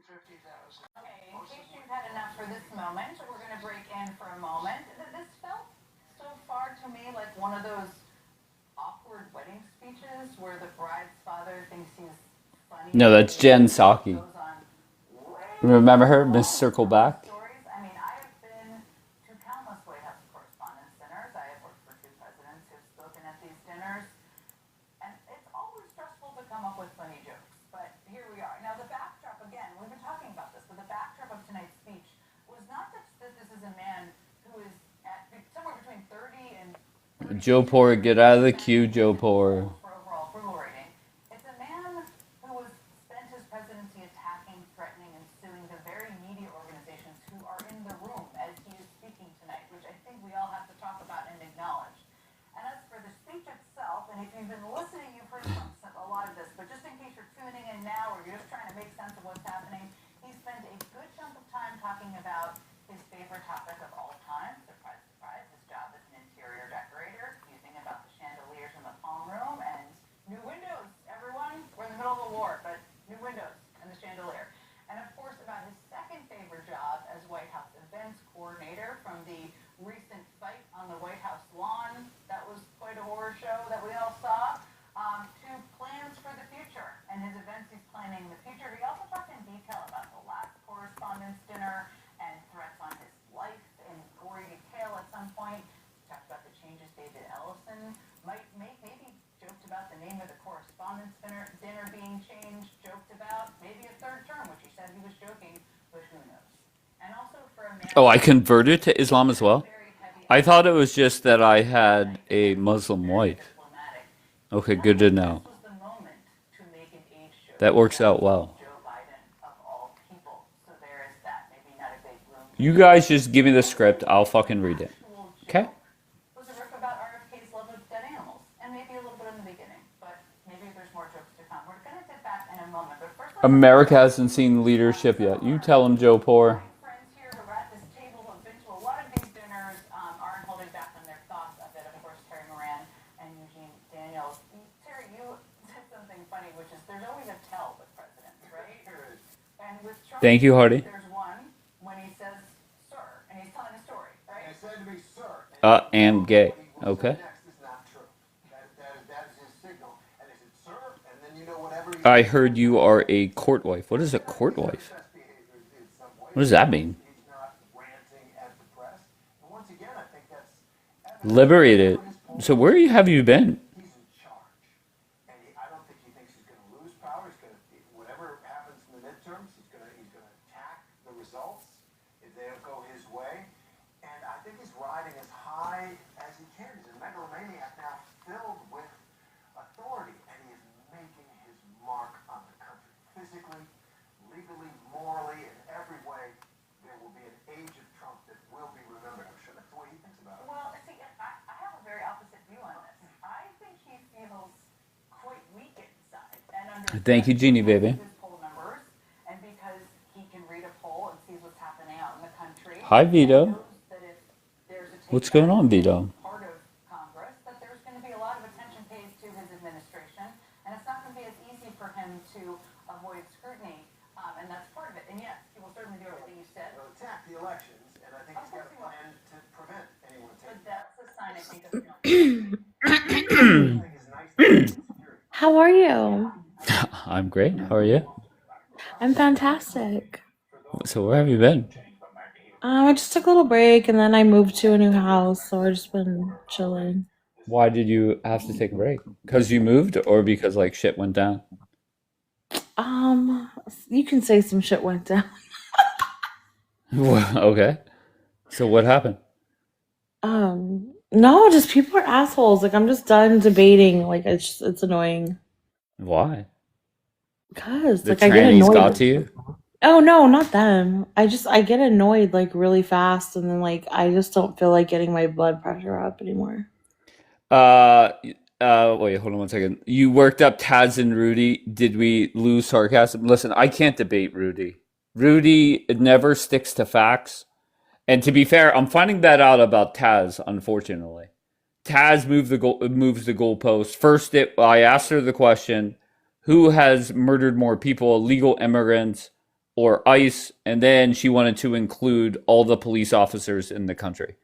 Okay, in case you've had enough for this moment, we're going to break in for a moment. This felt so far to me like one of those awkward wedding speeches where the bride's father thinks he's funny No, that's Jen and Psaki. goes on Remember way her, too Miss long Circle about his Back? stories. I mean, I have been to countless White House Correspondents' dinners. I have worked for two presidents who've spoken at these dinners. And it's always stressful to come up with funny jokes. But here we are. Now, the backdrop, again, we've been talking about this, but the backdrop of tonight's speech was not just that this is a man who is at somewhere between 30 and Joe 32% Poor, get out of the queue, in Joe the Poor. polls for overall approval rating. It's a man who has spent his presidency attacking, threatening, and suing the very media organizations who are in the room as he is speaking tonight, which I think we all have to talk about and acknowledge. And as for the speech itself, and if you've been listening, you've heard a lot of this, but just in case you're tuning in now or you're just trying to make sense of what's happening, he spent a good chunk of time talking about his favorite topic of all time, surprise, surprise, his job as an interior decorator, musing about the chandeliers in the palm room and new windows, everyone. We're in the middle of a war, but new windows and the chandelier. And of course, about his second favorite job as White House events coordinator, from the recent fight on the White House lawn, that was quite a horror show that we all saw, to plans for the future and his events he's planning in the future. He also talked in detail about the last correspondence dinner and threats on his life in gory detail at some point. He talked about the changes David Ellison might make, maybe joked about the name of the correspondence dinner being changed, joked about maybe a third term, which he said he was joking, but who knows. And also for a man Oh, I who converted to Islam as well? very heavy I thought it emphasis was just that I had tonight, a again, Muslim very wife. diplomatic. He Okay, felt good to like this know. was the moment to make an age joke That works about out well. Joe Biden of all people. So there is that. Maybe not a big room You today. guys just give me the The other script, I'll fucking read it. actual Okay? joke was a riff about RFK's love of dead animals, and maybe a little bit in the beginning, but maybe there's more jokes to come. We're gonna get that in a moment, but first let's talk America about hasn't seen leadership some yet. of You our tell him, Joe Poor. fine friends here who are at this table who have been to a lot of these dinners, aren't holding back on their thoughts a bit. Of course, Terry Moran and Eugene Daniels. Terry, you said something funny, which is there's always a tell with presidents, right? And with Trump, Thank you, Hardy. there's one when he says "sir" and he's telling a story, right? And he said to me, sir, and you And know gay. what he will say Okay. next is not true. That is his signal. And he said, sir, and then you know whatever he I says heard next. you are a court wife. What is a He's court got his wife? best behavior in some What ways. does that mean? He's not ranting at the press. But once again, I think that's evidence of Liberated. his So polls. where have you been? He's in charge. And I don't think he thinks he's going to lose power. He's going to, whatever happens in the midterms, he's going to attack the results if they don't go his way. And I think he's riding as high as he can. He's a megalomaniac now filled with authority. And he is making his mark on the country. Physically, legally, morally, in every way. There will be an age of Trump that will be remembered. I'm sure that's the way he thinks about it. Well, see, I have a very opposite view on this. I think he feels quite weak inside and under Thank threat you, Jeannie, because of baby. his poll numbers and because he can read a poll and sees what's happening out in the country Hi, and Vito. knows that if there's a What's going takedown on, of any Vito? part of Congress, that there's going to be a lot of attention paid to his administration, and it's not going to be as easy for him to avoid scrutiny, and that's part of it. And yes, he will certainly do everything you said, He'll attack the elections, and I think of he's got course a he will. plan to prevent anyone But taking that's power. a sign, I think, of feeling I think his nice thing is security. How are you? I'm great. How are you? I'm fantastic. So where have you been? I just took a little break and then I moved to a new house, so I've just been chilling. Why did you have to take a break? Because you moved or because like shit went down? You can say some shit went down. Okay. So what happened? No, just people are assholes. Like I'm just done debating. Like it's annoying. Why? Cause The like I get trannies got to annoyed. you? Oh no, not them. I get annoyed like really fast, and then like I just don't feel like getting my blood pressure up anymore. Uh, wait, hold on one second. You worked up Taz and Rudy. Did we lose sarcasm? Listen, I can't debate Rudy. Rudy never sticks to facts. And to be fair, I'm finding that out about Taz, unfortunately. Taz moves the goalpost. First, I asked her the question, who has murdered more people, illegal immigrants or ICE, and then she wanted to include all the police officers in the country.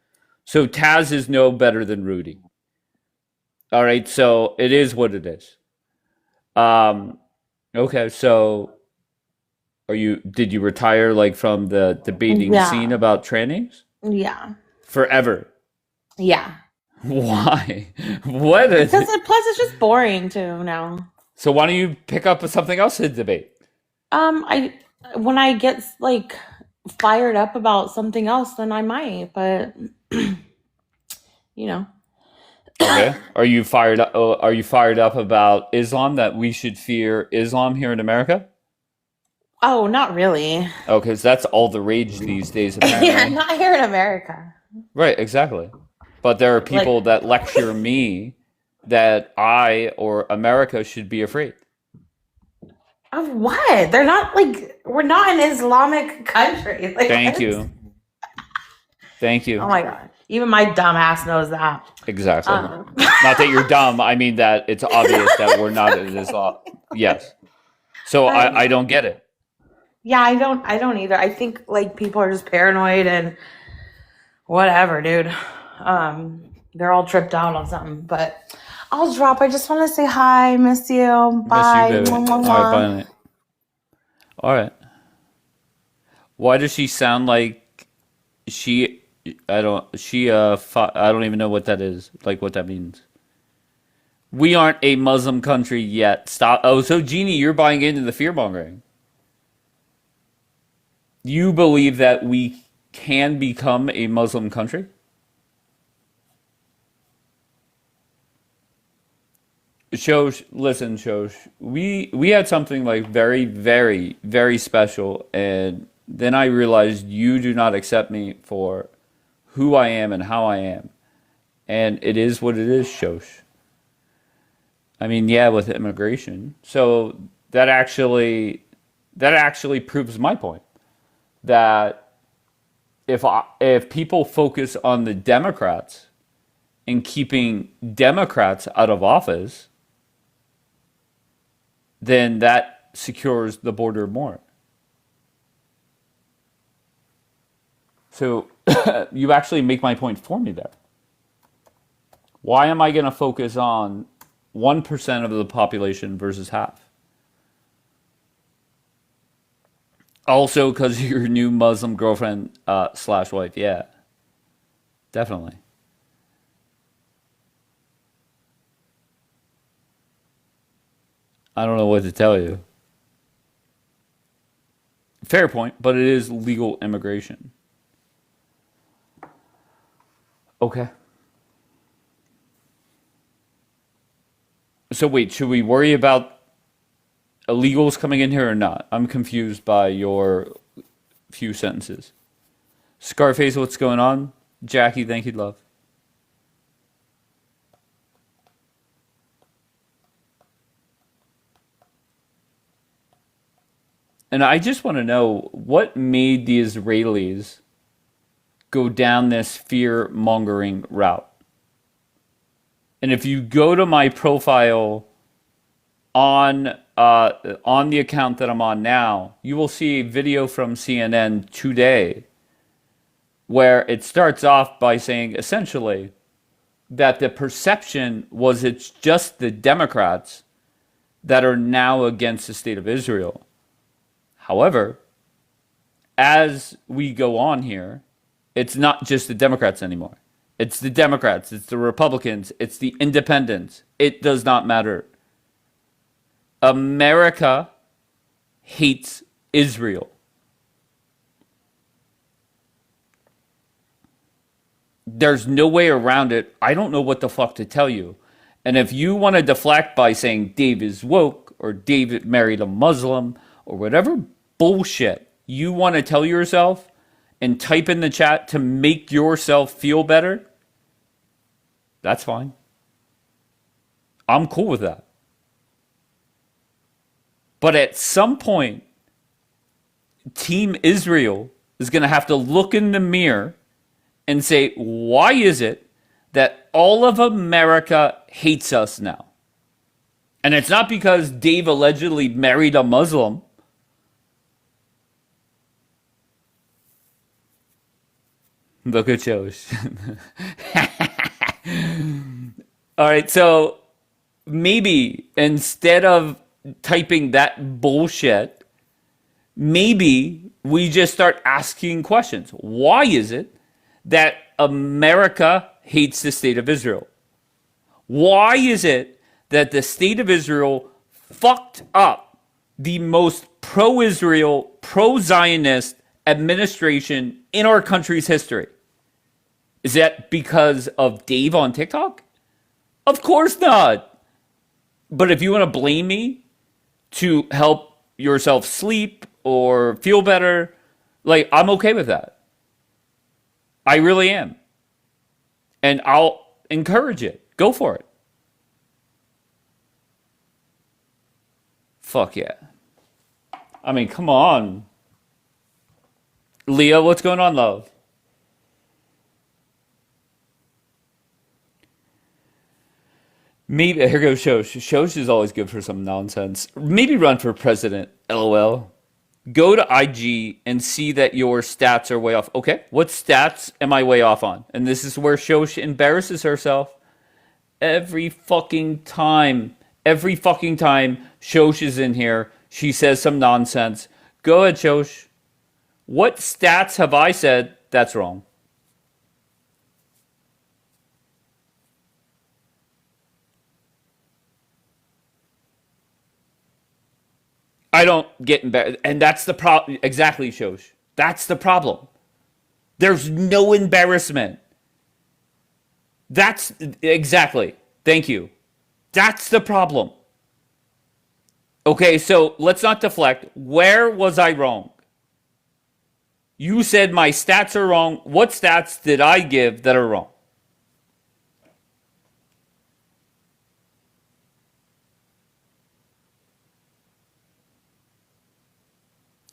So Taz is no better than Rudy. All right, so it is what it is. Um, okay, so did you retire like from the debating scene Yeah. about trannies? Yeah. Forever. Yeah. Why? What is Plus it's just boring too now. So why don't you pick up something else to debate? I when I get like fired up about something else, then I might, but you know. Okay. Are you fired up? Are you fired up about Islam, that we should fear Islam here in America? Oh, not really. Oh, because that's all the rage these days, Yeah, apparently. not here in America. Right, exactly. But there are people Like, that lecture me that I or America should be afraid. of what? They're not like we're not an Islamic country. Like, Thank what? you. Thank Oh you. my god. Even my dumb ass knows that. Exactly. Um, Not that you're dumb. I mean that it's obvious that we're not in Islam. Yes. So but I don't get it. yeah, I don't either. I think like people are just paranoid and whatever, dude. They're all tripped out on something, but I'll drop. I just want to say hi, miss you, Miss you, bye. baby. Mwah, mwah, All right, mwah. bye. Night. All right. Why does she sound like she? I don't. She. I don't even know what that is. Like what that means. We aren't a Muslim country yet. Stop. Oh, so Jeannie, you're buying into the fear mongering. You believe that we can become a Muslim country? Shosh, listen, Shosh. We had something like very, very, very special, and then I realized you do not accept me for who I am and how I am, and it is what it is, Shosh. I mean, yeah, with immigration. So that actually proves my point that if people focus on the Democrats and keeping Democrats out of office, then that secures the border more. So you actually make my point for me there. Why am I going to focus on 1% of the population versus half? Also, because of your new Muslim girlfriend slash wife. Yeah, definitely. I don't know what to tell you. Fair point, but it is legal immigration. Okay. So wait, should we worry about illegals coming in here or not? I'm confused by your few sentences. Scarface, what's going on? Jackie, thank you, love. And I just want to know what made the Israelis go down this fear mongering route. And if you go to my profile on the account that I'm on now, you will see a video from CNN today where it starts off by saying essentially that the perception was it's just the Democrats that are now against the state of Israel. However, as we go on here, it's not just the Democrats anymore. It's the Democrats, it's the Republicans, it's the independents. It does not matter. America hates Israel. There's no way around it. I don't know what the fuck to tell you. And if you want to deflect by saying Dave is woke or David married a Muslim or whatever bullshit you want to tell yourself and type in the chat to make yourself feel better, that's fine. I'm cool with that. But at some point, Team Israel is going to have to look in the mirror and say, why is it that all of America hates us now? And it's not because Dave allegedly married a Muslim. Look at Josh. All right, so maybe instead of typing that bullshit, maybe we just start asking questions. Why is it that America hates the state of Israel? Why is it that the state of Israel fucked up the most pro Israel, pro Zionist administration in our country's history? Is that because of Dave on TikTok? Of course not. But if you want to blame me to help yourself sleep or feel better, like, I'm okay with that. I really am. And I'll encourage it. Go for it. Fuck yeah. I mean, come on. Leah, what's going on, love? Maybe here goes Shosh. Shosh is always good for some nonsense. Maybe run for president. LOL. Go to IG and see that your stats are way off. Okay, what stats am I way off on? And this is where Shosh embarrasses herself every fucking time. Every fucking time Shosh is in here, she says some nonsense. Go ahead, Shosh. What stats have I said that's wrong? I don't get embarrassed. And that's the problem. Exactly, Shosh. That's the problem. There's no embarrassment. That's exactly. Thank you. That's the problem. Okay, so let's not deflect. Where was I wrong? You said my stats are wrong. What stats did I give that are wrong?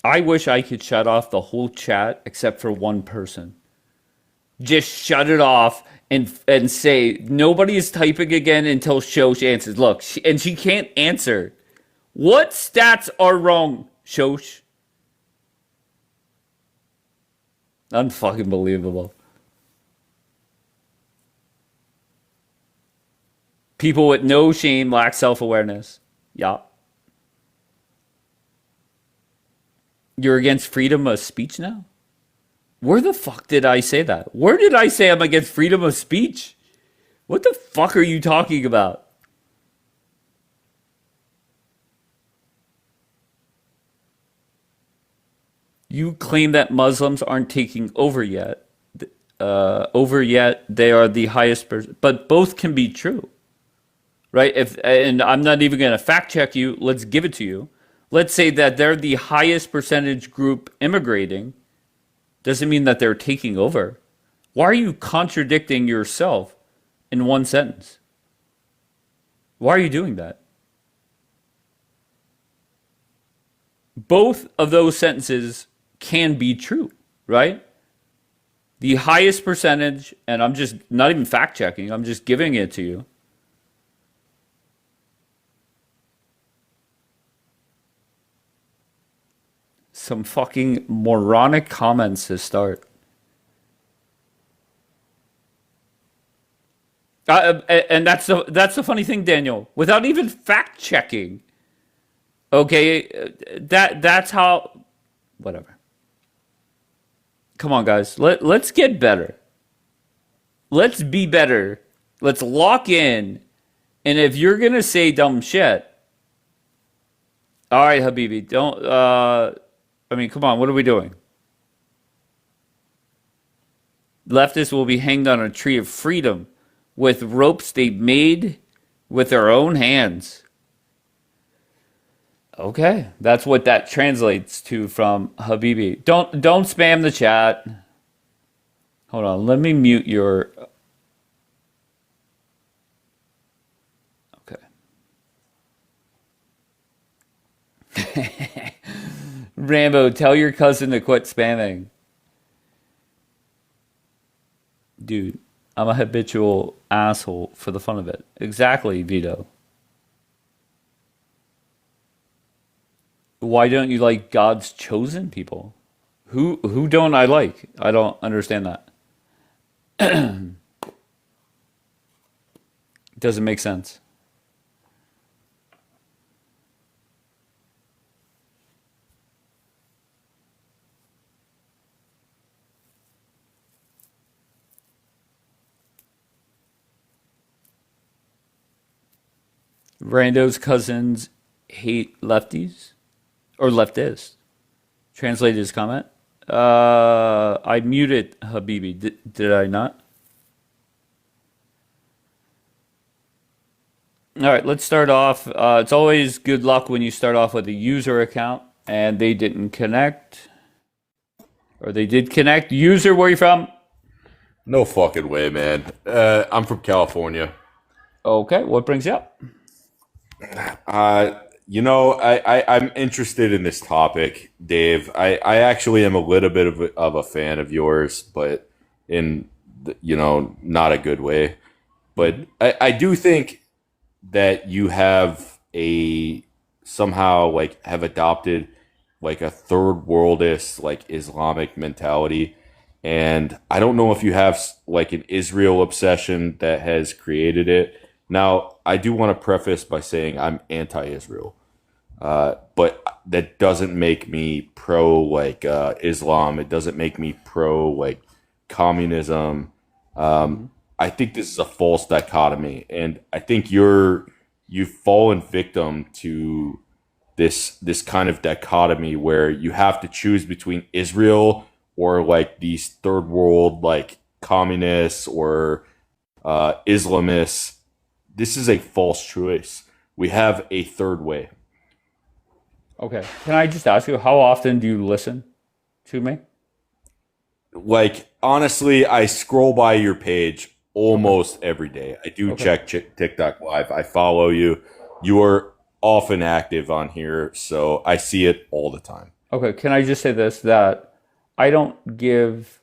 I wish I could shut off the whole chat except for one person. Just shut it off and say nobody is typing again until Shosh answers. Look, she can't answer. What stats are wrong, Shosh? Unfucking believable. People with no shame lack self-awareness. Yeah. You're against freedom of speech now? Where the fuck did I say that? Where did I say I'm against freedom of speech? What the fuck are you talking about? You claim that Muslims aren't taking over yet. They are the highest person. But both can be true, right? And I'm not even going to fact check you. Let's give it to you. Let's say that they're the highest percentage group immigrating. Doesn't mean that they're taking over. Why are you contradicting yourself in one sentence? Why are you doing that? Both of those sentences can be true, right? The highest percentage, and I'm just not even fact checking, I'm just giving it to you. Some fucking moronic comments to start. And that's the funny thing, Daniel. Without even fact checking, okay, that's how. Whatever. Come on, guys. Let's get better. Let's be better. Let's lock in. And if you're gonna say dumb shit, all right, Habibi, don't. I mean, come on, what are we doing? Leftists will be hanged on a tree of freedom with ropes they made with their own hands. Okay, that's what that translates to from Habibi. Don't spam the chat. Hold on, let me mute your. Okay. Rambo, tell your cousin to quit spamming. Dude, I'm a habitual asshole for the fun of it. Exactly, Vito. Why don't you like God's chosen people? Who don't I like? I don't understand that. Doesn't make sense. Rando's cousins hate lefties or leftists. Translate his comment. I muted Habibi. Did I not? All right, let's start off. It's always good luck when you start off with a user account and they didn't connect. Or they did connect. User, where are you from? No fucking way, man. I'm from California. Okay, what brings you up? I'm interested in this topic, Dave. I actually am a little bit of a fan of yours, but in, not a good way. But I do think that you have somehow like have adopted like a third worldist like Islamic mentality. And I don't know if you have like an Israel obsession that has created it. Now, I do want to preface by saying I'm anti-Israel, but that doesn't make me pro like Islam. It doesn't make me pro like communism. I think this is a false dichotomy, and I think you've fallen victim to this kind of dichotomy where you have to choose between Israel or like these third world like communists or Islamists. This is a false choice. We have a third way. Okay. Can I just ask you, how often do you listen to me? Like, honestly, I scroll by your page almost every day. I do check TikTok live. I follow you. You are often active on here, so I see it all the time. Okay. Can I just say this, that I don't give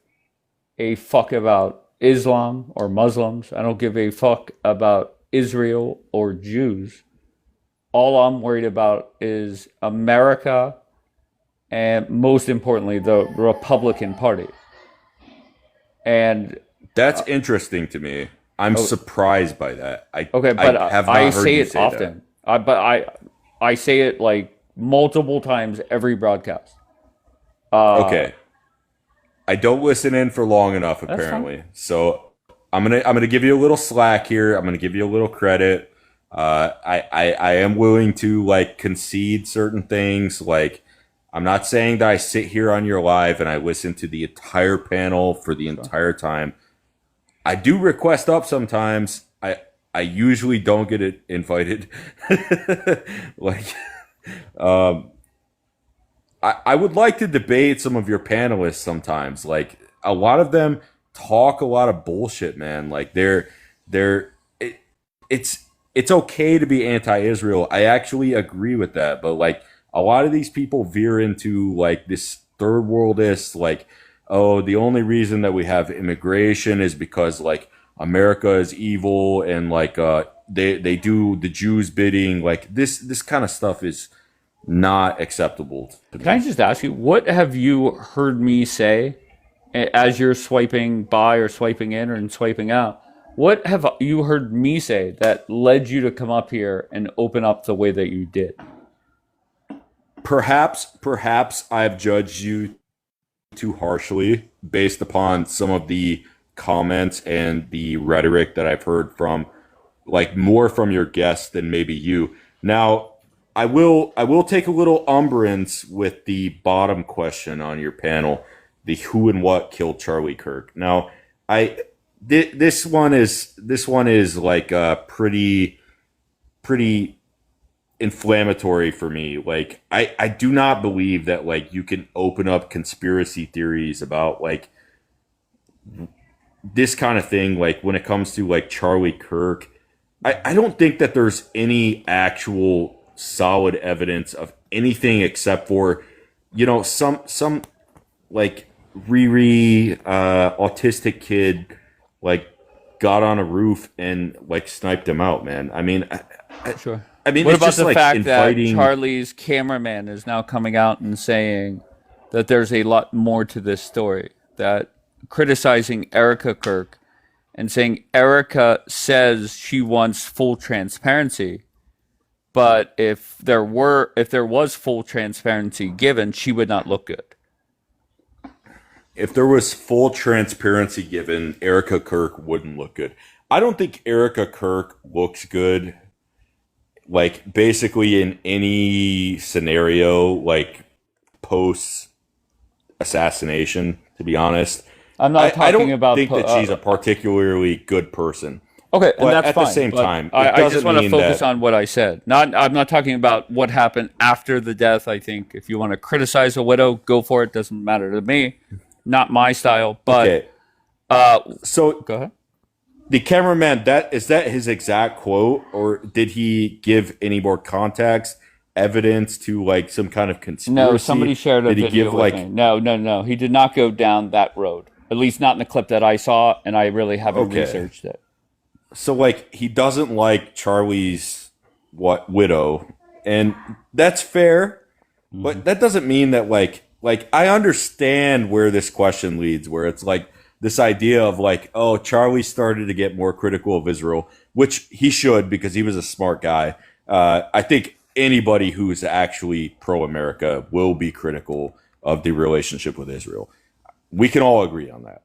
a fuck about Islam or Muslims. I don't give a fuck about Israel or Jews. All I'm worried about is America and most importantly the Republican Party. And that's interesting to me. I'm surprised by that. I have not I heard say you it say often. I say it like multiple times every broadcast. Okay. I don't listen in for long enough apparently. So I'm gonna give you a little slack here. I'm gonna give you a little credit. I am willing to like concede certain things. Like, I'm not saying that I sit here on your live and I listen to the entire panel for the entire time. I do request up sometimes. I usually don't get it invited. Like, I would like to debate some of your panelists sometimes. Like, a lot of them talk a lot of bullshit, man. Like, it's okay to be anti-Israel. I actually agree with that. But like, a lot of these people veer into like this third worldist, like, oh, the only reason that we have immigration is because like America is evil and like they do the Jews bidding. Like, this kind of stuff is not acceptable to me. Can I just ask you, what have you heard me say as you're swiping by or swiping in or swiping out? What have you heard me say that led you to come up here and open up the way that you did? Perhaps I've judged you too harshly based upon some of the comments and the rhetoric that I've heard from, like, more from your guests than maybe you. Now, I will take a little umbrance with the bottom question on your panel, the who and what killed Charlie Kirk. Now, this one is like pretty inflammatory for me. Like, I do not believe that like you can open up conspiracy theories about like this kind of thing. Like, when it comes to like Charlie Kirk, I don't think that there's any actual solid evidence of anything except for, some like autistic kid like got on a roof and like sniped him out, man. I mean, Sure. I mean, What it's about just the like fact inviting. that Charlie's cameraman is now coming out and saying that there's a lot more to this story, that criticizing Erica Kirk and saying Erica says she wants full transparency, but if there was full transparency given, she would not look good. If there was full transparency given, Erica Kirk wouldn't look good. I don't think Erica Kirk looks good, like, basically in any scenario, like, post assassination, to be honest. I'm not I talking don't about think that she's a particularly good person. okay, and But that's at fine. the same but time, it I just doesn't want to mean focus that- on what I said. I'm not talking about what happened after the death. I think if you want to criticize a widow, go for it. Doesn't matter to me. Not my style. But Okay. So go ahead. the cameraman, is that his exact quote, or did he give any more context, evidence to like some kind of conspiracy? No, somebody shared a Did he video give with like me. No. He did not go down that road. At least not in the clip that I saw, and I really haven't Okay. researched it. so like he doesn't like Charlie's widow, and that's fair, but that doesn't mean that like I understand where this question leads, where it's like this idea of like, oh, Charlie started to get more critical of Israel, which he should because he was a smart guy. I think anybody who's actually pro-America will be critical of the relationship with Israel. We can all agree on that.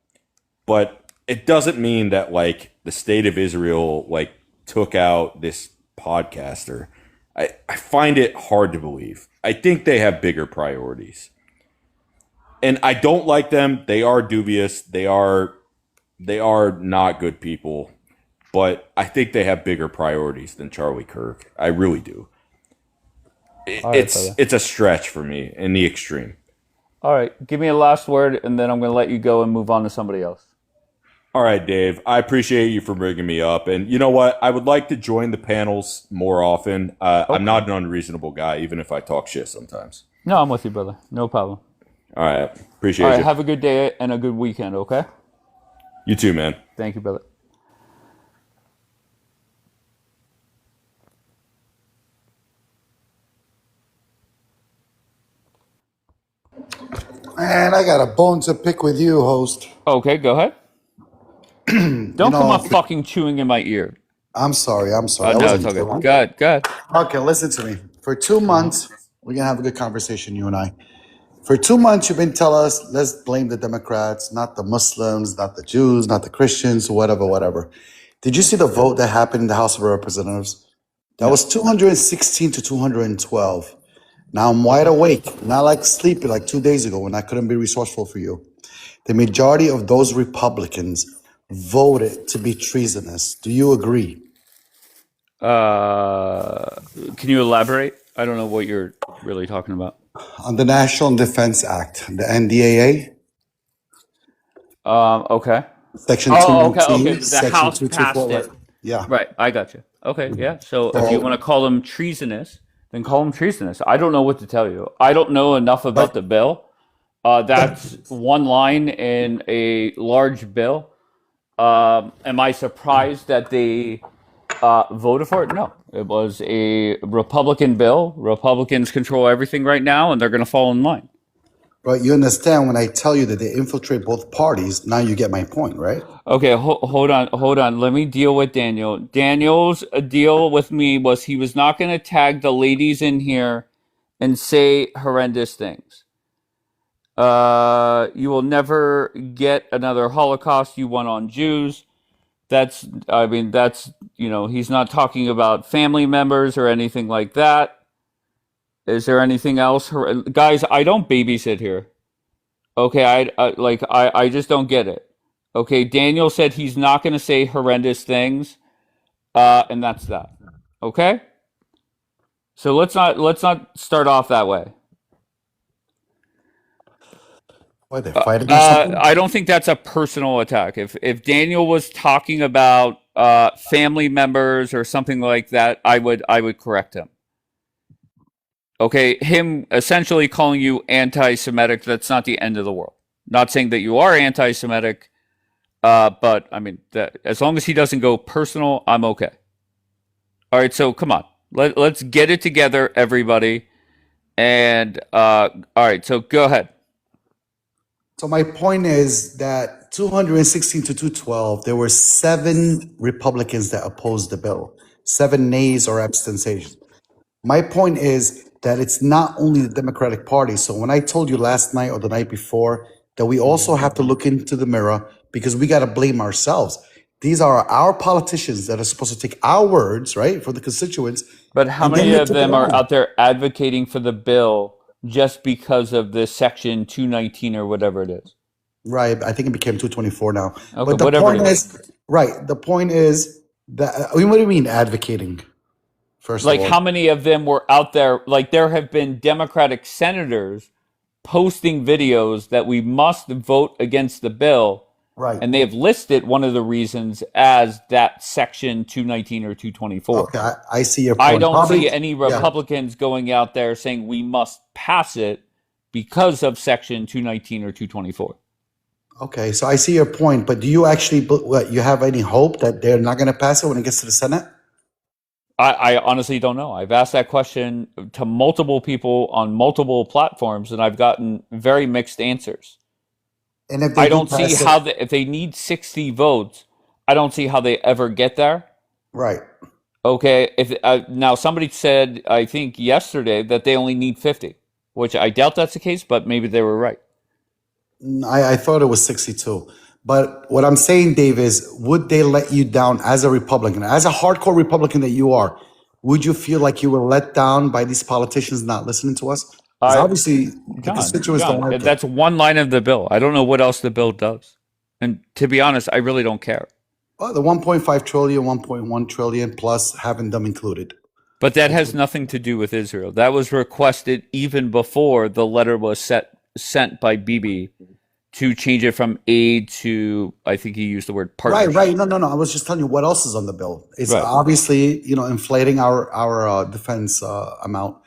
But it doesn't mean that like the state of Israel like took out this podcaster. I find it hard to believe. I think they have bigger priorities. And I don't like them. They are dubious. They are not good people. But I think they have bigger priorities than Charlie Kirk. I really do. All right, brother. It's a stretch for me in the extreme. All right, give me a last word, and then I'm going to let you go and move on to somebody else. All right, Dave. I appreciate you for bringing me up. And you know what? I would like to join the panels more often. I'm not an unreasonable guy, even if I talk shit sometimes. No, I'm with you, brother. No problem. All right. Appreciate All right, you. have a good day and a good weekend, okay? You too, man. Thank you, brother. Man, I got a bone to pick with you, host. Okay, go ahead. Don't come up fucking chewing in my ear. I'm sorry. I No, wasn't it's okay. chewing. Go ahead, go ahead. Okay, listen to me. For 2 months, we're gonna have a good conversation, you and I. For 2 months, you've been telling us, let's blame the Democrats, not the Muslims, not the Jews, not the Christians, whatever. Did you see the vote that happened in the House of Representatives? That was 216 to 212. Now I'm wide awake, not like sleepy like 2 days ago when I couldn't be resourceful for you. The majority of those Republicans voted to be treasonous. Do you agree? Can you elaborate? I don't know what you're really talking about. On the National Defense Act, the NDAA, Okay. Section Oh, 219, okay. The Section House 224. passed it. Yeah. Right, I got you. Okay, yeah. So if you want to call them treasonous, then call them treasonous. I don't know what to tell you. I don't know enough about the bill. That's one line in a large bill. Am I surprised that they voted for it? No. It was a Republican bill. Republicans control everything right now, and they're going to fall in line. But you understand when I tell you that they infiltrate both parties, now you get my point, right? Okay, hold on. Let me deal with Daniel. Daniel's deal with me was he was not going to tag the ladies in here and say horrendous things. You will never get another Holocaust. You won on Jews. That's, he's not talking about family members or anything like that. Is there anything else? Guys, I don't babysit here. Okay, I just don't get it. Okay, Daniel said he's not going to say horrendous things, and that's that. Okay, so let's not start off that way. Why they fighting or something? I don't think that's a personal attack. If Daniel was talking about family members or something like that, I would correct him. Okay, him essentially calling you anti-Semitic, that's not the end of the world. Not saying that you are anti-Semitic, but I mean, as long as he doesn't go personal, I'm okay. All right, so come on. Let's get it together, everybody. And, all right, so go ahead. So my point is that 216 to 212, there were 7 Republicans that opposed the bill, 7 nays or abstentions. My point is that it's not only the Democratic Party. So when I told you last night or the night before that we also have to look into the mirror because we got to blame ourselves. These are our politicians that are supposed to take our words, right, for the constituents. But how and then many they of took it them are on. out there advocating for the bill just because of the section 219 or whatever it is? Right. I think it became 224 now. Okay, But the whatever point it is. is, right. The point is that, I mean, what do you mean advocating? First of Like, all, how many of them were out there? Like, there have been Democratic senators posting videos that we must vote against the bill, right. and they have listed one of the reasons as that section 219 or 224. Okay. I see your I point. don't Probably, see any yeah. Republicans going out there saying we must pass it because of section 219 or 224. Okay. So I see your point. But do you actually, you have any hope that they're not going to pass it when it gets to the Senate? I honestly don't know. I've asked that question to multiple people on multiple platforms, and I've gotten very mixed answers. And if they I do don't see pass how it, if they need 60 votes, I don't see how they ever get there. right. Okay, if now somebody said, I think yesterday, that they only need 50, which I doubt that's the case, but maybe they were right. I thought it was 62. But what I'm saying, Dave, is would they let you down as a Republican, as a hardcore Republican that you are? Would you feel like you were let down by these politicians not listening to us? Because obviously the constituents don't like it. That's one line of the bill. I don't know what else the bill does. And to be honest, I really don't care. Well, the 1.5 trillion, 1.1 trillion plus having them included. But that has nothing to do with Israel. That was requested even before the letter was sent by Bibi to change it from aid to, I think he used the word partnership. Right. No. I was just telling you what else is on the bill. It's Right. obviously, inflating our defense amount,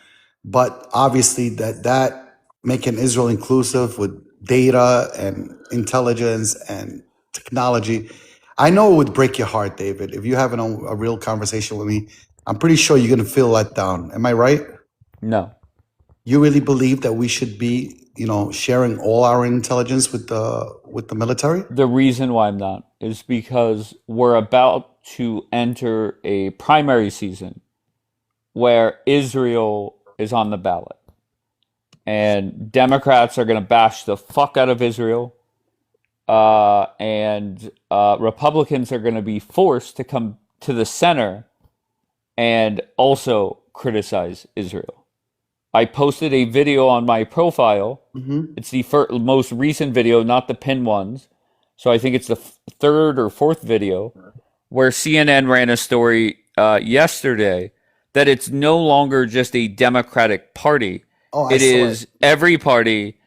but obviously that making Israel inclusive with data and intelligence and technology. I know it would break your heart, David. If you have a real conversation with me, I'm pretty sure you're going to feel let down. Am I right? No. You really believe that we should be, sharing all our intelligence with the military? The reason why I'm not is because we're about to enter a primary season where Israel is on the ballot. And Democrats are going to bash the fuck out of Israel. And Republicans are going to be forced to come to the center and also criticize Israel. I posted a video on my profile. It's the most recent video, not the pinned ones. So I think it's the third or fourth video where CNN ran a story yesterday that it's no longer just a Democratic Party. Oh, It is every party.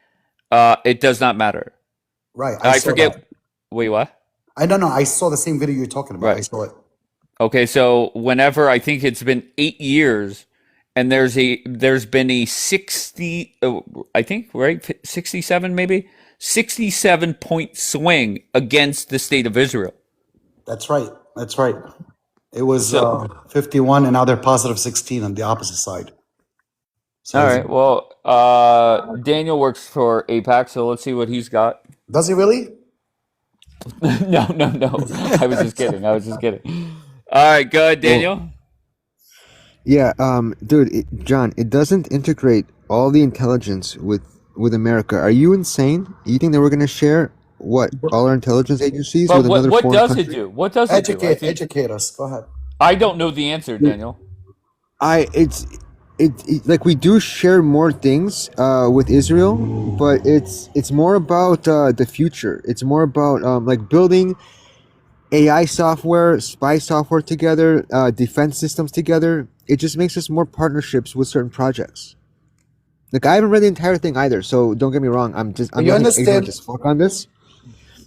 It does not matter. Right. I saw forget. that. Wait, what? I don't know. I saw the same video you're talking about. Right. I saw it. Okay, so whenever I think it's been 8 years, and there's been a 60, I think, right, 67 maybe, 67-point swing against the state of Israel. That's right. It was 51, and now they're positive 16 on the opposite side. So All right. Well, Daniel works for APAC, so let's see what he's got. does he really? No. I was just kidding. All right, go ahead, Daniel. Yeah, dude, John, it doesn't integrate all the intelligence with America. Are you insane? You think that we're going to share all our intelligence agencies But with another what foreign does country? it do? What does it do? I think Educate us. Go ahead. I don't know the answer, Daniel. Like we do share more things with Israel, but it's more about the future. It's more about like building AI software, spy software together, defense systems together. It just makes us more partnerships with certain projects. Like I haven't read the entire thing either, so don't get me wrong. I'm you understand- ignorant as fuck on this.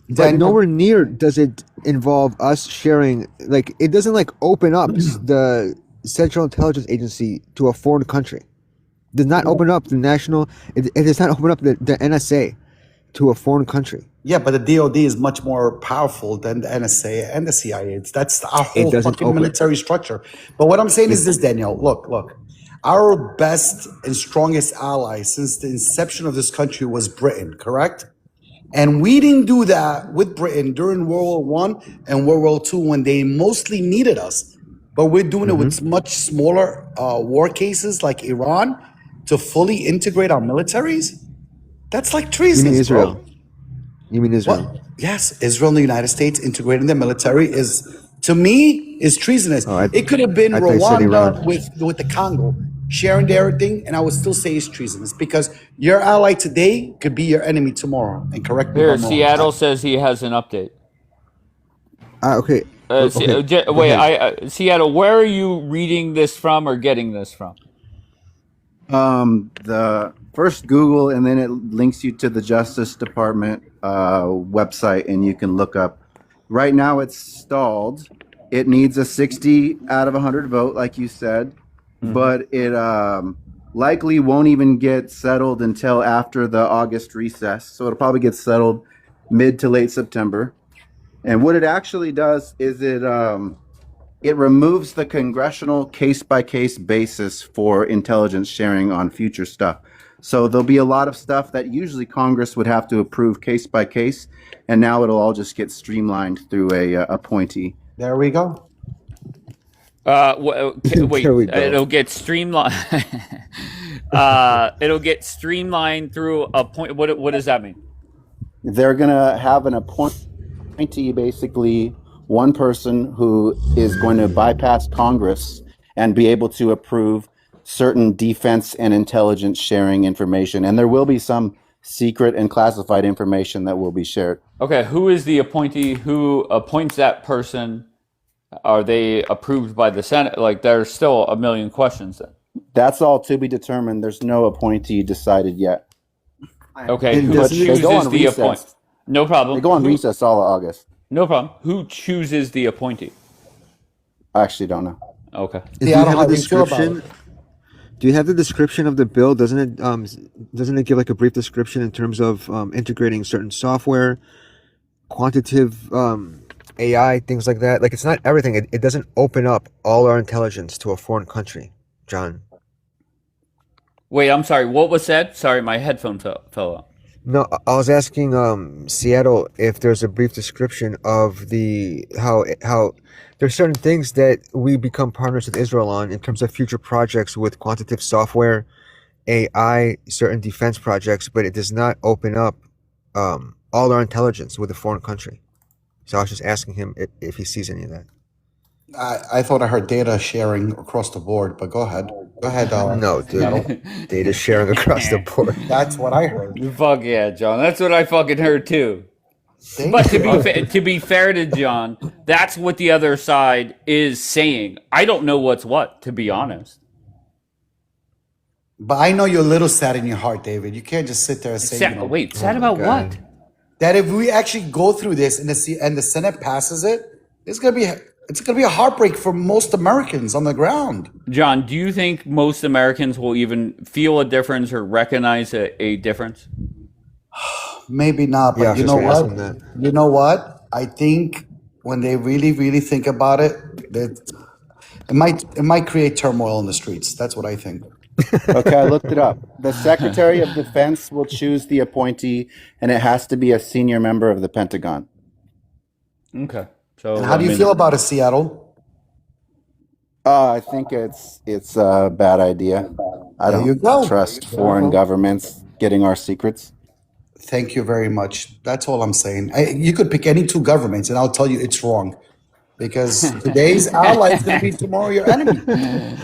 But Daniel- nowhere near does it involve us sharing. Like it doesn't like open up the Central Intelligence Agency to a foreign country. It does not open up the national. It does not open up the NSA to a foreign country. Yeah, but the DOD is much more powerful than the NSA and the CIA. That's our whole doesn't fucking open. military structure. But what I'm saying is this, Daniel. Look. Our best and strongest ally since the inception of this country was Britain, correct? And we didn't do that with Britain during World War One and World War Two when they mostly needed us. But we're doing it with much smaller war cases like Iran to fully integrate our militaries. That's like You mean treasonous, Israel? bro. You mean Israel? What? Yes, Israel and the United States integrating their military is, to me, is treasonous. Oh, It could have been I thought you said Rwanda Iran. with the Congo sharing their thing, and I would still say it's treasonous because your ally today could be your enemy tomorrow. And correct me if Here, I'm wrong. Seattle says he has an update. Okay. Okay. Go Wait, ahead. Seattle, where are you reading this from or getting this from? The first Google, and then it links you to the Justice Department website, and you can look up. Right now, it's stalled. It needs a 60 out of 100 vote, like you said, but it likely won't even get settled until after the August recess. So it'll probably get settled mid to late September. And what it actually does is it removes the congressional case-by-case basis for intelligence sharing on future stuff. So there'll be a lot of stuff that usually Congress would have to approve case by case, and now it'll all just get streamlined through a appointee. There we go. Wait, There we go. it'll get streamlined. It'll get streamlined through a point. What does that mean? They're gonna have an appointee, basically one person who is going to bypass Congress and be able to approve certain defense and intelligence sharing information. And there will be some secret and classified information that will be shared. Okay, who is the appointee? Who appoints that person? Are they approved by the Senate? Like, there's still a million questions then. That's all to be determined. There's no appointee decided yet. Okay, And who does- They chooses go on the recess. appointee? No problem. They go on recess all of August. No problem. Who chooses the appointee? I actually don't know. Okay. Do you Seattle, have how a do you feel about description? Do you have the description of the bill? Doesn't it give like a brief description in terms of integrating certain software, quantitative AI, things like that? Like it's not everything. It doesn't open up all our intelligence to a foreign country, John. Wait, I'm sorry. What was said? Sorry, my headphone fell out. No, I was asking Seattle if there's a brief description of the how there's certain things that we become partners with Israel on in terms of future projects with quantitative software, AI, certain defense projects, but it does not open up all our intelligence with a foreign country. So I was just asking him if he sees any of that. I thought I heard data sharing across the board, but go ahead. Go ahead. No, Seattle. dude. Data sharing across the board. That's what I heard. Fuck yeah, John. That's what I fucking heard too. Thank But you. to be fair to John, that's what the other side is saying. I don't know what's what, to be honest. But I know you're a little sad in your heart, David. You can't just sit there and say, Wait, sad about God. what? that if we actually go through this and the Senate passes it, it's gonna be a heartbreak for most Americans on the ground. John, do you think most Americans will even feel a difference or recognize a difference? Maybe not, but Yeah, I was you just know gonna ask what? him that. You know what? I think when they really, really think about it, that it might create turmoil in the streets. That's what I think. Okay, I looked it up. The Secretary of Defense will choose the appointee, and it has to be a senior member of the Pentagon. Okay. So And how do you feel about it, Seattle? I think it's a bad idea. I There you don't go. trust There you foreign go. governments getting our secrets. Thank you very much. That's all I'm saying. You could pick any two governments, and I'll tell you it's wrong. Because today's ally is going to be tomorrow your enemy.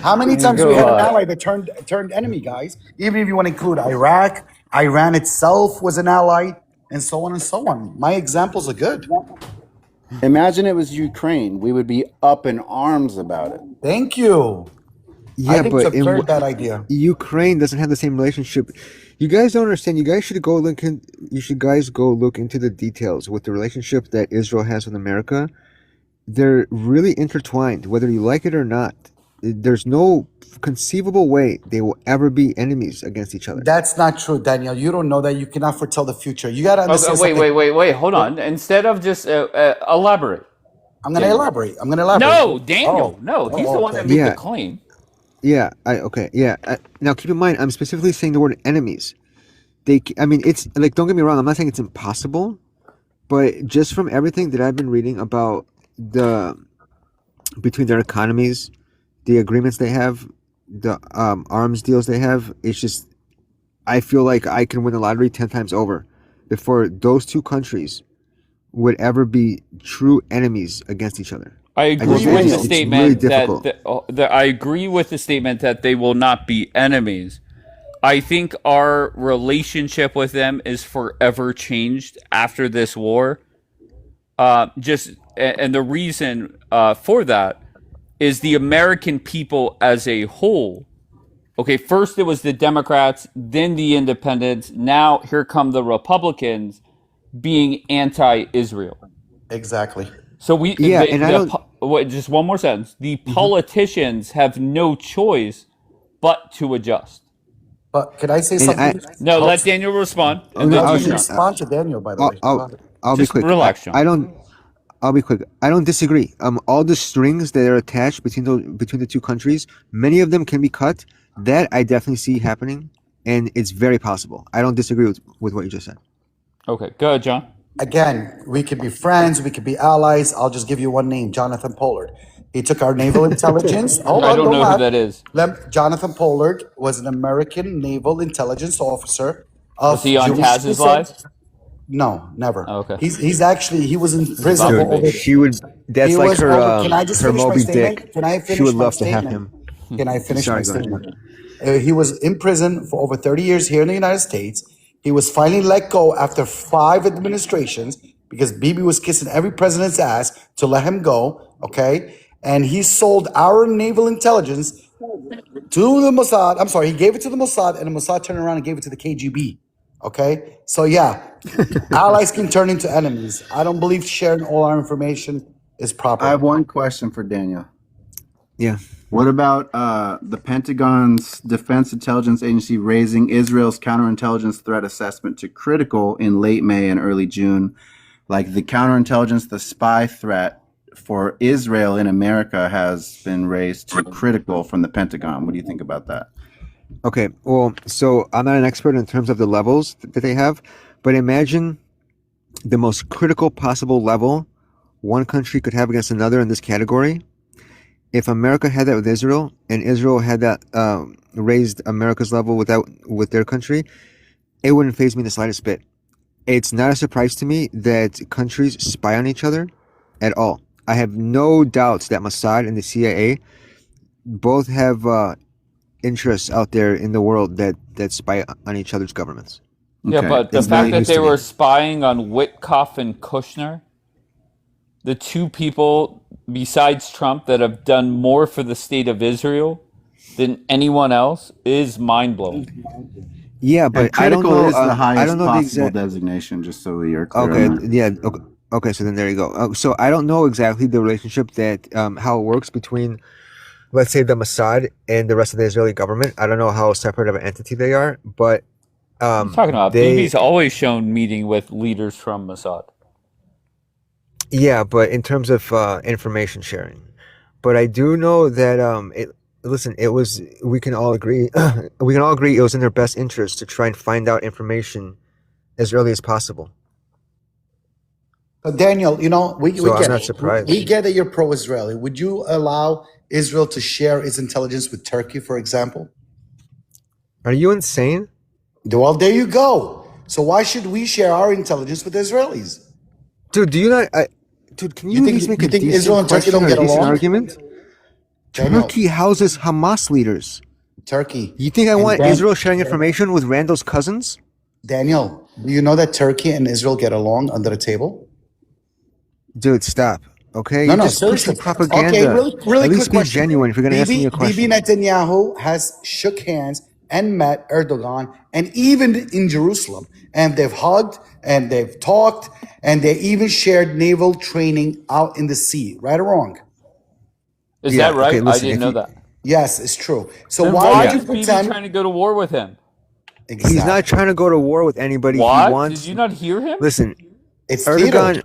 How many times we had an ally that turned enemy, guys? Even if you want to include Iraq, Iran itself was an ally, and so on and so on. My examples are good. Imagine it was Ukraine. We would be up in arms about it. Thank you. I Yeah, think but it's a very bad idea. Ukraine doesn't have the same relationship. You guys don't understand. You guys should go look in. You should guys go look into the details with the relationship that Israel has with America. They're really intertwined, whether you like it or not. There's no conceivable way they will ever be enemies against each other. That's not true, Daniel. You don't know that. You cannot foretell the future. You got to understand something. Wait. Hold on. Instead of just elaborate. I'm going to elaborate. No, Daniel. Oh. No, he's the one that okay. made Yeah. the claim. Yeah, okay, yeah. Now keep in mind, I'm specifically saying the word enemies. I mean, it's like, don't get me wrong. I'm not saying it's impossible, but just from everything that I've been reading about the between their economies, the agreements they have, the arms deals they have, it's just I feel like I can win the lottery 10 times over before those two countries would ever be true enemies against each other. I agree with the it's statement really difficult. that I agree with the statement that they will not be enemies. I think our relationship with them is forever changed after this war. And the reason for that is the American people as a whole. Okay, first it was the Democrats, then the Independents. Now here come the Republicans being anti-Israel. Exactly. So we Yeah, and I don't. wait, just one more sentence. The politicians have no choice but to adjust. But could I say And I, something? No, let Daniel respond, oh and no, then I I'll was you, just, John. respond to Daniel, by the I'll, way. Go I'll, ahead. I'll be Just quick. relax, John. I don't. I'll be quick. I don't disagree. All the strings that are attached between the two countries, many of them can be cut. That I definitely see happening, and it's very possible. I don't disagree with what you just said. Okay, go ahead, John. Again, we could be friends, we could be allies. I'll just give you one name, Jonathan Pollard. He took our naval intelligence. Hold I on, don't don't know who laugh. that is. Jonathan Pollard was an American naval intelligence officer Was of he on Jewish Taz's descent. live? No, never. Oh, okay. He's actually he was in prison about for to be. over. She would. That's He like was her. over. Can I just Her finish my Moby statement? Dick. Can I She finish would my love to have statement? him. Can I finish my Sorry, go ahead. statement? He was in prison for over 30 years here in the United States. He was finally let go after 5 administrations because Bibi was kissing every president's ass to let him go. Okay. And he sold our naval intelligence to the Mossad. I'm sorry, he gave it to the Mossad, and the Mossad turned around and gave it to the KGB. Okay. So, yeah, allies can turn into enemies. I don't believe sharing all our information is proper. I have one question for Daniel. Yeah. What about the Pentagon's Defense Intelligence Agency raising Israel's counterintelligence threat assessment to critical in late May and early June? Like the counterintelligence, the spy threat for Israel in America has been raised to critical from the Pentagon. What do you think about that? Okay. Well, so I'm not an expert in terms of the levels that they have, but imagine the most critical possible level one country could have against another in this category. If America had that with Israel, and Israel had that raised America's level with their country, it wouldn't faze me the slightest bit. It's not a surprise to me that countries spy on each other at all. I have no doubts that Mossad and the CIA both have interests out there in the world that spy on each other's governments. Yeah, Okay. but the It's fact not that used they to were be. spying on Witkoff and Kushner, the two people besides Trump that have done more for the state of Israel than anyone else, is mind blowing. Yeah, And but I don't critical know. is the I highest don't know the possible exact. designation, just so you're clear Okay, on that. yeah. Okay, so then there you go. So I don't know exactly the relationship that how it works between, let's say, the Mossad and the rest of the Israeli government. I don't know how separate of an entity they are, but What are you talking about? they. Bibi's always shown meeting with leaders from Mossad. Yeah, but in terms of information sharing, but I do know that it. Listen, it was. We can all agree. We can all agree it was in their best interest to try and find out information as early as possible. So Daniel, we So I'm get not it. surprised. We get that you're pro-Israeli. Would you allow Israel to share its intelligence with Turkey, for example? Are you insane? Well, there you go. So why should we share our intelligence with the Israelis? Dude, do you not? Dude, can you, You at think least make you a think decent Israel and Turkey question don't or a get decent along? argument? Daniel, Turkey houses Hamas leaders. Turkey. You think I And want Dan- Israel sharing information with Randall's cousins? Daniel, do you know that Turkey and Israel get along under the table? Dude, stop. Okay, No, you're no, just seriously. pushing propaganda. Okay, really At least quick be question. genuine if you're gonna ask me a Bibi question. Netanyahu has shook hands and met Erdogan, and even in Jerusalem, and they've hugged and they've talked, and they even shared naval training out in the sea. Right or wrong? Is Yeah, that right? okay, I listen, didn't if know you- that. Yes, it's true. So Then why why would you is Bibi pretend? trying to go to war with him? He's Exactly. not trying to go to war with anybody. He What? wants. Did you not hear him? Listen, It's theater.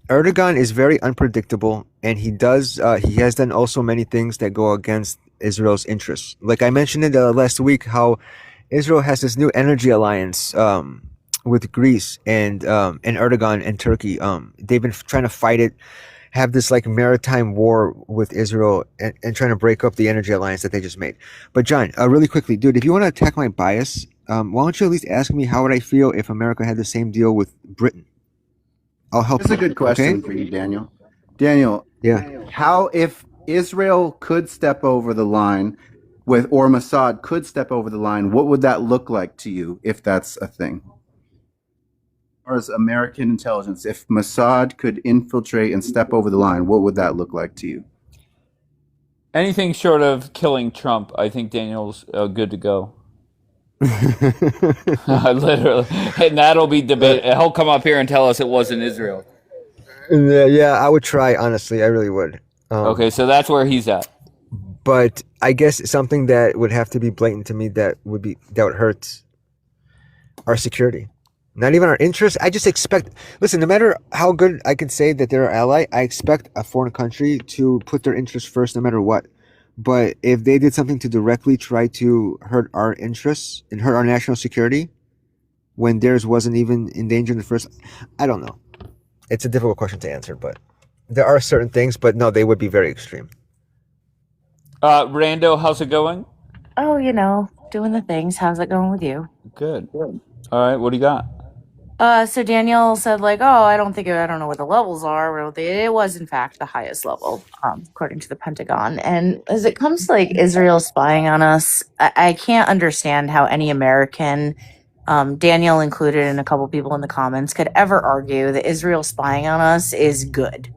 Erdogan is very unpredictable, and he has done also many things that go against Israel's interests. Like I mentioned it last week, how Israel has this new energy alliance with Greece and Erdogan and Turkey. They've been trying to fight it, have this like maritime war with Israel and trying to break up the energy alliance that they just made. But John, really quickly, dude, if you want to attack my bias, why don't you at least ask me how would I feel if America had the same deal with Britain? I'll help. That's a you, good question okay? for you, Daniel. Daniel, Yeah. how if Israel could step over the line or Mossad could step over the line, what would that look like to you if that's a thing? Or as American intelligence, if Mossad could infiltrate and step over the line, what would that look like to you? Anything short of killing Trump, I think Daniel's good to go. Literally, and that'll be debate. He'll come up here and tell us it wasn't Israel. Yeah, I would try. Honestly, I really would. Okay, so that's where he's at. But I guess something that would have to be blatant to me that would hurt our security, not even our interests. I just expect. Listen, no matter how good I could say that they're our ally, I expect a foreign country to put their interests first, no matter what. But if they did something to directly try to hurt our interests and hurt our national security, when theirs wasn't even in danger in the first, I don't know. It's a difficult question to answer, but there are certain things. But no, they would be very extreme. Rando, how's it going? Oh, doing the things. How's it going with you? Good. All right, what do you got? So Daniel said like, oh, I don't know what the levels are. But it was in fact the highest level, according to the Pentagon. And as it comes to like Israel spying on us, I can't understand how any American, Daniel included and a couple people in the comments, could ever argue that Israel spying on us is good.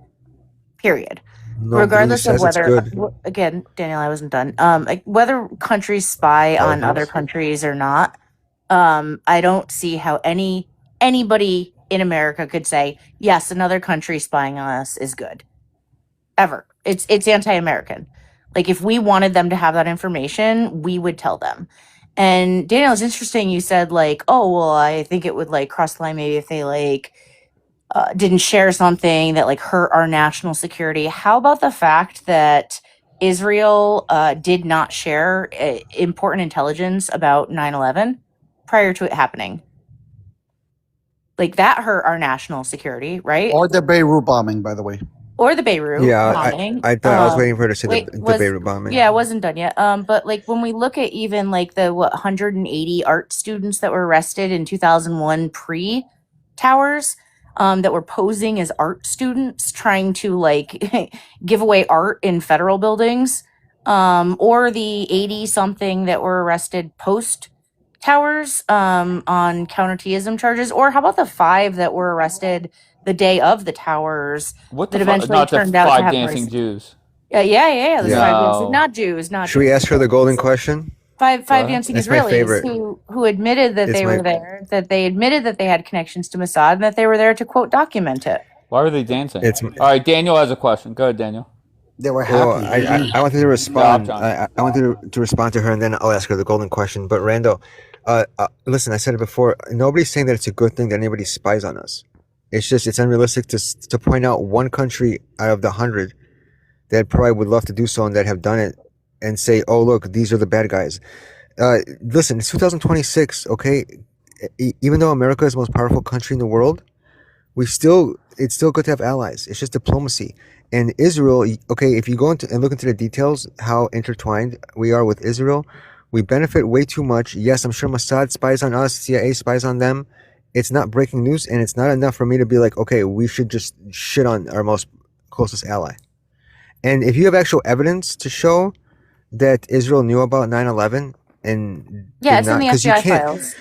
Period. No, Regardless of Blue says it's whether, good. again, Daniel, I wasn't done. Like whether countries spy on other countries or not, I don't see how anybody in America could say, yes, another country spying on us is good. Ever. It's anti-American. Like if we wanted them to have that information, we would tell them. And Daniel, it's interesting you said like, oh, well, I think it would like cross the line maybe if they like didn't share something that like hurt our national security. How about the fact that Israel did not share important intelligence about 9/11 prior to it happening? Like that hurt our national security, right? Or the Beirut bombing, by the way. Or the Beirut Yeah, bombing. I thought I was waiting for her to say the was- Beirut bombing. Yeah, it wasn't done yet. But like when we look at even like the 180 art students that were arrested in 2001 pre-towers, that were posing as art students trying to like give away art in federal buildings, or the 80 something that were arrested post towers on counter-terrorism charges, or how about the 5 that were arrested the day of the towers What that the eventually not the turned out to 5 have dancing Jews? yeah. There's Yeah. 5 No. dancing, not Jews, not Should we Jews. ask her the golden question? Five What? dancing That's my Israelis favorite. who admitted that It's they my- were there, that they admitted that they had connections to Mossad, and that they were there to quote document it. Why were they dancing? It's- All right, Daniel has a question. Go ahead, Daniel. They were Well, happy. I wanted to respond. John. I wanted to respond to her, and then I'll ask her the golden question. But Rando, listen, I said it before. Nobody's saying that it's a good thing that anybody spies on us. It's just it's unrealistic to point out one country out of the 100 that probably would love to do so and that have done it, and say, "Oh, look, these are the bad guys." Listen, it's 2026. Okay, even though America is the most powerful country in the world, it's still good to have allies. It's just diplomacy. And Israel, okay, if you go into and look into the details, how intertwined we are with Israel, we benefit way too much. Yes, I'm sure Mossad spies on us, CIA spies on them. It's not breaking news, and it's not enough for me to be like, okay, we should just shit on our most closest ally. And if you have actual evidence to show that Israel knew about 9/11 and Yeah, did it's in the 'cause you FBI can't- files.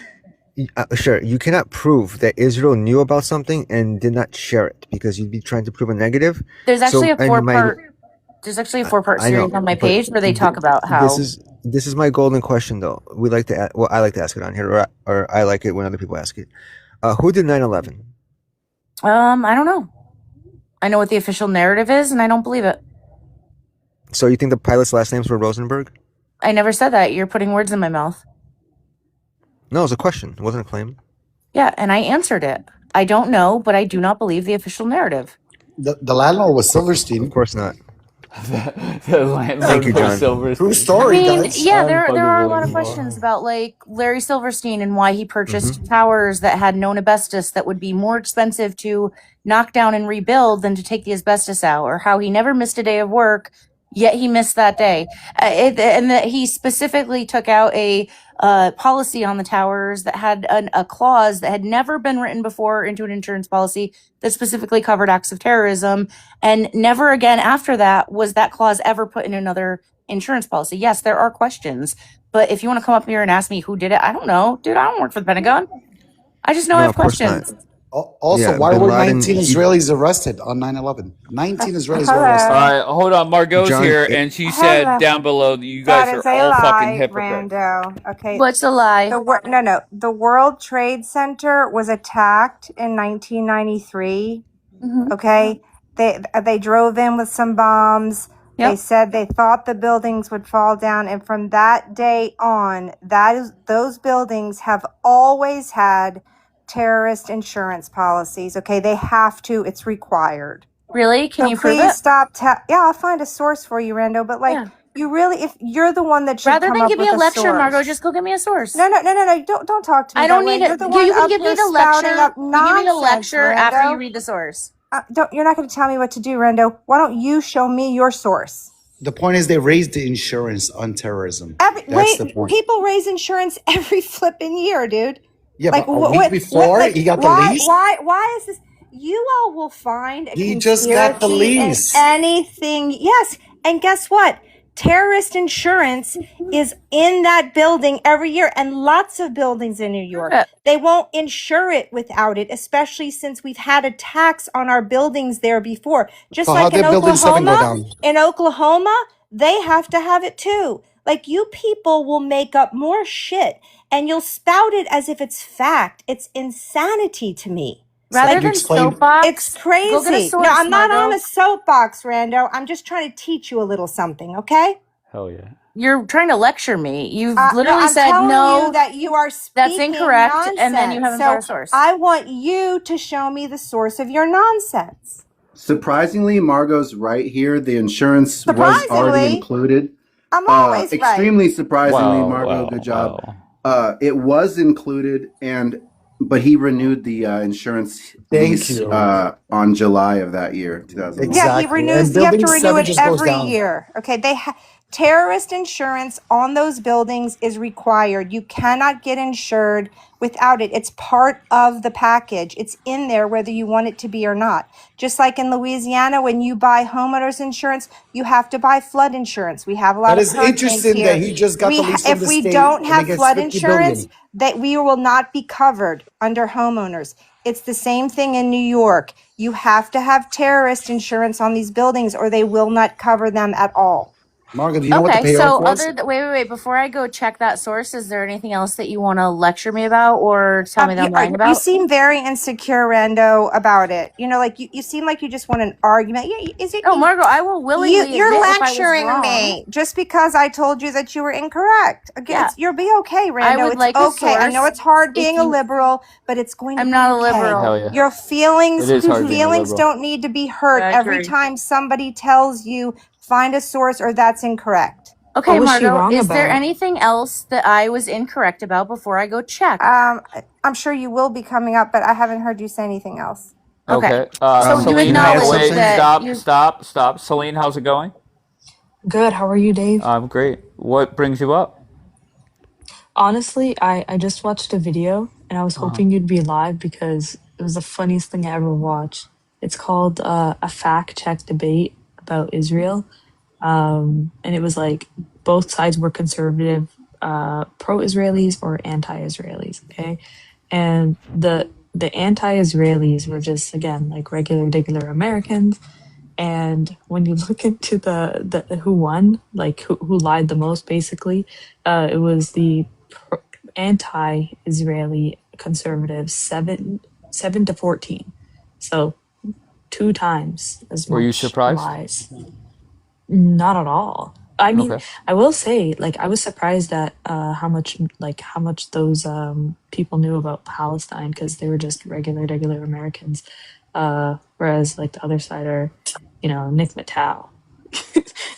Sure, you cannot prove that Israel knew about something and did not share it because you'd be trying to prove a negative. There's actually So- a and four-part. There's actually a four-part I know, series on my but page where they talk about how. This is my golden question though. We like to well, I like to ask it on here, or I like it when other people ask it. Who did 9/11? I don't know. I know what the official narrative is, and I don't believe it. So you think the pilots' last names were Rosenberg? I never said that. You're putting words in my mouth. No, it was a question. It wasn't a claim. Yeah, and I answered it. I don't know, but I do not believe the official narrative. The landlord was Silverstein. Of course not. the landlord Thank you, for John. Silverstein. True I story, mean, guys. yeah, there are a lot of Unbelievable. questions about like Larry Silverstein and why he purchased towers that had known asbestos that would be more expensive to knock down and rebuild than to take the asbestos out, or how he never missed a day of work, yet he missed that day. And that he specifically took out a policy on the towers that had a clause that had never been written before into an insurance policy that specifically covered acts of terrorism. And never again after that was that clause ever put in another insurance policy. Yes, there are questions, but if you want to come up here and ask me who did it, I don't know. Dude, I don't work for the Pentagon. I just know I No, have of course not. questions. Also, Yeah, why Bin were Laden, 19 he- Israelis arrested on 9/11? 19 Israelis were Hello. All arrested. right, hold on. Margot's John, here, it- and she Hello. said down below that you That guys is are a all fucking lie, hypocrites. Rando. Okay. What's a lie? No. The World Trade Center was attacked in 1993. Mhm. Okay. They drove in with some bombs. They Yep. said they thought the buildings would fall down, and from that day on, those buildings have always had terrorist insurance policies. Okay, they have to. It's required. Really? Can So you prove please it? stop. Yeah, I'll find a source for you, Rando. But like, Yeah. you really, if you're the one that should Rather come than up give me with a lecture, source. Margot, just go give me a source. No. Don't talk to me. I don't that way. need You're it. the You one can up give me here the spouting lecture. up You give me the nonsense, lecture after you Rando. read the source. You're not going to tell me what to do, Rando. Why don't you show me your source? The point is they raised the insurance on terrorism. That's the point. People raise insurance every flipping year, dude. Yeah, Like but a week before he got the lease? Why is this? You all will find a He just got the conspiracy in lease. anything. Yes, and guess what? Terrorist insurance is in that building every year, and lots of buildings in New York. Okay. They won't insure it without it, especially since we've had attacks on our buildings there before. Just So how like in did Building 7 go Oklahoma, down? they have to have it too. Like, you people will make up more shit and you'll spout it as if it's fact. It's insanity to me. Rather you than explain- soapbox, It's crazy. Go get a source, No, I'm not Margot. on a soapbox, Rando. I'm just trying to teach you a little something, okay? Hell yeah. You're trying to lecture me. You've No, literally I'm said telling no. you that you are That's speaking incorrect, nonsense. and then you haven't brought a source. I want you to show me the source of your nonsense. Surprisingly, Margot's right here. The insurance was already Surprisingly? included. I'm always right. Extremely surprisingly, Wow, Margot, wow, good job. wow. It was included, but he renewed the insurance Thank lease you. on July of that year, 2011. Yeah, Exactly. he And renews. You have to Building renew 7 it just goes every down. year. Okay, terrorist insurance on those buildings is required. You cannot get insured without it. It's part of the package. It's in there whether you want it to be or not. Just like in Louisiana, when you buy homeowners insurance, you have to buy flood insurance. We have a lot That of is hurricanes interesting here. that he just got the lease from If the we state don't and have it gets flood 50 insurance, billion. that we will not be covered under homeowners. It's the same thing in New York. You have to have terrorist insurance on these buildings or they will not cover them at all. Margaret, do you know what the Okay, payoff so was? wait. Before I go check that source, is there anything else that you want to lecture me about or tell me that I'm lying You about? seem very insecure, Rando, about it. You know, like you seem like you just want an argument. Yeah, is it? No, Margot, I will willingly You're admit if I was lecturing wrong. me just because I told you that you were incorrect. Again, Yeah. you'll be okay, Rando. I would It's like a okay. I know source. it's hard If being a you- liberal, but it's going to I'm be not a okay. liberal. Hell yeah. Your feelings, It is hard being a feelings liberal. don't need to be hurt I every agree. time somebody tells you find a source or that's incorrect. Okay, What was she Margot, wrong is there about? anything else that I was incorrect about before I go check? I'm sure you will be coming up, but I haven't heard you say anything else. Okay. So So you Celine, acknowledge wait, that stop. Celine, how's it going? Good. How are you, Dave? I'm great. What brings you up? Honestly, I just watched a video and I was hoping you'd be live because it was the funniest thing I ever watched. It's called a fact check debate about Israel. And it was like both sides were conservative, pro-Israelis or anti-Israelis. Okay, and the anti-Israelis were just again like regular Americans. And when you look into the who won, like who lied the most, basically, it was the anti-Israeli conservatives, 7-14. So 2 times as Were you much surprised? lies. Not at all. I mean, Okay. I will say, like, I was surprised at how much those people knew about Palestine because they were just regular Americans, whereas like the other side are, Nick Mattel.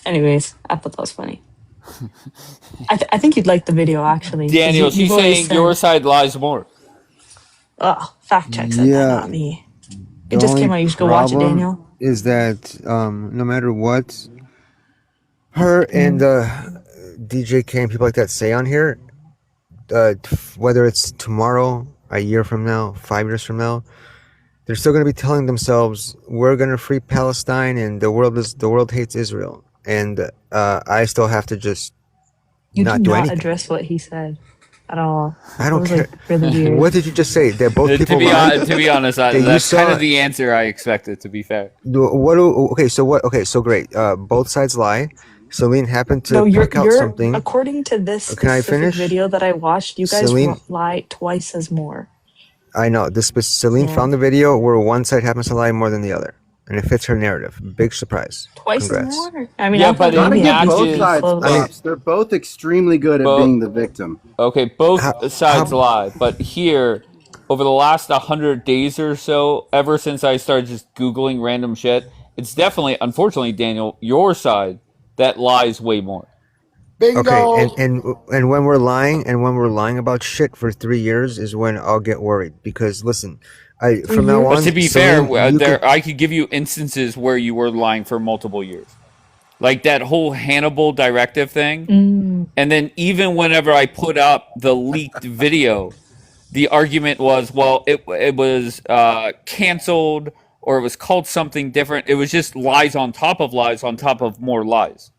Anyways, I thought that was funny. I think you'd like the video actually. 'cause Daniel, she's you've always saying your said, side lies more. oh, fact check said that, Yeah, not me. the It just only came out. You should go watch it, problem Daniel. is that no matter what her and DJK and people like that say on here, whether it's tomorrow, a year from now, 5 years from now, they're still going to be telling themselves we're going to free Palestine and the world hates Israel, and I still have to just You not did do not anything. address what he said at all. I don't That was care. like really weird. What did you just say? They're both To people be lying? to be honest, Okay, you that's kind saw- of the answer I expected. To be fair, Okay, so what? Okay, so great. Both sides lie. Celine happened to No, pick out something. according to this Can I specific finish? video that I watched, you guys Celine- lie twice as more. I know this. Celine Yeah. found the video where one side happens to lie more than the other, and it fits her narrative. Big surprise. Twice Congrats. as more. I mean, Yeah, I but thought it Gotta maybe give at least both be sides close. props. They're both extremely good at Both- being the victim. okay, both How- sides how- lie, but here, over the last 100 days or so, ever since I started just Googling random shit, it's definitely, unfortunately, Daniel, your side that lies way more. Bingo. Okay, and when we're lying about shit for 3 years is when I'll get worried because listen, from now on. But to be Celine, fair, you there could- I could give you instances where you were lying for multiple years, like that whole Hannibal directive thing. And then even whenever I put up the leaked video, the argument was, well, it was canceled or it was called something different. It was just lies on top of more lies.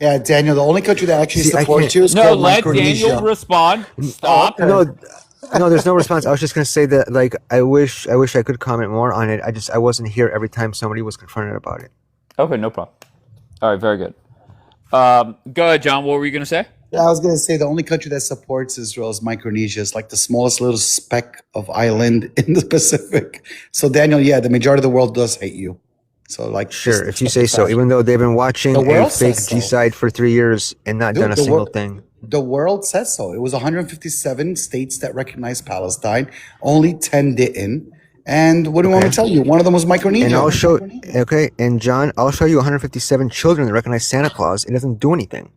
Yeah, Daniel, the only country that actually See, I supports can't- you is No, called let Micronesia. Daniel respond. Stop. No, there's no response. I was just gonna say that, like, I wish I could comment more on it. I wasn't here every time somebody was confronted about it. Okay, no problem. All right, very good. Go ahead, John. What were you going to say? Yeah, I was going to say the only country that supports Israel is Micronesia. It's like the smallest little speck of island in the Pacific. So, Daniel, yeah, the majority of the world does hate you. So, like, Sure, just if you say so. Even though they've been watching The a world fake says so. G-side for 3 years and not Dude, done a the single wor- thing. The world says so. It was 157 states that recognized Palestine. Only 10 didn't. And what do you want me to tell you? One of them was Micronesia. And I'll show. Okay, and John, I'll show you 157 children that recognize Santa Claus. It doesn't do anything.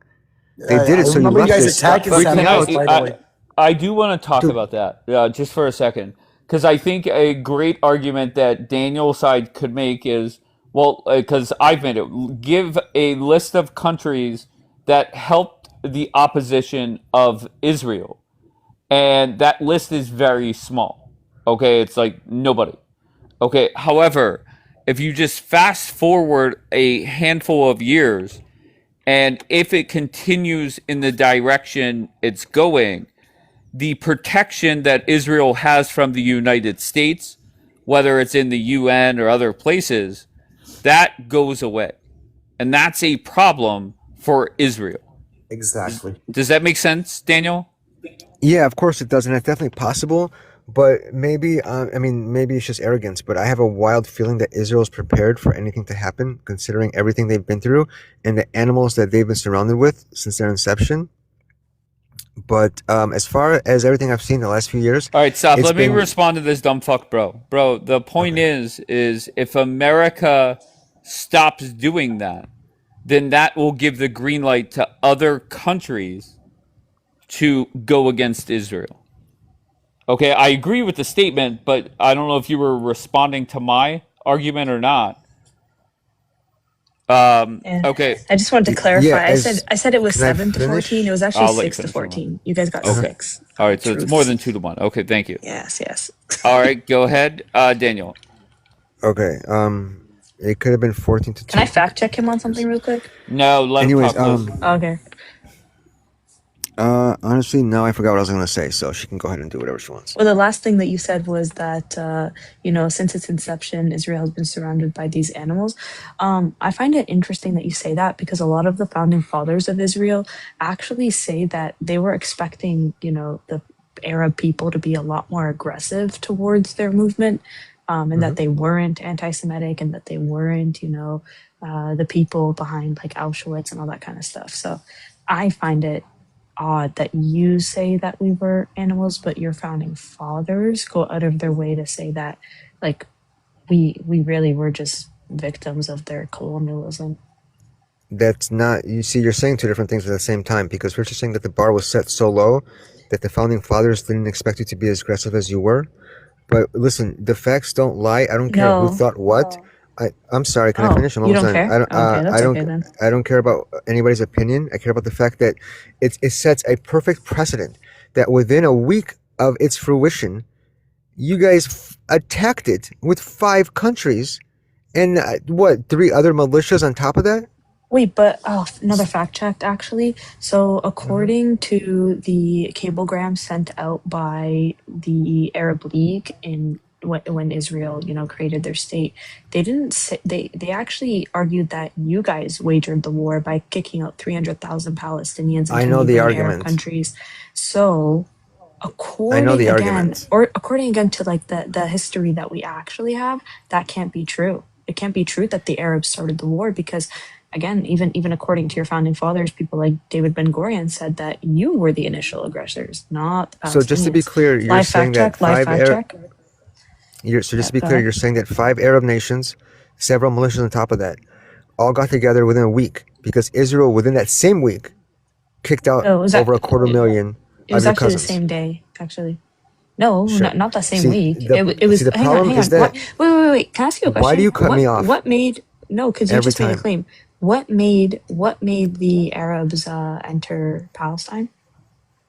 They did it, so you remember left you guys this. attacking Wait, Santa can Claus, by the way. I do want to talk about that just for a second, because I think a great argument that Daniel's side could make is, well, because I've made it, give a list of countries that helped the opposition of Israel, and that list is very small. Okay, it's like nobody. Okay, however, if you just fast forward a handful of years, and if it continues in the direction it's going, the protection that Israel has from the United States, whether it's in the UN or other places, that goes away. And that's a problem for Israel. Exactly. Does that make sense, Daniel? Yeah, of course it does, and it's definitely possible. But maybe, maybe it's just arrogance. But I have a wild feeling that Israel's prepared for anything to happen, considering everything they've been through and the animals that they've been surrounded with since their inception. But as far as everything I've seen the last few years, All right, stop. it's Let me been- respond to this dumb fuck, bro. Bro, the point is if America stops doing that, then that will give the green light to other countries to go against Israel. Okay, I agree with the statement, but I don't know if you were responding to my argument or not. Yeah. Okay, I just wanted to clarify. Yeah, I said it was can I 7 to finish? 14. It was I'll actually let you 6 to finish, 14. You guys got Okay. 6. all right, so it's Truth. more than 2-1. Okay, thank you. Yes, yes. All right, go ahead, Daniel. okay, it could have been 14 to 2. Can I fact check him on something real quick? No, let Anyways, him talk. Okay. honestly, now I forgot what I was gonna say, so she can go ahead and do whatever she wants. Well, the last thing that you said was that, since its inception, Israel has been surrounded by these animals. I find it interesting that you say that because a lot of the founding fathers of Israel actually say that they were expecting, the Arab people to be a lot more aggressive towards their movement, and that they weren't anti-Semitic and that they weren't, the people behind like Auschwitz and all that kind of stuff. So I find it odd that you say that we were animals, but your founding fathers go out of their way to say that, like, we really were just victims of their colonialism. That's not. You see, you're saying two different things at the same time. Because first you're saying that the bar was set so low that the founding fathers didn't expect you to be as aggressive as you were. But listen, the facts don't lie. I don't care who No. thought what. I'm sorry. Can I Oh, finish? I'm you almost don't done. care? Okay, that's okay then. I don't care about anybody's opinion. I care about the fact that it sets a perfect precedent that within a week of its fruition, you guys attacked it with 5 countries and what, 3 other militias on top of that? Wait, but another fact check actually. So, according to the cablegram sent out by the Arab League in when Israel, created their state, they didn't say they actually argued that you guys wagered the war by kicking out 300,000 Palestinians I into know the neighboring Arab argument. countries. So, I know according the again, argument. or according again to like the history that we actually have, that can't be true. It can't be true that the Arabs started the war because again, even according to your founding fathers, people like David Ben Gurion said that you were the initial aggressors, not the Palestinians. So just to be clear, you're live saying fact that check, live fact check. So just to be Go clear, ahead. you're saying that 5 Arab nations, several militias on top of that, all got together within a week because Israel, within that same week, kicked out No, it was over a 250,000 it of was your actually the cousins. same day. Actually, no, Sure. not that same See, week. It was. the Hang on, problem hang is on. What, that wait. Can I ask you a why do question? you cut me off What made no? Because you every just made a time? claim. What made the Arabs enter Palestine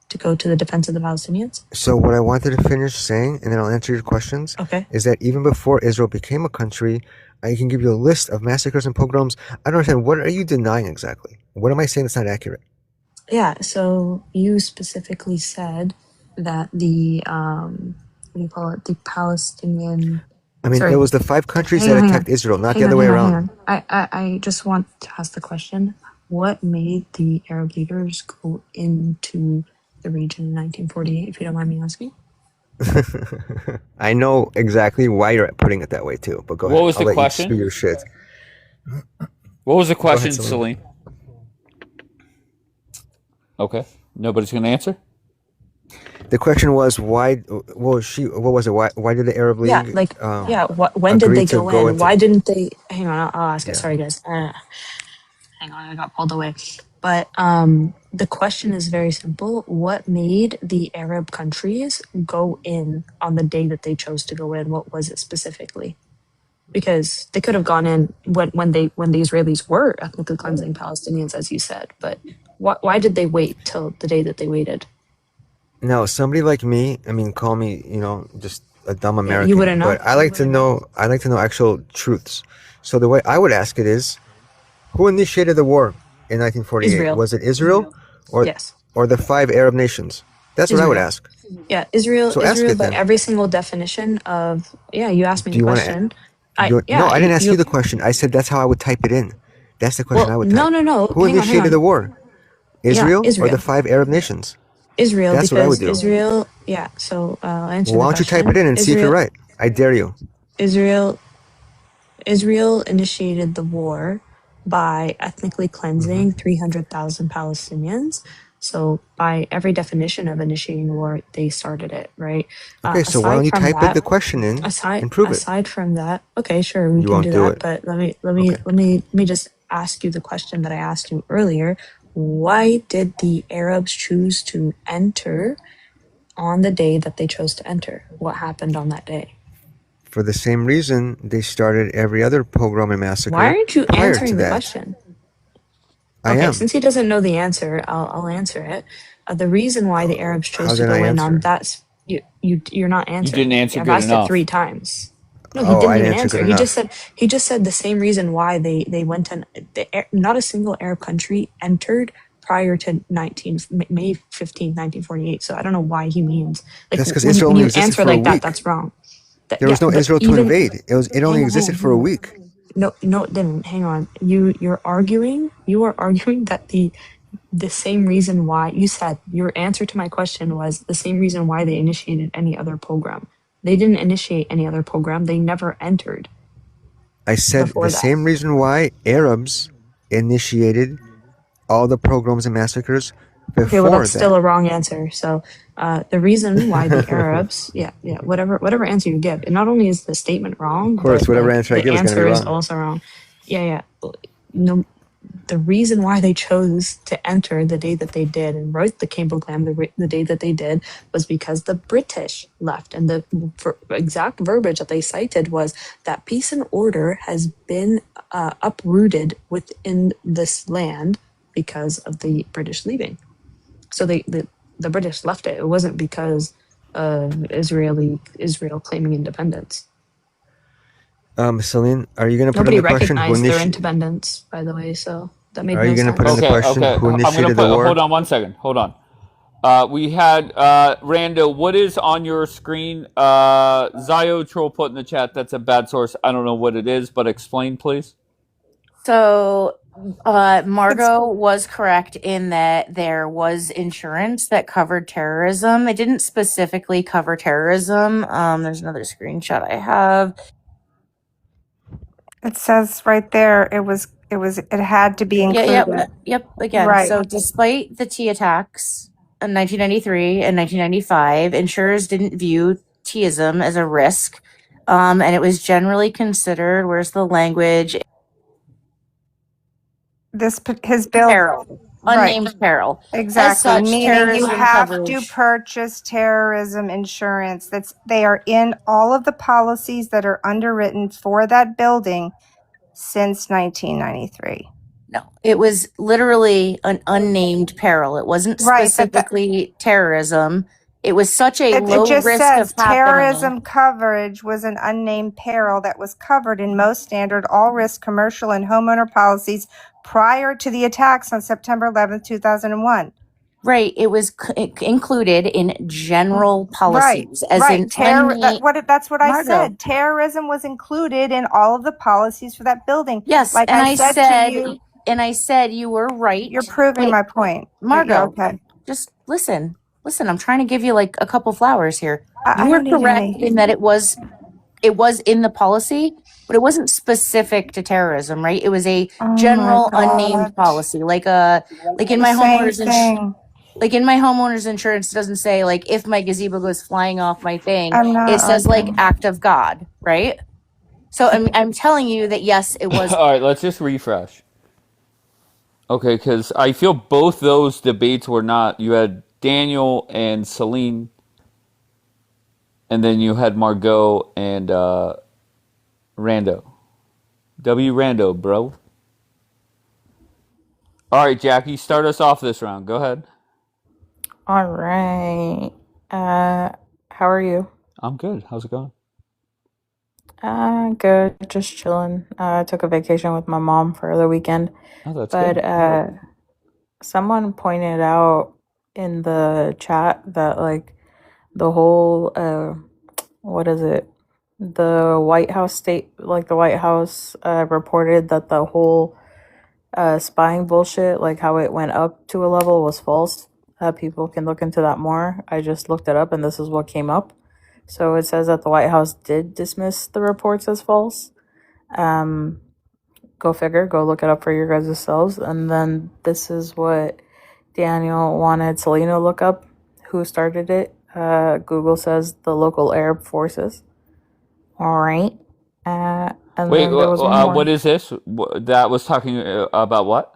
to go to the defense of the Palestinians? So what I wanted to finish saying, and then I'll answer your questions, Okay. is that even before Israel became a country, I can give you a list of massacres and pogroms. I don't understand. What are you denying exactly? What am I saying that's not accurate? Yeah, so you specifically said that the what do you call it? The Palestinian. I mean, it Sorry, was the 5 countries hang that on, hang attacked on, Israel, not the hang on, other way hang on, hang around. on. I just want to ask the question: what made the Arab leaders go into the region in 1948? If you don't mind me asking. I know exactly why you're putting it that way too, but go What ahead. was I'll the let you spew question? your shit. What was the Go ahead, question, Celine. Celine? Okay. Nobody's going to answer? The question was why. What was it? Why did the Arab Yeah, League like yeah. When did agree they to go go in? into? Why didn't they? Hang on, I'll ask it. Yeah. Sorry, guys. Hang on, I got pulled away. But the question is very simple. What made the Arab countries go in on the day that they chose to go in? What was it specifically? Because they could have gone in when the Israelis were ethnically cleansing Palestinians, as you said. But why did they wait till the day that they waited? Now, somebody like me, I mean, call me, just a dumb Yeah, you American, wouldn't know. but I like to know. I like to know actual truths. So the way I would ask it is, who initiated the war in 1948? Israel. Was it Israel, or Yes, the 5 Arab nations? That's what I would Israel. ask. Yeah, Israel. So ask Israel. it By then. every single definition of yeah, you asked me Do the you want to? question. No, Yeah, I didn't ask you you the question. I said that's how I would type it in. That's the question well, I would no, type. no, no. Who Hang initiated on. the war? Yeah, Israel or the Israel. 5 Arab nations? Israel, That's what I would because do. Israel. Yeah. So I'll answer Well, the why don't you type it question. in and see if you're right? I dare you. Israel, Israel initiated the war by ethnically Hmm. cleansing 300,000 Palestinians. So by every definition of initiating war, they started it, right? Okay, so why don't Aside you from type it that, the question in aside and prove it? aside from that, okay, sure, we You can won't do do that. it. But let me let me Okay. let me let me just ask you the question that I asked you earlier. Why did the Arabs choose to enter on the day that they chose to enter? What happened on that day? For the same reason they started every other pogrom and Why massacre aren't you prior to answering the that. question? I Okay, am. since he doesn't know the answer, I'll answer it. The reason why the Arabs chose How to did I go in on answer? that's you're not You answering didn't it. answer I've good asked it enough. 3 times. No, he Oh, I didn't didn't even answer answer. good enough. He just said the same reason why they went in. Not a single Arab country entered prior to May 15th, 1948. So I don't know why he means like That's because when Israel when only you existed answer for a like that, week. that's wrong. There Yeah, was no but Israel to even invade. It only existed for a week. no, it didn't. Hang on. You are arguing that the same reason why you said your answer to my question was the same reason why they initiated any other program. They didn't initiate any other program. They never entered I said the before that. same reason why Arabs initiated all the pogroms and massacres Okay, well, before that's still that. a wrong answer. So, the reason why the Arabs, whatever answer you give, and not only is the statement wrong, Of course, but whatever like answer I the give is going to be answer is wrong. also wrong. No, the reason why they chose to enter the day that they did and wrote the cablegram the day that they did was because the British left, and the exact verbiage that they cited was that peace and order has been uprooted within this land because of the British leaving. So the British left it. It wasn't because of Israel claiming independence. Celine, are you going to put in Nobody the question who recognized their initiated? independence, by the way. So that made Are no you going to put in the sense. Okay, question okay. who I'm gonna initiated the put. Hold war? on one second. Hold on. We had Rando. What is on your screen? Zio Troll put in the chat. That's a bad source. I don't know what it is, but explain, please. So, Margot was correct in that there was insurance that covered terrorism. It didn't specifically cover terrorism. There's another screenshot I have. It says right there it had to be included. Yep. Again, Right. so despite the T attacks in 1993 and 1995, insurers didn't view Tism as a risk, and it was generally considered. Where's the language? His bill, Peril, right? unnamed peril. As Exactly. such, Meaning you terrorism have to coverage. purchase terrorism insurance. They are in all of the policies that are underwritten for that building since 1993. No, it was literally an unnamed peril. It wasn't Right, but specifically terrorism. It was such a it low just risk says of happening. terrorism coverage was an unnamed peril that was covered in most standard all risk commercial and homeowner policies prior to the attacks on September 11th, 2001. Right, it was included in general policies, as right. in That's what I Margot. said. Terrorism was included in all of the policies for that building. Yes, like and I said to you, and I said you were right. you're proving my point. Margot, Okay. just listen. I'm trying to give you like a couple flowers here. I You were don't need correct any. in that it was in the policy, but it wasn't specific to terrorism, right? It was a general unnamed policy, like in my homeowner's insurance, it doesn't say like if my gazebo goes flying off my thing. It says like act of God, right? So I'm telling you that yes, it was. All right, let's just refresh. Okay, because I feel both those debates were not. You had Daniel and Celine, and then you had Margot and Rando. W. Rando, bro. All right, Jackie, start us off this round. Go ahead. All right. How are you? I'm good. How's it going? Good. Just chilling. I took a vacation with my mom for the weekend. Oh, that's But good. someone pointed out in the chat that like the whole what is it? The White House reported that the whole spying bullshit, like how it went up to a level, was false. People can look into that more. I just looked it up and this is what came up. So it says that the White House did dismiss the reports as false. Go figure, go look it up for your guys' selves. And then this is what Daniel wanted Selena to look up. Who started it? Google says the local Arab forces. All right. And Wait, then there was one more. what is this? That was talking about what?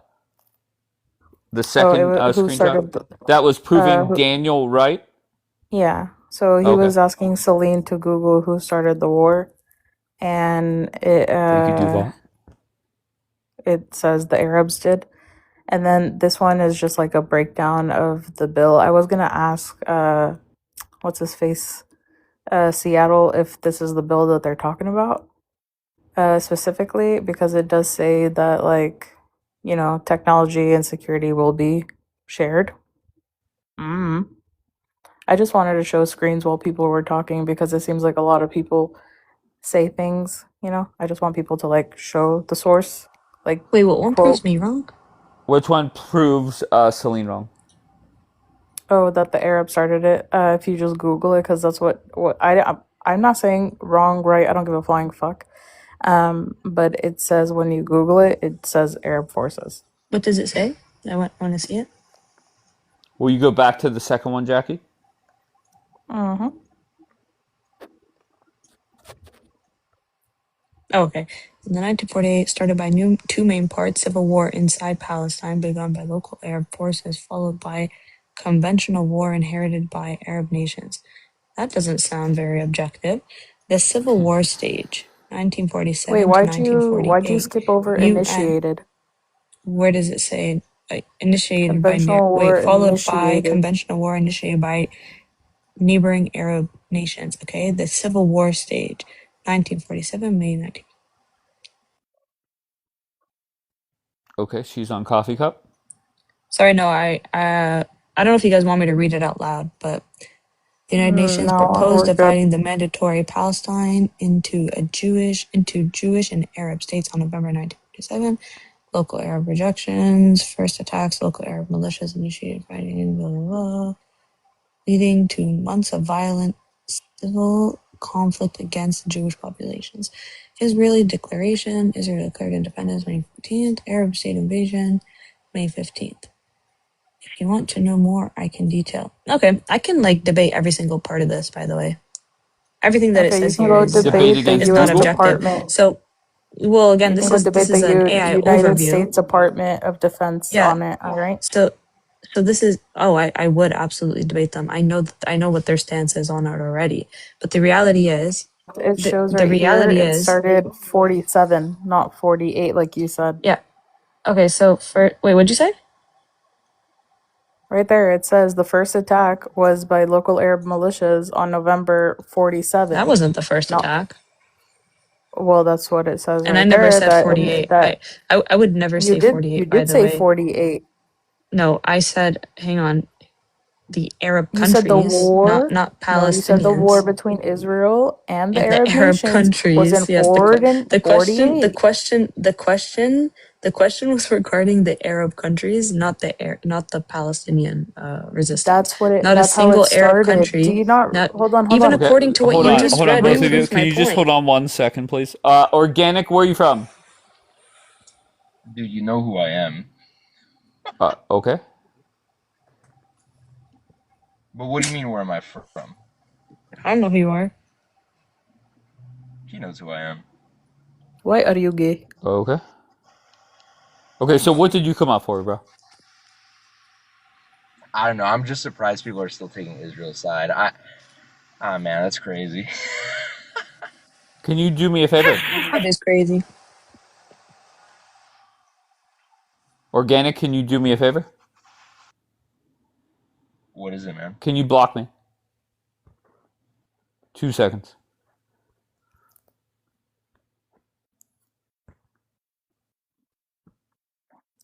The second who screenshot? started That was proving Daniel right? Yeah. So he was asking Celine to Google who started the war. And Thank you, Duval. it says the Arabs did. And then this one is just like a breakdown of the bill. I was gonna ask what's his face? Seattle, if this is the bill that they're talking about. Specifically, because it does say that like, technology and security will be shared. I just wanted to show screens while people were talking because it seems like a lot of people say things, I just want people to like show the source. Like, wait, what one proves me wrong? Which one proves Celine wrong? Oh, that the Arab started it. If you just Google it, because that's what I'm not saying wrong, right? I don't give a flying fuck. But it says when you Google it, it says Arab forces. What does it say? I want to see it. Will you go back to the second one, Jackie? Mm-hmm. Okay. In the 1948, started by two main parts: civil war inside Palestine, begun by local Arab forces, followed by conventional war inherited by Arab nations. That doesn't sound very objective. The Civil War stage, Wait, 1947 to why'd you 1948, skip over UN. initiated? Where does it say initiated by Conventional war followed by initiated. conventional war initiated by neighboring Arab nations? Okay, the Civil War stage, 1947 May 19. Okay, she's on coffee cup. Sorry, no, I don't know if you guys want me to read it out loud, but the United Nations No, proposed we're good. dividing the mandatory Palestine into Jewish and Arab states on November 1947. Local Arab rejections, first attacks, local Arab militias initiated fighting, blah, blah, blah, leading to months of violent civil conflict against the Jewish populations. Israeli declaration, Israel declared independence May 14th, Arab state invasion May 15th. If you want to know more, I can detail. Okay, I can debate every single part of this, by the way. Everything that it Okay, you says can here go Debate debate the against is not U.S. Google? objective. Department. So, well, again, You this can go is debate the an AI United overview. States Department of Defense Yeah. on it. All right. So this is I would absolutely debate them. I know what their stance is on it already. But the reality is It shows the right here reality it is started 47, not 48, like you said. yeah. Okay, so wait, what'd you say? Right there, it says the first attack was by local Arab militias on November 47. That wasn't the first No, attack. well, that's what it says And I right never there. said That 48. that I would never say you 48, by did the say way. 48. No, I said, hang on, the Arab You said the countries, war. not No, you said the war Palestinians. between Israel and the And the Arab Arab nations was in countries, yes. The question, 48. the question was regarding the Arab countries, not the Palestinian resistance. Not a That's how it single Arab started. Do country. you not Not hold on, hold even on. Okay, according to what hold you on, just hold on, read, both which of you. proves Can my you just point. hold on 1 second, please? Organic, where are you from? Dude, you know who I am. Okay. But what do you mean, where am I from? I don't know who you are. He knows who I am. Why are you gay? Okay. Okay, so what did you come up for, bro? I don't know. I'm just surprised people are still taking Israel's side. Man, that's crazy. Can you do me a favor? That is crazy. Organic, can you do me a favor? What is it, man? Can you block me? 2 seconds.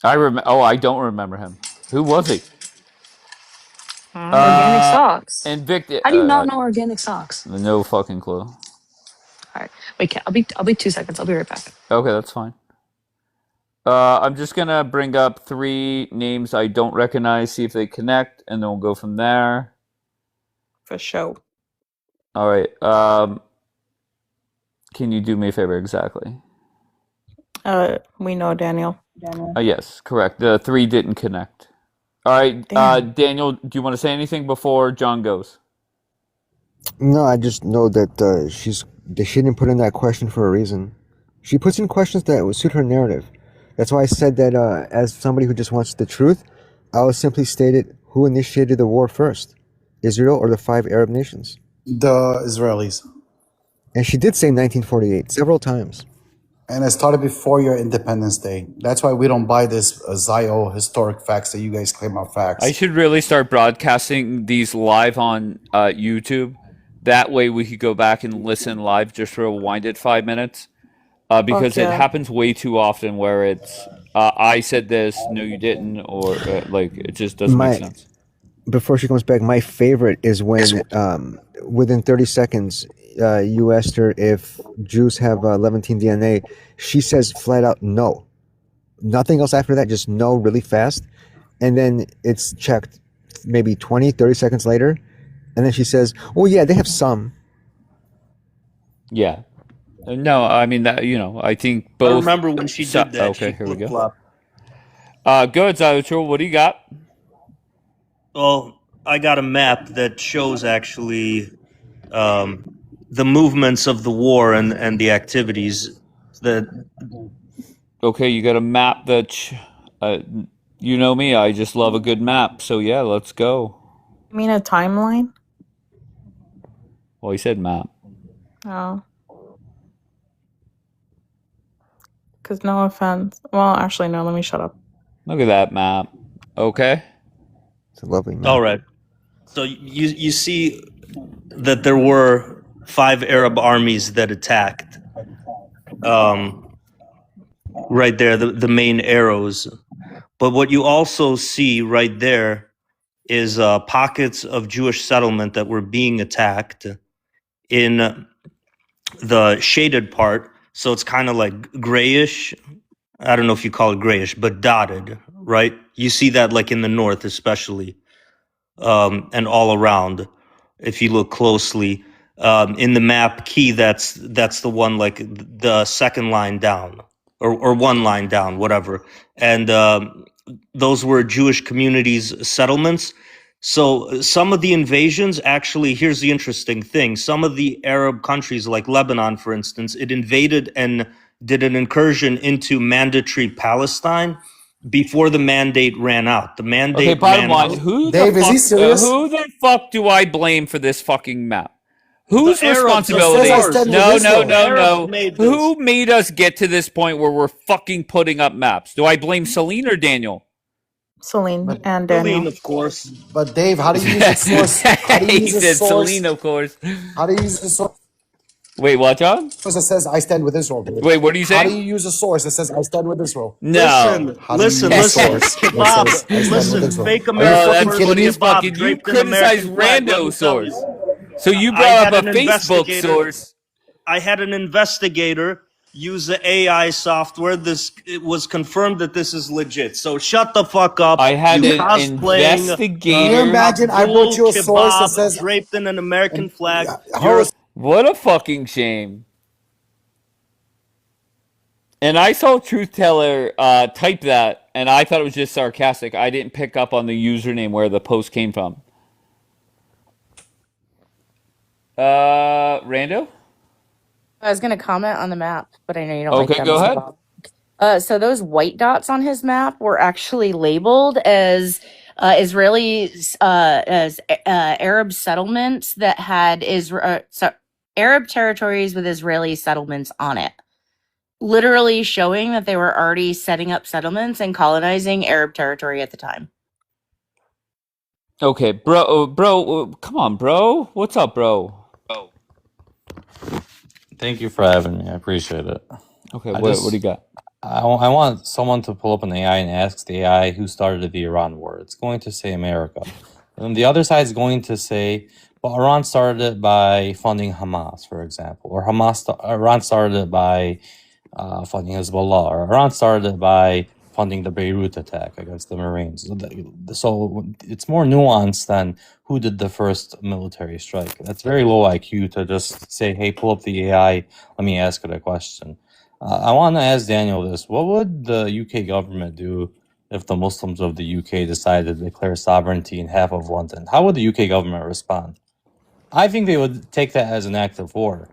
I don't remember him. Who was he? Organic socks. And Victor. How do you not know organic socks? No fucking clue. All right, wait. I'll be 2 seconds. I'll be right back. Okay, that's fine. I'm just gonna bring up 3 names I don't recognize, see if they connect, and then we'll go from there. For sure. All right. Can you do me a favor exactly? We know Daniel. Yes, correct. The 3 didn't connect. All right, Damn. Daniel, do you want to say anything before John goes? No, I just know that she didn't put in that question for a reason. She puts in questions that would suit her narrative. That's why I said that as somebody who just wants the truth, I will simply state it: who initiated the war first, Israel or the 5 Arab nations? The Israelis. And she did say 1948 several times. And it started before your Independence Day. That's why we don't buy this Zio historic facts that you guys claim are facts. I should really start broadcasting these live on YouTube. That way we could go back and listen live, just rewind it 5 minutes. Because it happens way too often where it's, I said this, no you didn't, or it just doesn't make sense. Before she comes back, my favorite is when within 30 seconds, you asked her if Jews have Levantine DNA. She says flat out no. Nothing else after that, just no really fast. And then it's checked maybe 20, 30 seconds later. And then she says, oh yeah, they have some. Yeah. No, I mean, that, I think both. I remember when she did that. Okay, She here we go. flip-flopped. Good, Zyotro, what do you got? Well, I got a map that shows actually the movements of the war and the activities that. Okay, you got a map that, you know me, I just love a good map. So yeah, let's go. I mean a timeline? Well, he said map. Oh. Because no offense. Well, actually, no, let me shut up. Look at that map. Okay. It's a lovely map. All right. So you see that there were 5 Arab armies that attacked. Right there, the main arrows. But what you also see right there is pockets of Jewish settlement that were being attacked in the shaded part. So it's kind of like grayish. I don't know if you call it grayish, but dotted, right? You see that like in the north, especially, and all around. If you look closely in the map key, that's the one like the second line down, or one line down, whatever. And those were Jewish communities, settlements. So some of the invasions, actually, here's the interesting thing. Some of the Arab countries, like Lebanon, for instance, it invaded and did an incursion into mandatory Palestine before the mandate ran out. The mandate Okay, bottom ran line, out. who Dave, is he serious? who the fuck do I blame for this fucking map? Whose The Arabs, of responsibility? It says I stand with No, Israel. no, no, Arabs no. made Who made us get to this point where we're fucking putting up maps? Do I blame Celine or Daniel? Celine But- and Celine, Daniel. of course. But Dave, how do you use a source? How do you He use a said source? Celine, of course. How do you use a source Wait, what, John? that says I stand with Israel? Wait, what are you How do saying? you use a source that says I stand with Israel? No. How do you use a Listen, source that Kebab, says I stand with listen, Israel? fake Are you America fucking That's first kidding funny me? as fuck. Kebab You draped in criticize American flag. Let rando me tell source. you. So you I brought had up a an Facebook investigator. source. I had an investigator use the AI software. It was confirmed that this is legit. So shut the fuck up. I had You an cosplaying investigator. Can you imagine I Abdul brought you a source that Kebab says draped in an American flag. how is What a fucking shame. And I saw Truth Teller type that, and I thought it was just sarcastic. I didn't pick up on the username where the post came from. Rando? I was going to comment on the map, but I know you don't like Okay, them. go so ahead. So those white dots on his map were actually labeled as Arab settlements that had Arab territories with Israeli settlements on it, literally showing that they were already setting up settlements and colonizing Arab territory at the time. Okay, bro, come on, bro. What's up, bro? Thank you for having me. I appreciate it. Okay, I what just do you got? I want someone to pull up an AI and ask the AI who started the Iran war. It's going to say America. And the other side is going to say, well, Iran started it by funding Hamas, for example, or Iran started it by funding Hezbollah, or Iran started it by funding the Beirut attack against the Marines. So it's more nuanced than who did the first military strike. That's very low IQ to just say, hey, pull up the AI, let me ask it a question. I want to ask Daniel this. What would the UK government do if the Muslims of the UK decided to declare sovereignty in half of London? How would the UK government respond? I think they would take that as an act of war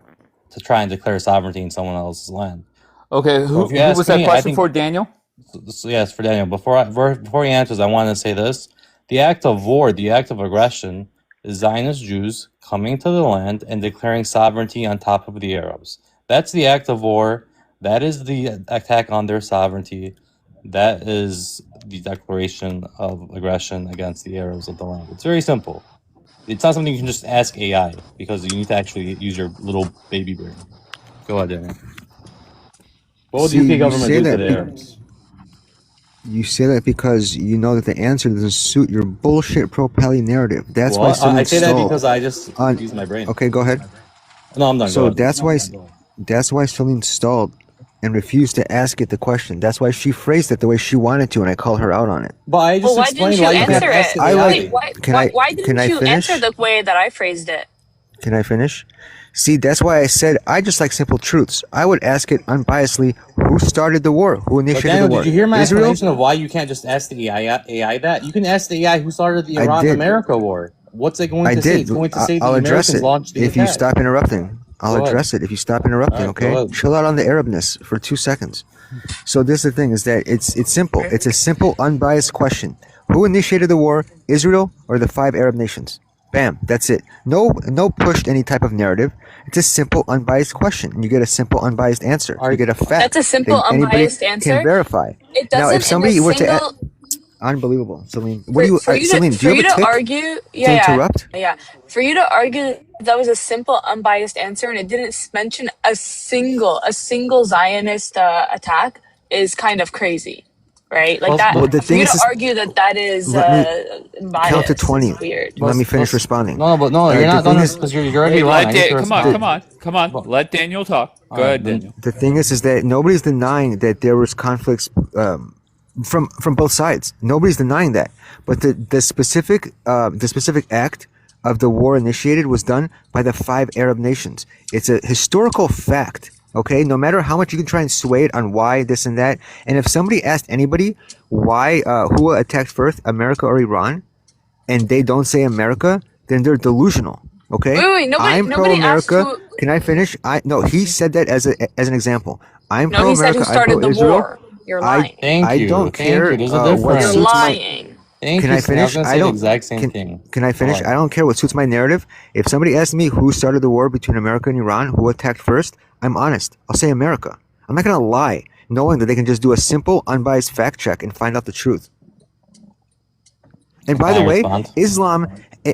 to try and declare sovereignty in someone else's land. Okay, So who if you ask was that me, I question think for, Daniel? so yes, for Daniel. Before he answers, I want to say this: the act of war, the act of aggression, is Zionist Jews coming to the land and declaring sovereignty on top of the Arabs. That's the act of war. That is the attack on their sovereignty. That is the declaration of aggression against the Arabs of the land. It's very simple. It's not something you can just ask AI because you need to actually use your little baby brain. Go ahead, Daniel. What would See, the UK you government say do to that the be- Arabs? You say that because you know that the answer doesn't suit your bullshit pro-Pally narrative. That's why Well, I someone say that stalled. because I just use my brain. Okay, go ahead. No, I'm done. Go So ahead. that's why Celine stalled and refused to ask it the question. That's why she phrased it the way she wanted to, and I called her out on it. But I just Well, why didn't explained you why you can't answer ask it? the I AI. like- Wait, why Can I didn't you finish? answer the way that I phrased it? Can I finish? See, that's why I said I just like simple truths. I would ask it unbiasedly: who started the war? Who But initiated Daniel, the war? did you hear my Israel? explanation of why you can't just ask the AI that? You can ask the AI who started the I Iran did. America war. What's it going I to say? did. It's going to say I'll the address Americans it launched the if you attack. stop interrupting. I'll Go ahead. address it if you stop All interrupting. right, go Okay, ahead. chill out on the Arabness for 2 seconds. So this is the thing: is that it's simple. It's a simple, unbiased question. Who initiated the war? Israel or the 5 Arab nations? Bam. That's it. No pushed any type of narrative. It's a simple, unbiased question, and you get a simple, unbiased answer. All You right. get a fact That's a simple, that anybody unbiased can answer. verify. It Now, if doesn't in a somebody were to, single unbelievable, Celine. What do you, Celine? Do for you you have a to tick argue, to interrupt? yeah. For you to argue that was a simple, unbiased answer, and it didn't mention a single Zionist attack is kind of crazy, right? Like that. Well, the For thing you to is, argue that that is let me count to biased is 20. weird. Let me finish responding. No, you're The not thing done is, because you're already Hey, wrong. let I need to Come on, respond. come on. Let Daniel talk. All Go right, ahead, then Daniel. the thing is that nobody's denying that there was conflicts from both sides. Nobody's denying that. But the specific act of the war initiated was done by the 5 Arab nations. It's a historical fact. Okay, no matter how much you can try and sway it on why this and that, and if somebody asked anybody why who attacked first, America or Iran, and they don't say America, then they're delusional. Okay, Wait, I'm pro nobody asked America. who. Can I finish? No, he said that as an example. I'm No, pro he said who America. I'm pro started the Israel. war. You're I lying. Thank I you. don't Thank you. care There's a what You're difference. suits my. lying. Thank Can you, I Snake. I was finish? going to I say the don't. exact same thing. Can I Go finish? ahead. I don't care what suits my narrative. If somebody asks me who started the war between America and Iran, who attacked first, I'm honest. I'll say America. I'm not gonna lie, knowing that they can just do a simple, unbiased fact check and find out the truth. And by Can the I way, respond? Islam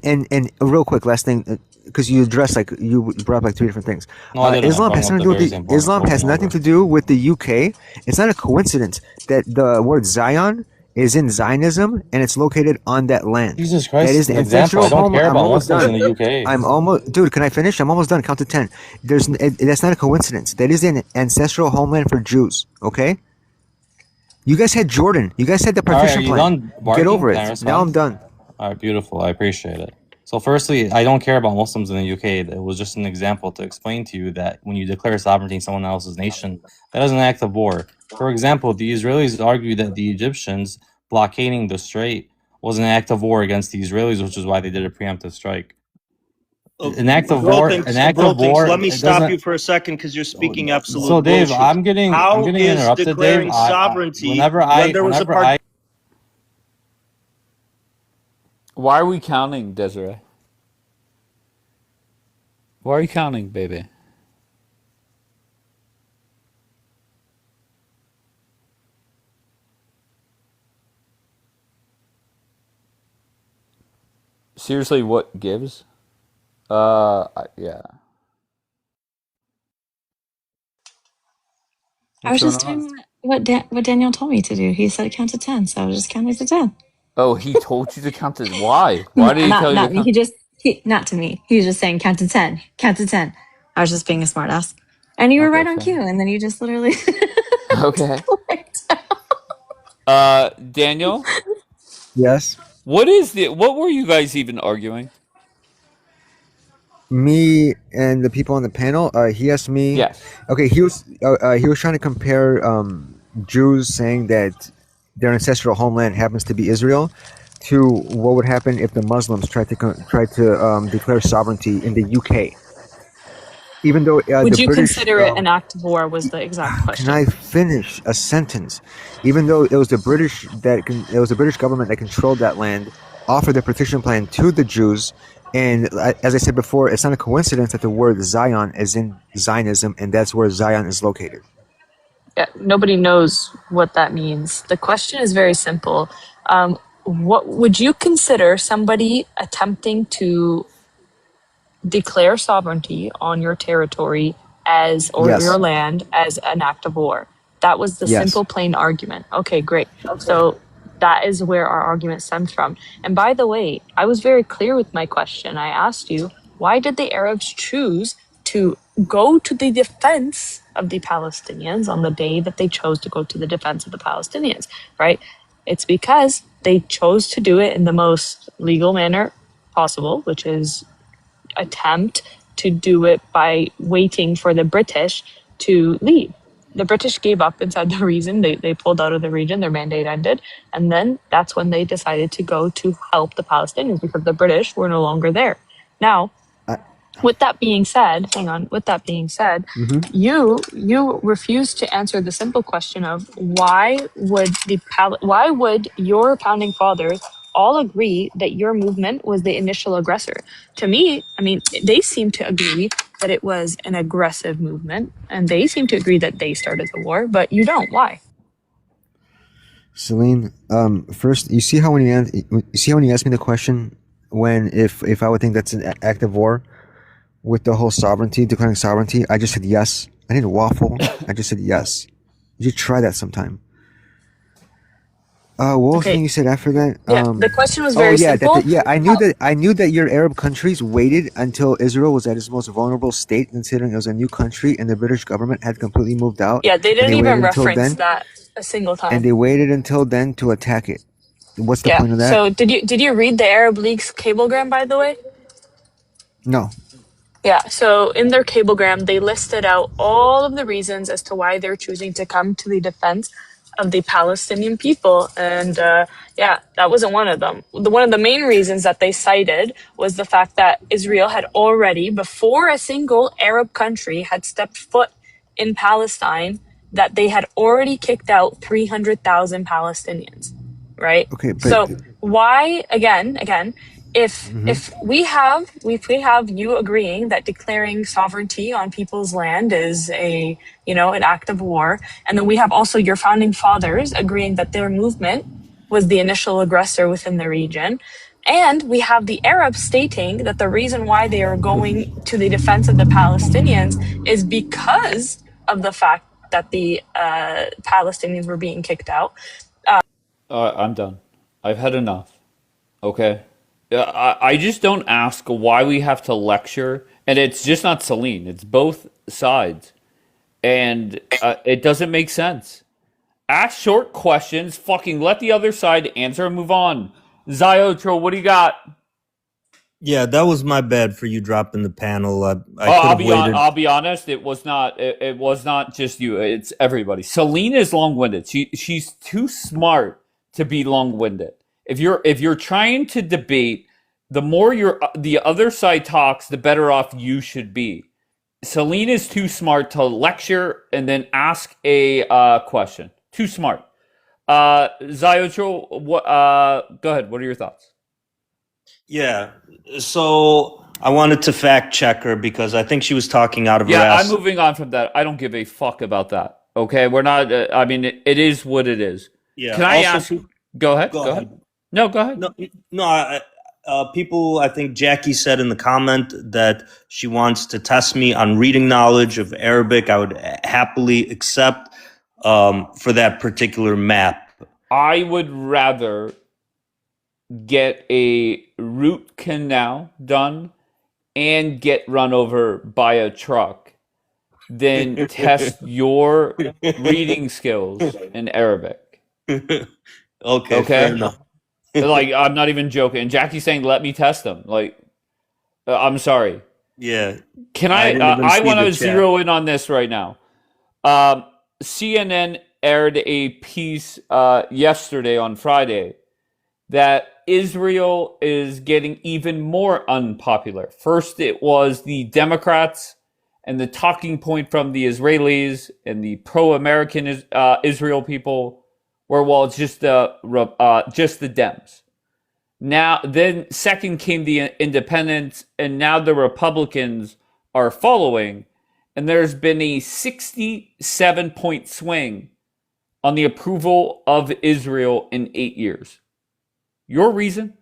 and real quick, last thing, because you addressed like you brought up like 3 different things. No, I didn't. I Islam brought has up nothing to the do with very the same point Islam has over and nothing over. to do with the UK. It's not a coincidence that the word Zion is in Zionism and it's located on that land. Jesus That Christ, is it's the an example. I ancestral don't home. care I'm about almost Muslims done. in the UK. I'm almost, dude. Can I finish? I'm almost done. Count to 10. That's not a coincidence. That is an ancestral homeland for Jews. Okay. You guys had Jordan. You guys had the All right, are partition you plan. done Get barking? over Can I it. Now I'm respond? done. All right, beautiful. I appreciate it. So, firstly, I don't care about Muslims in the UK. It was just an example to explain to you that when you declare sovereignty in someone else's nation, that is an act of war. For example, the Israelis argue that the Egyptians blockading the strait was an act of war against the Israelis, which is why they did a preemptive strike. An act of war, Let me it stop you doesn't. for a second because you're speaking So, absolute Dave, bullshit. I'm How getting is interrupted, Dave. declaring sovereignty when there was a Whenever part? I Why are we counting, Desiree? Why are you counting, baby? Seriously, what gives? Yeah. I What's was going just on? doing what Daniel told me to do. He said count to 10, so I was just counting to 10. Oh, he told you to count to why? No, Why did he tell you to not me. count? Not to me. He was just saying count to 10, count to 10. I was just being a smartass. And you were Okay, right on cue, and then you just literally. okay. Daniel, Yes. what were you guys even arguing? Me and the people on the panel. He asked me. Yes. Okay, he was trying to compare Jews saying that their ancestral homeland happens to be Israel to what would happen if the Muslims tried to declare sovereignty in the UK. Even though Would the you British. consider it an act of war? Was the exact Can question. I finish a sentence? Even though it was the British government that controlled that land, offered the partition plan to the Jews, and as I said before, it's not a coincidence that the word Zion is in Zionism, and that's where Zion is located. Yeah, nobody knows what that means. The question is very simple. What would you consider somebody attempting to declare sovereignty on your territory or your Yes, land as an act of war? That was the yes, simple, plain argument. Okay, great. So that is where our argument stems from. And by the way, I was very clear with my question. I asked you, why did the Arabs choose to go to the defense of the Palestinians on the day that they chose to go to the defense of the Palestinians, right? It's because they chose to do it in the most legal manner possible, which is attempt to do it by waiting for the British to leave. The British gave up inside the region. They pulled out of the region. Their mandate ended. And then that's when they decided to go to help the Palestinians because the British were no longer there. Now, with that being said, you refuse to answer the simple question of why would your founding fathers all agree that your movement was the initial aggressor? To me, I mean, they seem to agree that it was an aggressive movement, and they seem to agree that they started the war, but you don't. Why? Celine, first, you see how when you asked me the question, when if I would think that's an act of war, with the whole declaring sovereignty, I just said yes. I didn't waffle. I just said yes. You should try that sometime. What was the thing you said after that? Yeah, the question was very simple. I knew that your Arab countries waited until Israel was at its most vulnerable state, considering it was a new country and the British government had completely moved out. Yeah, they didn't even reference that a single time. And they waited until then to attack it. What's the point of that? So did you read the Arab League's cablegram, by the way? No. Yeah, so in their cablegram, they listed out all of the reasons as to why they're choosing to come to the defense of the Palestinian people. And that wasn't one of them. One of the main reasons that they cited was the fact that Israel had already, before a single Arab country had stepped foot in Palestine, that they had already kicked out 300,000 Palestinians, right? Okay, but so why, again, if we have you agreeing that declaring sovereignty on people's land is an act of war, and then we have also your founding fathers agreeing that their movement was the initial aggressor within the region, and we have the Arabs stating that the reason why they are going to the defense of the Palestinians is because of the fact that the Palestinians were being kicked out. I'm done. I've had enough. Okay. I just don't ask why we have to lecture, and it's just not Celine. It's both sides, and it doesn't make sense. Ask short questions. Fucking let the other side answer and move on. Ziotro, what do you got? Yeah, that was my bad for you dropping the panel. I'll be honest. It was not. It was not just you. It's everybody. Celine is long-winded. She's too smart to be long-winded. If you're trying to debate, the more the other side talks, the better off you should be. Celine is too smart to lecture and then ask a question. Too smart. Ziotro, go ahead. What are your thoughts? Yeah. So I wanted to fact check her because I think she was talking out of her ass. I'm moving on from that. I don't give a fuck about that. Okay, we're not. It is what it is. Yeah. Can I ask? Go ahead. Go ahead. No, go ahead. No. People, I think Jackie said in the comment that she wants to test me on reading knowledge of Arabic. I would happily accept for that particular map. I would rather get a root canal done and get run over by a truck than test your reading skills in Arabic. Okay, fair enough. Like, I'm not even joking. Jackie's saying, let me test them. Like, I'm sorry. Yeah. Can I want to zero in on this right now. CNN aired a piece yesterday on Friday that Israel is getting even more unpopular. First, it was the Democrats and the talking point from the Israelis and the pro-American Israel people were, well, it's just the Dems. Now, then second came the independents, and now the Republicans are following, and there's been a 67-point swing on the approval of Israel in 8 years. Your reason?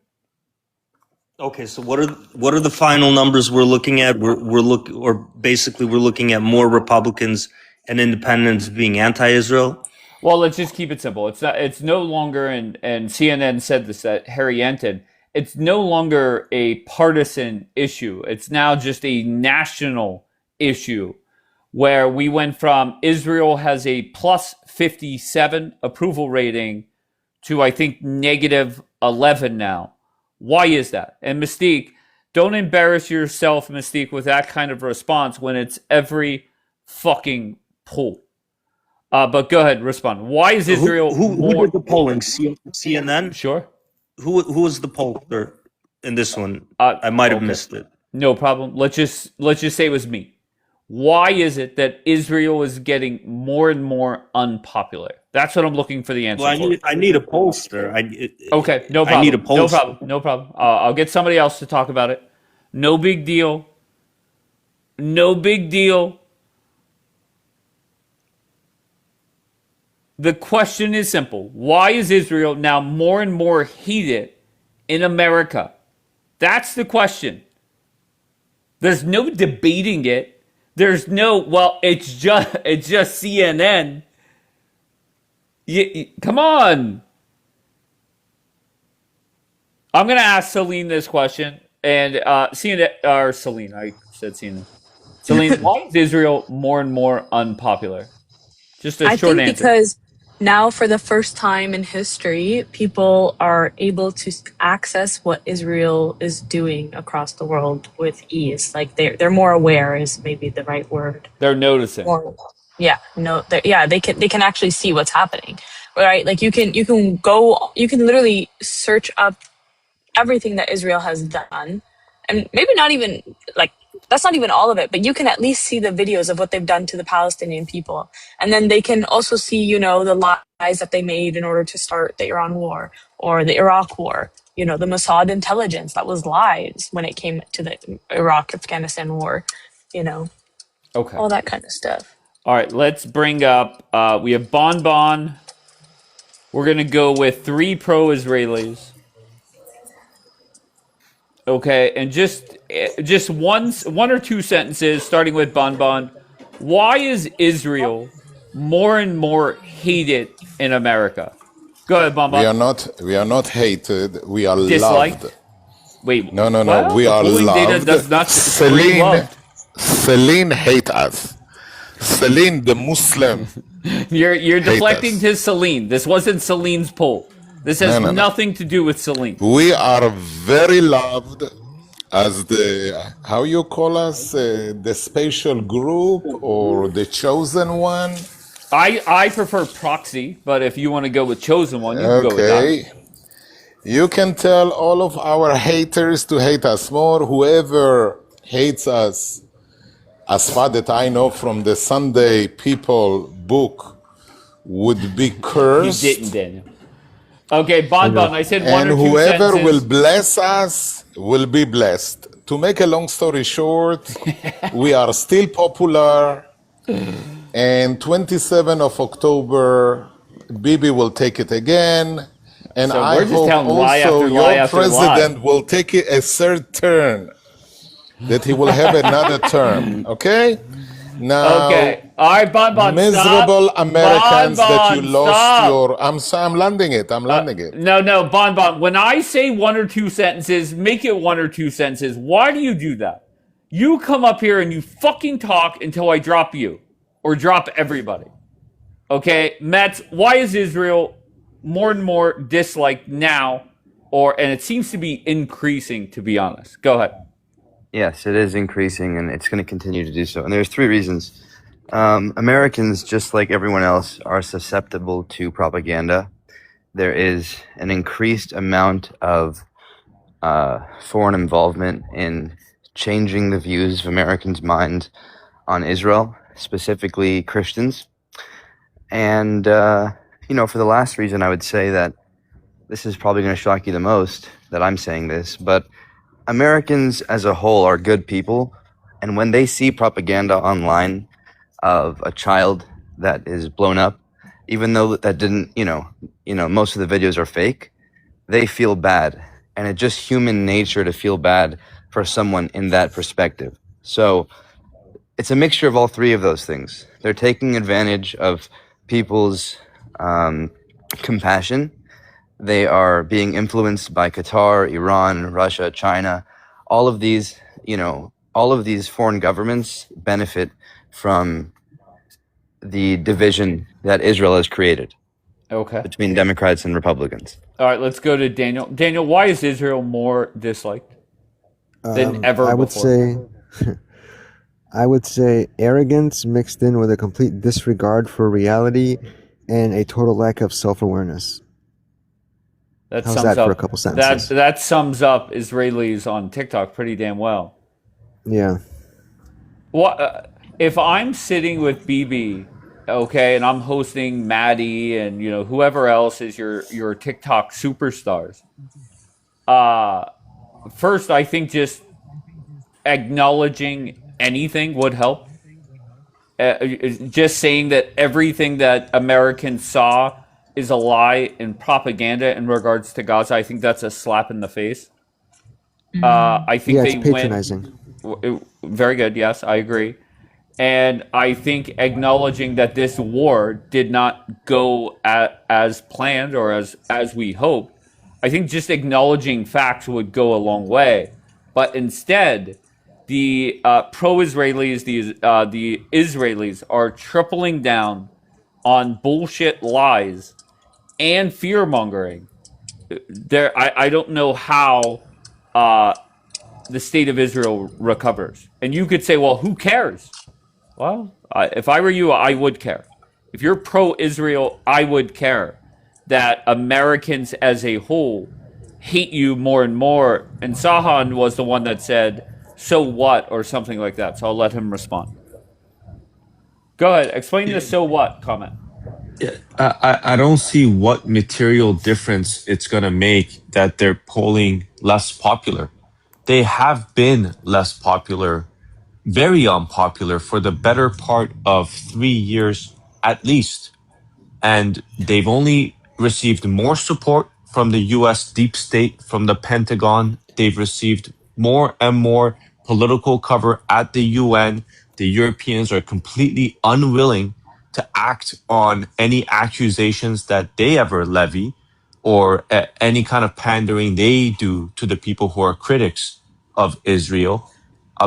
Okay, so what are the final numbers we're looking at? We're looking at more Republicans and independents being anti-Israel. Well, let's just keep it simple. It's no longer, and CNN said this at Harry Enton, it's no longer a partisan issue. It's now just a national issue where we went from Israel has a plus 57 approval rating to, I think, negative 11 now. Why is that? And Mystique, Don't embarrass yourself, Mystique, with that kind of response when it's every fucking poll. But go ahead, respond. Why is Israel Who more? did the polling? CNN? Sure. Who was the pollster in this one? Uh, I might have okay. missed it. No problem. Let's just say it was me. Why is it that Israel is getting more and more unpopular? That's what I'm looking for the answer Well, for. I need a pollster. Okay, no problem. I need a pollster. No problem. No problem. I'll get somebody else to talk about it. No big deal. No big deal. The question is simple. Why is Israel now more and more hated in America? That's the question. There's no debating it. There's no, well, it's just CNN. Come on. I'm going to ask Celine this question. And CNN, or Celine, I said CNN. Celine, why is Israel more and more unpopular? Just a I short think answer. because now, for the first time in history, people are able to access what Israel is doing across the world with ease. Like they're more aware is maybe the right word. They're noticing. They can actually see what's happening, right? Like you can literally search up everything that Israel has done, and maybe not even like that's not even all of it, but you can at least see the videos of what they've done to the Palestinian people. And then they can also see, the lies that they made in order to start the Iran war or the Iraq war. The Mossad intelligence, that was lies when it came to the Iraq-Afghanistan war, Okay. all that kind of stuff. All right, let's bring up, we have Bon. We're going to go with 3 pro-Israelis. Okay, and just one or two sentences, starting with Bon. Why is Israel more and more hated in America? Go ahead, Bon. We are not hated. We are Disliked? loved. Wait. No. Well, We are polling data loved. does not scream loved. Celine hate us. Celine, the Muslim. You're deflecting to Celine. This wasn't Celine's poll. This has nothing to do with Celine. We are very loved as how you call us, the special group or the chosen one. I prefer proxy, but if you want to go with chosen one, you can go with that. You can tell all of our haters to hate us more. Whoever hates us, as far that I know from the Sunday People book, would be cursed. You didn't, Daniel. Okay, Bon. I said one or two sentences. And whoever will bless us will be blessed. To make a long story short, we are still popular. And 27th of October, Bibi will take it again. And So I we're just hope telling lie also after lie your after president lie. will take it a third turn. That he will have another term. Okay? Now, Okay. All right, Bon. miserable Stop. Americans that you Bon, lost stop. your... I'm landing it. I'm landing it. No, Bon. When I say one or two sentences, make it one or two sentences. Why do you do that? You come up here and you fucking talk until I drop you. Or drop everybody. Okay? Mets, why is Israel more and more disliked now? And it seems to be increasing, to be honest. Go ahead. Yes, it is increasing, and it's going to continue to do so. And there's 3 reasons. Americans, just like everyone else, are susceptible to propaganda. There is an increased amount of foreign involvement in changing the views of Americans' minds on Israel, specifically Christians. And, for the last reason, I would say that this is probably going to shock you the most that I'm saying this, but Americans as a whole are good people, and when they see propaganda online of a child that is blown up, even though that didn't, most of the videos are fake, they feel bad, and it's just human nature to feel bad for someone in that perspective. So it's a mixture of all 3 of those things. They're taking advantage of people's compassion. They are being influenced by Qatar, Iran, Russia, China. All of these foreign governments benefit from the division that Israel has created. Okay. Between Democrats and Republicans. All right, let's go to Daniel. Daniel, why is Israel more disliked? than ever I would before. say, I would say arrogance mixed in with a complete disregard for reality and a total lack of self-awareness. That How's sums that for a up couple sentences? that sums up Israelis on TikTok pretty damn well. Yeah. What if I'm sitting with BB, okay, and I'm hosting Maddie and whoever else is your TikTok superstars. First, I think just acknowledging anything would help. Just saying that everything that Americans saw is a lie and propaganda in regards to Gaza, I think that's a slap in the face. I think Yeah, it's they went patronizing. very good. Yes, I agree. And I think acknowledging that this war did not go as planned or as we hoped, I think just acknowledging facts would go a long way. But instead, the pro-Israelis, the Israelis are tripling down on bullshit lies and fear mongering. I don't know how the state of Israel recovers. And you could say, well, who cares? Well, if I were you, I would care. If you're pro-Israel, I would care that Americans as a whole hate you more and more. And Sahan was the one that said, "So what?" or something like that. So I'll let him respond. Go ahead, explain the "so what" comment. Yeah, I don't see what material difference it's going to make that they're polling less popular. They have been less popular, very unpopular for the better part of 3 years at least. And they've only received more support from the US deep state, from the Pentagon. They've received more and more political cover at the UN. The Europeans are completely unwilling to act on any accusations that they ever levy or any kind of pandering they do to the people who are critics of Israel.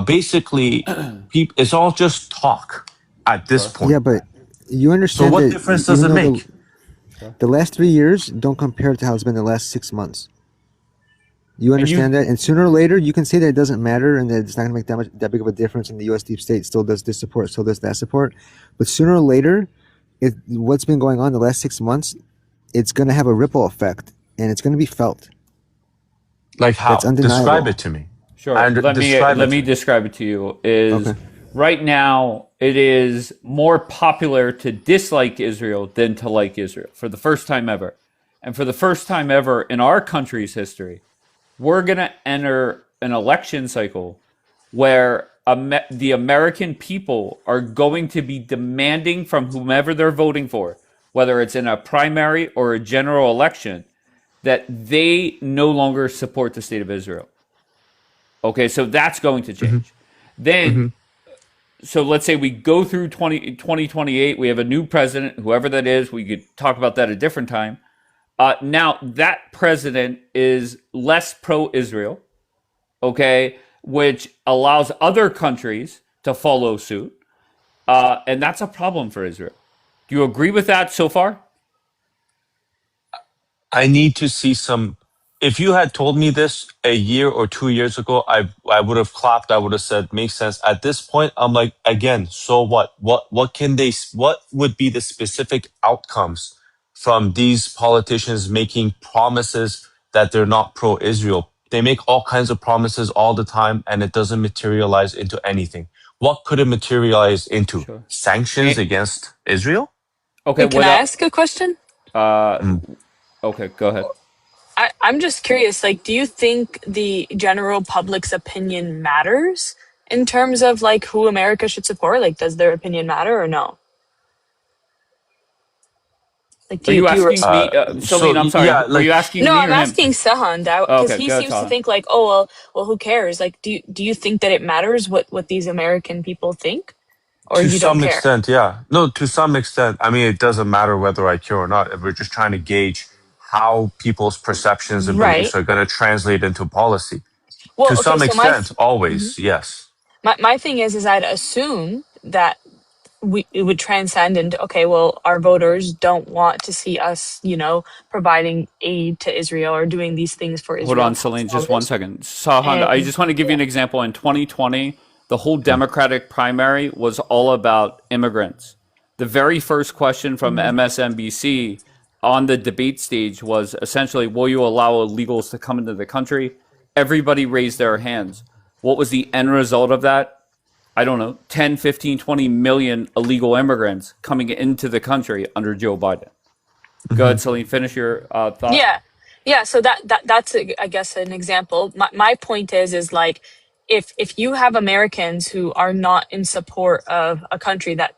Basically, it's all just talk at this point. Yeah, but you So understand what that difference does even it though make? the last 3 years don't compare to how it's been the last 6 months. You understand that? And sooner or later, you can say that it doesn't matter and that it's not going to make that big of a difference, and the U.S. deep state still does this support, still does that support. But sooner or later, what's been going on the last 6 months, it's going to have a ripple effect, and it's going to be felt. Like how? That's undeniable. Describe it to me. Sure. Let me describe it to you. Right now, it is more popular to dislike Israel than to like Israel for the first time ever. And for the first time ever in our country's history, we're going to enter an election cycle where the American people are going to be demanding from whomever they're voting for, whether it's in a primary or a general election, that they no longer support the state of Israel. Okay, so that's going to change. Then, so let's say we go through 2028, we have a new president, whoever that is, we could talk about that at a different time. Now, that president is less pro-Israel, okay, which allows other countries to follow suit. And that's a problem for Israel. Do you agree with that so far? I need to see some. If you had told me this a year or 2 years ago, I would have clapped. I would have said, makes sense. At this point, I'm like, again, so what? What can they? What would be the specific outcomes from these politicians making promises that they're not pro-Israel? They make all kinds of promises all the time, and it doesn't materialize into anything. What could it materialize into? Sure. Sanctions against Israel? Okay, Wait, can I ask a question? Okay, go ahead. I'm just curious, like, do you think the general public's opinion matters in terms of, like, who America should support? Like, does their opinion matter or no? Like, Are you asking me? Celine, I'm sorry. Are you asking me or him? I'm asking Sahan because Okay, he go ahead, seems to Sahan. think like, oh well, who cares? Like, do you think that it matters what these American people think, or To you don't some care? extent, yeah. No, to some extent. I mean, it doesn't matter whether I care or not. We're just trying to gauge how people's perceptions and beliefs Right. are going to translate into policy. Well, To okay, some so extent, always, yes. my thing is I'd assume that it would transcend into, okay, well, our voters don't want to see us, providing aid to Israel or doing these things for Hold Israel on, tax Celine, just one dollars. second. Sahan, I And just want to give you an example. In 2020, the whole Democratic primary was all about immigrants. The very first question from Mhm. MSNBC on the debate stage was essentially, will you allow illegals to come into the country? Everybody raised their hands. What was the end result of that? I don't know, 10, 15, 20 million illegal immigrants coming into the country under Joe Biden. Go ahead, Celine, finish your thought. yeah, yeah. So that's I guess an example. My point is like, if you have Americans who are not in support of a country that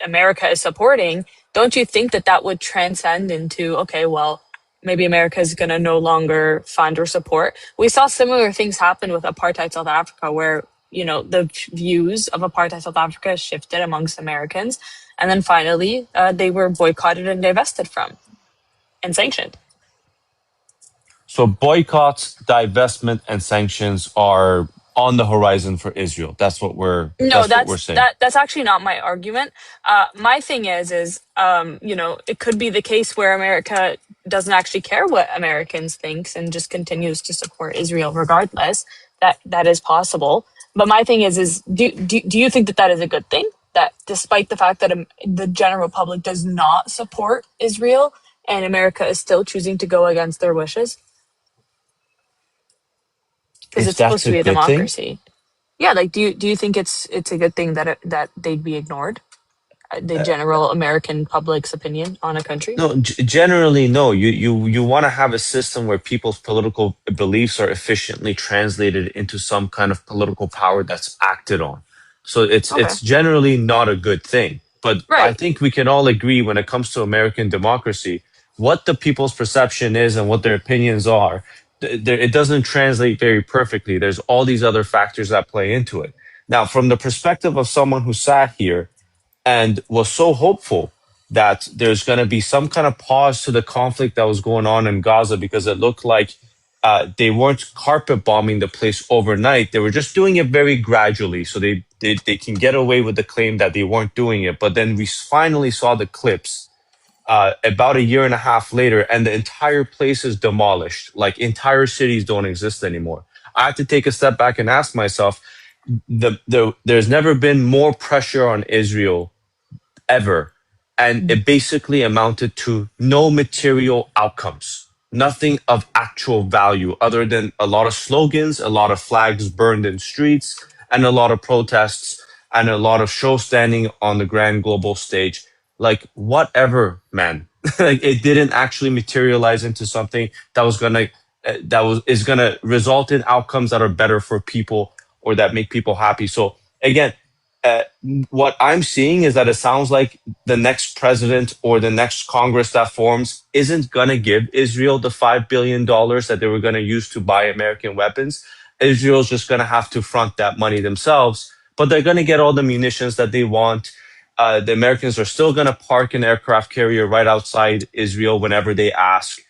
America is supporting, don't you think that that would transcend into, okay, well, maybe America is going to no longer fund or support? We saw similar things happen with apartheid South Africa, where the views of apartheid South Africa shifted amongst Americans, and then finally they were boycotted and divested from and sanctioned. So boycotts, divestment, and sanctions are on the horizon for Israel. No, That's what we're saying. that's actually not my argument. My thing is it could be the case where America doesn't actually care what Americans thinks and just continues to support Israel regardless. That is possible. But my thing is do you think that that is a good thing? That despite the fact that the general public does not support Israel and America is still choosing to go against their wishes? Because If it's supposed that's to a be a good thing, democracy. Yeah, like do you think it's a good thing that they'd be ignored? The general American public's opinion on a country? no. Generally, no. You want to have a system where people's political beliefs are efficiently translated into some kind of political power that's acted on. So Okay. it's generally not a good thing. But I Right. think we can all agree when it comes to American democracy, what the people's perception is and what their opinions are, it doesn't translate very perfectly. There's all these other factors that play into it. Now, from the perspective of someone who sat here and was so hopeful that there's going to be some kind of pause to the conflict that was going on in Gaza, because it looked like they weren't carpet bombing the place overnight. They were just doing it very gradually, so they can get away with the claim that they weren't doing it. But then we finally saw the clips about a year and a half later, and the entire place is demolished. Like entire cities don't exist anymore. I had to take a step back and ask myself, there's never been more pressure on Israel ever. And it basically amounted to no material outcomes, nothing of actual value other than a lot of slogans, a lot of flags burned in streets, and a lot of protests and a lot of show standing on the grand global stage. Like, whatever, man. Like, it didn't actually materialize into something that was gonna is gonna result in outcomes that are better for people or that make people happy. So again, uh, what I'm seeing is that it sounds like the next president or the next Congress that forms isn't going to give Israel the $5 billion that they were going to use to buy American weapons. Israel's just going to have to front that money themselves, but they're going to get all the munitions that they want. The Americans are still going to park an aircraft carrier right outside Israel whenever they ask.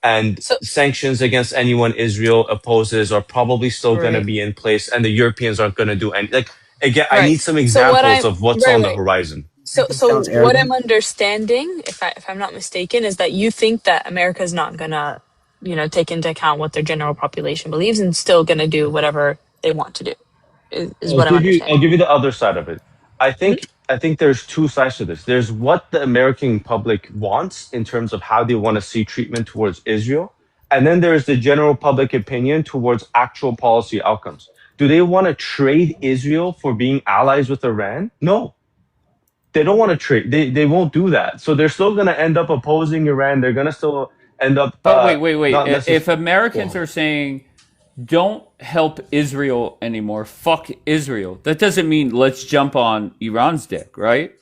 And So sanctions against anyone Israel opposes are probably still going to right. be in place, and the Europeans aren't going to do any. Like, again, I Right. need some So what examples I'm of what's right, on the right. horizon. So Sounds what I'm arrogant. understanding, if I'm not mistaken, is that you think that America's not gonna, take into account what their general population believes and still gonna do whatever they want to do. Is what I'm I'll understanding. give you the other side of it. Mhm. I think there's two sides to this. There's what the American public wants in terms of how they want to see treatment towards Israel, and then there's the general public opinion towards actual policy outcomes. Do they want to trade Israel for being allies with Iran? No, they don't want to trade. They won't do that. So they're still going to end up opposing Iran. They're going to still end up But wait. not If necessarily. Americans are saying don't help Israel anymore, fuck Israel, that doesn't mean let's jump on Iran's dick, right?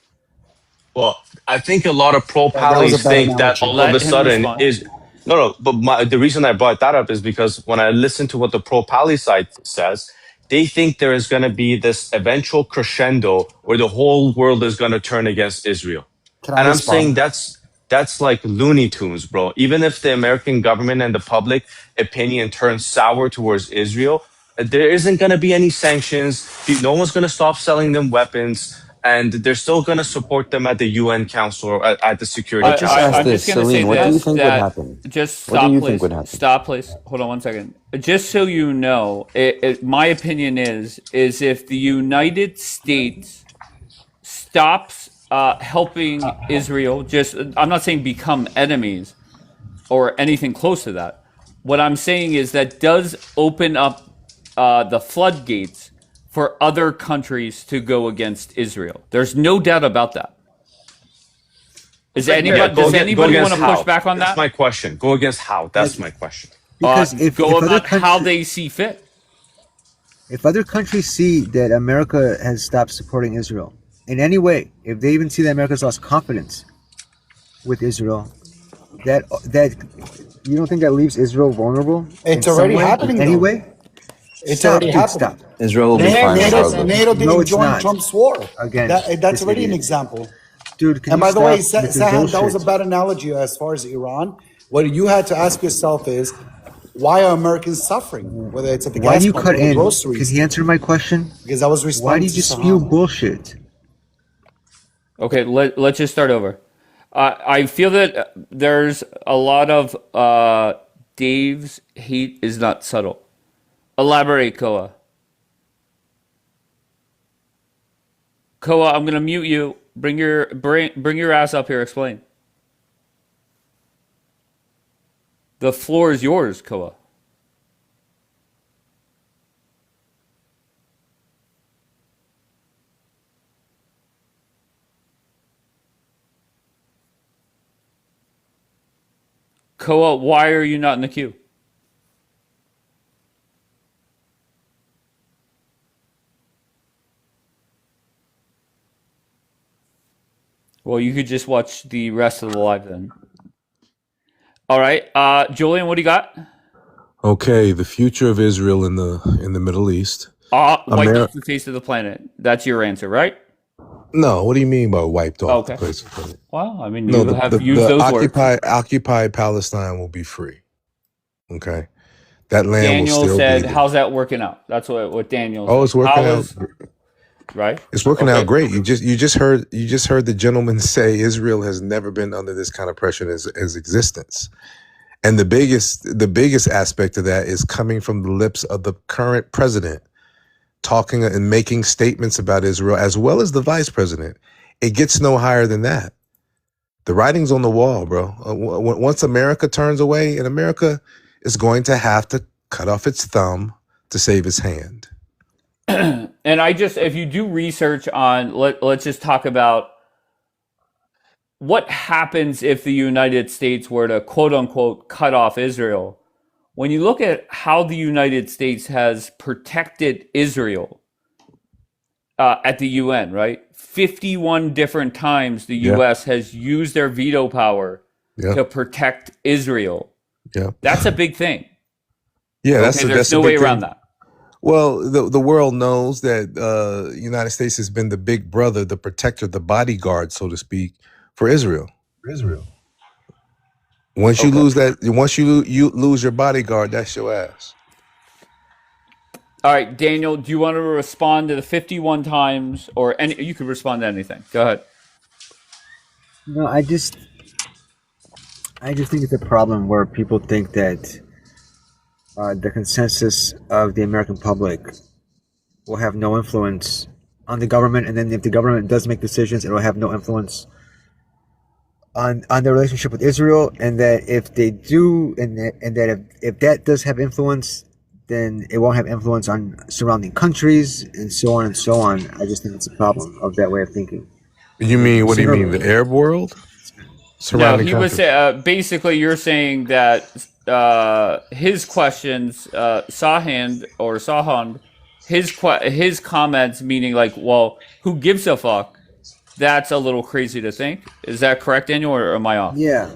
Well, I think a lot of That was a pro-pallies bad think that analogy. all of a Let him sudden respond. is no. But the reason I brought that up is because when I listen to what the pro-pally side says, they think there is going to be this eventual crescendo where the whole world is going to turn against Israel. Can I And I'm saying respond? that's like Looney Tunes, bro. Even if the American government and the public opinion turns sour towards Israel, there isn't going to be any sanctions. No one's going to stop selling them weapons. and they're still going to support them at the UN Council or at the Security I, Just I, ask I'm this, just gonna say Celine. What do you this, think would that happen? just What do stop, you think please. would happen? Stop, please. Hold on one second. Just so you know, my opinion is if the United States stops helping Israel, just I'm not saying become enemies or anything close to that. What I'm saying is that does open up the floodgates for other countries to go against Israel. There's no doubt about that. Is anybody? Does anybody want to push back on That's that? my question. Go against how? That's my question. Because if Go other about how countries, they see fit. if other countries see that America has stopped supporting Israel in any way, if they even see that America's lost confidence with Israel, that you don't think that leaves Israel vulnerable? It's in some already way, happening, in any though. way? It's Stop, already dude, happening. stop. Israel will be NATO, fine NATO, regardless. NATO No, didn't it's join not. Trump's war. Again, That's this already an idiot. example. Dude, can And you by the way, stop with your Sahan, that was a bullshit? bad analogy as far as Iran. What you had to ask yourself is, why are Americans suffering? Whether it's at the Why do gas you pump cut or the in? groceries. Can he answer my question? Because I was Why do responding you to just spew Sahan. bullshit? Okay, let's just start over. I feel that there's a lot of Dave's hate is not subtle. Elaborate, Koa. Koa, I'm gonna mute you. Bring your ass up here. Explain. The floor is yours, Koa. Koa, why are you not in the queue? Well, you could just watch the rest of the live then. All right, Julian, what do you got? Okay, the future of Israel in the Middle East. Wiped off the face of the planet. That's your answer, right? No, what do you mean by wiped off the Okay. face of the planet? Well, I mean, No, you have used those words. occupied Palestine will be free. Okay, that land will Daniel still said, be there. "How's that working out?" That's what Daniel said. Oh, it's working out. Right. It's working Okay. out great. You just heard the gentleman say Israel has never been under this kind of pressure as existence. And the biggest aspect of that is coming from the lips of the current president, talking and making statements about Israel, as well as the vice president. It gets no higher than that. The writing's on the wall, bro. Once America turns away, and America is going to have to cut off its thumb to save its hand. And if you do research on, let's just talk about what happens if the United States were to quote unquote cut off Israel. When you look at how the United States has protected Israel at the UN, right? 51 different times the U.S. has used their veto power to protect Israel. Yeah, that's a big thing. Yeah, there's no way around that. Well, the world knows that the United States has been the big brother, the protector, the bodyguard, so to speak, for Israel. Once you lose that, once you lose your bodyguard, that's your ass. All right, Daniel, do you want to respond to the 51 times, or any? You could respond to anything. Go ahead. No, I just think it's a problem where people think that the consensus of the American public will have no influence on the government, and then if the government does make decisions, it will have no influence on their relationship with Israel, and that if they do, and that if that does have influence, then it won't have influence on surrounding countries, and so on and so on. I just think it's a problem of that way of thinking. You mean, what do you mean, the Arab world? No, he was basically you're saying that his questions, Sahan, his comments, meaning like, well, who gives a fuck? That's a little crazy to think. Is that correct, Daniel, or am I off? Yeah,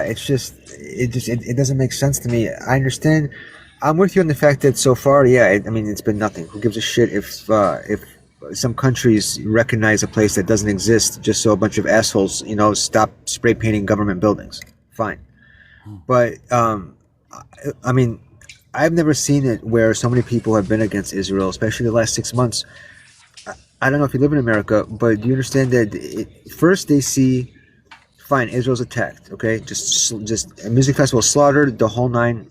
it doesn't make sense to me. I understand. I'm with you on the fact that so far, it's been nothing. Who gives a shit if some countries recognize a place that doesn't exist just so a bunch of assholes, stop spray painting government buildings? Fine. But, I've never seen it where so many people have been against Israel, especially the last 6 months. I don't know if you live in America, but do you understand that first they see, fine, Israel's attacked, okay, just a music festival slaughtered, the whole nine,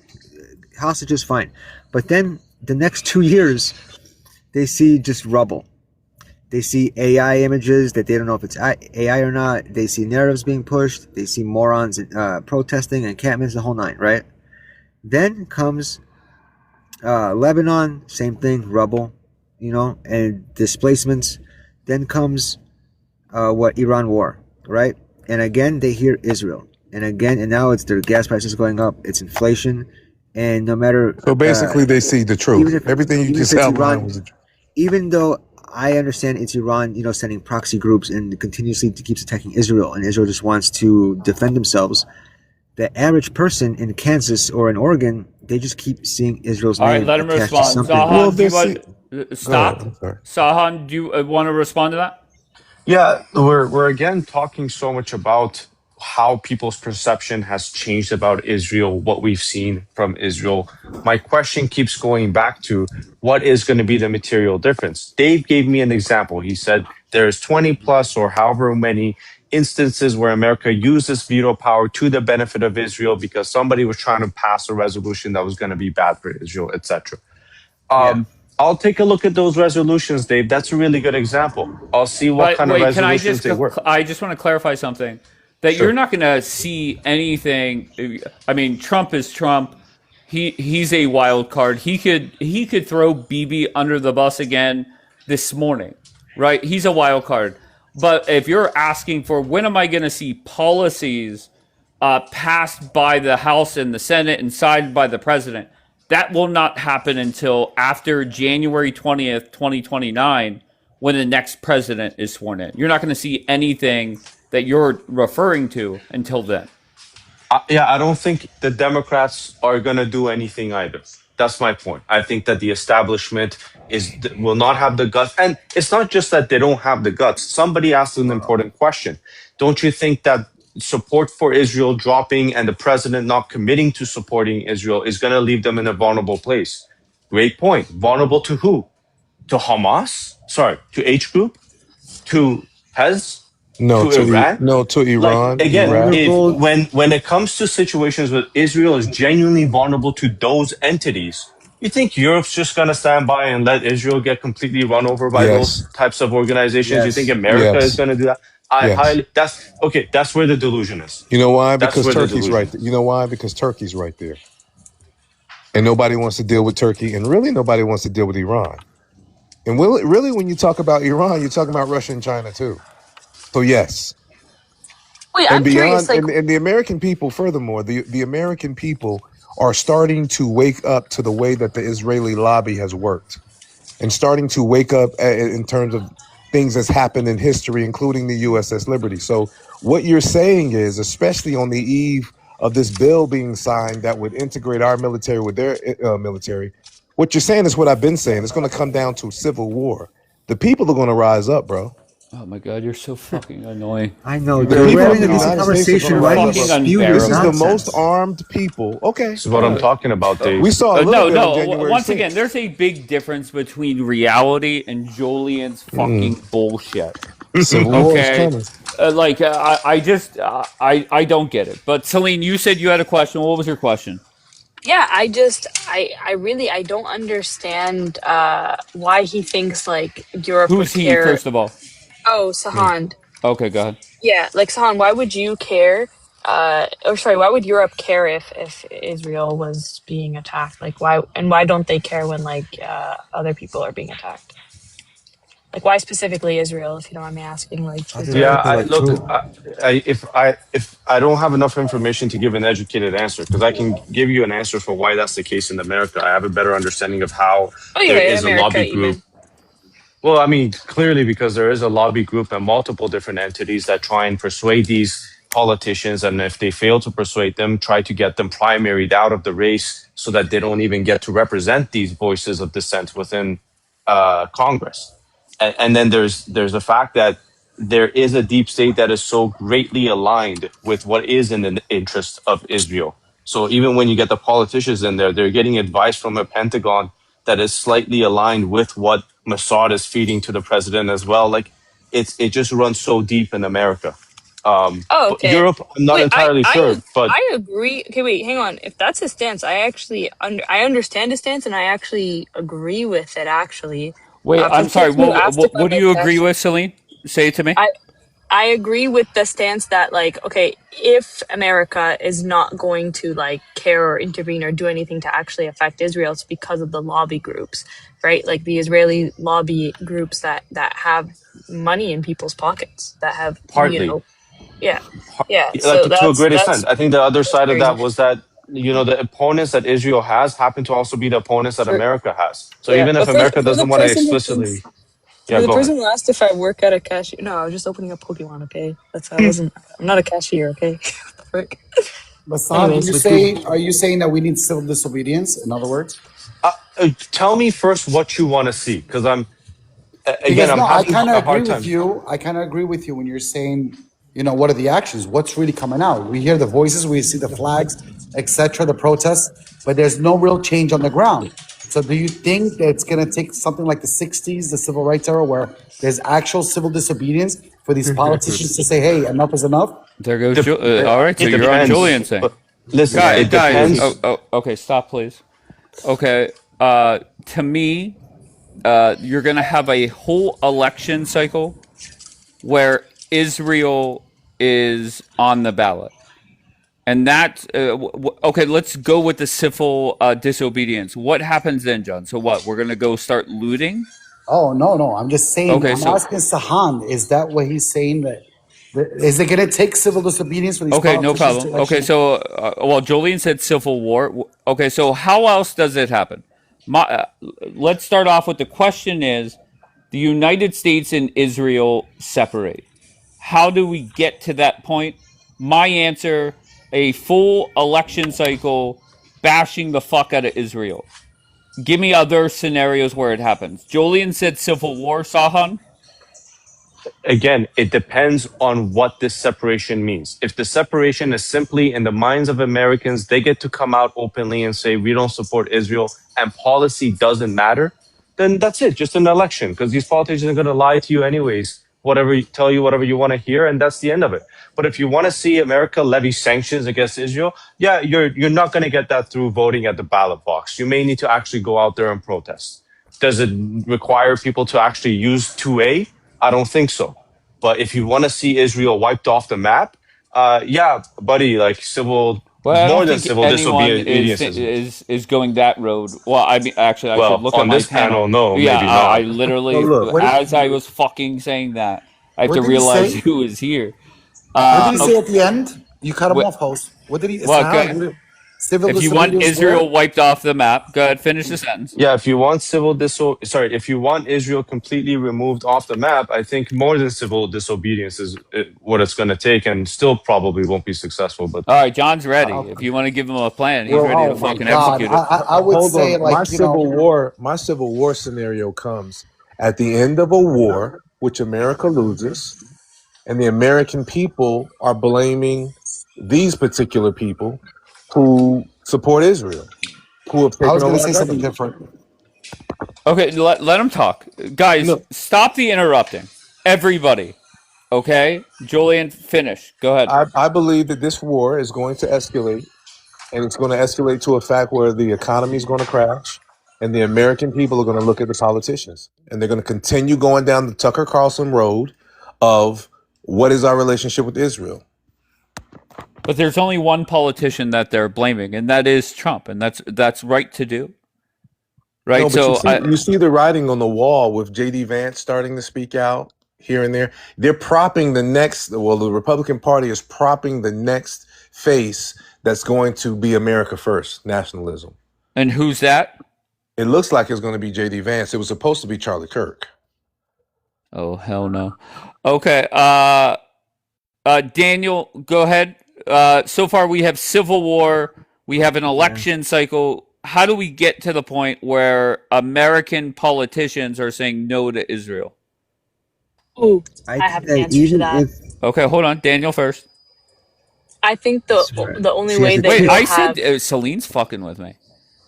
hostages, fine, but then the next 2 years they see just rubble. They see AI images that they don't know if it's AI or not. They see narratives being pushed. They see morons protesting, encampments, the whole nine, right? Then comes Lebanon, same thing, rubble, and displacements. Then comes Iran war, right? And again, they hear Israel. And again, and now it's their gas prices going up. It's inflation. And no matter. So basically, they see the truth. Everything you just outlined was the truth. Even though I understand it's Iran, sending proxy groups and continuously keeps attacking Israel, and Israel just wants to defend themselves. The average person in Kansas or in Oregon, they just keep seeing Israel's name. All right, let him attached to respond. something. Sahan, do you want, stop. Sahan, do you want to respond to that? Yeah, we're again talking so much about how people's perception has changed about Israel, what we've seen from Israel. My question keeps going back to what is going to be the material difference? Dave gave me an example. He said there's 20 plus or however many instances where America used this veto power to the benefit of Israel because somebody was trying to pass a resolution that was going to be bad for Israel, etc. I'll take a look at those resolutions, Dave. That's a really good example. I'll see what kind of resolutions they were. I just want to clarify something. That you're not going to see anything. I mean, Trump is Trump. He's a wild card. He could throw Bibi under the bus again this morning, right? He's a wild card. But if you're asking for when am I going to see policies passed by the House and the Senate and signed by the president, that will not happen until after January 20th, 2029, when the next president is sworn in. You're not going to see anything that you're referring to until then. I don't think the Democrats are going to do anything either. That's my point. I think that the establishment will not have the guts. And it's not just that they don't have the guts. Somebody asked an important question. Don't you think that support for Israel dropping and the president not committing to supporting Israel is going to leave them in a vulnerable place? Great point. Vulnerable to who? To Hamas? Sorry, to H Group? To Hez? No, to Iran? To Iran. Like, again, Iraq. when it comes to situations where Israel is genuinely vulnerable to those entities, you think Europe's just going to stand by and let Israel get completely run over by those types of organizations? You think America is going to do that? That's where the delusion is. You know why? Because Turkey's right there. You know why? Because Turkey's right there. And nobody wants to deal with Turkey, and really nobody wants to deal with Iran. And really, when you talk about Iran, you're talking about Russia and China too. So yes. Wait, and I'm beyond, curious. and the American people, furthermore, the American people are starting to wake up to the way that the Israeli lobby has worked, and starting to wake up in terms of things that's happened in history, including the USS Liberty. So what you're saying is, especially on the eve of this bill being signed that would integrate our military with their military, what you're saying is what I've been saying. It's going to come down to civil war. The people are going to rise up, bro. Oh my God, you're so fucking annoying. I know. We're having a decent conversation. Why do you spew your This is the nonsense? most armed people. Okay. This is what I'm talking about, Dave. We saw a little bit on January Once 6th. again, there's a big difference between reality and Julian's fucking bullshit. Civil war is coming. I don't get it. But Celine, you said you had a question. What was your question? Yeah, I don't understand why he thinks like Europe Who's would he, care. first of all? Oh, Sahan. Okay, go ahead. Yeah, like Sahan, why would you care? Why would Europe care if Israel was being attacked? Like, why don't they care when other people are being attacked? Like, why specifically Israel? If you don't mind me asking, if I don't have enough information to give an educated answer, because I can give you an answer for why that's the case in America. I have a better understanding of how there is a lobby group. Well, I mean, clearly because there is a lobby group and multiple different entities that try and persuade these politicians, and if they fail to persuade them, try to get them primaried out of the race so that they don't even get to represent these voices of dissent within Congress. And then there's the fact that there is a deep state that is so greatly aligned with what is in the interest of Israel. So even when you get the politicians in there, they're getting advice from a Pentagon that is slightly aligned with what Mossad is feeding to the president as well. Like it just runs so deep in America. Oh, But okay. Europe, I'm not Wait, entirely sure, but I agree. Okay, wait, hang on. If that's his stance, I actually I understand his stance, and I actually agree with it. Actually, Wait, for I'm sorry. people who asked if I What do might you agree catch, with, Celine? Say it to me. I agree with the stance that, like, okay, if America is not going to like care or intervene or do anything to actually affect Israel, it's because of the lobby groups, right? Like the Israeli lobby groups that have money in people's pockets, that have, partly. yeah, yeah. Like So to a great that's extent. I think the other side of crazy. that was that the opponents that Israel has happen to also be the opponents that For America has. So yeah, even if but America for the doesn't want to person who thinks, explicitly, for yeah, the go ahead. person who asked if I work at a cashier, no, I was just opening a Pokemon. Okay, that's I wasn't. I'm not a cashier. Okay, what the frick. Bassam, Anyways, are you saying that we need civil disobedience? In other words, Tell me first what you want to see, because because I'm no, I having kind of a agree hard with time. you. I kind of agree with you when you're saying, what are the actions? What's really coming out? We hear the voices, we see the flags, etc., the protests, but there's no real change on the ground. So, do you think that it's going to take something like the '60s, the civil rights era, where there's actual civil disobedience for these politicians to say, "Hey, enough is enough"? There goes all right. So It you're on depends. Julian's thing. But listen, it Guys. depends. Okay. Stop, please. Okay. To me, you're gonna have a whole election cycle where Israel is on the ballot. And that, okay, let's go with the civil disobedience. What happens then, John? So what? We're going to go start looting? Oh, no. I'm just saying, Okay, I'm so, asking Sahan, is that what he's saying? Is it going to take civil disobedience for these okay, no politicians problem. to Okay, actually? so, well, Jolene said civil war. Okay, so how else does it happen? Let's start off with the question is, the United States and Israel separate. How do we get to that point? My answer, a full election cycle bashing the fuck out of Israel. Give me other scenarios where it happens. Jolien said civil war, Sahan. Again, it depends on what this separation means. If the separation is simply in the minds of Americans, they get to come out openly and say, we don't support Israel and policy doesn't matter, then that's it, just an election, because these politicians are going to lie to you anyways, tell you whatever you want to hear, and that's the end of it. But if you want to see America levy sanctions against Israel, yeah, you're not going to get that through voting at the ballot box. You may need to actually go out there and protest. Does it require people to actually use 2A? I don't think so. But if you want to see Israel wiped off the map, yeah, buddy, like Well, I more don't than think civil anyone disobedience is going that road. Well, I mean, actually, I should well, look at on my this panel, panel. no, Yeah, maybe I not. Well, literally, look, as I was fucking saying that, I have what to did he realize say? who is here. What did he say Okay, at the end? You cut him off, host. What did he, well, Sahan, civil if you want disobedience Israel where? wiped off the map, go ahead, finish the sentence. Yeah, if you want if you want Israel completely removed off the map, I think more than civil disobedience is what it's going to take, and still probably won't be successful. But All right, John's ready. If you want to give him a plan, he's Well, ready to oh my fucking God. execute it. I would Hold say, on. like, My civil war scenario comes at the end of a war which America loses, and the American people are blaming these particular people who support Israel, who have I taken was going over to our say something government. different. Okay, let him talk. Guys, No, stop the interrupting. Everybody. Okay? Julian, finish. Go ahead. I believe that this war is going to escalate, and it's going to escalate to a fact where the economy is going to crash, and the American people are going to look at the politicians, and they're going to continue going down the Tucker Carlson road of what is our relationship with Israel. But there's only one politician that they're blaming, and that is Trump, and that's right to do. Right? No, but So you see the writing on the wall with J.D. Vance starting to speak out here and there. They're propping the Republican Party is propping the next face that's going to be America First, nationalism. And who's that? It looks like it's going to be J.D. Vance. It was supposed to be Charlie Kirk. Oh, hell no. Okay, Daniel, go ahead. So far we have civil war, we have an election cycle. How do we get to the point where American politicians are saying no to Israel? Ooh, I I think have an that answer to even that. if Okay, hold on. Daniel first. I think I swear, the only she has way a that Wait, chip. you'll I said have Celine's fucking with me.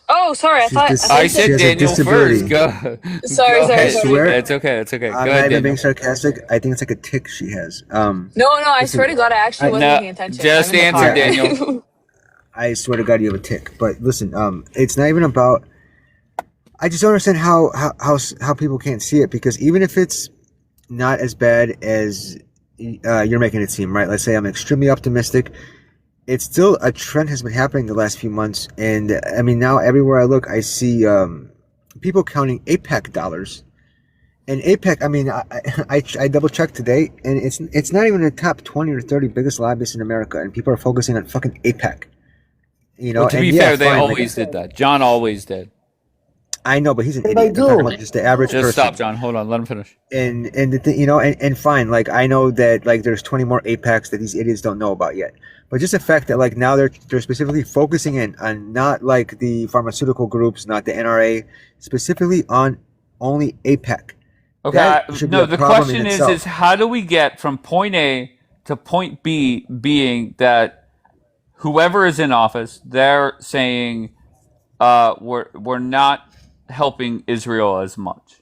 Oh, sorry. I She's thought dis- I I thought she you said has a Daniel first. disability. Go, said. Sorry, go sorry, I ahead. sorry. swear, It's okay. It's okay. I'm Go not ahead, even being Daniel. sarcastic. I think it's like a tick she has. No, no. I Listen, swear to God, I actually I wasn't No, paying attention. I'm just in the answer, car. yeah, Daniel. I swear to God, you have a tick. But listen, it's not even about. I just don't understand how people can't see it, because even if it's not as bad as you're making it seem, right? Let's say I'm extremely optimistic. It's still a trend has been happening the last few months, and I mean now everywhere I look, I see people counting APEC dollars. And APEC, I mean, I double checked today, and it's not even the top 20 or 30 biggest lobbyists in America, and people are focusing on fucking APEC. You Well, know, to and be yeah, fair, they fine. Like always did that. John always did. I know, but he's an What did I idiot. I'm talking do? about just the average Just stop, person. John. Hold on. Let him finish. And the thing, you know, and fine. Like I know that like there's 20 more APECs that these idiots don't know about yet. But just the fact that like now they're specifically focusing in on not like the pharmaceutical groups, not the NRA, specifically on only APEC. Okay. That should be No, a the problem in question is itself. how do we get from point A to point B, being that whoever is in office, they're saying we're not helping Israel as much.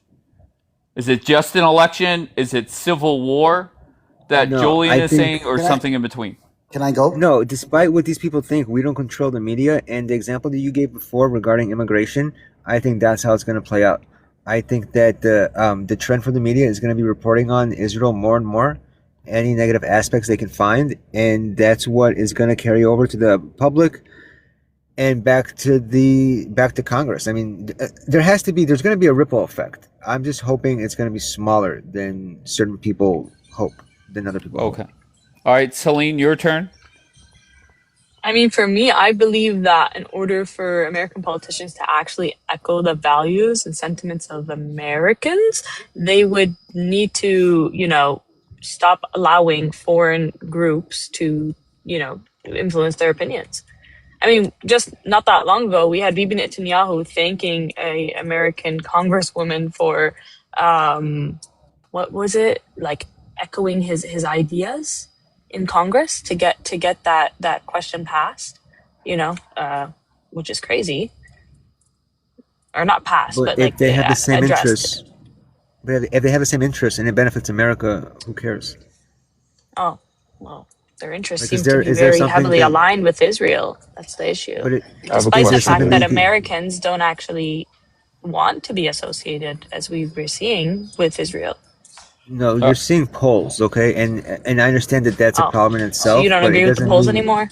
Is it just an election? Is it civil war that No, Julian I is think saying, or Can I something in between? can I go? no. Despite what these people think, we don't control the media. And the example that you gave before regarding immigration, I think that's how it's going to play out. I think that the trend for the media is going to be reporting on Israel more and more, any negative aspects they can find, and that's what is going to carry over to the public and back to Congress. I mean, there's going to be a ripple effect. I'm just hoping it's going to be smaller than certain people hope, than other people hope. Okay. All right, Celine, your turn. I mean, for me, I believe that in order for American politicians to actually echo the values and sentiments of Americans, they would need to, stop allowing foreign groups to, influence their opinions. I mean, just not that long ago, we had Bibi Netanyahu thanking a American congresswoman for, what was it, like echoing his ideas in Congress to get that question passed, which is crazy, or not passed, But but if like they have the same addressed. interests, but if they have the same interests and it benefits America, who cares? Oh, well, their interests Like, seem to be is there very something heavily that? aligned with Israel. That's the issue, But I have a despite is the there question, something fact that that you Dave. can? Americans don't actually want to be associated, as we were seeing, with Israel. No, Uh, you're seeing polls, okay, and I understand that that's a Oh, problem in so you itself, don't but it agree with the doesn't polls mean anymore?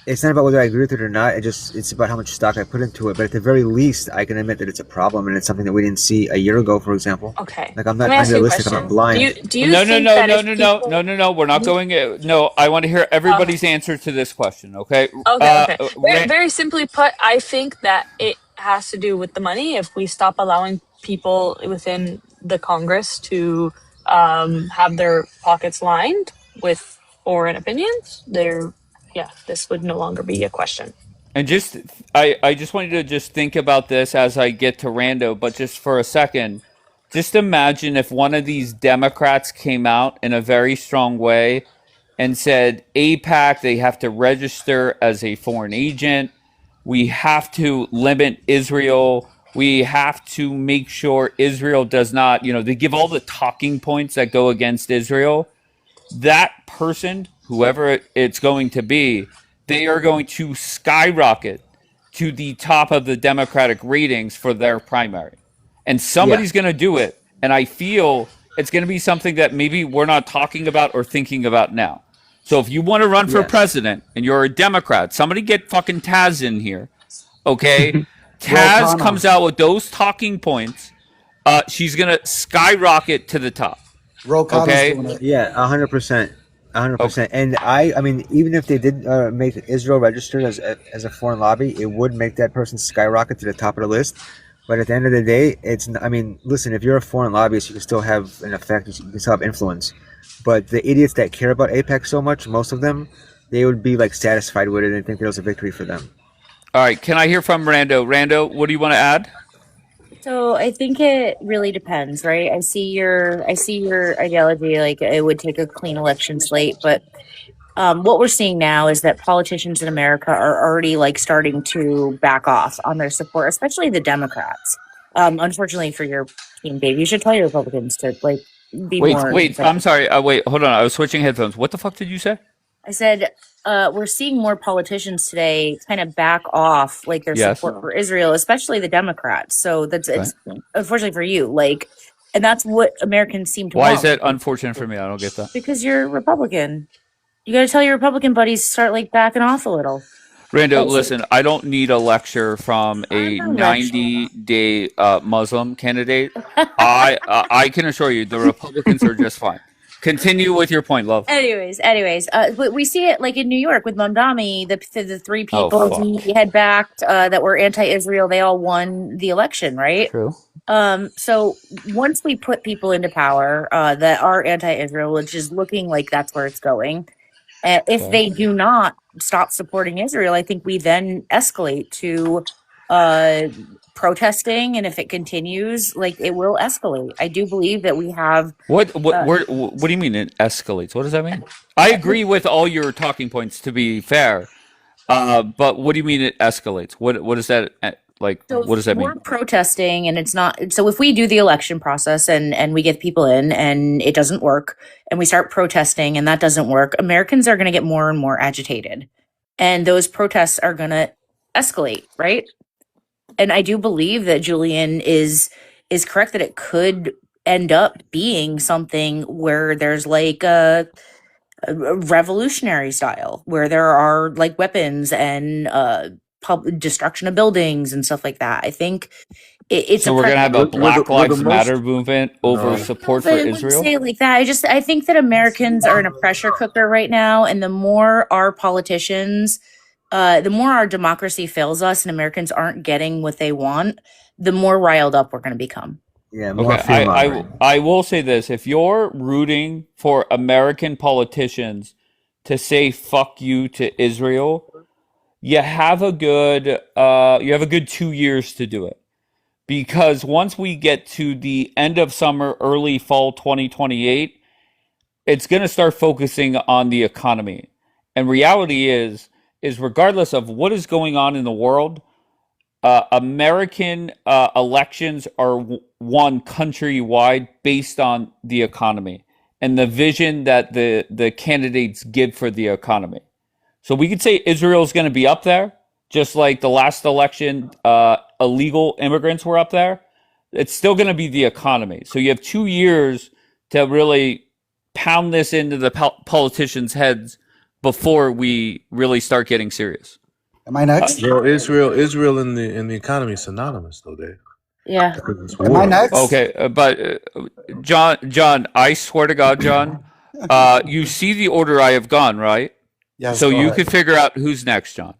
it's not about whether I agree with it or not. It's about how much stock I put into it. But at the very least, I can admit that it's a problem and it's something that we didn't see a year ago, for example. Okay. Like I'm Let not me ask you a unrealistic. I'm not question. Do you blind. do you no, no, think no, that no, if no, no, no, people no, no. We're not Mhm. going. No, I want to hear uh, everybody's answer to this question. Okay. okay. Very, Ran- very simply put, I think that it has to do with the money. If we stop allowing people within the Congress to have their pockets lined with foreign opinions, this would no longer be a question. And just, I just want you to just think about this as I get to Rando, but just for a second, just imagine if one of these Democrats came out in a very strong way and said, APAC, they have to register as a foreign agent. We have to limit Israel. We have to make sure Israel does not, they give all the talking points that go against Israel. That person, whoever it's going to be, they are going to skyrocket to the top of the Democratic ratings for their primary. And Yeah, somebody's going to do it. And I feel it's going to be something that maybe we're not talking about or thinking about now. So if you want to run for yes. president and you're a Democrat, somebody get fucking Taz in here. Okay? Roll Taz Kana. comes out with those talking points. She's going to skyrocket to the top. Roll Kana's Okay? doing it. Yeah, 100%, Okay. 100%. And I mean, even if they did make Israel registered as a foreign lobby, it would make that person skyrocket to the top of the list. But at the end of the day, I mean, listen, if you're a foreign lobbyist, you can still have an effect. You can still have influence. But the idiots that care about APEC so much, most of them, they would be like satisfied with it and think it was a victory for them. All right. Can I hear from Rando? Rando, what do you want to add? So I think it really depends, right? I see your ideology, like it would take a clean election slate, but What we're seeing now is that politicians in America are already like starting to back off on their support, especially the Democrats. Unfortunately for your team, Dave, you should tell your Republicans to like be Wait, more. wait. I'm sorry. Wait, hold on. I was switching headphones. What the fuck did you say? I said we're seeing more politicians today kind of back off like their Yes. support for Israel, especially the Democrats. So that's Okay. it's unfortunately for you, like, and that's what Americans seem to Why want. is that unfortunate for me? I don't get that. Because you're Republican. You got to tell your Republican buddies to start like backing off a little. Rando, listen, I don't need a lecture from a I'm not lecturing. 90-day Muslim candidate. I can assure you the Republicans are just fine. Continue with your point, love. Anyways, but we see it like in New York with Mamdani, the three Oh, people fuck. he had backed that were anti-Israel. They all won the election, right? True. So once we put people into power that are anti-Israel, which is looking like that's where it's going, if Okay. they do not stop supporting Israel, I think we then escalate to protesting, and if it continues, like it will escalate. I do believe that we have. What do you mean it escalates? What does that mean? I agree with all your talking points, to be fair. But what do you mean it escalates? What is that like? So What does that we're mean? protesting, and it's not. So if we do the election process and we get people in, and it doesn't work, and we start protesting, and that doesn't work, Americans are going to get more and more agitated, and those protests are going to escalate, right? And I do believe that Julian is correct that it could end up being something where there's like a revolutionary style, where there are like weapons and destruction of buildings and stuff like that. I think it's So a we're gonna have a Black We're the Lives most. Matter movement over No. support but for I wouldn't Israel. say it like that. I think that Americans are in a pressure cooker right now, and the more our politicians, the more our democracy fails us, and Americans aren't getting what they want, the more riled up we're going to become. Yeah, more Okay, fear mongering. I will say this: if you're rooting for American politicians to say "fuck you" to Israel, you have a good 2 years to do it. Because once we get to the end of summer, early fall 2028, it's going to start focusing on the economy. And reality is regardless of what is going on in the world, American elections are won countrywide based on the economy and the vision that the candidates give for the economy. So we could say Israel is going to be up there, just like the last election, illegal immigrants were up there. It's still going to be the economy. So you have 2 years to really pound this into the politicians' heads before we really start getting serious. Am I next? Well, Israel in the economy is synonymous, though, Dave. Yeah. Because it's Am I war. next? Okay, but John, I swear to God, John, you see the order I have gone, right? Yes. So go you ahead. could figure out who's next, John.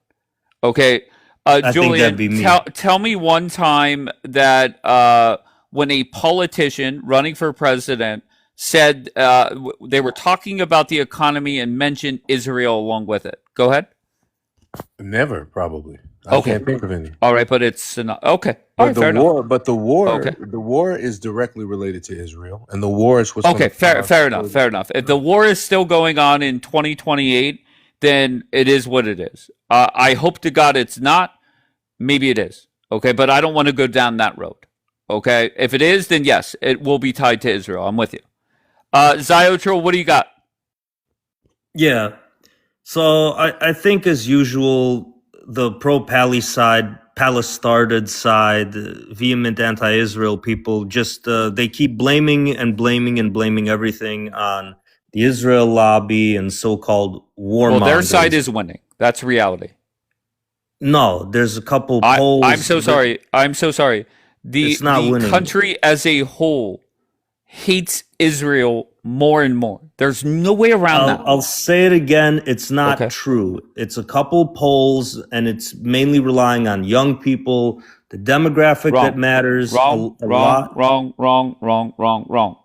Okay, I think Julian, that'd be me. tell me one time that when a politician running for president said they were talking about the economy and mentioned Israel along with it. Go ahead. Never, probably. I Okay. can't think of any. All right, but it's not okay. All right, But fair enough. Okay. the war is directly related to Israel, and the war is what's Okay, gonna fair cause- enough, fair enough. If the war is still going on in 2028, then it is what it is. I hope to God it's not. Maybe it is. Okay, but I don't want to go down that road. Okay, if it is, then yes, it will be tied to Israel. I'm with you. Ziotro, what do you got? Yeah. So I think, as usual, the Palestine side, vehement anti-Israel people just they keep blaming and blaming and blaming everything on the Israel lobby and so-called warmongers. Well, their side is winning. That's reality. No, there's a couple polls. I'm so sorry. I'm so sorry. It's not the winning. country as a whole hates Israel more and more. There's no way around that. I'll say it again. It's not Okay. true. It's a couple polls, and it's mainly relying on young people, the demographic Wrong. that matters Wrong, a wrong, lot. wrong.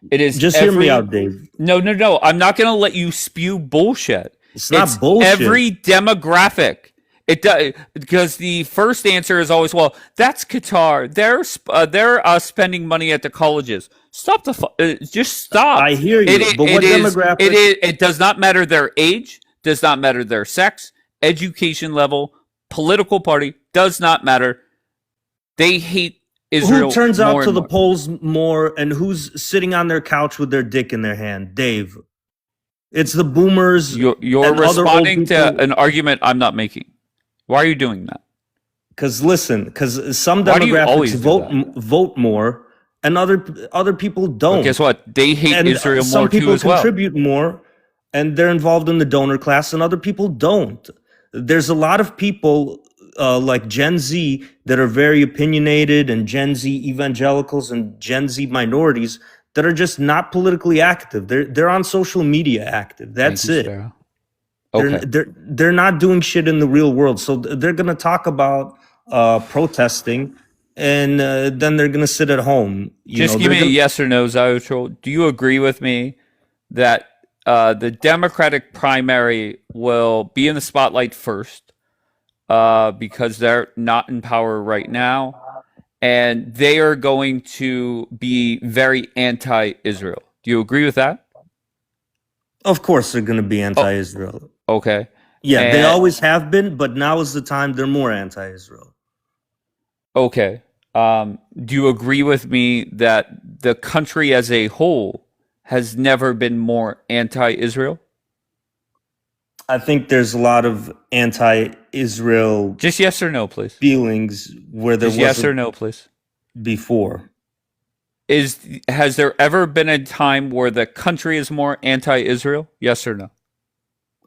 It is Just hear me out, Dave. No. I'm not going to let you spew bullshit. It's not bullshit. Every demographic. It does, because the first answer is always, well, that's Qatar. They're spending money at the colleges. Stop just stop. I hear you, but what demographic? It does not matter their age, does not matter their sex, education level, political party, does not matter. They hate Israel. Who turns out to the more. polls more, and who's sitting on their couch with their dick in their hand? Dave. It's the boomers. You're and responding other old to an argument I'm not making. Why are you doing that? Because listen, because some Why do you always demographics vote more, and other people don't. But guess what? They hate And Israel some more people too as well. contribute more, and they're involved in the donor class, and other people don't. There's a lot of people like Gen Z that are very opinionated, and Gen Z evangelicals and Gen Z minorities that are just not politically active. They're on social media active. That's Thank you, it. Sarah. Okay. They're not doing shit in the real world. So they're gonna talk about protesting, and then they're gonna sit at home. Just give me a yes or no, Zayotro. Do you agree with me that the Democratic primary will be in the spotlight first because they're not in power right now, and they are going to be very anti-Israel? Do you agree with that? Of course, they're gonna be anti-Israel. Okay. Yeah, they always have been, but now is the time they're more anti-Israel. Okay. Do you agree with me that the country as a whole has never been more anti-Israel? I think there's a lot of anti-Israel. Just yes or no, please. Feelings where there was yes or no, please. Before. Has there ever been a time where the country is more anti-Israel? Yes or no?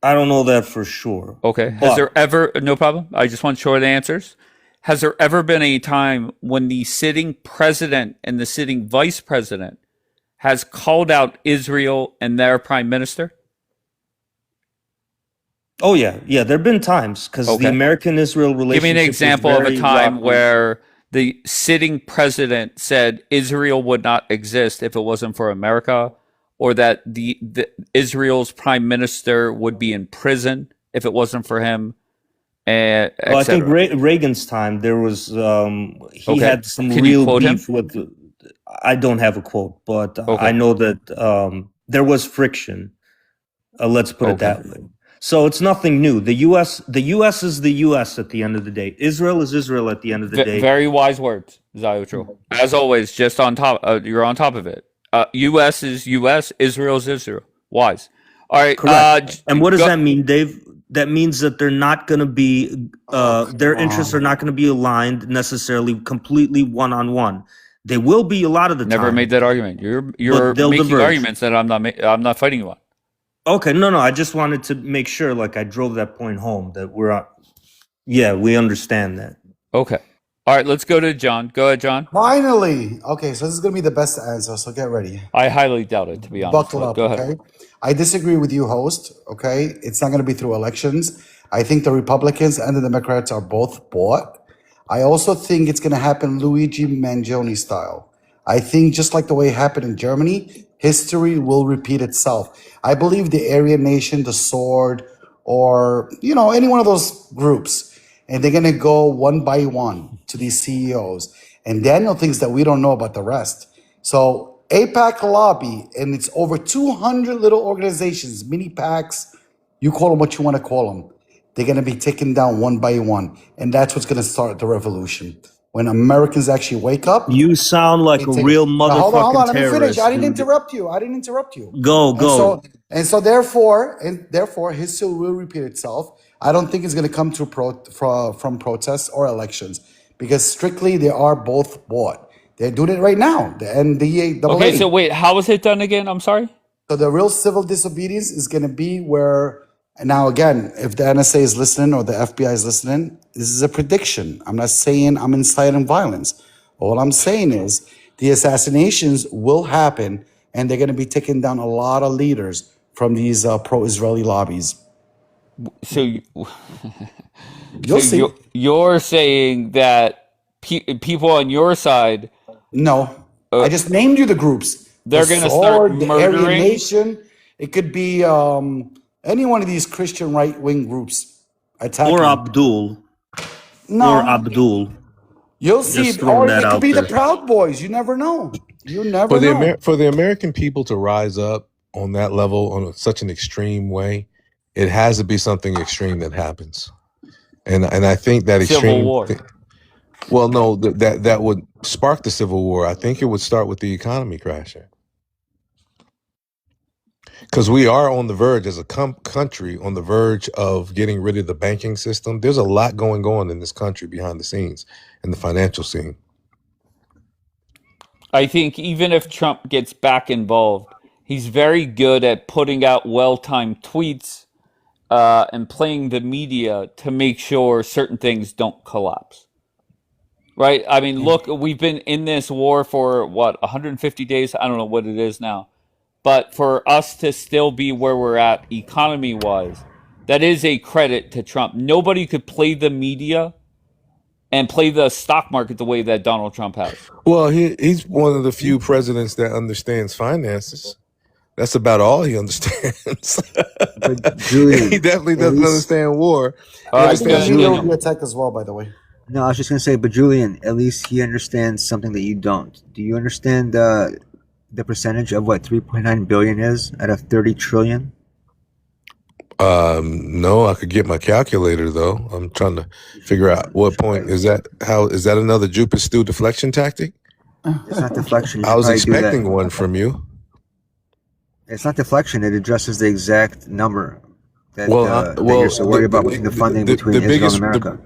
I don't know that for sure. Okay. Has there ever, no problem. I just want short answers. Has there ever been a time when the sitting president and the sitting vice president has called out Israel and their prime minister? Oh, yeah. Yeah, there have been times because the American-Israel relationship. Give me an example of a time where the sitting president said Israel would not exist if it wasn't for America, or that the Israel's prime minister would be in prison if it wasn't for him. Well, I think Reagan's time there was he had some real beef with. I don't have a quote, but I know that there was friction. Let's put it that way. So it's nothing new. The U.S. is the U.S. at the end of the day. Israel is Israel at the end of the day. Very wise words, Zayotro. As always, just on top. You're on top of it. U.S. is U.S. Israel is Israel. Wise. All right. Correct. And what does that mean, Dave? That means that they're not going to be. Their interests are not going to be aligned necessarily completely one-on-one. They will be a lot of the time. Never made that argument. You're making arguments that I'm not fighting you on. Okay, no, I just wanted to make sure, like, I drove that point home that we understand that. Okay. All right, let's go to John. Go ahead, John. Finally. Okay, so this is going to be the best answer, so get ready. I highly doubt it, to be honest. Buckle up, go ahead. Okay? I disagree with you, host, okay? It's not going to be through elections. I think the Republicans and the Democrats are both bought. I also think it's going to happen Luigi Mangione style. I think just like the way it happened in Germany, history will repeat itself. I believe the Aryan Nation, the Sword, or, any one of those groups, and they're going to go one by one to these CEOs. And Daniel thinks that we don't know about the rest. So APAC lobby, and it's over 200 little organizations, mini PACs, you call them what you want to call them. They're going to be taken down one by one. And that's what's going to start the revolution. When Americans actually wake up. You sound like a real motherfucking hold on, let me terrorist. finish. I didn't interrupt you. Go. And so therefore, history will repeat itself. I don't think it's going to come through from protests or elections, because strictly they are both bought. They're doing it right now. The NDAA. Okay, so wait, how was it done again? I'm sorry. So the real civil disobedience is going to be where. And now, again, if the NSA is listening or the FBI is listening, this is a prediction. I'm not saying I'm inciting violence. All I'm saying is the assassinations will happen, and they're going to be taking down a lot of leaders from these pro-Israeli lobbies. So, You'll see. You're saying that people on your side... No. I just named you the groups. They're going to start the murdering... Aryan Nation. It could be... any one of these Christian right-wing groups attacking. Or Abdul. No. Or Abdul. You'll see. Or it could be the Proud Boys. You never know. You never know. For the American people to rise up on that level on such an extreme way, it has to be something extreme that happens. And I think that Civil extreme War. well, no, that would spark the Civil War. I think it would start with the economy crashing. Because we are on the verge as a country, on the verge of getting rid of the banking system. There's a lot going on in this country behind the scenes in the financial scene. I think even if Trump gets back involved, he's very good at putting out well-timed tweets and playing the media to make sure certain things don't collapse. Right? I mean, look, we've been in this war for what, 150 days? I don't know what it is now. But for us to still be where we're at economy-wise, that is a credit to Trump. Nobody could play the media and play the stock market the way that Donald Trump has. Well, he's one of the few presidents that understands finances. That's about all he understands. But Julian, he definitely at doesn't least- understand war. He I I think understands the media will Julian. be attacked as well, by the way. No, I was just gonna say, but Julian, at least he understands something that you don't. Do you understand the percentage of what 3.9 billion is out of 30 trillion? No, I could get my calculator though. I'm trying to figure out what point is that. How is that another Jupiter stew deflection tactic? It's not deflection. You I was probably do that. expecting one from you. It's not deflection. It addresses the exact number that, Well, that you're so worried about between the funding between Israel and America.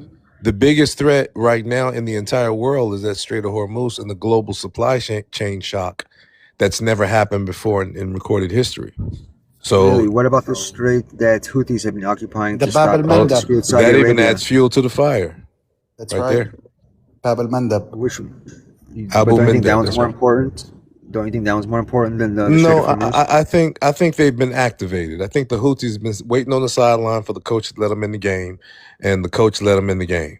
The biggest threat right now in the entire world is that Strait of Hormuz and the global supply chain shock that's never happened before in recorded history. So Really, what about the strait that Houthis have been occupying The to stop Bab el-Mandeb. Saudi that even Arabia? adds fuel to the fire. That's right right. there. Bab el-Mandeb. Which, Abu but don't you think Mandeb, that one's that's more right. important? Don't you think that one's more important than the No, Strait of Hormuz? I think they've been activated. I think the Houthis been waiting on the sideline for the coach to let them in the game, and the coach let them in the game.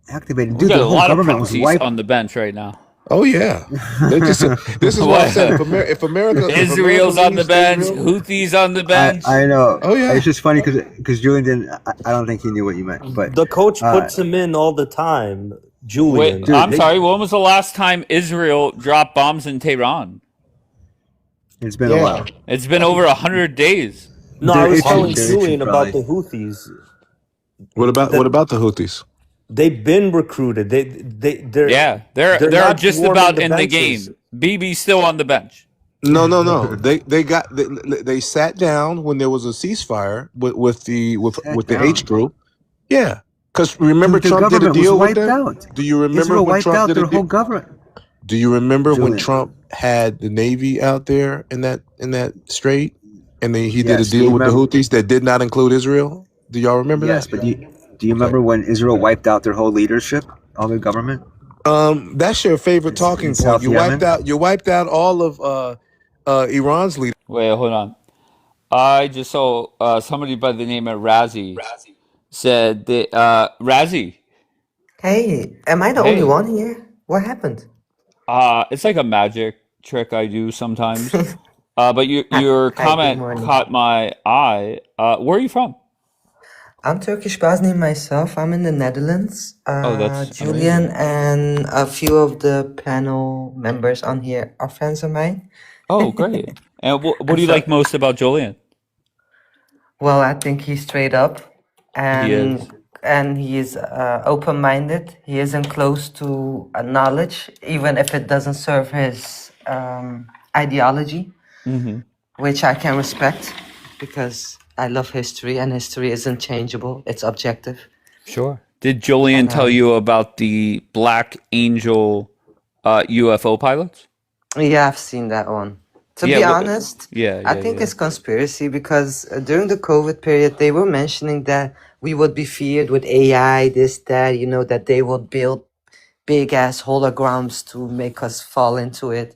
Activated, We dude. got The a whole lot of government was Houthis wiped. on the bench right now. Oh yeah, they just. This is what I said. If America, Israel's on the bench, Israel, Houthis on the bench. I know. Oh yeah. It's just funny because Julian didn't. I don't think he knew what you meant. But The coach puts him in all the time, Julian. Wait, Dude, I'm they- sorry. When was the last time Israel dropped bombs in Tehran? it's been a while. It's been over 100 days. No, They're I was itching, telling they're Julian itching, about probably. the Houthis. What about the Houthis? They've been recruited. They're They're not just warming about the in the benches. game. BB's still on the bench. No. They sat down when there was a ceasefire with the H group. Yeah, because remember Dude, the Trump did a government was deal with wiped them. out. Do you remember Israel when wiped Trump out did their a whole deal? government. Do you remember when Julian. Trump had the Navy out there in that strait, and then he did a Yes, do deal you with the remember? Houthis that did not include Israel? Do y'all remember Yes, that? but do you remember when Israel wiped out their whole leadership, all their government? That's your favorite talking in point. South You Yemen? wiped out all of Iran's leaders. Wait, hold on. I just saw somebody by the name of Razi said that Razi. Hey, am I the only Hey, one here? What happened? it's like a magic trick I do sometimes. But your Hi, good comment morning. caught my eye. Where are you from? I'm Turkish Bosnian myself. I'm in the Netherlands. Oh, that's Julian amazing. and a few of the panel members on here are friends of mine. Oh, great. And what And do you so, like most about Julian? well, I think he's straight up He is. and he is open-minded. He isn't close to knowledge, even if it doesn't serve his ideology, Mm-hmm. which I can respect because I love history and history isn't changeable. It's objective. Sure. Did Julian And tell you about the Black Angel UFO pilots? yeah, I've seen that one. To Yeah. be honest, Yeah. I think it's conspiracy because during the COVID period, they were mentioning that we would be feared with AI, this, that, that they would build big ass holograms to make us fall into it.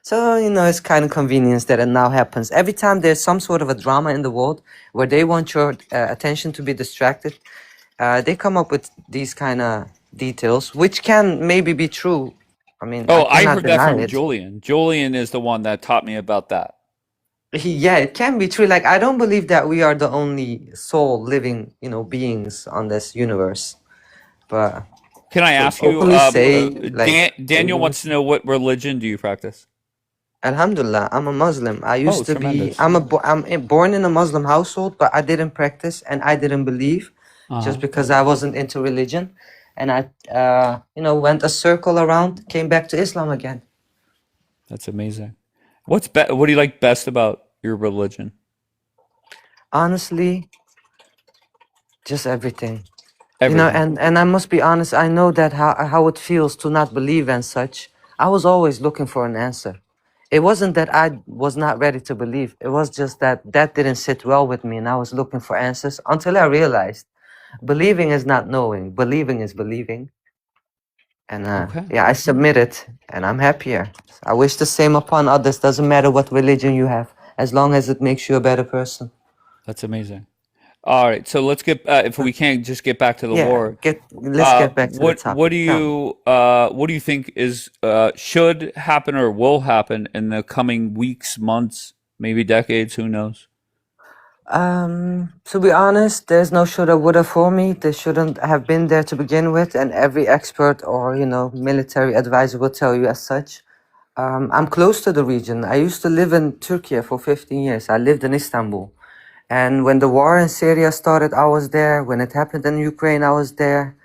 So, it's kind of convenience that it now happens. Every time there's some sort of a drama in the world where they want your attention to be distracted, they come up with these kind of details, which can maybe be true. I mean, Oh, I I cannot heard that deny from it. Julian. Julian is the one that taught me about that. Yeah, it can be true. Like, I don't believe that we are the only soul living, beings on this universe. But Can I to ask you? openly say, like, Daniel wants to know, what religion do you practice? Alhamdulillah, I'm a Muslim. I Oh, used to be. tremendous. Born in a Muslim household, but I didn't practice and I didn't believe, just Uh-huh. because I wasn't into religion, and I, went a circle around, came back to Islam again. That's amazing. What do you like best about your religion? Honestly, just everything. Everything. And I must be honest. I know that how it feels to not believe and such. I was always looking for an answer. It wasn't that I was not ready to believe. It was just that didn't sit well with me, and I was looking for answers until I realized believing is not knowing. Believing is believing. And Okay. yeah, I submitted, and I'm happier. I wish the same upon others. Doesn't matter what religion you have, as long as it makes you a better person. That's amazing. All right, so let's get if we can't just get back to the Yeah, war. let's get back to the What topic. Tell me. do you think is should happen or will happen in the coming weeks, months, maybe decades? Who knows? To be honest, there's no shoulda, woulda for me. They shouldn't have been there to begin with, and every expert or military advisor will tell you as such. I'm close to the region. I used to live in Turkey for 15 years. I lived in Istanbul, and when the war in Syria started, I was there. When it happened in Ukraine, I was there.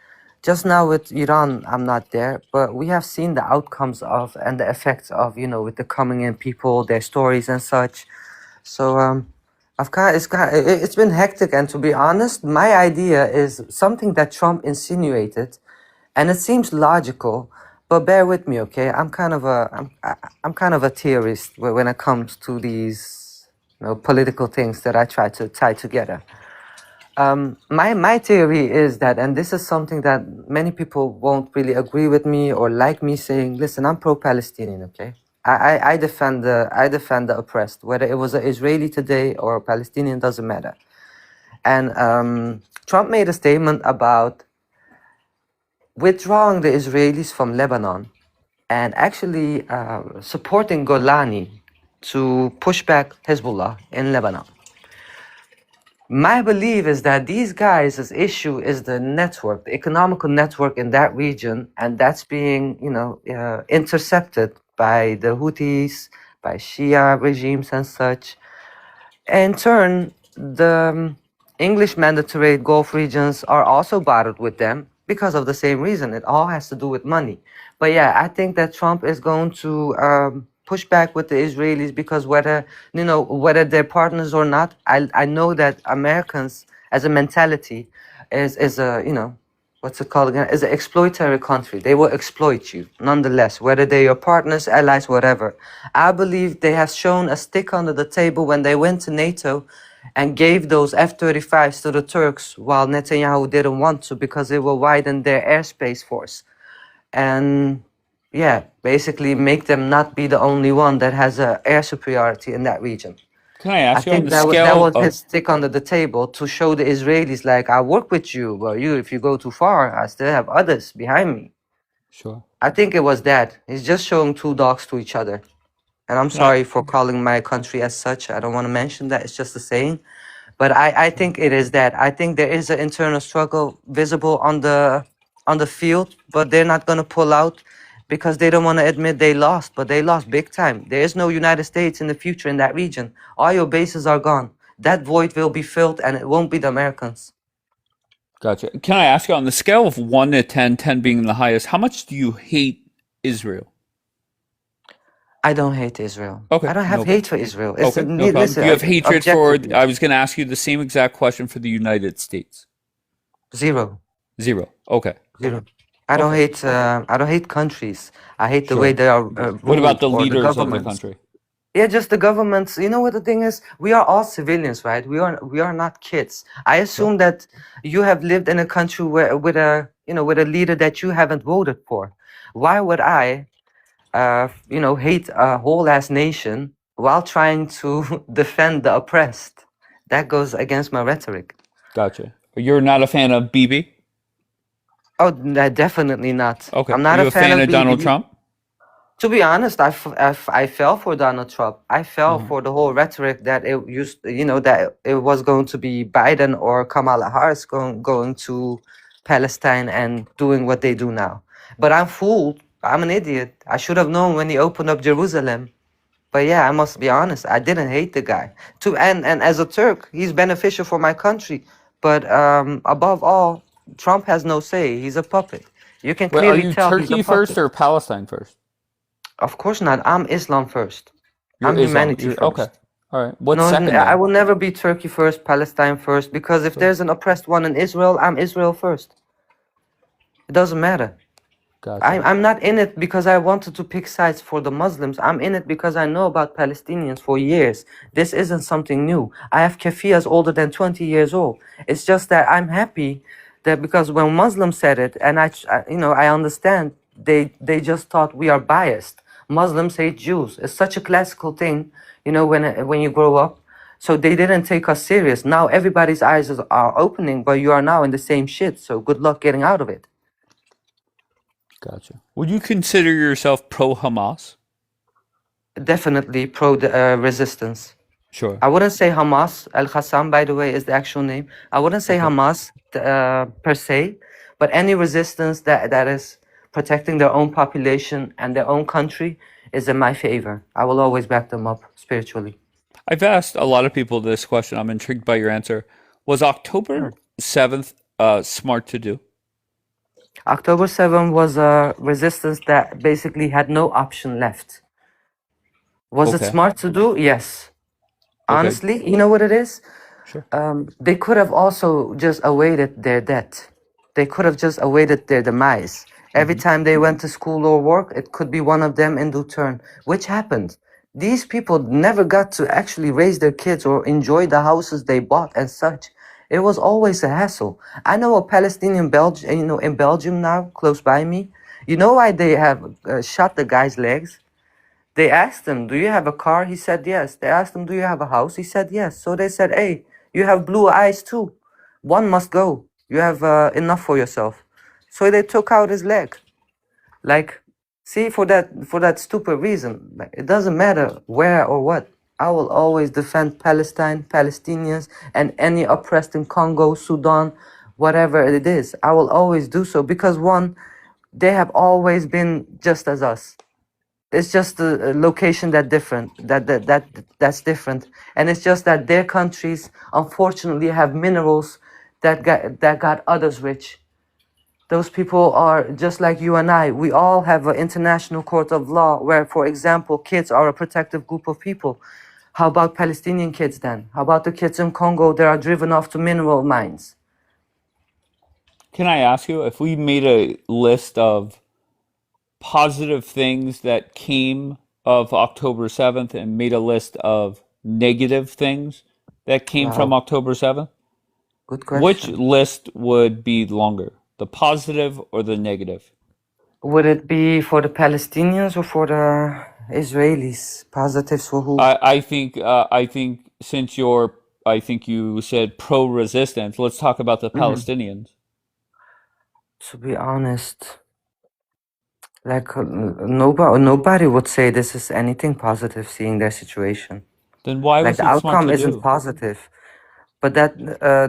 Just now with Iran, I'm not there, but we have seen the outcomes of and the effects of with the coming in people, their stories and such. So it's been hectic, and to be honest, my idea is something that Trump insinuated, and it seems logical. But bear with me, okay? I'm kind of a theorist when it comes to these political things that I try to tie together. My theory is that, and this is something that many people won't really agree with me or like me saying. Listen, I'm pro-Palestinian, okay? I defend the oppressed, whether it was an Israeli today or a Palestinian, doesn't matter. And Trump made a statement about withdrawing the Israelis from Lebanon and actually supporting Golani to push back Hezbollah in Lebanon. My belief is that these guys' issue is the network, the economical network in that region, and that's being, intercepted by the Houthis, by Shia regimes and such. In turn, the English Mediterranean Gulf regions are also bothered with them because of the same reason. It all has to do with money. But yeah, I think that Trump is going to push back with the Israelis because whether they're partners or not, I know that Americans as a mentality is a what's it called again? Is an exploitatory country. They will exploit you nonetheless, whether they're your partners, allies, whatever. I believe they have shown a stick under the table when they went to NATO and gave those F-35s to the Turks while Netanyahu didn't want to because it will widen their airspace force. And yeah, basically make them not be the only one that has a air superiority in that region. Can I ask you on think the that scale was of his stick under the table to show the Israelis, like, I work with you, but if you go too far, I still have others behind me. Sure. I think it was that. He's just showing two dogs to each other. And I'm Can I sorry for calling my country as such. I don't want to mention that. It's just a saying. But I think it is that. I think there is an internal struggle visible on the field, but they're not going to pull out because they don't want to admit they lost, but they lost big time. There is no United States in the future in that region. All your bases are gone. That void will be filled, and it won't be the Americans. Gotcha. Can I ask you on the scale of 1 to 10, 10 being the highest, how much do you hate Israel? I don't hate Israel. Okay, I don't have no hate for problem. Israel. Okay, no problem. Listen, Do you have hatred for? objectively, I was going to ask you the same exact question for the United States. zero. Zero. Okay. Zero. I don't Okay. hate. I don't hate countries. I hate the Sure. way they are What about ruled the or the leaders of the governments. country? Yeah, just the governments. You know what the thing is? We are all civilians, right? We are not kids. I assume that you have lived in a country where with a leader that you haven't voted for. Why would I, hate a whole ass nation while trying to defend the oppressed? That goes against my rhetoric. Gotcha. You're not a fan of BB? Oh, definitely not. Okay. I'm Are not you a a fan fan of of Donald BB. Trump? To be honest, I fell for Donald Trump. I fell Uh-huh. for the whole rhetoric that it used, that it was going to be Biden or Kamala Harris going to Palestine and doing what they do now. But I'm fooled. I'm an idiot. I should have known when he opened up Jerusalem. But yeah, I must be honest. I didn't hate the guy. And as a Turk, he's beneficial for my country. But above all, Trump has no say. He's a puppet. You can Wait, are clearly you tell he's a Turkey first puppet. or Palestine first? Of course not. I'm Islam first. You're I'm Islam. humanity Okay. first. All right. What's No, second I then? will never be Turkey first, Palestine first, because if there's an oppressed one in Israel, I'm Israel first. It doesn't matter. Gotcha. I'm not in it because I wanted to pick sides for the Muslims. I'm in it because I know about Palestinians for years. This isn't something new. I have kafiyas older than 20 years old. It's just that I'm happy that because when Muslims said it, and I understand, they just thought we are biased. Muslims hate Jews. It's such a classical thing, when you grow up. So they didn't take us serious. Now everybody's eyes are opening, but you are now in the same shit. So good luck getting out of it. Gotcha. Would you consider yourself pro Hamas? Definitely pro resistance. Sure. I wouldn't say Hamas. Al-Qassam, by the way, is the actual name. I wouldn't say Okay. Hamas per se, but any resistance that is protecting their own population and their own country is in my favor. I will always back them up spiritually. I've asked a lot of people this question. I'm intrigued by your answer. Was October 7th smart to do? October 7 was a resistance that basically had no option left. Was it Okay. smart to do? Yes. Okay. Honestly, you know what it is? Sure. They could have also just awaited their death. They could have just awaited their demise. Every time they went to school or work, it could be one of them in due turn, which happened. These people never got to actually raise their kids or enjoy the houses they bought and such. It was always a hassle. I know a Palestinian in Belgium now, close by me. You know why they have shot the guy's legs? They asked him, do you have a car? He said yes. They asked him, do you have a house? He said yes. So they said, hey, you have blue eyes too. One must go. You have enough for yourself. So they took out his leg. Like, see, for that stupid reason, like, it doesn't matter where or what. I will always defend Palestine, Palestinians, and any oppressed in Congo, Sudan, whatever it is. I will always do so because one, they have always been just as us. It's just a location that's different, and it's just that their countries unfortunately have minerals that got others rich. Those people are just like you and I. We all have an international court of law where, for example, kids are a protective group of people. How about Palestinian kids then? How about the kids in Congo that are driven off to mineral mines? Can I ask you if we made a list of positive things that came of October 7th and made a list of negative things that came from Wow, October 7th? good Which question. list would be longer, the positive or the negative? Would it be for the Palestinians or for the Israelis? Positives for who? I think since I think you said pro-resistance, let's talk about the Palestinians. To be honest, like nobody would say this is anything positive seeing their situation. Then why Like was the it smart outcome to isn't do? positive, but that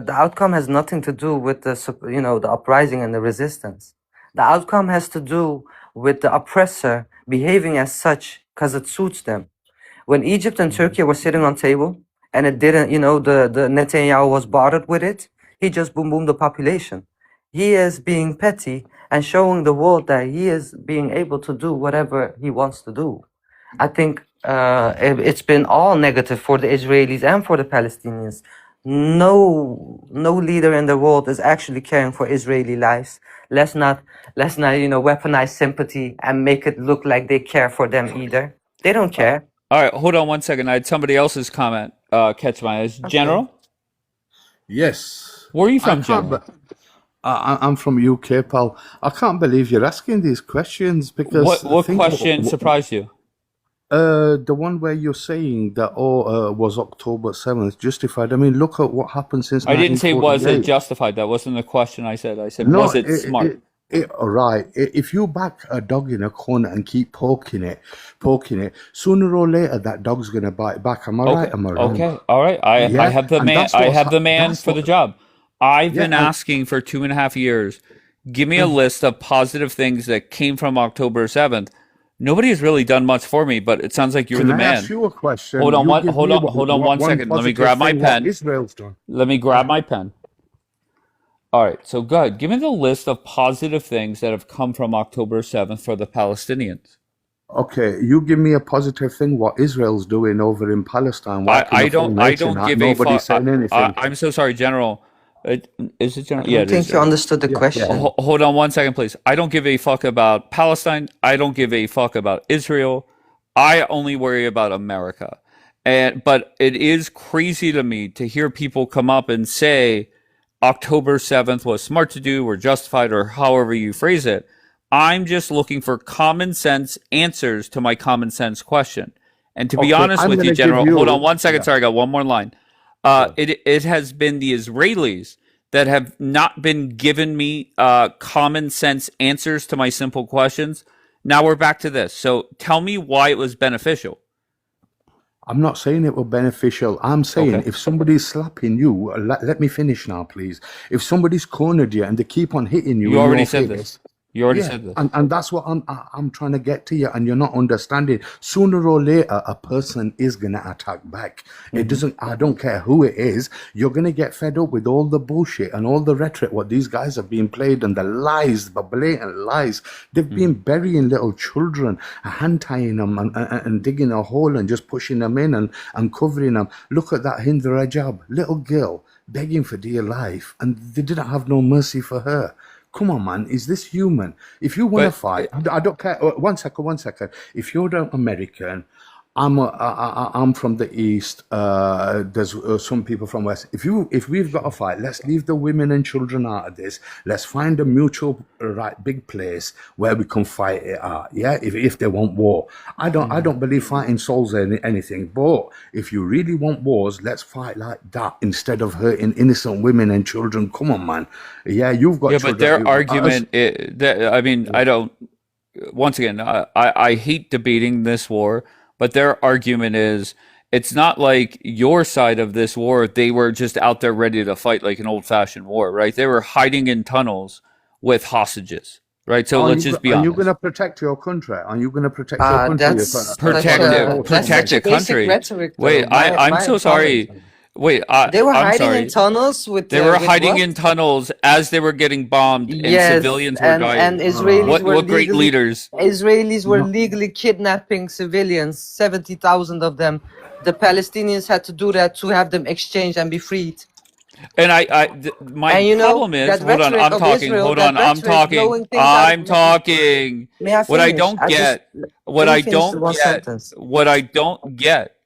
the outcome has nothing to do with the uprising and the resistance. The outcome has to do with the oppressor behaving as such because it suits them. When Egypt and Turkey were sitting on table and it didn't, the Netanyahu was bothered with it, he just boom the population. He is being petty and showing the world that he is being able to do whatever he wants to do. I think it's been all negative for the Israelis and for the Palestinians. No leader in the world is actually caring for Israeli lives. Let's not weaponize sympathy and make it look like they care for them either. They don't care. All right, hold on one second. I had somebody else's comment catch my eyes. Okay. General, Yes. where are you I from, can't. General? I'm from UK, pal. I can't believe you're asking these questions because What think question surprised you? the one where you're saying that was October 7th justified. I mean, look at what happened since I didn't say was it 1948. justified. That wasn't the question I said. I said No, was it smart? all right. If you back a dog in a corner and keep poking it, sooner or later that dog's gonna bite back. Am I right? Am I wrong? Okay, all right. I Yeah, have the and man. that's I what's have the man that's for the what. job. I've Yeah, been asking for 2.5 years. Give me a list of positive things that came from October 7th. Nobody has really done much for me, but it sounds like you're Can the I ask man. you a question? Hold on You one give hold me on hold on one one second. Let me positive grab my thing what pen. Israel's done. Let me grab my pen. All right, so good. Give me the list of positive things that have come from October 7th for the Palestinians. Okay, you give me a positive thing what Israel's doing over in Palestine, wiping the full I nation don't out. give a Nobody's fuck. saying anything. I'm so sorry, General. Is it I General? Yeah, don't it is think you General. understood the Yeah, question. Hold on one second, please. I don't give a fuck about Palestine. I don't give a fuck about Israel. I only worry about America. But it is crazy to me to hear people come up and say October 7th was smart to do or justified or however you phrase it. I'm just looking for common sense answers to my common sense question. And to be Okay, honest I'm with you, gonna give General, hold on you. one second. Yeah, Sorry, I got one more line. yeah. It has been the Israelis that have not been given me common sense answers to my simple questions. Now we're back to this. So tell me why it was beneficial. I'm not saying it will beneficial. I'm saying Okay. if somebody's slapping you, let me finish now, please. If somebody's cornered you and they keep on hitting you You in already your said face, this. You already yeah, said this. and that's what I'm trying to get to you, and you're not understanding. Sooner or later, a person is gonna attack back. It doesn't. I don't care who it is. You're gonna get fed up with all the bullshit and all the rhetoric what these guys have been played and the lies, the blatant lies. They've been burying little children, hand tying them and digging a hole and just pushing them in and covering them. Look at that Hind Rajab, little girl begging for dear life, and they didn't have no mercy for her. Come on, man. Is this human? If you want to But fight, I don't care. One second, one second. If you're an American, I'm from the east. There's some people from west. If we've got a fight, let's leave the women and children out of this. Let's find a mutual right big place where we can fight it out. Yeah, if they want war, I don't believe fighting solves anything. But if you really want wars, let's fight like that instead of hurting innocent women and children. Come on, man. Yeah, you've got yeah, but children. their argument, I mean, I don't. Once again, I hate debating this war, but their argument is it's not like your side of this war. They were just out there ready to fight like an old fashioned war, right? They were hiding in tunnels with hostages, right? So let's just be Are you honest. going to protect your country? Are you going to protect your country? Protect That's the such basic country. rhetoric, though. Wait, I'm so sorry. Wait, They were I'm hiding in sorry. tunnels with They were with hiding what? in tunnels as they were getting bombed and Yes, civilians were dying. and Israelis were What great legally leaders. legally kidnapping civilians, 70,000 of them. The Palestinians had to do that to have them exchanged and be freed. And my And you know problem is, that hold on, rhetoric I'm of talking. Israel, Hold that on, I'm rhetoric talking. blowing things out of. I'm talking. May I What I finish? don't get, Let me finish the one sentence. what I don't get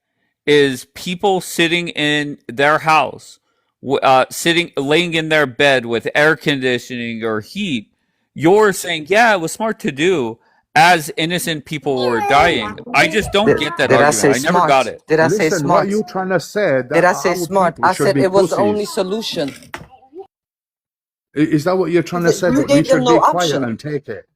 is people sitting in their house, laying in their bed with air conditioning or heat. You're saying, yeah, it was smart to do as innocent people were dying. I just don't get that Did I argument. say I never got smart? it. Did I say Listen, what smart? you trying to say Did that I say our smart? people I should said be it was the pussies? only solution. Is that what you're trying to say? You That we gave them should no be quiet option. and take it?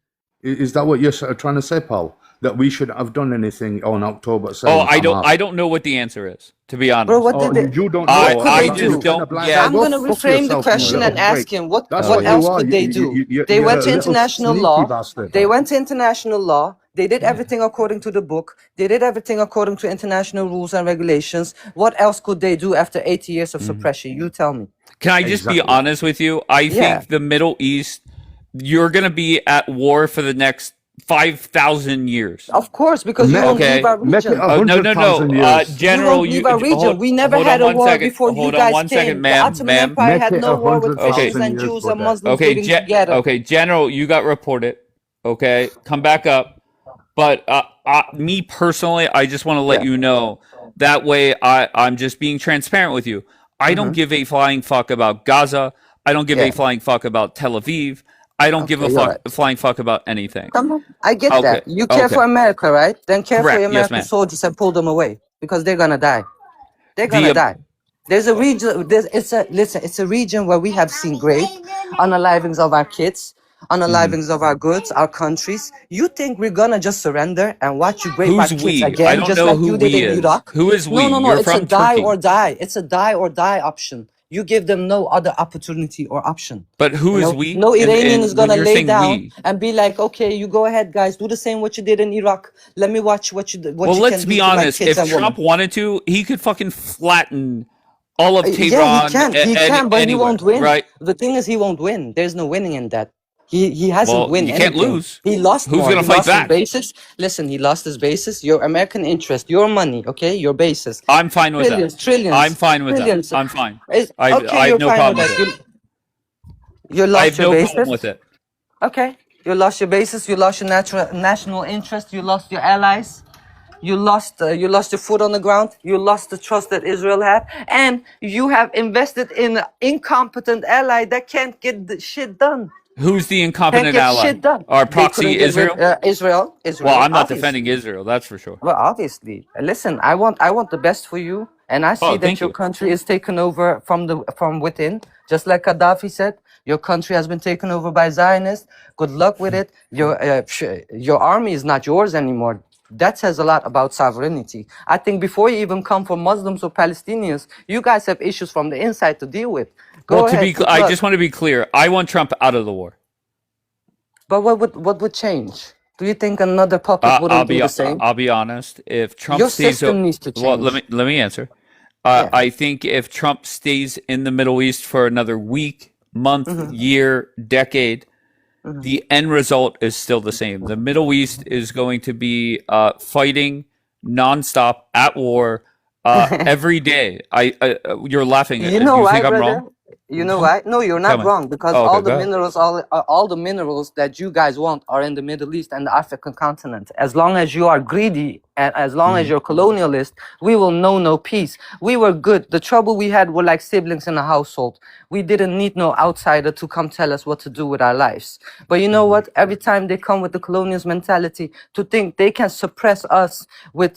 Is that what you're trying to say, Paul? That we shouldn't have done anything on October 7th? Oh, I don't know what the answer is, to be honest. Bro, what did they? You don't What know? could they I do? just don't get. I'm gonna reframe the question and ask him what else could they do? They went to international law. They went to international law. They did everything according to the book. They did everything according to international rules and regulations. What else could they do after 80 years of suppression? You tell me. Can I just be honest with you? I think the Middle East, you're going to be at war for the next 5,000 years. Of course, because you won't leave our region. No. General, you won't leave our region. We never had a war before you guys came. The Ottoman Empire had no war with Christians and Jews and Muslims living together. Okay, General, you got reported. Okay, come back up. But me personally, I just want to let you know. That way, I'm just being transparent with you. I don't give a flying fuck about Gaza. I don't give a flying fuck about Tel Aviv. I don't give a flying fuck about anything. Come on, I get that. You care for America, right? Then care for your Yes, American ma'am. soldiers and pull them away because they're gonna die. They're gonna die. There's a region. It's a region where we have seen great unalivings of our kids, unalivings of our goods, our countries. You think we're gonna just surrender and watch you rape our Who's kids we? again, just like you did in Iraq? Who is we? No. You're It's a from die Turkey. or die. It's a die or die option. You give them no other opportunity or option. But who You is know, we? no Iranian is And when gonna you're lay saying down we, and be like, okay, you go ahead, guys, do the same what you did in Iraq. Let me watch what well, you can let's do be to my honest. kids If and women. Trump wanted to, he could fucking flatten all of Yeah, Tehran he can, but he anywhere, won't win. right? The thing is, he won't win. There's no winning in that. He hasn't Well, win you can't anything. lose. He lost Who's more. gonna He fight lost his back? basis. Listen, he lost his basis. Your American interest, your money, okay, your basis. I'm fine with that. Trillions, I'm fine with that. trillions. I'm fine. Okay, I have you're no fine with problem with that. it. You I lost have your no problem basis. with it. Okay, you lost your basis. You lost your national interest. You lost your allies. You lost your foot on the ground. You lost the trust that Israel had, and you have invested in an incompetent ally that can't get the shit done. Who's the Can't incompetent get ally? shit done. Our They couldn't proxy get rid Israel? Israel. Well, I'm not Obviously. defending Israel, that's for sure. Well, obviously. Listen, I want the best for you, and I see Oh, that thank your you. country is taken over from within, just like Gaddafi said. Your country has been taken over by Zionists. Good luck with it. Your army is not yours anymore. That says a lot about sovereignty. I think before you even come from Muslims or Palestinians, you guys have issues from the inside to deal with. Well, Go ahead. Good I luck. just want to be clear. I want Trump out of the war. But what would change? Do you think another puppet wouldn't do the same? I'll be honest. If Trump Your stays, system needs to well, change. let me answer. Yeah. I think if Trump stays in the Middle East for another week, month, year, decade, the end result is still the same. The Middle East is going to be fighting nonstop at war every day. You're laughing. You Do know you why, think I'm brother? wrong? You know why? No, you're Tell not me. wrong because Oh, okay, go ahead. all the minerals that you guys want are in the Middle East and the African continent. As long as you are greedy and as long as you're colonialist, we will know no peace. We were good. The trouble we had were like siblings in a household. We didn't need no outsider to come tell us what to do with our lives. But you know what? Every time they come with the colonialist mentality to think they can suppress us with,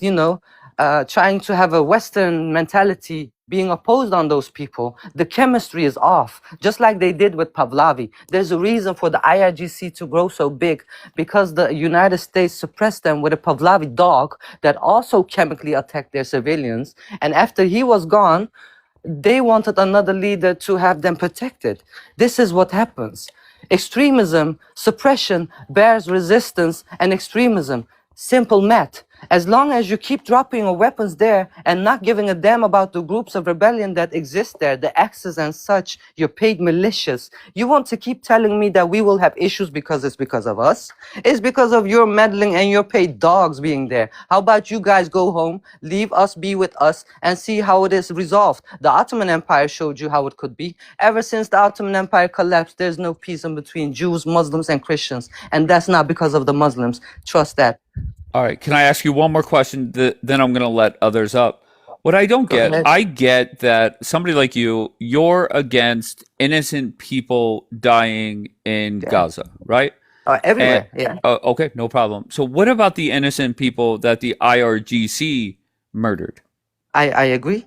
trying to have a Western mentality being opposed on those people, the chemistry is off, just like they did with Pahlavi. There's a reason for the IRGC to grow so big because the United States suppressed them with a Pahlavi dog that also chemically attacked their civilians. And after he was gone, they wanted another leader to have them protected. This is what happens. Extremism, suppression bears resistance and extremism. Simple math. As long as you keep dropping your weapons there and not giving a damn about the groups of rebellion that exist there, the axes and such, your paid militias, you want to keep telling me that we will have issues because it's because of us? It's because of your meddling and your paid dogs being there. How about you guys go home, leave us be with us, and see how it is resolved? The Ottoman Empire showed you how it could be. Ever since the Ottoman Empire collapsed, there's no peace in between Jews, Muslims, and Christians. And that's not because of the Muslims. Trust that. All right. Can I ask you one more question? Then I'm going to let others up. What I don't Go get, ahead. I get that somebody like you're against innocent people dying in Gaza, right? Everywhere, yeah. Okay, no problem. So what about the innocent people that the IRGC murdered? I agree.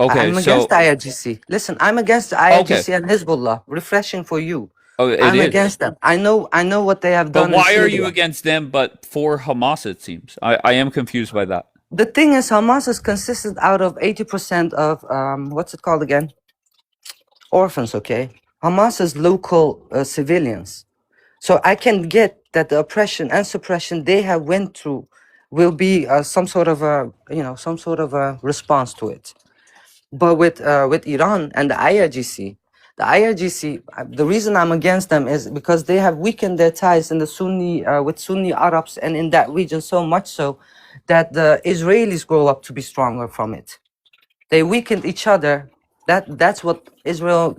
Okay, I'm so against the IRGC. Listen, I'm against the IRGC and Hezbollah. Refreshing for you. it I'm is. against them. I know what they have But done in why are you Syria. against them but for Hamas, it seems? I am confused by that. The thing is, Hamas is consisted out of 80% of what's it called again? Orphans. Okay, Hamas is local civilians. So I can get that the oppression and suppression they have went through will be some sort of a response to it. But with Iran and the IRGC, the reason I'm against them is because they have weakened their ties in the Sunni with Sunni Arabs and in that region so much so that the Israelis grow up to be stronger from it. They weakened each other. That's what Israel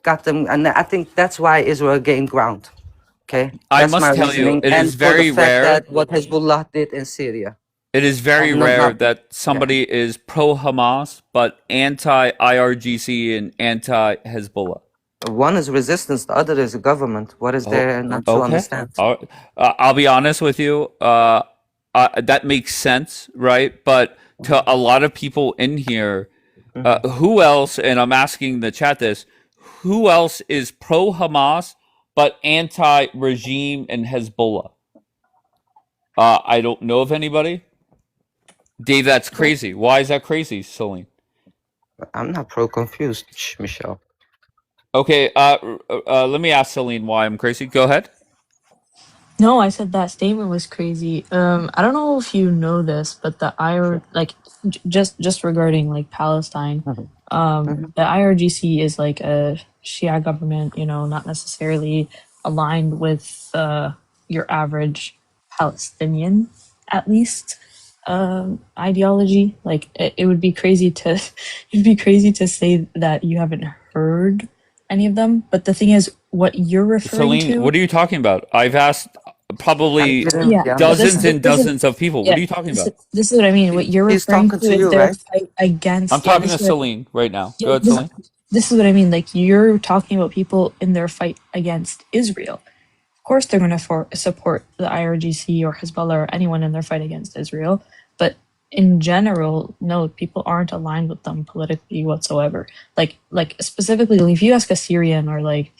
got them, and I think that's why Israel gained ground. Okay, I that's my must tell you, reasoning, it and is for the very fact rare. that what Hezbollah did in Syria. It is very No, rare not that somebody is pro Hamas but anti IRGC and anti Hezbollah. One is resistance, the other is a government. What is there not to Okay. understand? I'll be honest with you. That makes sense, right? But to a lot of people in here, who else, and I'm asking the chat this, who else is pro Hamas but anti regime and Hezbollah? I don't know of anybody. Dave, that's crazy. Why is that crazy, Celine? I'm not confused, Michelle. Okay, let me ask Celine why I'm crazy. Go ahead. No, I said that statement was crazy. I don't know if you know this, but the like just regarding like Palestine, the IRGC is like a Shia government, you know, not necessarily aligned with your average Palestinian, at least ideology. Like it would be crazy to it'd be crazy to say that you haven't heard any of them. But the thing is, what you're referring Celine, to. what are you talking about? I've asked probably Yeah, but dozens and dozens of people. What yeah, are you talking about? this is what I mean. What you're He's referring talking to to is you, their right? fight against. I'm Yeah, talking to Celine right now. Go ahead, this, Celine. this is what I mean. Like you're talking about people in their fight against Israel. Of course, they're going to support the IRGC or Hezbollah or anyone in their fight against Israel. But in general, no, people aren't aligned with them politically whatsoever. Like specifically, if you ask a Syrian or like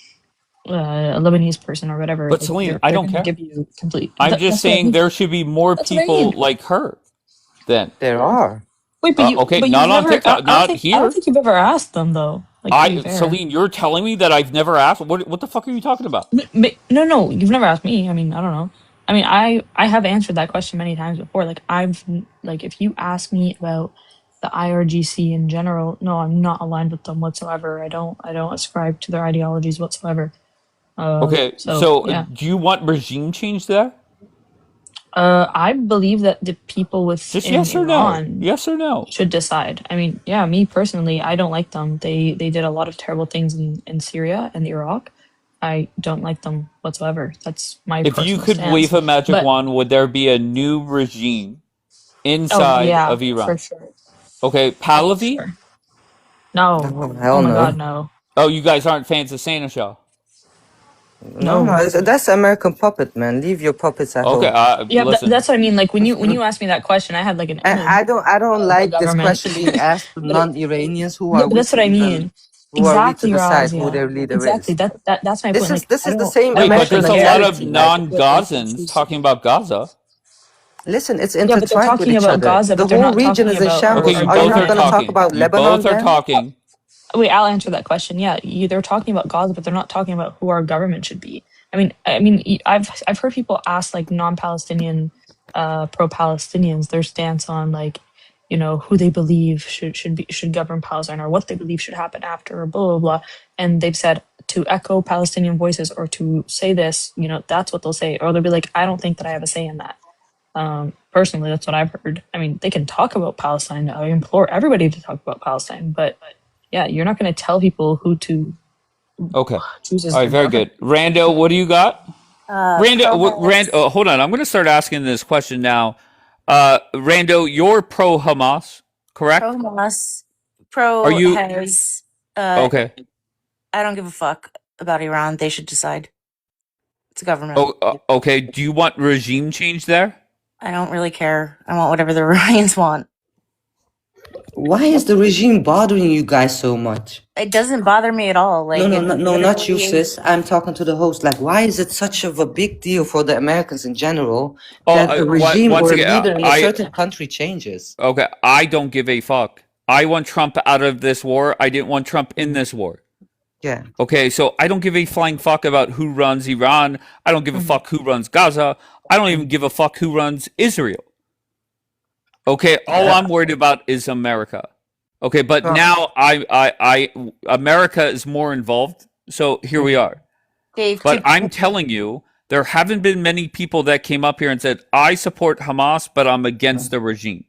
a Lebanese person or whatever, But like Celine, they're I don't going to care. give you complete. I'm just That's what I saying mean. there should be more That's what I people mean. like her. Then There are. Wait, okay, but you've not on never. TikTok, not I don't here. think you've ever asked them though. Like to be fair. Celine, you're telling me that I've never asked. What the fuck are you talking about? No, you've never asked me. I mean, I don't know. I mean, I have answered that question many times before. Like if you ask me about the IRGC in general, no, I'm not aligned with them whatsoever. I don't ascribe to their ideologies whatsoever. Okay, So so yeah. do you want regime change there? I believe that the people Just within yes or no? Iran Yes or no? should decide. I mean, yeah, me personally, I don't like them. They did a lot of terrible things in Syria and Iraq. I don't like them whatsoever. That's my If you personal could stance. wave a magic But wand, would there be a new regime oh inside yeah, of Iran? for sure. Okay, Oh, for Pahlavi? sure. No. No, Oh hell my no. god, no. Oh, you guys aren't fans of Seneschal. No, No. that's American puppet, man. Leave your puppets at Okay, home. Yeah, listen. that's what I mean. Like when you asked me that question, I had like an And image I don't of a like this government. question being asked to But non-Iranians. Who are we that's to what I even? mean. Who are we to Exactly, decide Raz. who Yeah. their leader Exactly. is? That's my point. Like This is the same I don't Wait, but American there's a care lot of mentality. Like, what like you non-Gazans choose to talking about Gaza. listen, it's Yeah, but they're intertwined with talking each about other. Gaza, The but they're whole not region talking is in about Okay, shambles. you our Are you both not are government. going to talk talking. about You Lebanon both are then? talking. Wait, I'll answer that question. Yeah, they're talking about Gaza, but they're not talking about who our government should be. I've heard people ask like non-Palestinian, pro-Palestinians their stance on like, you know, who they believe should govern Palestine or what they believe should happen after, or blah blah blah, and they've said to echo Palestinian voices or to say this, you know, that's what they'll say, or they'll be like, I don't think that I have a say in that. Personally, that's what I've heard. I mean, they can talk about Palestine. I implore everybody to talk about Palestine, but yeah, you're not going to tell people who to Okay. choose as All right, their very government. good. Rando, what do you got? Pro-Hamas. Hold on. I'm going to start asking this question now. Rando, you're pro Hamas, correct? Pro-Hamas. Are you Pro-Hez. okay? I don't give a fuck about Iran. They should decide. It's a government. Oh, okay. Do you want regime change there? I don't really care. I want whatever the Iranians want. Why is the regime bothering you guys so much? It doesn't bother me at all. Like No, it not you, literally sis. is. I'm talking to the host. Like, why is it such of a big deal for the Americans in general Oh, that a regime once or a again, leader in a certain country changes? okay. I don't give a fuck. I want Trump out of this war. I didn't want Trump in this war. Yeah. Okay, so I don't give a flying fuck about who runs Iran. I don't give a fuck who runs Gaza. I don't even give a fuck who runs Israel. Okay, all I'm worried about is America. Okay, but now America is more involved. So here we are. Dave, But I'm telling you, there haven't been many people that came up here and said, I support Hamas, but I'm against the regime.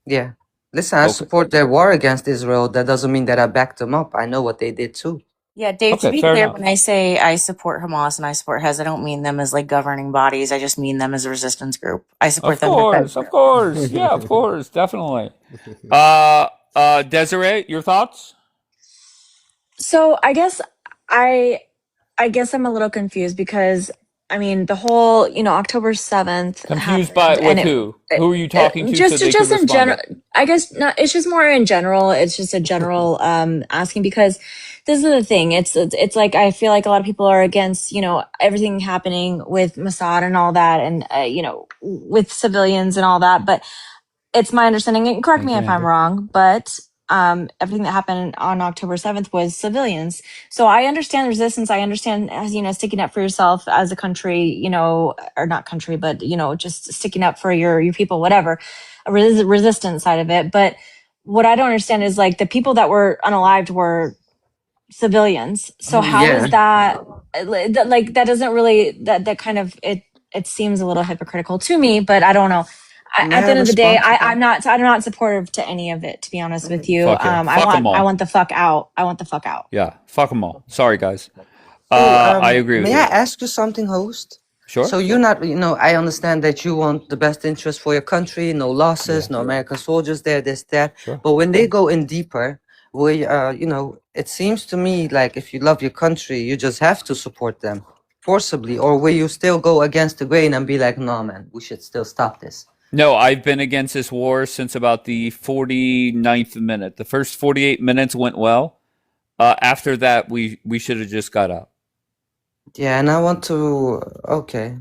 Yeah. Listen, I Okay. support their war against Israel. That doesn't mean that I backed them up. I know what they did too. Yeah, Dave, to Okay, be fair clear, enough. when I say I support Hamas and I support Hez, I don't mean them as like governing bodies. I just mean them as a resistance group. I support them. Of course. Yeah, of course. Definitely. Desiree, your thoughts? So I guess I'm a little confused because I mean the whole, you know, October 7th Confused happened with and who? Who are you talking to so they just could in respond general, back? I guess not, it's just more in general. It's just a general asking because this is the thing. It's like I feel like a lot of people are against, you know, everything happening with Mossad and all that and you know, with civilians and all that, but it's my understanding, and correct me if I'm wrong, but everything that happened on October 7th was civilians. So I understand resistance. I understand, sticking up for yourself as a country, or not country, but, just sticking up for your people, whatever, resistance side of it. But what I don't understand is like the people that were unalived were civilians. So how is Yeah. that like that doesn't really that kind of it seems a little hypocritical to me, but I don't know. May At the I end of the day, respond to that? I'm not supportive to any of it, to be honest with you. Fuck yeah. I Fuck them want all. the fuck out. I want the fuck out. Yeah. Fuck them all. Sorry, guys. So, I agree with may I you. ask you something, host? Sure. So you're not, I understand that you want the best interest for your country, no losses, Yeah. no American soldiers there, this, that. Sure. But when they go in deeper, we, it seems to me like if you love your country, you just have to support them forcibly, or will you still go against the grain and be like, no, man, we should still stop this? No, I've been against this war since about the 49th minute. The first 48 minutes went well. After that, we should have just got up. Yeah, and I want to, okay.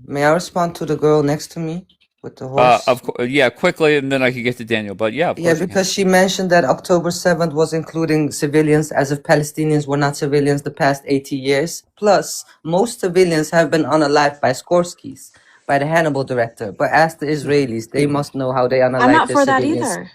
May I respond to the girl next to me with the horse? Yeah, quickly, and then I could get to Daniel. But yeah, of Yeah, course you can. because she mentioned that October 7th was including civilians, as if Palestinians were not civilians the past 80 years. Plus, most civilians have been unalived by Skorskis, by the Hannibal director. But ask the Israelis, they must know how they I'm unalive not their for that civilians. either.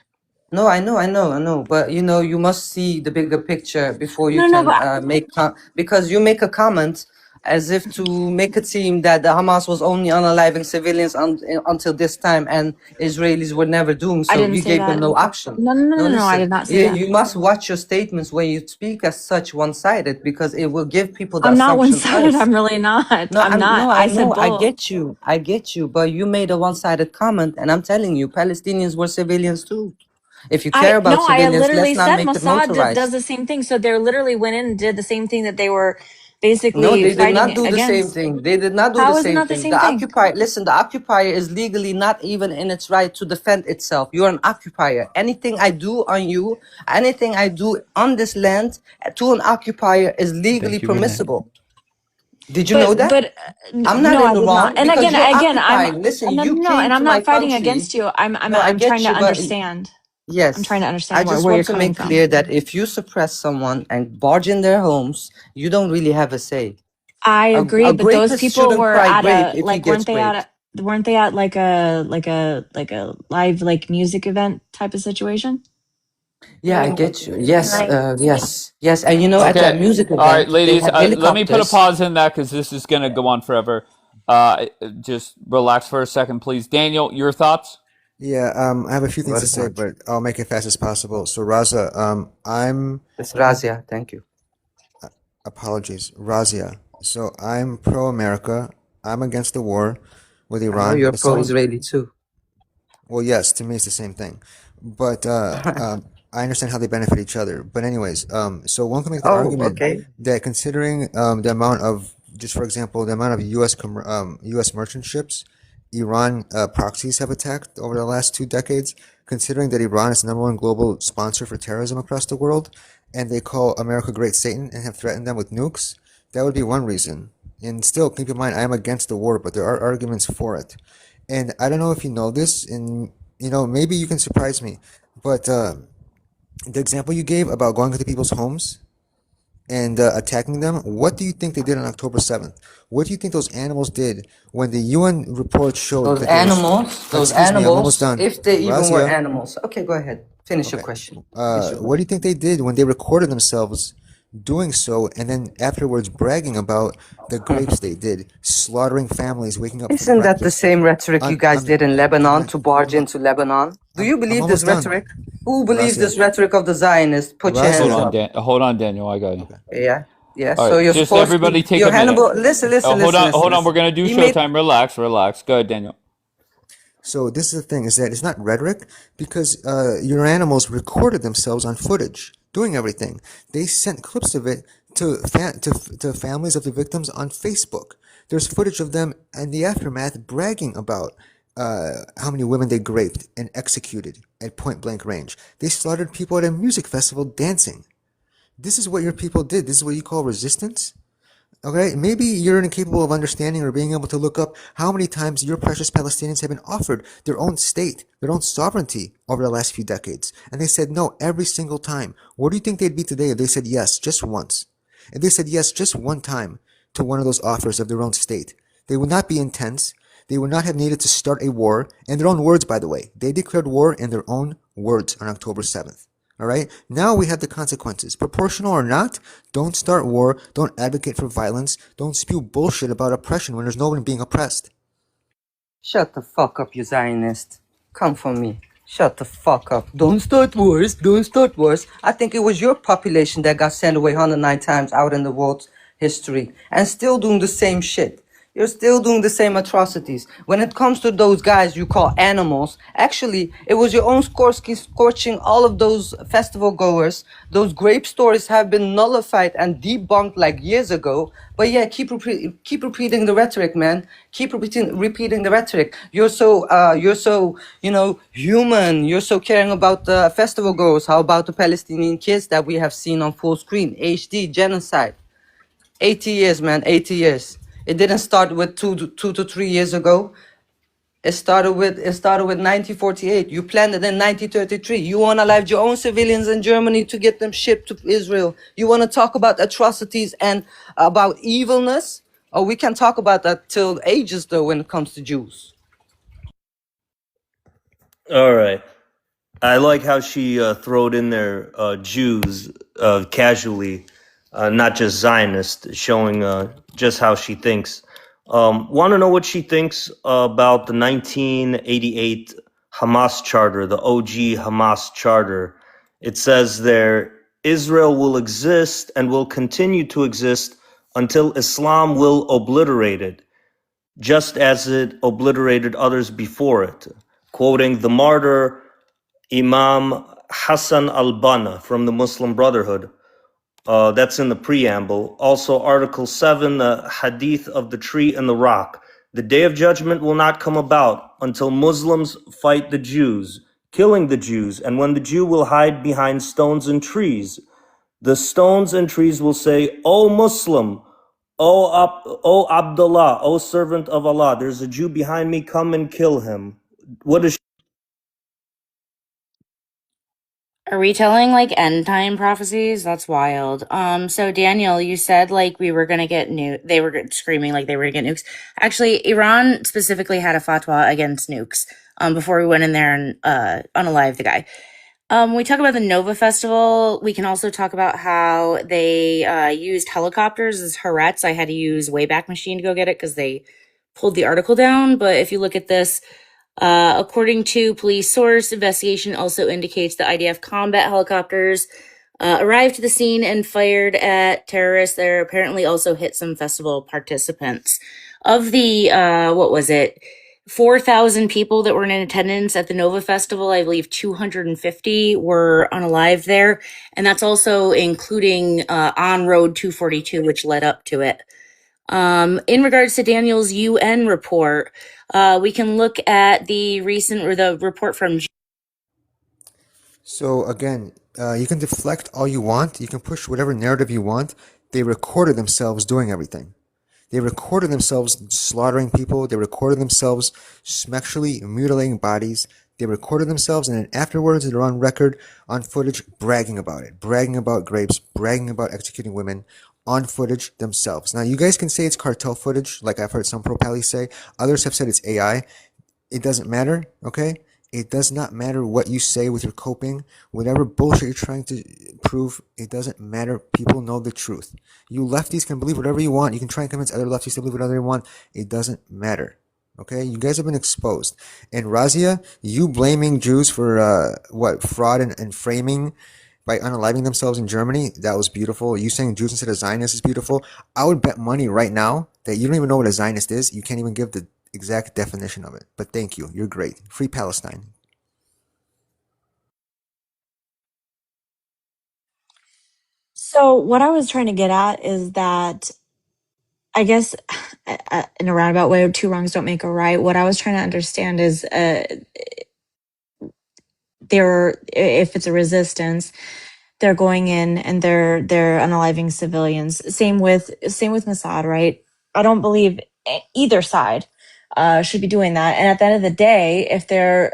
No, I know. But you must see the bigger picture before you No, can but because you make a comment as if to make it seem that the Hamas was only unaliving civilians until this time, and Israelis were never doing I so. didn't You say gave them that. no option. No, No, I listen. did not say You, that. you must watch your statements when you speak as such one-sided, because it will give people the I'm not assumption one-sided. first. I'm really not. No, I'm not. I I said know, both. I get you, but you made a one-sided comment, and I'm telling you, Palestinians were civilians too. If you care about I civilians, literally let's not said make it Mossad does militarized. the same thing. So they literally went in and did the same thing that they were No, basically they did not fighting do the same against. thing. They did not do the How is it same not the thing. same The thing? occupier, listen, the occupier is legally not even in its right to defend itself. You're an occupier. Anything I do on you, anything I do on this land to an occupier is legally Thank you, Renee. permissible. Did you know that? I'm not No, in I the did not. wrong And because you're again, I'm occupying. Listen, no, you no, came and to I'm my not fighting country. against you. I'm No, I trying get to you, but understand. I'm trying to yes, I understand just where you're want to coming make from. clear that if you suppress someone and barge in their homes, you don't really have a say. I agree, A but those rapist people shouldn't were cry at grape a if he like gets raped. weren't they at like a live like music event type of situation? Yeah, I get you. Yes, yes. And at that Okay. music All right, event, they ladies. had Let me put a helicopters. pause in that because this is going to go on forever. Just relax for a second, please. Daniel, your thoughts? Yeah, I have a few things to say, Respond. but I'll make it fast as possible. So, Raza, It's Razia. Thank you. apologies, Razia. So, I'm pro-America. I'm against the war with I know Iran. you're But someone, pro-Israeli too. well, yes, to me it's the same thing. But I understand how they benefit each other. But anyways, so one can make the Oh, argument okay. that considering the amount of, just for example, the amount of U.S. merchant ships Iran proxies have attacked over the last 2 decades, considering that Iran is the #1 global sponsor for terrorism across the world, and they call America Great Satan and have threatened them with nukes, that would be one reason. And still, keep in mind, I am against the war, but there are arguments for it. And I don't know if you know this, and maybe you can surprise me, but the example you gave about going into people's homes and attacking them, what do you think they did on October 7th? What do you think those animals did when the UN report showed Those that there was... those Excuse me, I'm almost animals, done. if they even were Razia, animals. Okay, go ahead. Finish your okay. question. Finish your What do you question. think they did when they recorded themselves doing so and then afterwards bragging about the grapes they did, slaughtering families, waking up for Isn't that the breakfast? same rhetoric you guys did in Lebanon to barge I'm, into Lebanon? Do you I'm believe this almost done. rhetoric? Who believes Razia, this rhetoric of the Zionists? Put your Razia. hands up. Hold on, Daniel. I got you. Yeah, yeah. All So right, you're just supposed to. everybody take You're a minute. Hannibal. Listen. Hold on. We're gonna do He made. showtime. Relax. Go ahead, Daniel. So this is the thing, is that it's not rhetoric because your animals recorded themselves on footage doing everything. They sent clips of it to families of the victims on Facebook. There's footage of them in the aftermath bragging about how many women they raped and executed at point blank range. They slaughtered people at a music festival dancing. This is what your people did. This is what you call resistance. Okay, maybe you're incapable of understanding or being able to look up how many times your precious Palestinians have been offered their own state, their own sovereignty over the last few decades. And they said no every single time. Where do you think they'd be today if they said yes just once? If they said yes just one time to one of those offers of their own state, they would not be intense. They would not have needed to start a war. In their own words, by the way. They declared war in their own words on October 7th. All right. Now we have the consequences. Proportional or not, don't start war. Don't advocate for violence. Don't spew bullshit about oppression when there's no one being oppressed. Shut the fuck up, you Zionist. Come for me. Shut the fuck up. Don't start wars. Don't start wars. I think it was your population that got sent away 109 times out in the world's history and still doing the same shit. You're still doing the same atrocities. When it comes to those guys you call animals, actually, it was your own Skorsky scorching all of those festival goers. Those grape stories have been nullified and debunked like years ago. But yeah, keep repeating the rhetoric, man. Keep repeating the rhetoric. You're so, human. You're so caring about the festival goers. How about the Palestinian kids that we have seen on full screen? HD, genocide. 80 years, man, 80 years. It didn't start with two to 3 years ago. It started with 1948. You planned it in 1933. You unalived your own civilians in Germany to get them shipped to Israel. You want to talk about atrocities and about evilness? Oh, we can talk about that till ages, though, when it comes to Jews. All right. I like how she throwed in there Jews casually, not just Zionist, showing just how she thinks. Want to know what she thinks about the 1988 Hamas charter, the OG Hamas charter? It says there, Israel will exist and will continue to exist until Islam will obliterate it, just as it obliterated others before it. Quoting the martyr Imam Hassan al-Banna from the Muslim Brotherhood. That's in the preamble. Also, Article 7, the Hadith of the Tree and the Rock. The Day of Judgment will not come about until Muslims fight the Jews, killing the Jews, and when the Jew will hide behind stones and trees. The stones and trees will say, O Muslim, O Abdullah, O servant of Allah, there's a Jew behind me, come and kill him. What is Are we telling like end time prophecies? That's wild. So Daniel, you said like we were gonna get they were screaming like they were gonna get nukes. Actually, Iran specifically had a fatwa against nukes before we went in there and unalive the guy. We talk about the Nova Festival. We can also talk about how they used helicopters as Haaretz. I had to use Wayback Machine to go get it because they pulled the article down. But if you look at this, according to police source, investigation also indicates the IDF combat helicopters arrived to the scene and fired at terrorists. There apparently also hit some festival participants. Of the, 4,000 people that were in attendance at the Nova Festival, I believe 250 were unalived there. And that's also including on Road 242, which led up to it. In regards to Daniel's UN report, we can look at the report from. So again, you can deflect all you want. You can push whatever narrative you want. They recorded themselves doing everything. They recorded themselves slaughtering people. They recorded themselves sexually mutilating bodies. They recorded themselves, and then afterwards they're on record, on footage, bragging about it, bragging about grapes, bragging about executing women, on footage themselves. Now, you guys can say it's cartel footage, like I've heard some pro-pally say. Others have said it's AI. It doesn't matter, okay? It does not matter what you say with your coping. Whatever bullshit you're trying to prove, it doesn't matter. People know the truth. You lefties can believe whatever you want. You can try and convince other lefties to believe whatever they want. It doesn't matter. Okay? You guys have been exposed. And Razia, you blaming Jews for, fraud and framing by unaliving themselves in Germany, that was beautiful. You saying Jews instead of Zionists is beautiful. I would bet money right now that you don't even know what a Zionist is. You can't even give the exact definition of it. But thank you. You're great. Free Palestine. So what I was trying to get at is that I guess in a roundabout way, two wrongs don't make a right. What I was trying to understand is if it's a resistance, they're going in and they're unaliving civilians. Same with Mossad, right? I don't believe either side should be doing that. And at the end of the day, if they're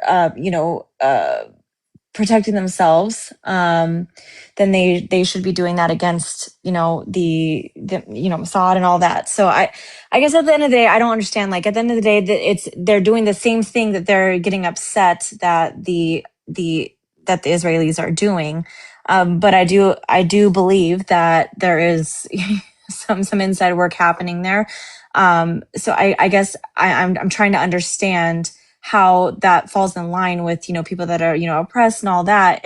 protecting themselves, then they should be doing that against the Mossad and all that. So I guess at the end of the day, I don't understand. Like at the end of the day, that they're doing the same thing that they're getting upset that that the Israelis are doing. But I do believe that there is some inside work happening there. So I guess I'm trying to understand how that falls in line with people that are oppressed and all that.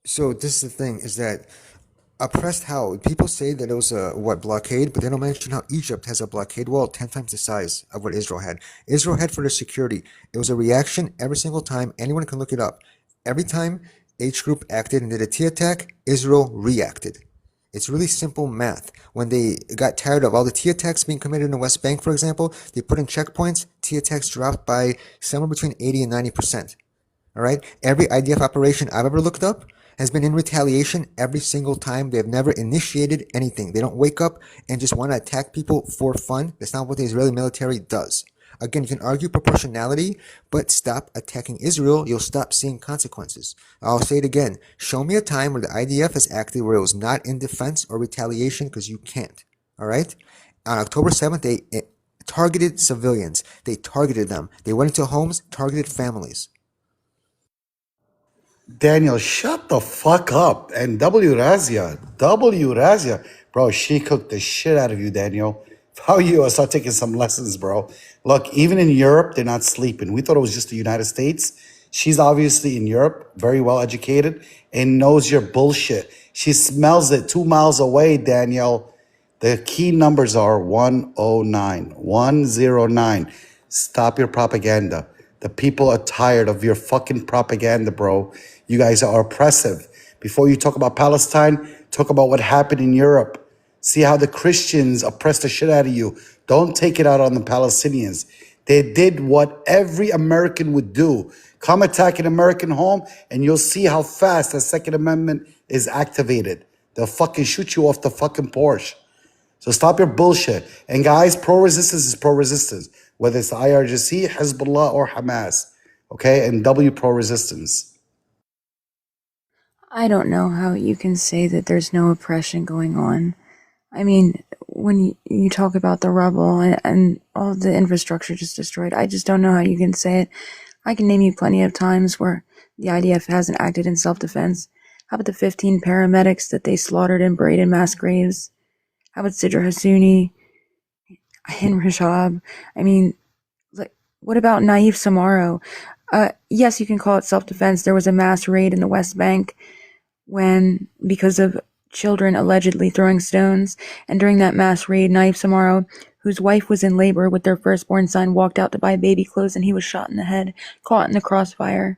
So this is the thing: is that oppressed how? People say that it was a blockade, but they don't mention how Egypt has a blockade wall 10 times the size of what Israel had. Israel had for their security. It was a reaction every single time. Anyone can look it up. Every time H group acted and did a T attack, Israel reacted. It's really simple math. When they got tired of all the T attacks being committed in the West Bank, for example, they put in checkpoints. T attacks dropped by somewhere between 80 and 90%. All right. Every IDF operation I've ever looked up has been in retaliation every single time. They've never initiated anything. They don't wake up and just want to attack people for fun. That's not what the Israeli military does. Again, you can argue proportionality, but stop attacking Israel. You'll stop seeing consequences. I'll say it again. Show me a time where the IDF has acted where it was not in defense or retaliation, because you can't. All right. On October 7th, they targeted civilians. They targeted them. They went into homes, targeted families. Daniel, shut the fuck up. And W Razia, bro, she cooked the shit out of you, Daniel. If I were you, I start taking some lessons, bro. Look, even in Europe, they're not sleeping. We thought it was just the United States. She's obviously in Europe, very well educated, and knows your bullshit. She smells it 2 miles away, Daniel. The key numbers are 109. 109. Stop your propaganda. The people are tired of your fucking propaganda, bro. You guys are oppressive. Before you talk about Palestine, talk about what happened in Europe. See how the Christians oppressed the shit out of you. Don't take it out on the Palestinians. They did what every American would do. Come attack an American home, and you'll see how fast the Second Amendment is activated. They'll fucking shoot you off the fucking Porsche. So stop your bullshit. And guys, pro-resistance is pro-resistance, whether it's the IRGC, Hezbollah, or Hamas. Okay? And W pro-resistance. I don't know how you can say that there's no oppression going on. I mean, when you talk about the rubble and all the infrastructure just destroyed, I just don't know how you can say it. I can name you plenty of times where the IDF hasn't acted in self-defense. How about the 15 paramedics that they slaughtered and buried in mass graves? How about Sidra Hassouni and Rashab? I mean, like, what about Naif Samaro? Yes, you can call it self-defense. There was a mass raid in the West Bank because of children allegedly throwing stones. And during that mass raid, Naif Samaro, whose wife was in labor with their firstborn son, walked out to buy baby clothes and he was shot in the head, caught in the crossfire.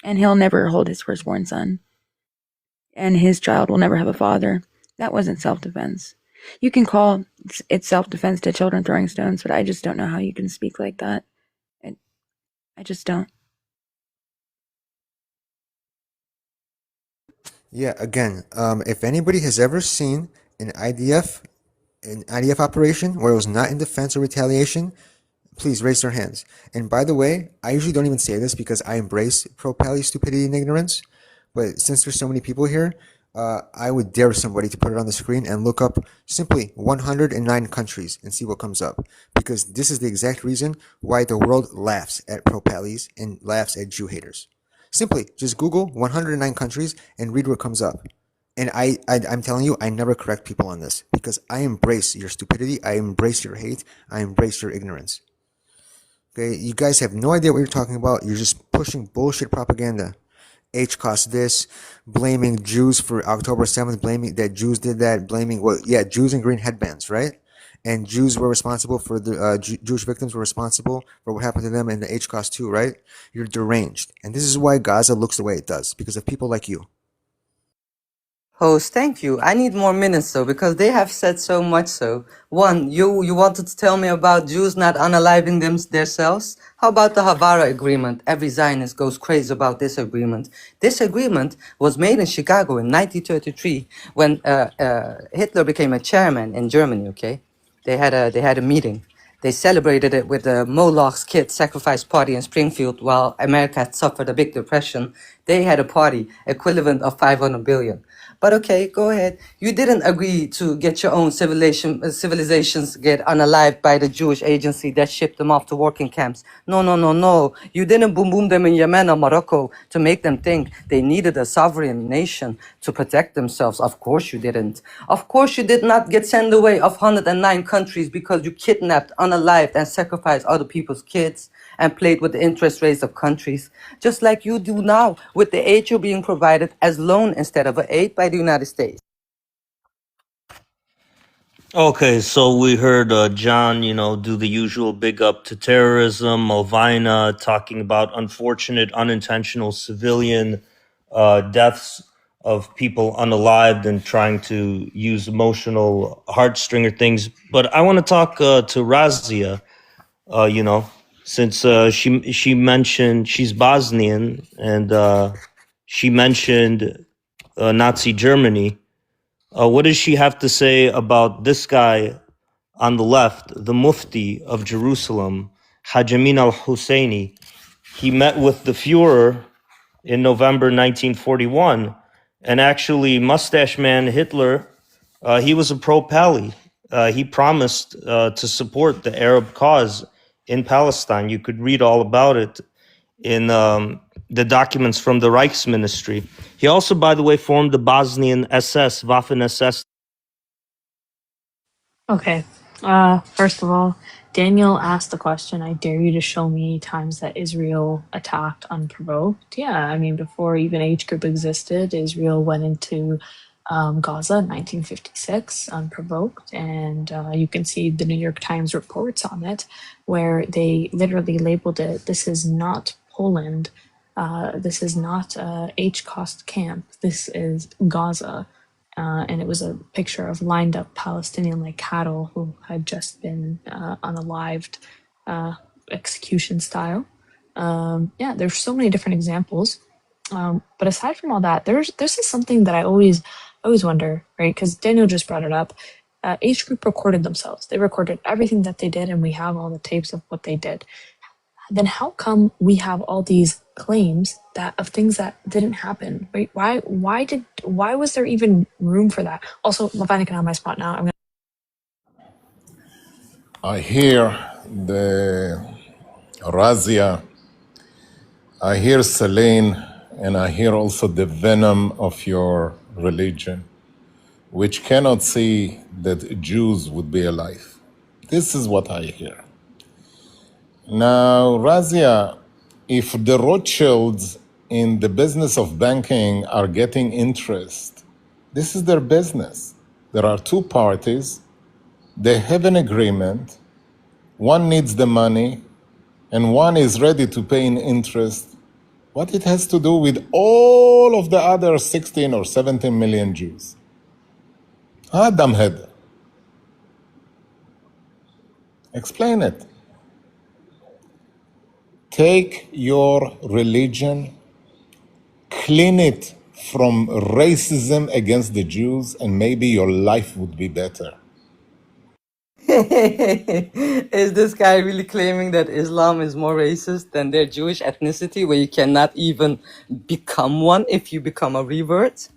And he'll never hold his firstborn son. And his child will never have a father. That wasn't self-defense. You can call it self-defense to children throwing stones, but I just don't know how you can speak like that. I just don't. Yeah, again, if anybody has ever seen an IDF operation where it was not in defense or retaliation, please raise their hands. And by the way, I usually don't even say this because I embrace pro-pally stupidity and ignorance. But since there's so many people here, I would dare somebody to put it on the screen and look up simply 109 countries and see what comes up. Because this is the exact reason why the world laughs at pro-pallies and laughs at Jew haters. Simply, just Google 109 countries and read what comes up. And I'm telling you, I never correct people on this because I embrace your stupidity, I embrace your hate, I embrace your ignorance. Okay, you guys have no idea what you're talking about. You're just pushing bullshit propaganda. H cost this, blaming Jews for October 7th, blaming that Jews did that, blaming Jews in green headbands, right? And Jews were responsible for the Jewish victims were responsible for what happened to them in the H cost too, right? You're deranged, and this is why Gaza looks the way it does because of people like you. Host, thank you. I need more minutes though, because they have said so much so. One, you wanted to tell me about Jews not unaliving themselves? How about the Havara Agreement? Every Zionist goes crazy about this agreement. This agreement was made in Chicago in 1933 when Hitler became a chairman in Germany, okay? They had a meeting. They celebrated it with the Moloch's Kid Sacrifice Party in Springfield while America had suffered a big depression. They had a party equivalent of 500 billion. But okay, go ahead. You didn't agree to get your own civilizations get unalived by the Jewish agency that shipped them off to working camps. No, no, no, no. You didn't boom boom them in Yemen or Morocco to make them think they needed a sovereign nation to protect themselves. Of course you didn't. Of course you did not get sent away of 109 countries because you kidnapped, unalived, and sacrificed other people's kids and played with the interest rates of countries, just like you do now with the aid you're being provided as loan instead of aid by the United States. Okay, so we heard John, do the usual big up to terrorism, Malvina talking about unfortunate, unintentional civilian deaths of people unalived and trying to use emotional heartstringer things. But I want to talk to Razia, since she mentioned she's Bosnian and she mentioned Nazi Germany. What does she have to say about this guy on the left, the Mufti of Jerusalem, Haj Amin al-Husseini? He met with the Fuhrer in November 1941, and actually, Mustache Man Hitler, he was a pro-Pali. He promised to support the Arab cause in Palestine. You could read all about it in the documents from the Reichsministry. He also, by the way, formed the Bosnian SS, Waffen SS. Okay. First of all, Daniel asked the question, I dare you to show me times that Israel attacked unprovoked. Yeah, I mean, before even H group existed, Israel went into Gaza in 1956 unprovoked. And you can see the New York Times reports on it, where they literally labeled it, this is not Poland. This is not H cost camp. This is Gaza. And it was a picture of lined up Palestinian like cattle who had just been unalived, execution style. Yeah, there's so many different examples. But aside from all that, there's this is something that I always wonder, right? Because Daniel just brought it up. H group recorded themselves. They recorded everything that they did, and we have all the tapes of what they did. Then how come we have all these claims that of things that didn't happen? Right? Why was there even room for that? Also, Lavina can have my spot now. I hear the Razia, I hear Celine, and I hear also the venom of your religion, which cannot see that Jews would be alive. This is what I hear. Now, Razia, if the Rothschilds in the business of banking are getting interest, this is their business. There are two parties. They have an agreement. One needs the money, and one is ready to pay in interest. What it has to do with all of the other 16 or 17 million Jews? Dumbhead. Explain it. Take your religion, clean it from racism against the Jews, and maybe your life would be better. Is this guy really claiming that Islam is more racist than their Jewish ethnicity, where you cannot even become one if you become a revert?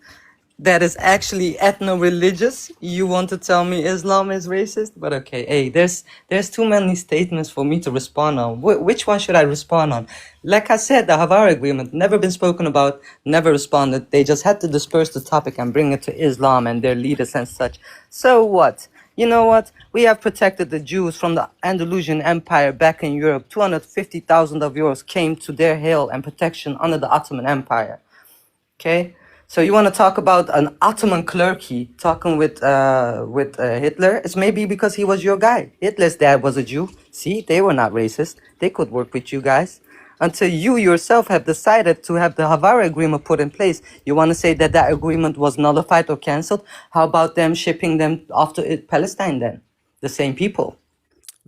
That is actually ethno-religious. You want to tell me Islam is racist? But okay, hey, there's too many statements for me to respond on. Which one should I respond on? Like I said, the Havara Agreement, never been spoken about, never responded. They just had to disperse the topic and bring it to Islam and their leaders and such. So what? You know what? We have protected the Jews from the Andalusian Empire back in Europe. 250,000 of yours came to their hail and protection under the Ottoman Empire. Okay? So you want to talk about an Ottoman clergy talking with Hitler? It's maybe because he was your guy. Hitler's dad was a Jew. See, they were not racist. They could work with you guys. until you yourself have decided to have the Havara agreement put in place. You want to say that that agreement was nullified or canceled? How about them shipping them off to Palestine then? The same people.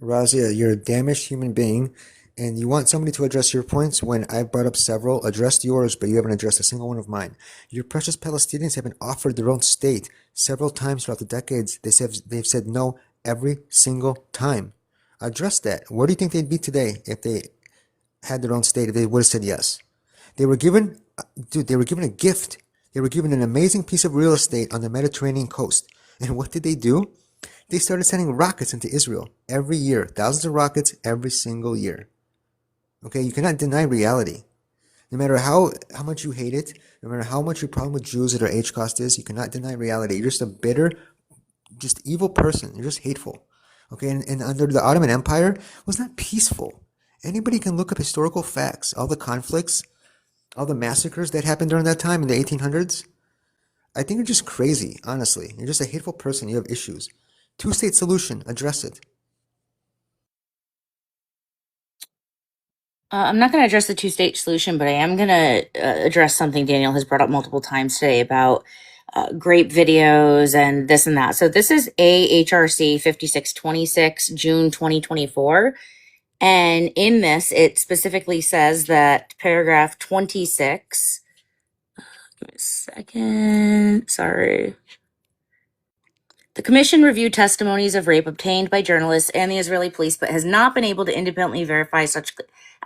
Razia, you're a damaged human being, and you want somebody to address your points when I brought up several, addressed yours, but you haven't addressed a single one of mine. Your precious Palestinians have been offered their own state several times throughout the decades. They've said no every single time. Address that. Where do you think they'd be today if they had their own state, if they would have said yes? They were given, dude, they were given a gift. They were given an amazing piece of real estate on the Mediterranean coast. And what did they do? They started sending rockets into Israel every year. Thousands of rockets every single year. Okay, you cannot deny reality. No matter how much you hate it, no matter how much your problem with Jews at our age cost is, you cannot deny reality. You're just a bitter, just evil person. You're just hateful. Okay, and under the Ottoman Empire, it was not peaceful. Anybody can look up historical facts, all the conflicts, all the massacres that happened during that time in the 1800s. I think you're just crazy, honestly. You're just a hateful person. You have issues. Two-state solution, address it. I'm not going to address the two-state solution, but I am going to address something Daniel has brought up multiple times today about grape videos and this and that. So this is AHRC 5626, June 2024. And in this, it specifically says that paragraph 26, give me a second, sorry. The commission reviewed testimonies of rape obtained by journalists and the Israeli police, but has not been able to independently verify such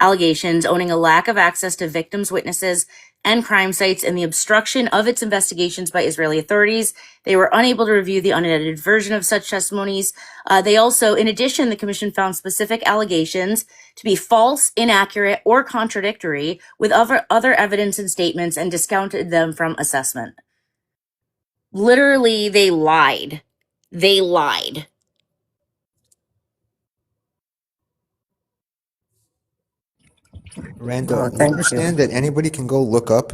allegations, owning a lack of access to victims' witnesses and crime sites and the obstruction of its investigations by Israeli authorities. They were unable to review the unedited version of such testimonies. They also, in addition, the commission found specific allegations to be false, inaccurate, or contradictory with other evidence and statements and discounted them from assessment. Literally, they lied. They lied. Rando, you Thank you. understand that anybody can go look up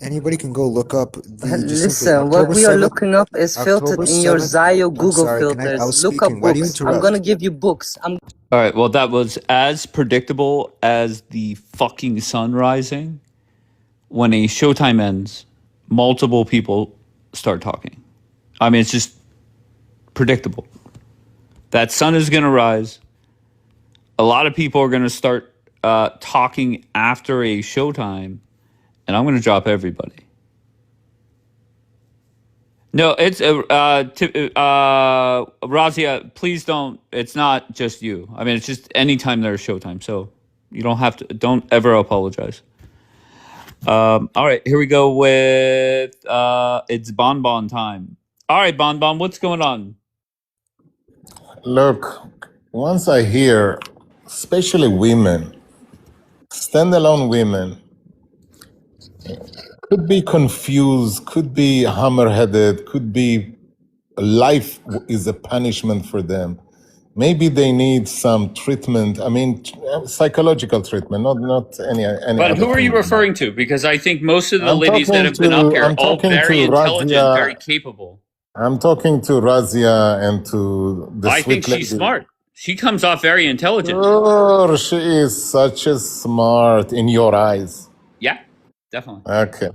Listen, what we are looking up is filtered October in your 7th. Zayo I'm Google sorry, I filters. was Look up speaking. Why do you books. I'm interrupt? gonna give you books. All right, well, that was as predictable as the fucking sun rising. When a showtime ends, multiple people start talking. I mean, it's just predictable. That sun is going to rise. A lot of people are going to start talking after a showtime, and I'm going to drop everybody. No, it's Razia, please don't. It's not just you. I mean, it's just anytime there's showtime. So you don't have to. Don't ever apologize. All right, here we go with it's Bonbon time. All right, Bonbon, what's going on? Look, once I hear, especially women, standalone women, could be confused, could be hammer-headed, could be life is a punishment for them. Maybe they need some treatment. I mean, psychological treatment, not any But other who are thing you than that. referring to? Because I think most of the I'm ladies that talking have been up to here I'm are all talking very to intelligent, very Razia. capable. I'm talking to Razia and to the I think sweet she's lady. smart. She comes off very intelligent. Sure, she is such a smart in your eyes. Yeah, definitely. Okay.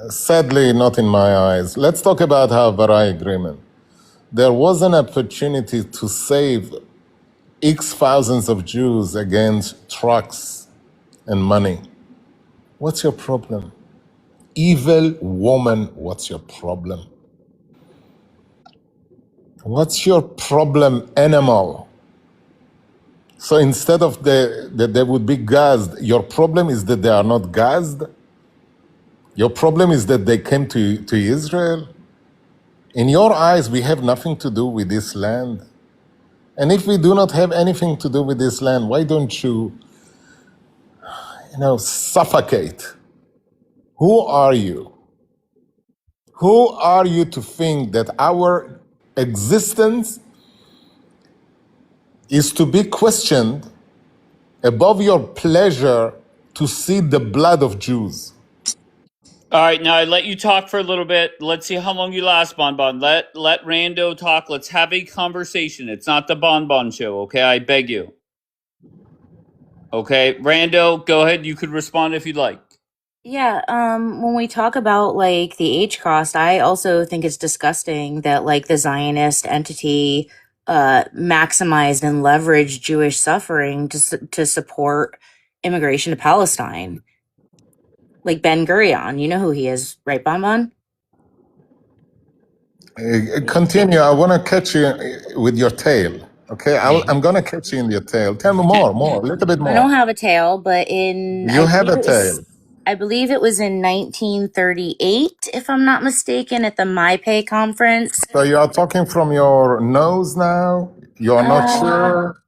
Sadly, not in my eyes. Let's talk about Havara agreement. There was an opportunity to save X thousands of Jews against trucks and money. What's your problem? Evil woman, what's your problem? What's your problem, animal? So instead of that they would be gassed, your problem is that they are not gassed? Your problem is that they came to Israel? In your eyes, we have nothing to do with this land. And if we do not have anything to do with this land, why don't you, suffocate? Who are you? Who are you to think that our existence is to be questioned above your pleasure to see the blood of Jews? All right, now I let you talk for a little bit. Let's see how long you last, Bonbon. Let Rando talk. Let's have a conversation. It's not the Bonbon show, okay? I beg you. Okay, Rando, go ahead. You could respond if you'd like. Yeah, when we talk about like the H cost, I also think it's disgusting that like the Zionist entity maximized and leveraged Jewish suffering to support immigration to Palestine. Like Ben Gurion, you know who he is, right, Bonbon? Continue. I want to catch you with your tail. Okay, I'm gonna catch you in your tail. Tell me more, a little bit I don't more. have a tail, but You have a tail. I believe it was in 1938, if I'm not mistaken, at the MyPay conference. So you are talking from your nose now. You are not sure.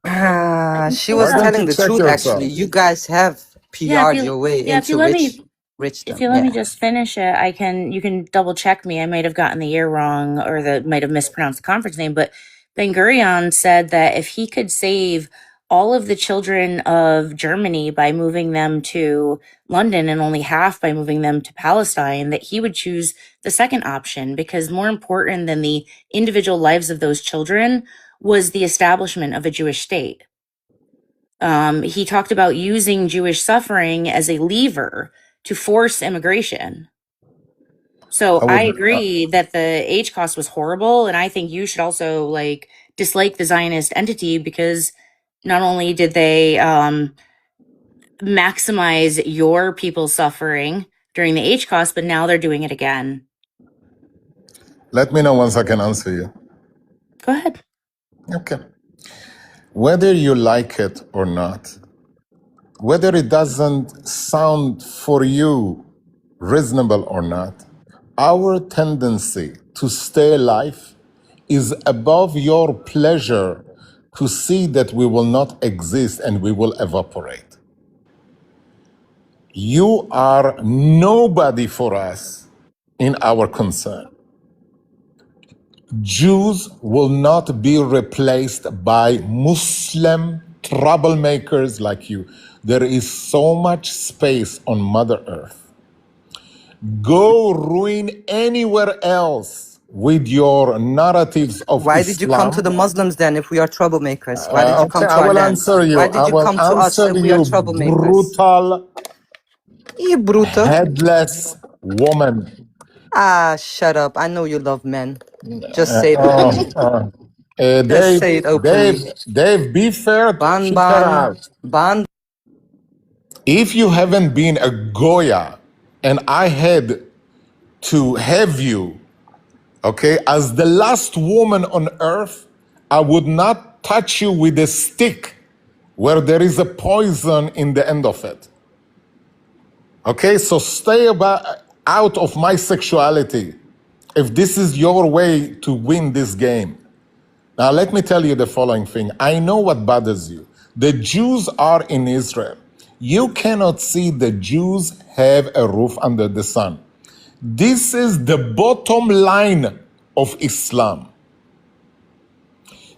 She Why was don't telling you the check truth, actually. yourself? You guys have Yeah, PR'd your way if you into let me richdom. if you let me Yeah. just finish it, you can double check me. I might have gotten the year wrong or might have mispronounced the conference name, but Ben Gurion said that if he could save all of the children of Germany by moving them to London and only half by moving them to Palestine, that he would choose the second option because more important than the individual lives of those children was the establishment of a Jewish state. He talked about using Jewish suffering as a lever to force immigration. So I agree that the H cost was horrible, and I think you should also like dislike the Zionist entity because not only did they maximize your people's suffering during the H cost, but now they're doing it again. Let me know once I can answer you. Go ahead. Okay. Whether you like it or not, whether it doesn't sound for you reasonable or not, our tendency to stay alive is above your pleasure to see that we will not exist and we will evaporate. You are nobody for us in our concern. Jews will not be replaced by Muslim troublemakers like you. There is so much space on Mother Earth. Go ruin anywhere else with your narratives of Why did you come to Islam. the Muslims then if we are troublemakers? Why did you come Okay, to I our will land? answer you. Why I did you will come to us answer if we are you, troublemakers? brutal, You brutal. headless woman. Ah, shut up. I know you love men. Just say it Uh, openly. uh, Just Dave, say it openly. Be fair, Ban kick her ban. out. Ban. If you haven't been a Goya and I had to have you, okay, as the last woman on earth, I would not touch you with a stick where there is a poison in the end of it. Okay, so stay out of my sexuality if this is your way to win this game. Now, let me tell you the following thing. I know what bothers you. The Jews are in Israel. You cannot see the Jews have a roof under the sun. This is the bottom line of Islam.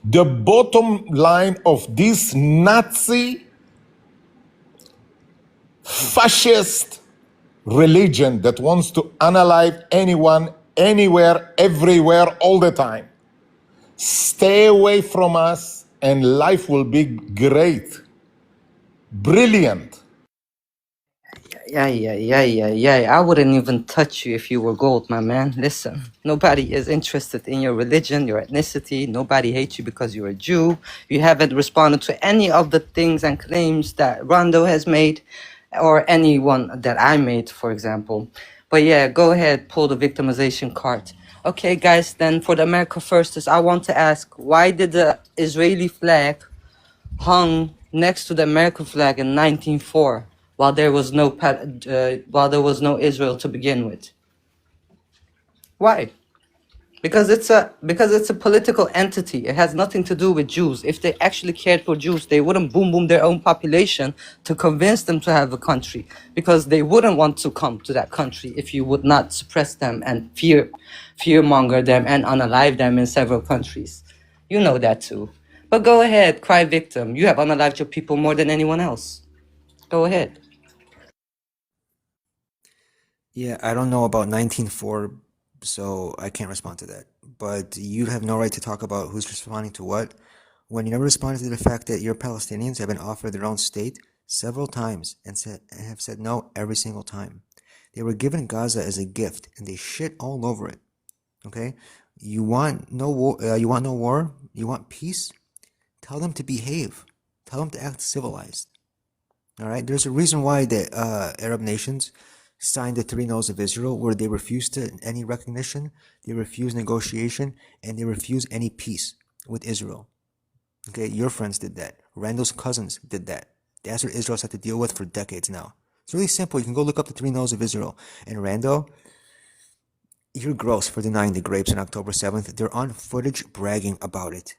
The bottom line of this Nazi, fascist religion that wants to unalive anyone, anywhere, everywhere, all the time. Stay away from us and life will be great, brilliant. Yeah. I wouldn't even touch you if you were gold, my man. Listen, nobody is interested in your religion, your ethnicity. Nobody hates you because you're a Jew. You haven't responded to any of the things and claims that Rondo has made or anyone that I made, for example. But yeah, go ahead, pull the victimization card. Okay, guys, then for the America Firsters, I want to ask, why did the Israeli flag hung next to the American flag in 1904 while there was no Israel to begin with? Why? Because it's a political entity. It has nothing to do with Jews. If they actually cared for Jews, they wouldn't boom their own population to convince them to have a country, because they wouldn't want to come to that country if you would not suppress them and fearmonger them and unalive them in several countries. You know that too. But go ahead, cry victim. You have unalived your people more than anyone else. Go ahead. Yeah, I don't know about 1904, so I can't respond to that. But you have no right to talk about who's responding to what when you never responded to the fact that your Palestinians have been offered their own state several times and have said no every single time. They were given Gaza as a gift, and they shit all over it. Okay, you want no war? You want no war? You want peace? Tell them to behave. Tell them to act civilized. All right. There's a reason why the Arab nations signed the three no's of Israel, where they refused any recognition, they refused negotiation, and they refused any peace with Israel. Okay, your friends did that. Randall's cousins did that. That's what Israel's had to deal with for decades now. It's really simple. You can go look up the three no's of Israel. And Randall, you're gross for denying the grapes on October 7th. They're on footage bragging about it,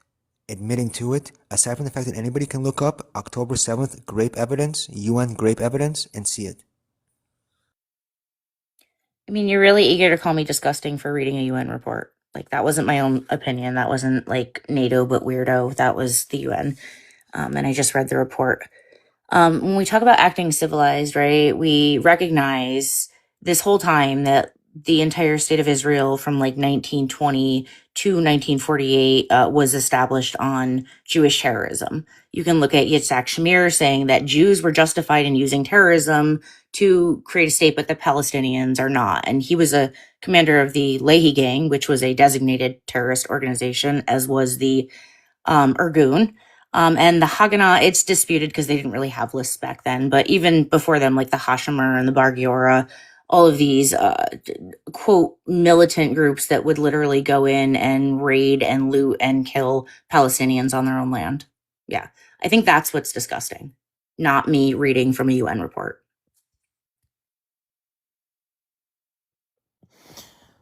admitting to it. Aside from the fact that anybody can look up October 7th grape evidence, UN grape evidence, and see it. I mean, you're really eager to call me disgusting for reading a UN report. Like, that wasn't my own opinion. That wasn't like NATO, but weirdo. That was the UN. And I just read the report. When we talk about acting civilized, right, we recognize this whole time that the entire state of Israel from like 1920 to 1948 was established on Jewish terrorism. You can look at Yitzhak Shamir saying that Jews were justified in using terrorism to create a state, but the Palestinians are not. And he was a commander of the Lehi Gang, which was a designated terrorist organization, as was the Irgun. And the Haganah, it's disputed because they didn't really have lists back then. But even before them, like the Hashomer and the Bar Giora, all of these, quote, militant groups that would literally go in and raid and loot and kill Palestinians on their own land. Yeah, I think that's what's disgusting, not me reading from a UN report.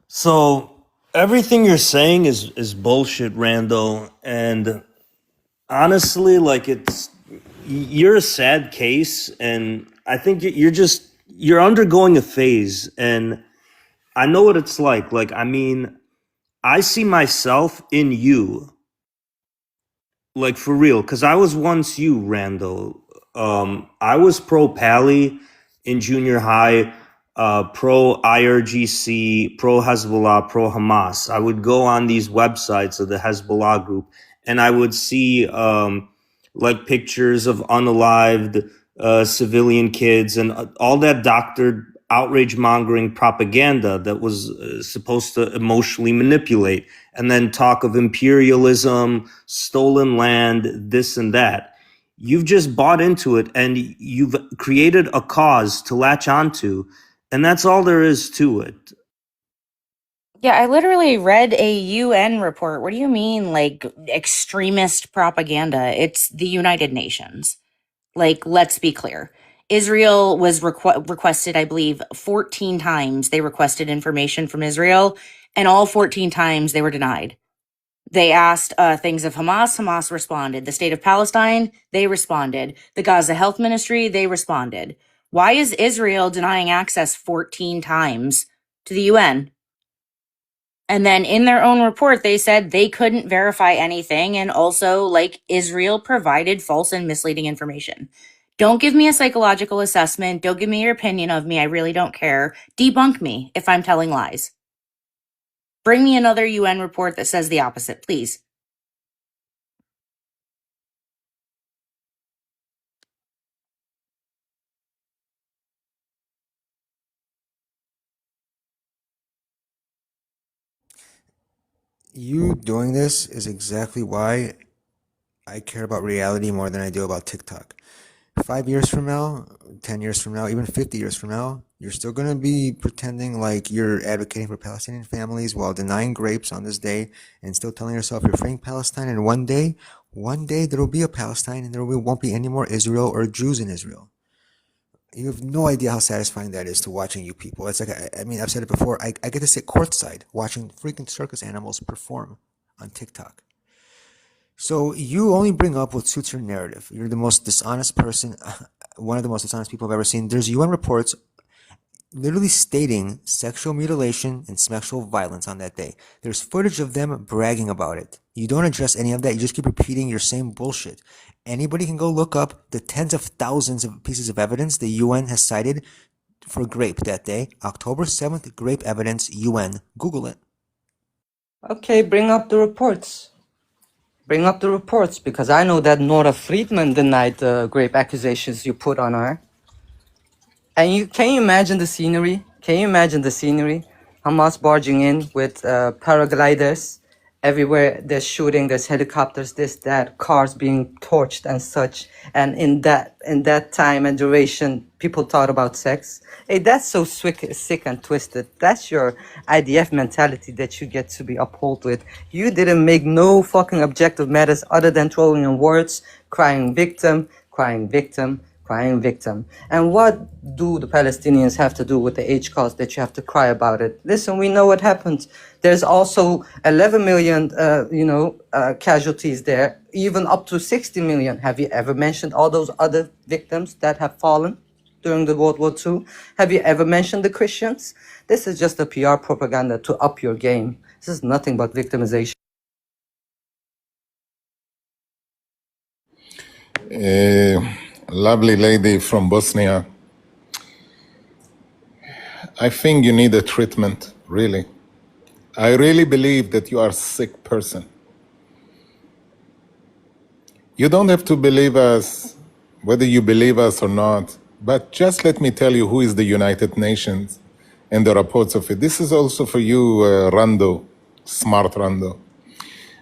So everything you're saying is bullshit, Randall. And honestly, like you're a sad case, and I think you're undergoing a phase, and I know what it's like. Like, I mean, I see myself in you, like for real, because I was once you, Randall. I was pro Pally in junior high, pro IRGC, pro Hezbollah, pro Hamas. I would go on these websites of the Hezbollah group, and I would see like pictures of unalived civilian kids and all that doctored outrage mongering propaganda that was supposed to emotionally manipulate, and then talk of imperialism, stolen land, this and that. You've just bought into it, and you've created a cause to latch onto, and that's all there is to it. Yeah, I literally read a UN report. What do you mean, like, extremist propaganda? It's the United Nations. Like, let's be clear. Israel was requested, I believe, 14 times. They requested information from Israel, and all 14 times they were denied. They asked things of Hamas. Hamas responded. The state of Palestine, they responded. The Gaza Health Ministry, they responded. Why is Israel denying access 14 times to the UN? And then in their own report, they said they couldn't verify anything. And also, like, Israel provided false and misleading information. Don't give me a psychological assessment. Don't give me your opinion of me. I really don't care. Debunk me if I'm telling lies. Bring me another UN report that says the opposite, please. You doing this is exactly why I care about reality more than I do about TikTok. 5 years from now, 10 years from now, even 50 years from now, you're still going to be pretending like you're advocating for Palestinian families while denying grapes on this day and still telling yourself you're freeing Palestine. And one day there will be a Palestine and there won't be any more Israel or Jews in Israel. You have no idea how satisfying that is to watching you people. It's like, I mean, I've said it before. I get to sit courtside watching freaking circus animals perform on TikTok. So you only bring up what suits your narrative. You're the most dishonest person, one of the most dishonest people I've ever seen. There's UN reports literally stating sexual mutilation and sexual violence on that day. There's footage of them bragging about it. You don't address any of that. You just keep repeating your same bullshit. Anybody can go look up the tens of thousands of pieces of evidence the UN has cited for grape that day. October 7th, grape evidence, UN. Google it. Okay, bring up the reports. Bring up the reports, because I know that Nora Friedman denied the grape accusations you put on her. And can you imagine the scenery? Can you imagine the scenery? Hamas barging in with paragliders everywhere. There's shooting. There's helicopters. This, that, cars being torched and such. And in that time and duration, people thought about sex. Hey, that's so sick and twisted. That's your IDF mentality that you get to be upheld with. You didn't make no fucking objective matters other than throwing in words, crying victim, crying victim, crying victim. And what do the Palestinians have to do with the H cause that you have to cry about it? Listen, we know what happened. There's also 11 million, casualties there, even up to 60 million. Have you ever mentioned all those other victims that have fallen during the World War II? Have you ever mentioned the Christians? This is just a PR propaganda to up your game. This is nothing but victimization. Lovely lady from Bosnia. I think you need a treatment, really. I really believe that you are a sick person. You don't have to believe us, whether you believe us or not, but just let me tell you who is the United Nations and the reports of it. This is also for you, Rando, smart Rando.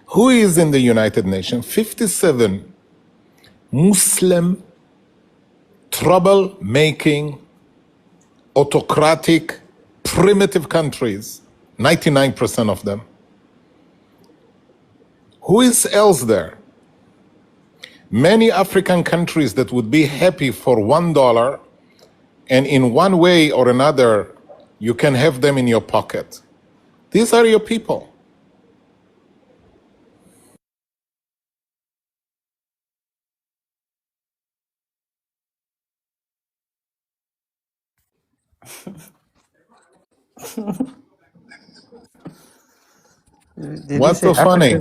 Who is in the United Nations? 57 Muslim, trouble-making, autocratic, primitive countries, 99% of them. Who is else there? Many African countries that would be happy for $1, and in one way or another, you can have them in your pocket. These are your people. Did you What's say so funny?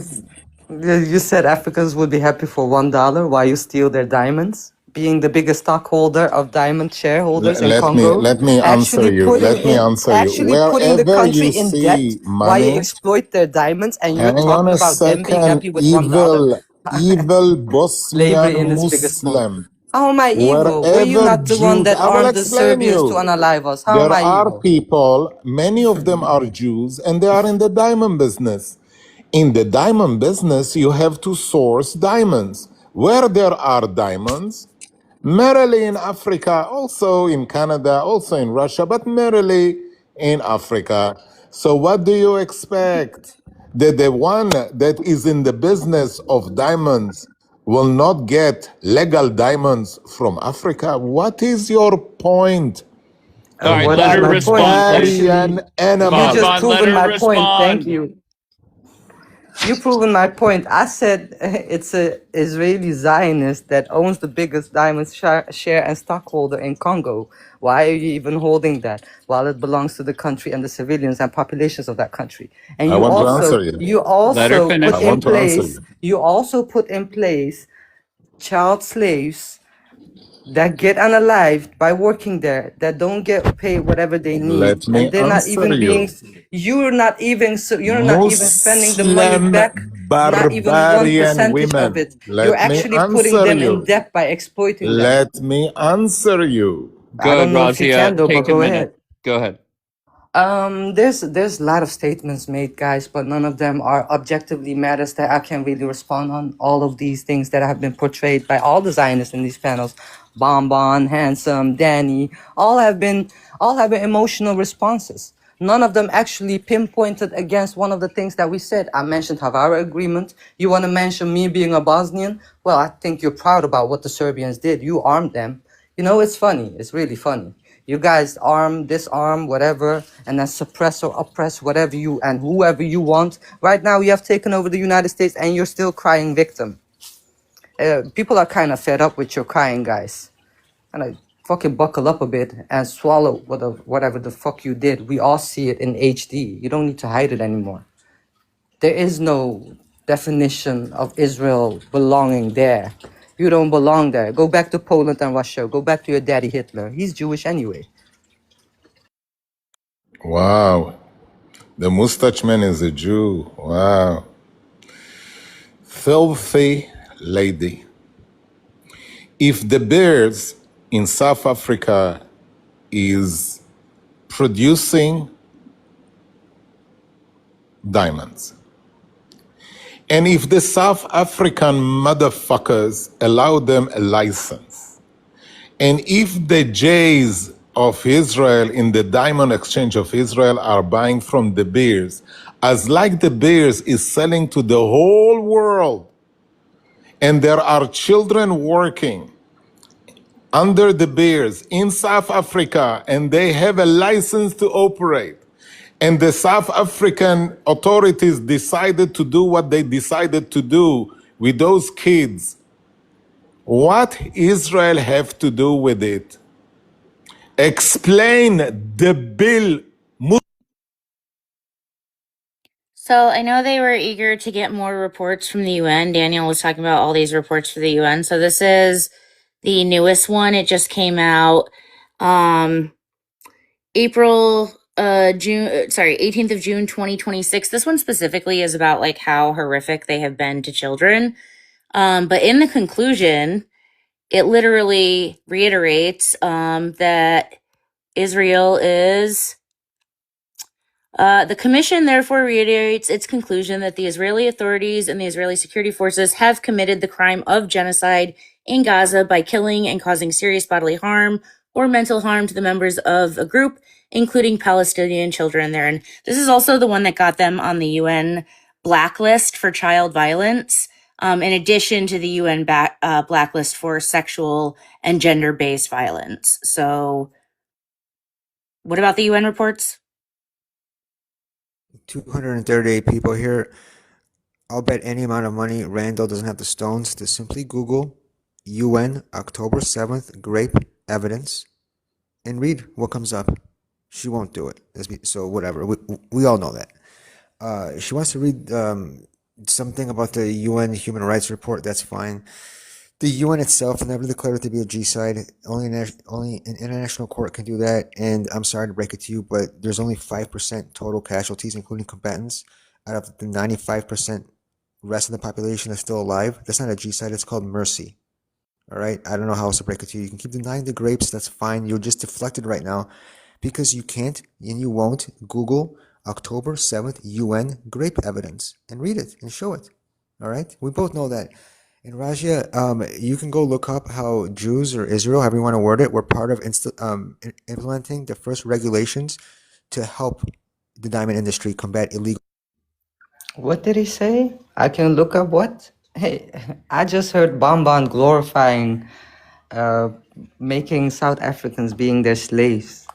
You said Africans would be happy for $1 while you steal their diamonds? Being the biggest stockholder of diamond shareholders in Congo, Let me answer actually you. putting Let me in, answer you. actually putting the Wherever country you in debt see while you money, exploit their diamonds, and you're hang on talking a about them being second, happy with $1. evil Slavery Bosnian in its biggest form. Muslim. How am I evil? Were you Wherever not the one Jews, that I will armed the explain Serbians to you. unalive us? How am There I are evil? people, many of them are Jews, and they are in the diamond business. In the diamond business, you have to source diamonds. Where there are diamonds, merely in Africa, also in Canada, also in Russia, but merely in Africa. So what do you expect? That the one that is in the business of diamonds will not get legal diamonds from Africa? What is your point? All right, What let is her my point? respond, please. Barbarian Actually, you animal. just Vaughn, let proven her my point. Thank respond. you. You proven my point. I said it's a Israeli Zionist that owns the biggest diamond share and stockholder in Congo. Why are you even holding that while it belongs to the country and the civilians and populations of that country? And I want to answer you. Let her finish. I want to answer you. you also put in place child slaves that get unalived by working there, that don't get paid whatever they need, Let me and they're not answer even you. being, you're not even spending the money Muslim back, not even one barbarian percentage of women. it. You're Let me actually putting answer them in you. debt by exploiting them. Let me answer you. I Go don't ahead, know if you can Razia. though, but Take a go ahead. minute. Go ahead. There's a lot of statements made, guys, but none of them are objectively matters that I can really respond on. All of these things that have been portrayed by all the Zionists in these panels, Bonbon, Handsome, Danny, all have been emotional responses. None of them actually pinpointed against one of the things that we said. I mentioned Havara agreement. You want to mention me being a Bosnian? Well, I think you're proud about what the Serbians did. You armed them. You know, it's funny. It's really funny. You guys arm, disarm, whatever, and then suppress or oppress whatever you and whoever you want. Right now, you have taken over the United States and you're still crying victim. People are kind of fed up with your crying, guys. And I fucking buckle up a bit and swallow whatever the fuck you did. We all see it in HD. You don't need to hide it anymore. There is no definition of Israel belonging there. You don't belong there. Go back to Poland and Russia. Go back to your daddy Hitler. He's Jewish anyway. Wow. The mustache man is a Jew. Wow. filthy lady. If the bears in South Africa is producing diamonds, and if the South African motherfuckers allow them a license, and if the Jays of Israel in the diamond exchange of Israel are buying from the bears, as like the bears is selling to the whole world, and there are children working under the bears in South Africa, and they have a license to operate, and the South African authorities decided to do what they decided to do with those kids, what Israel have to do with it? Explain the bill. So I know they were eager to get more reports from the UN. Daniel was talking about all these reports for the UN. So this is the newest one. It just came out April June 18th of June 2026. This one specifically is about like how horrific they have been to children. But in the conclusion, it literally reiterates that Israel is the commission therefore reiterates its conclusion that the Israeli authorities and the Israeli security forces have committed the crime of genocide in Gaza by killing and causing serious bodily harm or mental harm to the members of a group, including Palestinian children there. And this is also the one that got them on the UN blacklist for child violence, in addition to the UN blacklist for sexual and gender-based violence. So what about the UN reports? 238 people here. I'll bet any amount of money Randall doesn't have the stones to simply Google UN October 7th grape evidence and read what comes up. She won't do it. So whatever. We all know that. She wants to read something about the UN Human Rights Report. That's fine. The UN itself never declared it to be a genocide. Only an international court can do that. And I'm sorry to break it to you, but there's only 5% total casualties, including combatants, out of the 95% rest of the population that's still alive. That's not a genocide. It's called mercy. All right? I don't know how else to break it to you. You can keep denying the grapes. That's fine. You're just deflected right now because you can't and you won't Google October 7th UN grape evidence and read it and show it. All right? We both know that. And Raja, you can go look up how Jews or Israel, however you want to word it, were part of implementing the first regulations to help the diamond industry combat illegal. What did he say? I can look up what? Hey, I just heard Bonbon glorifying making South Africans being their slaves.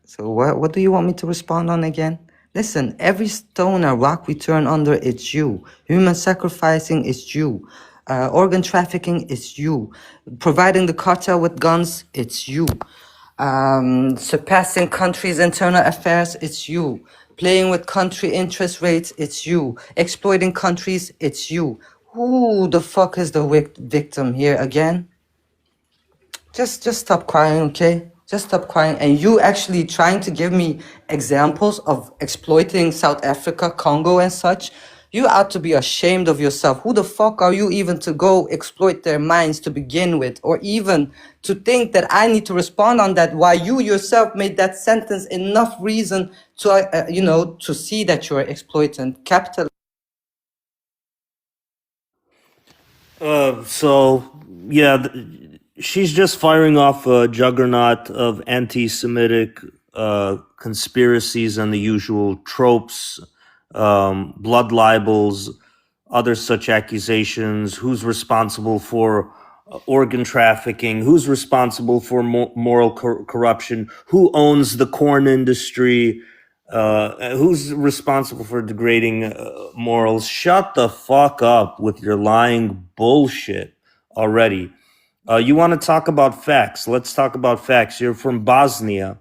So what do you want me to respond on again? Listen, every stone or rock we turn under, it's you. Human sacrificing is you. Organ trafficking is you. Providing the cartel with guns, it's you. Surpassing countries' internal affairs, it's you. Playing with country interest rates, it's you. Exploiting countries, it's you. Who the fuck is the victim here again? Just stop crying, okay? Just stop crying. And you actually trying to give me examples of exploiting South Africa, Congo and such. You ought to be ashamed of yourself. Who the fuck are you even to go exploit their minds to begin with? Or even to think that I need to respond on that while you yourself made that sentence enough reason to, to see that you're exploiting capital. She's just firing off a juggernaut of anti-Semitic conspiracies and the usual tropes, blood libels, other such accusations. Who's responsible for organ trafficking? Who's responsible for moral corruption? Who owns the corn industry? Who's responsible for degrading morals? Shut the fuck up with your lying bullshit already. You want to talk about facts? Let's talk about facts. You're from Bosnia.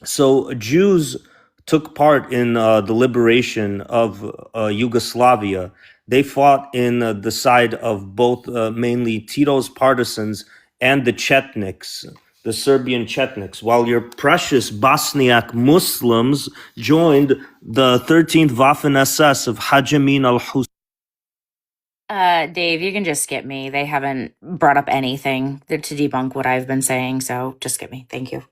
So Jews took part in the liberation of Yugoslavia. They fought in the side of both mainly Tito's partisans and the Chetniks, the Serbian Chetniks, while your precious Bosniak Muslims joined the 13th Waffen-SS of Hajj Amin al-Hussein. Dave, you can just skip me. They haven't brought up anything to debunk what I've been saying, so just skip me. Thank you.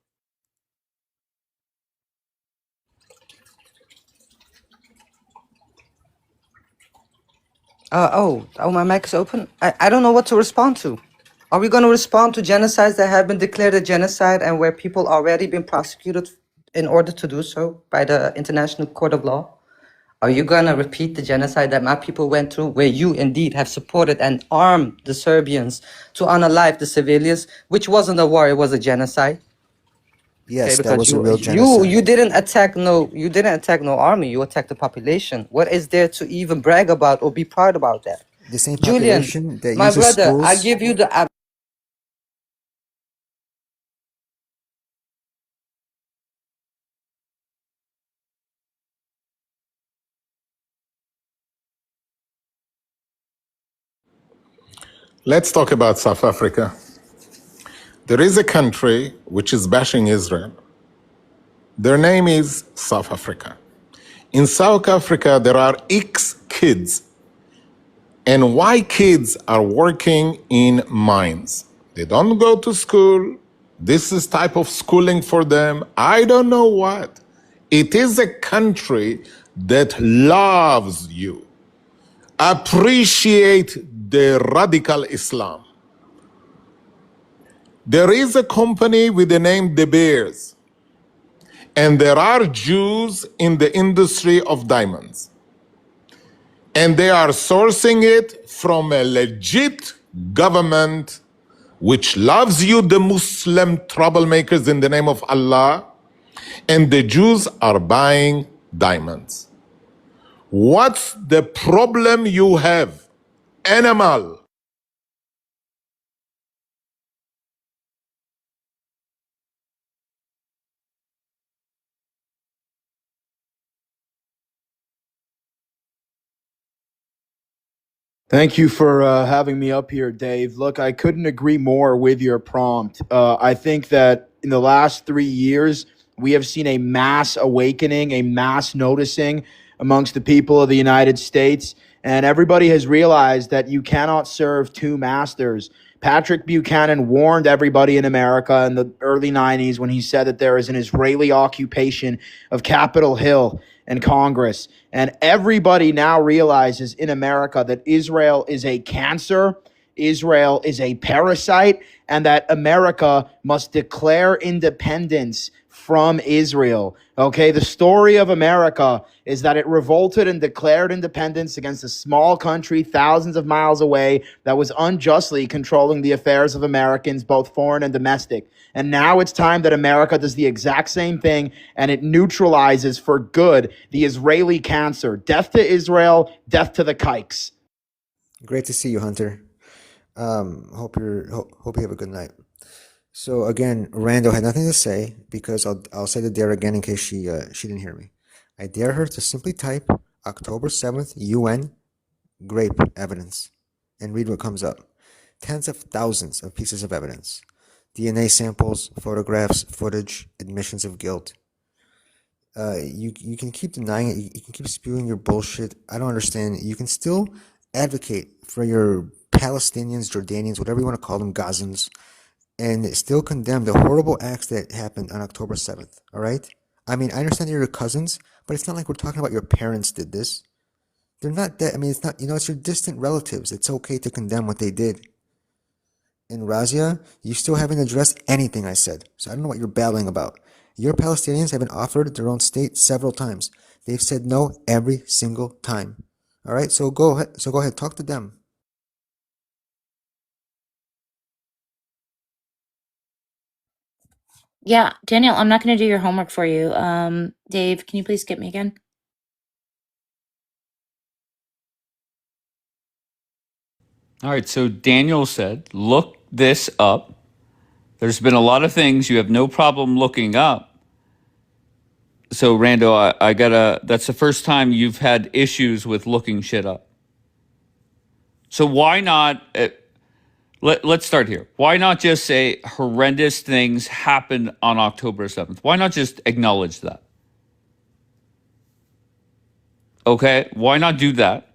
My mic is open. I don't know what to respond to. Are we going to respond to genocides that have been declared a genocide and where people already been prosecuted in order to do so by the International Court of Law? Are you going to repeat the genocide that my people went through, where you indeed have supported and armed the Serbians to unalive the civilians, which wasn't a war, it was a genocide? Okay, Yes, that because was a you real you genocide. you didn't attack no army, you attacked the population. What is there to even brag about or be proud about that? The same Julian, population that my uses brother, I schools. give you the Let's talk about South Africa. There is a country which is bashing Israel. Their name is South Africa. In South Africa, there are X kids and Y kids are working in mines. They don't go to school. This is type of schooling for them. I don't know what. It is a country that loves you, appreciate the radical Islam. There is a company with the name De Beers, and there are Jews in the industry of diamonds. And they are sourcing it from a legit government which loves you, the Muslim troublemakers, in the name of Allah, and the Jews are buying diamonds. What's the problem you have? Animal. Thank you for having me up here, Dave. Look, I couldn't agree more with your prompt. I think that in the last 3 years, we have seen a mass awakening, a mass noticing amongst the people of the United States. And everybody has realized that you cannot serve two masters. Patrick Buchanan warned everybody in America in the early 90s when he said that there is an Israeli occupation of Capitol Hill and Congress. And everybody now realizes in America that Israel is a cancer, Israel is a parasite, and that America must declare independence from Israel. Okay, the story of America is that it revolted and declared independence against a small country thousands of miles away that was unjustly controlling the affairs of Americans, both foreign and domestic. And now it's time that America does the exact same thing, and it neutralizes for good the Israeli cancer. Death to Israel, death to the kikes. Great to see you, Hunter. Hope you have a good night. So again, Randall had nothing to say because I'll say the dare again in case she didn't hear me. I dare her to simply type October 7th UN grape evidence and read what comes up. Tens of thousands of pieces of evidence. DNA samples, photographs, footage, admissions of guilt. You can keep denying it. You can keep spewing your bullshit. I don't understand. You can still advocate for your Palestinians, Jordanians, whatever you want to call them, Gazans, and still condemn the horrible acts that happened on October 7th. All right? I mean, I understand they're your cousins, but it's not like we're talking about your parents did this. They're not that. I mean, it's not. It's your distant relatives. It's okay to condemn what they did. And Razia, you still haven't addressed anything I said, so I don't know what you're babbling about. Your Palestinians have been offered their own state several times. They've said no every single time. All right, so go ahead. Talk to them. Yeah, Daniel, I'm not going to do your homework for you. Dave, can you please skip me again? All right, so Daniel said, look this up. There's been a lot of things you have no problem looking up. So, Rando, I gotta, that's the first time you've had issues with looking shit up. So, why not, let's start here. Why not just say horrendous things happened on October 7th? Why not just acknowledge that? Okay, why not do that?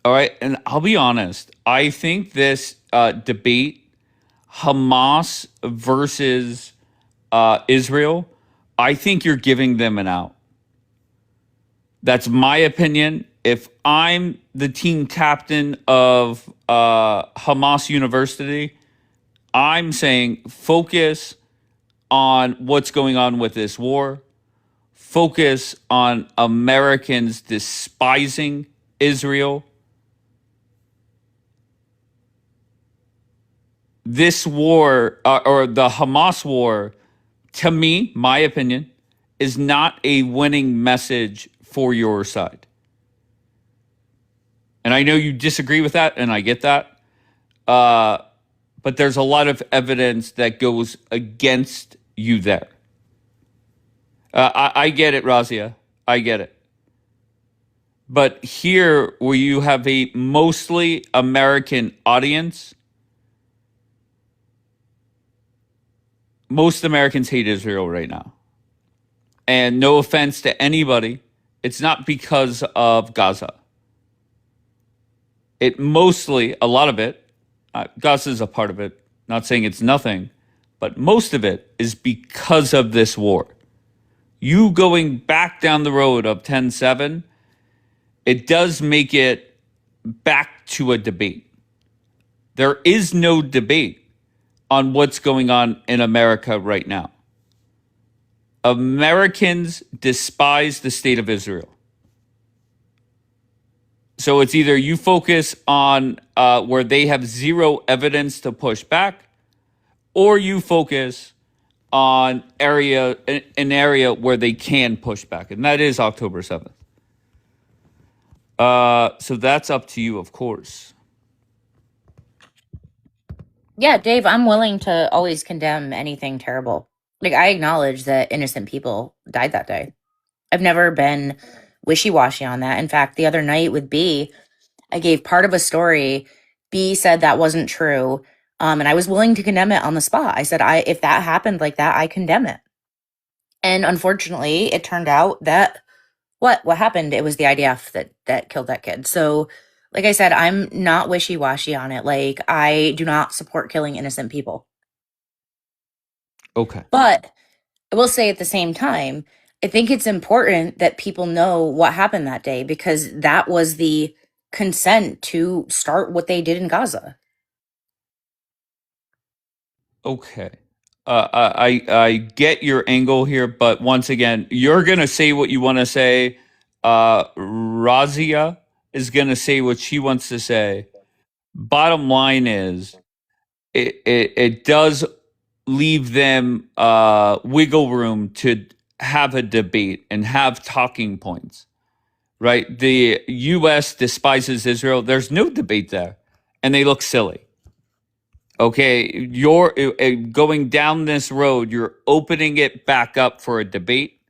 All right, and I'll be honest. I think this debate, Hamas versus Israel, I think you're giving them an out. That's my opinion. If I'm the team captain of Hamas University, I'm saying focus on what's going on with this war. Focus on Americans despising Israel. This war, or the Hamas war, to me, my opinion, is not a winning message for your side. And I know you disagree with that, and I get that. But there's a lot of evidence that goes against you there. I get it, Razia. I get it. But here, where you have a mostly American audience, most Americans hate Israel right now. And no offense to anybody, it's not because of Gaza. It mostly, a lot of it, Gaza is a part of it, not saying it's nothing, but most of it is because of this war. You going back down the road of 10-7, it does make it back to a debate. There is no debate on what's going on in America right now. Americans despise the state of Israel. So it's either you focus on where they have zero evidence to push back, or you focus on an area where they can push back, and that is October 7th. So that's up to you, of course. Yeah, Dave, I'm willing to always condemn anything terrible. Like, I acknowledge that innocent people died that day. I've never been wishy-washy on that. In fact, the other night with B, I gave part of a story. B said that wasn't true. And I was willing to condemn it on the spot. I said, if that happened like that, I condemn it. And unfortunately, it turned out that what happened? It was the IDF that killed that kid. So, like I said, I'm not wishy-washy on it. Like, I do not support killing innocent people. Okay. But I will say at the same time, I think it's important that people know what happened that day, because that was the consent to start what they did in Gaza. Okay. I get your angle here, but once again, you're gonna say what you want to say. Razia is gonna say what she wants to say. Bottom line is, it does leave them wiggle room to have a debate and have talking points, right? The U.S. despises Israel. There's no debate there, and they look silly. Okay, you're going down this road. You're opening it back up for a debate,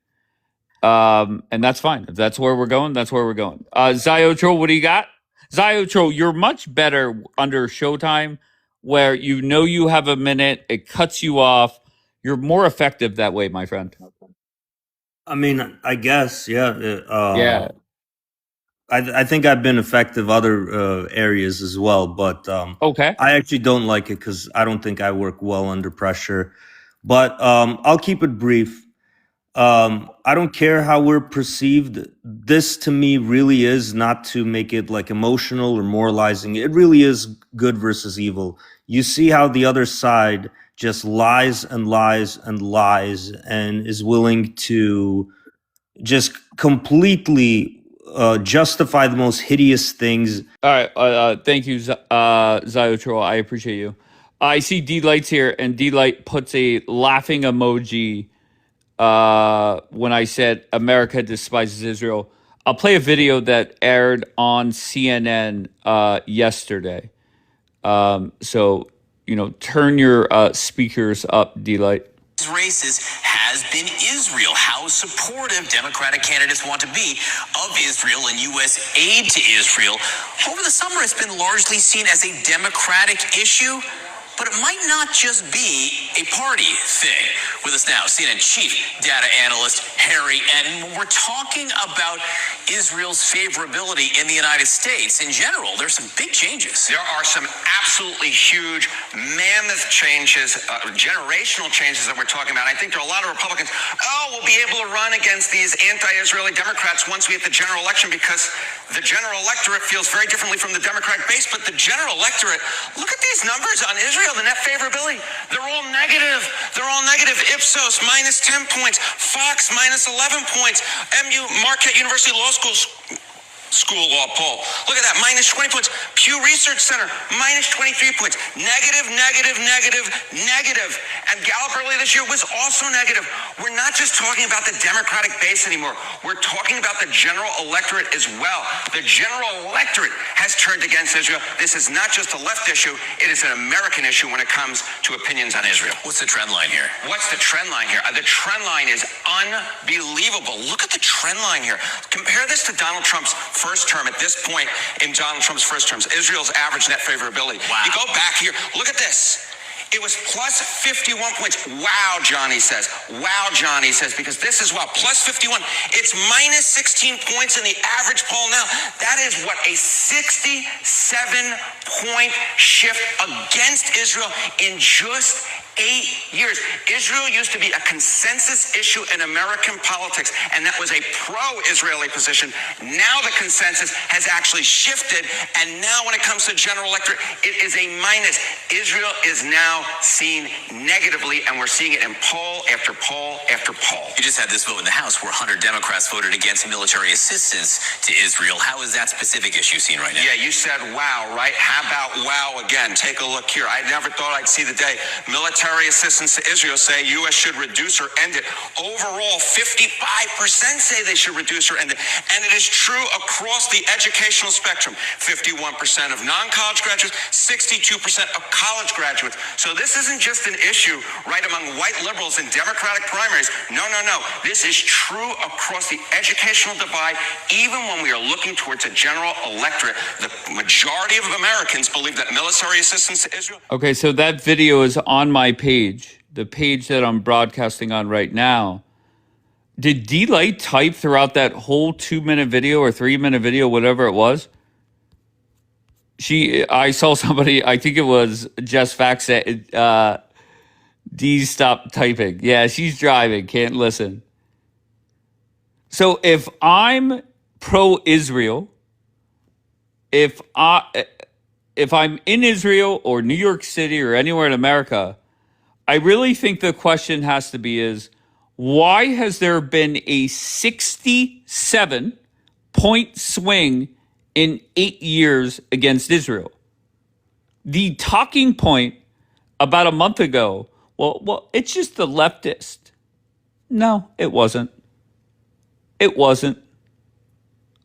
and that's fine. If that's where we're going, that's where we're going. Ziotro, what do you got? Ziotro, you're much better under Showtime, where you know you have a minute. It cuts you off. You're more effective that way, my friend. I mean, I guess, yeah. Yeah. I think I've been effective other areas as well, but Okay. I actually don't like it because I don't think I work well under pressure. But I'll keep it brief. I don't care how we're perceived. This to me really is not to make it like emotional or moralizing. It really is good versus evil. You see how the other side just lies and lies and lies and is willing to just completely justify the most hideous things. All right. Thank you, Ziotro. I appreciate you. I see D-Light's here, and D-Light puts a laughing emoji when I said America despises Israel. I'll play a video that aired on CNN yesterday. So, turn your speakers up, D-Light. Races has been Israel. How supportive Democratic candidates want to be of Israel and U.S. aid to Israel. Over the summer, it's been largely seen as a Democratic issue. But it might not just be a party thing. With us now, CNN chief data analyst Harry Eden. When we're talking about Israel's favorability in the United States in general, there's some big changes. There are some absolutely huge, mammoth changes, generational changes that we're talking about. I think there are a lot of Republicans, we'll be able to run against these anti-Israeli Democrats once we hit the general election because the general electorate feels very differently from the Democratic base. But the general electorate, look at these numbers on Israel, the net favorability. They're all negative. They're all negative. Ipsos, minus 10 points. Fox, minus 11 points. Marquette University Law School Law poll. Look at that, minus 20 points. Pew Research Center, minus 23 points. Negative, negative, negative, negative. And Gallup earlier this year was also negative. We're not just talking about the Democratic base anymore. We're talking about the general electorate as well. The general electorate has turned against Israel. This is not just a left issue. It is an American issue when it comes to opinions on Israel. What's the trend line here? What's the trend line here? The trend line is unbelievable. Look at the trend line here. Compare this to Donald Trump's first term. At this point in Donald Trump's first terms, Israel's average net favorability. Wow. You go back here, look at this. It was plus 51 points. Wow, Johnny says. Wow, Johnny says, because this is wow, plus 51. It's minus 16 points in the average poll now. That is what, a 67-point shift against Israel in just 8 years. Israel used to be a consensus issue in American politics, and that was a pro-Israeli position. Now the consensus has actually shifted, and now when it comes to general electorate, it is a minus. Israel is now seen negatively, and we're seeing it in poll after poll after poll. You just had this vote in the House where 100 Democrats voted against military assistance to Israel. How is that specific issue seen right now? Yeah, you said wow, right? How about wow again? Take a look here. I never thought I'd see the day. Military assistance to Israel saying U.S. should reduce or end it. Overall, 55% say they should reduce or end it. And it is true across the educational spectrum. 51% of non-college graduates, 62% of college graduates. So this isn't just an issue right among white liberals in Democratic primaries. No, no, no. This is true across the educational divide. Even when we are looking towards a general electorate, the majority of Americans believe that military assistance to Israel. Okay, so that video is on my page, the page that I'm broadcasting on right now. Did D-Light type throughout that whole 2-minute video or 3-minute video, whatever it was? I saw somebody, I think it was Jess Fax said, D stop typing. Yeah, she's driving, can't listen. So if I'm pro-Israel, if I'm in Israel or New York City or anywhere in America, I really think the question has to be is, why has there been a 67-point swing in 8 years against Israel? The talking point about a month ago, well, it's just the leftist. No, it wasn't. It wasn't.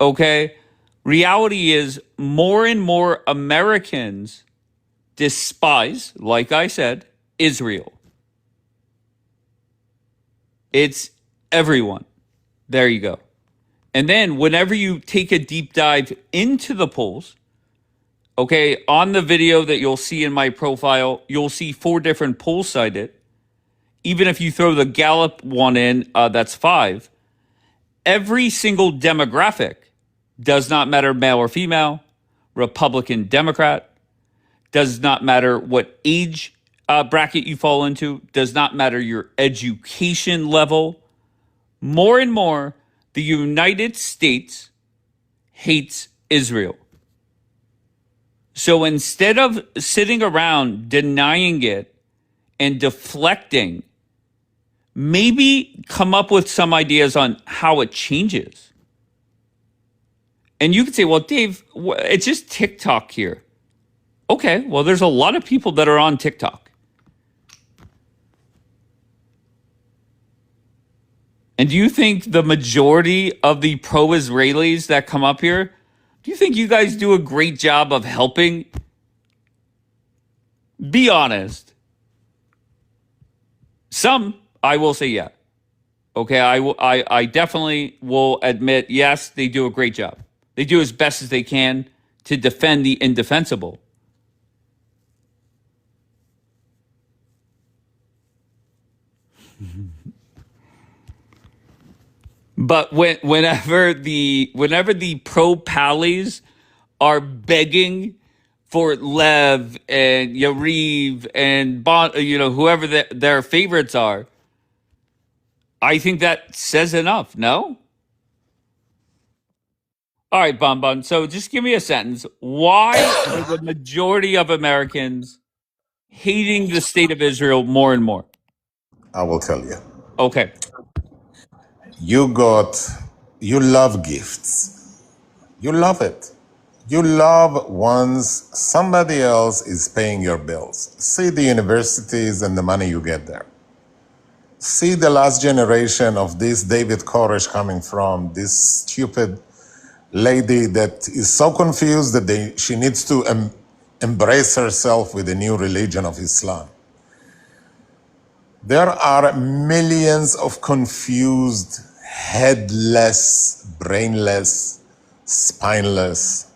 Okay? Reality is more and more Americans despise, like I said, Israel. It's everyone. There you go. And then whenever you take a deep dive into the polls, okay, on the video that you'll see in my profile, you'll see 4 different polls cited. Even if you throw the Gallup one in, that's 5. Every single demographic, does not matter male or female, Republican, Democrat, does not matter what age bracket you fall into, does not matter your education level. More and more, the United States hates Israel. So instead of sitting around denying it and deflecting, maybe come up with some ideas on how it changes. And you could say, well, Dave, it's just TikTok here. Okay, well, there's a lot of people that are on TikTok. And do you think the majority of the pro-Israelis that come up here, do you think you guys do a great job of helping? Be honest. Some, I will say, yeah. Okay, I definitely will admit, yes, they do a great job. They do as best as they can to defend the indefensible. But whenever the pro pallies are begging for Lev and Yariv and whoever their favorites are, I think that says enough. No. All right, Bon. So just give me a sentence. Why are the majority of Americans hating the state of Israel more and more? I will tell you. Okay. You love gifts. You love it. You love once somebody else is paying your bills. See the universities and the money you get there. See the last generation of this David Koresh coming from, this stupid lady that is so confused that she needs to embrace herself with the new religion of Islam. There are millions of confused, headless, brainless, spineless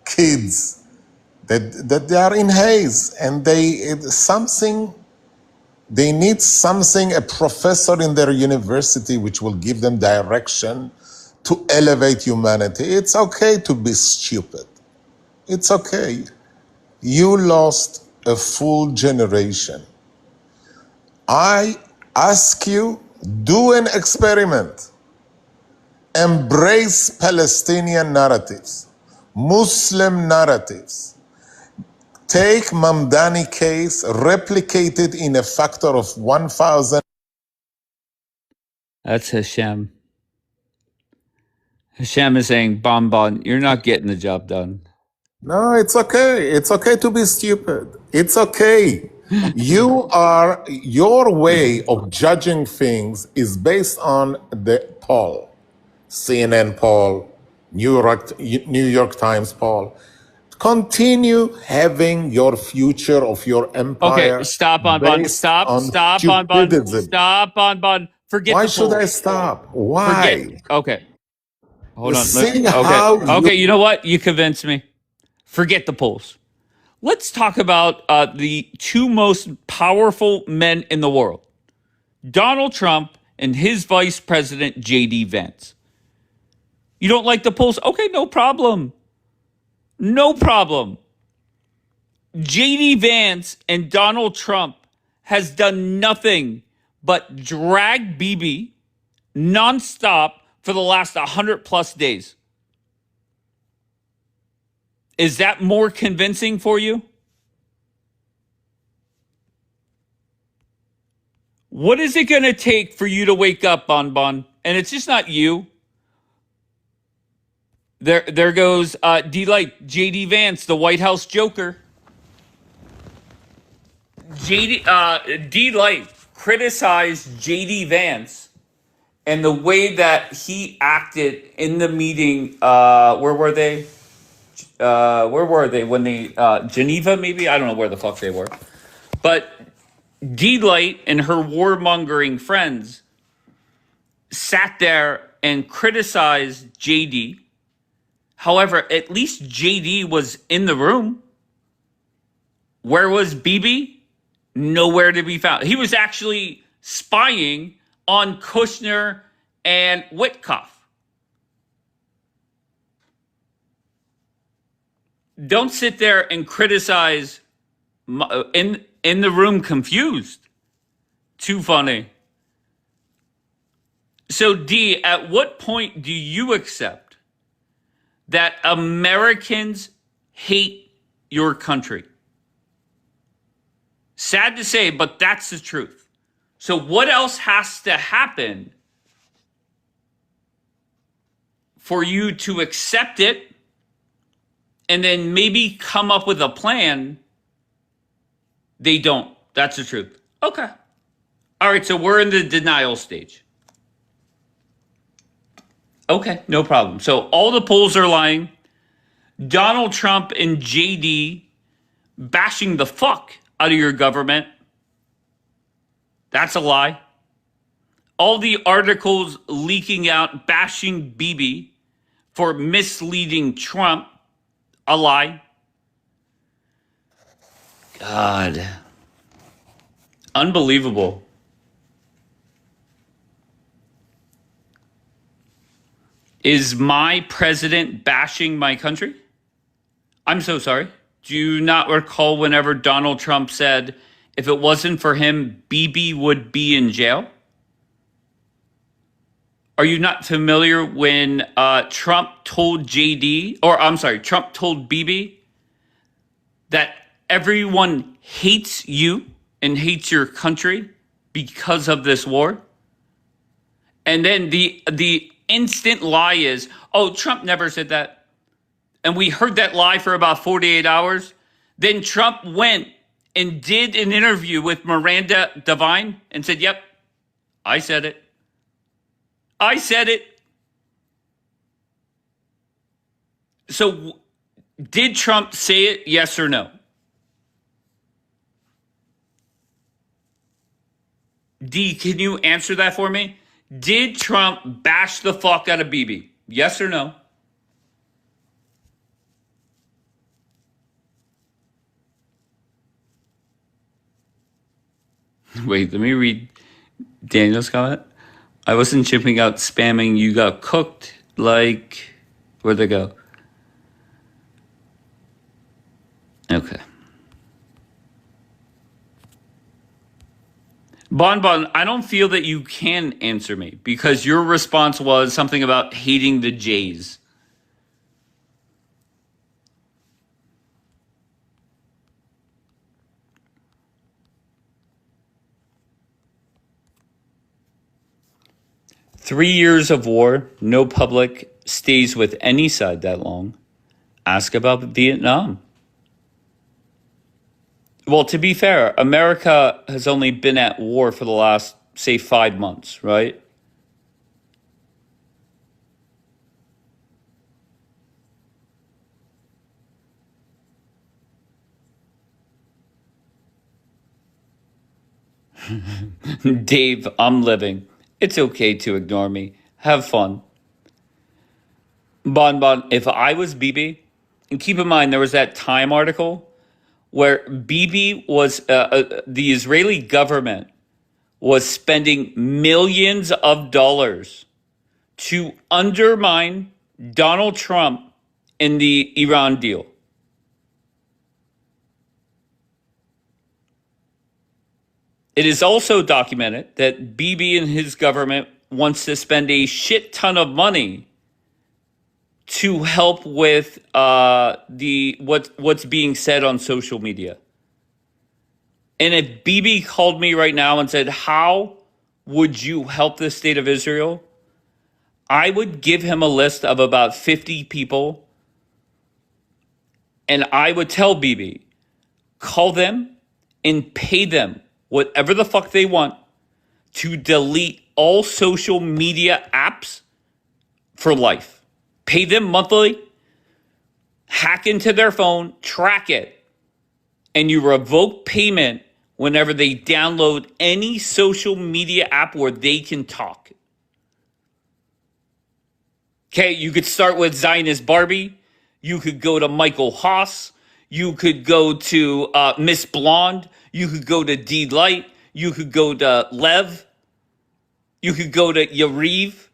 kids that they are in haze, and they need something, a professor in their university which will give them direction to elevate humanity. It's okay to be stupid. It's okay. You lost a full generation. I ask you, do an experiment. Embrace Palestinian narratives, Muslim narratives. Take Mamdani case, replicate it in a factor of 1,000. That's Hashem. Hashem is saying, Bon, you're not getting the job done. No, it's okay. It's okay to be stupid. It's okay. Your way of judging things is based on the poll. CNN poll, New York Times poll. Continue having your future of your empire. Okay, stop, Bon. Stop, Bon. Stop, Bon. Forget Why the should I polls. stop? Why? Okay. Hold on. See how Okay, you know what? You convinced me. Forget the polls. Let's talk about the two most powerful men in the world, Donald Trump and his vice president, J.D. Vance. You don't like the polls? Okay, no problem. No problem. J.D. Vance and Donald Trump has done nothing but drag Bibi nonstop for the last 100 plus days. Is that more convincing for you? What is it going to take for you to wake up, Bon? And it's just not you. There goes D-Light, J.D. Vance, the White House Joker. D-Light criticized J.D. Vance and the way that he acted in the meeting. Where were they? Where were they when they Geneva? Maybe I don't know where the fuck they were. But D-Light and her warmongering friends sat there and criticized JD. However, at least JD was in the room. Where was BB? Nowhere to be found. He was actually spying on Kushner and Witkoff. Don't sit there and criticize in the room confused. Too funny. So D, at what point do you accept that Americans hate your country? Sad to say, but that's the truth. So what else has to happen for you to accept it and then maybe come up with a plan? They don't. That's the truth. Okay. All right, so we're in the denial stage. Okay, no problem. So all the polls are lying. Donald Trump and JD bashing the fuck out of your government. That's a lie. All the articles leaking out bashing Bibi for misleading Trump. A lie. God. Unbelievable. Is my president bashing my country? I'm so sorry. Do you not recall whenever Donald Trump said, if it wasn't for him, Bibi would be in jail? Are you not familiar when Trump told Trump told Bibi that everyone hates you and hates your country because of this war? And then the instant lie is, oh, Trump never said that. And we heard that lie for about 48 hours. Then Trump went and did an interview with Miranda Devine and said, yep, I said it. I said it. So did Trump say it, yes or no? D, can you answer that for me? Did Trump bash the fuck out of Bibi? Yes or no? Wait, let me read Daniel's comment. I wasn't chipping out spamming. You got cooked like... Where'd they go? Okay. Bon, I don't feel that you can answer me because your response was something about hating the Jays. Three years of war, no public stays with any side that long. Ask about Vietnam. Well, to be fair, America has only been at war for the last, say, 5 months, right? Dave, I'm living. It's okay to ignore me. Have fun. Bon, if I was Bibi, and keep in mind there was that Time article where Bibi was, the Israeli government was spending millions of dollars to undermine Donald Trump in the Iran deal. It is also documented that Bibi and his government wants to spend a shit ton of money to help with what's being said on social media. And if Bibi called me right now and said, how would you help the state of Israel? I would give him a list of about 50 people. And I would tell Bibi, call them and pay them whatever the fuck they want to delete all social media apps for life. Pay them monthly, hack into their phone, track it, and you revoke payment whenever they download any social media app where they can talk. Okay, you could start with Zionist Barbie. You could go to Michael Haas. You could go to Miss Blonde. You could go to D Light. You could go to Lev. You could go to Yariv.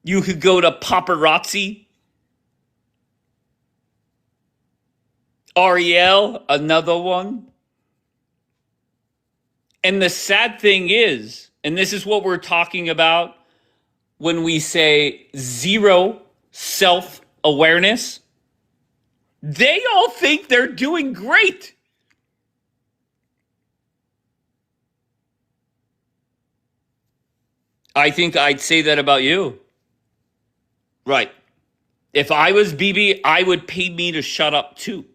You could go to Paparazzi. Ariel, another one. And the sad thing is, and this is what we're talking about when we say zero self-awareness, they all think they're doing great. I think I'd say that about you. Right. If I was Bibi, I would pay me to shut up too.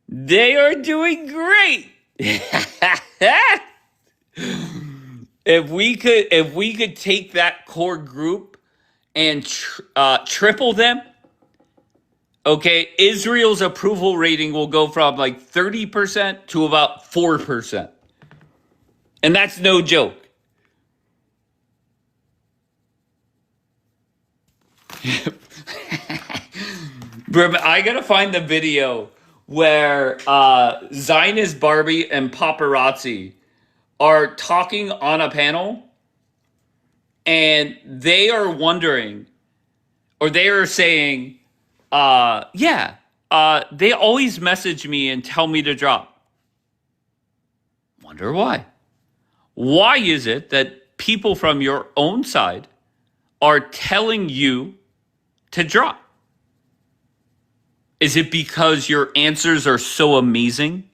They are doing great. If we could take that core group and triple them, okay, Israel's approval rating will go from like 30% to about 4%. And that's no joke. I gotta find the video where Zionist Barbie and paparazzi are talking on a panel, and they are wondering, or they are saying, they always message me and tell me to drop. Wonder why. Why is it that people from your own side are telling you to drop? Is it because your answers are so amazing?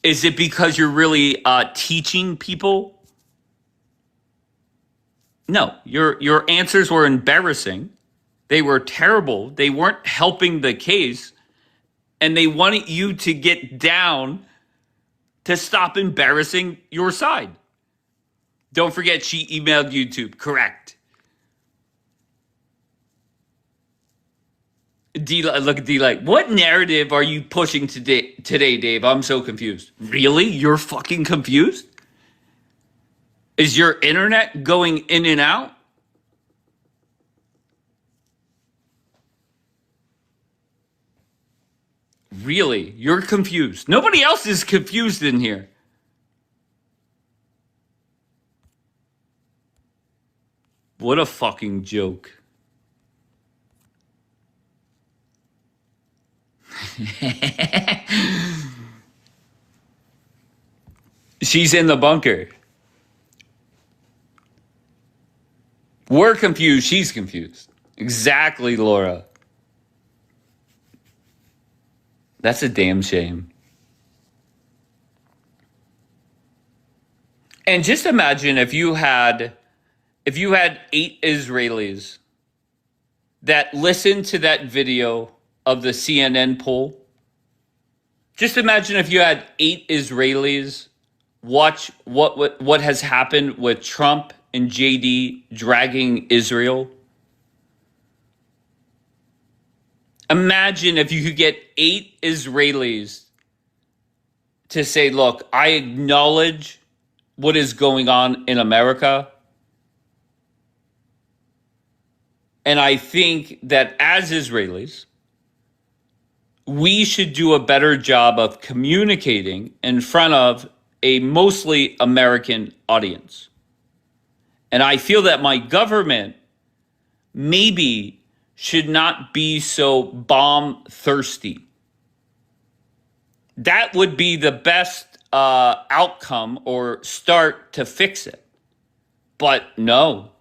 Is it because you're really teaching people? No, your answers were embarrassing. They were terrible. They weren't helping the case. And they wanted you to get down to stop embarrassing your side. Don't forget, she emailed YouTube. Correct. Look at D like, what narrative are you pushing today, Dave? I'm so confused. Really? You're fucking confused? Is your internet going in and out? Really? You're confused. Nobody else is confused in here. What a fucking joke. She's in the bunker. We're confused. She's confused. Exactly, Laura. That's a damn shame. And just imagine if you had 8 Israelis that listened to that video of the CNN poll. Just imagine if you had 8 Israelis watch what has happened with Trump and JD dragging Israel. Imagine if you could get 8 Israelis to say, look, I acknowledge what is going on in America. And I think that as Israelis, we should do a better job of communicating in front of a mostly American audience. And I feel that my government maybe should not be so bomb thirsty. That would be the best outcome or start to fix it. But no,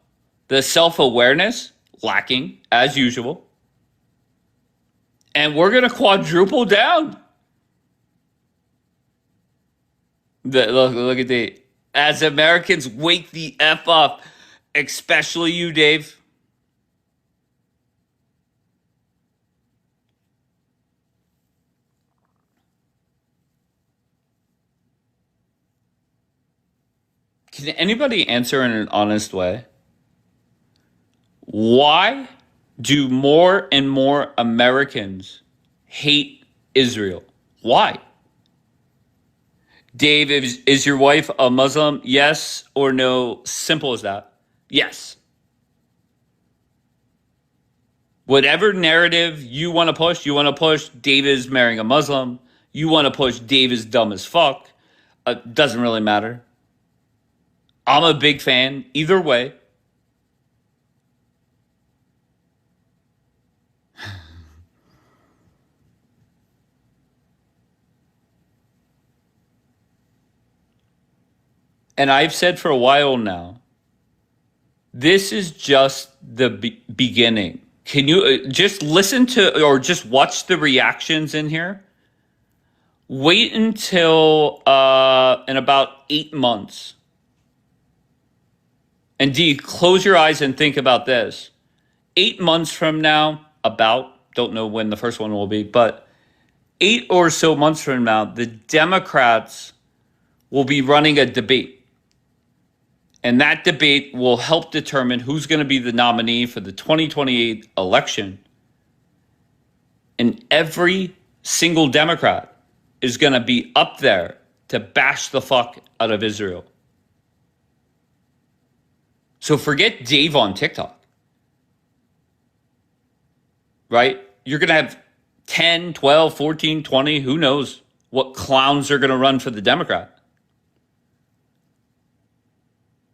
the self-awareness lacking as usual. And we're going to quadruple down. Look at the, as Americans wake the F up, especially you, Dave. Can anybody answer in an honest way? Why do more and more Americans hate Israel? Why? Dave, is your wife a Muslim? Yes or no? Simple as that. Yes. Whatever narrative you want to push Dave is marrying a Muslim. You want to push Dave is dumb as fuck. Doesn't really matter. I'm a big fan either way. And I've said for a while now, this is just the beginning. Can you just listen to or just watch the reactions in here? Wait until in about 8 months. And D, close your eyes and think about this. 8 months from now, don't know when the first one will be, but 8 or so months from now, the Democrats will be running a debate. And that debate will help determine who's going to be the nominee for the 2028 election. And every single Democrat is going to be up there to bash the fuck out of Israel. So forget Dave on TikTok. Right? You're going to have 10, 12, 14, 20, who knows what clowns are going to run for the Democrat.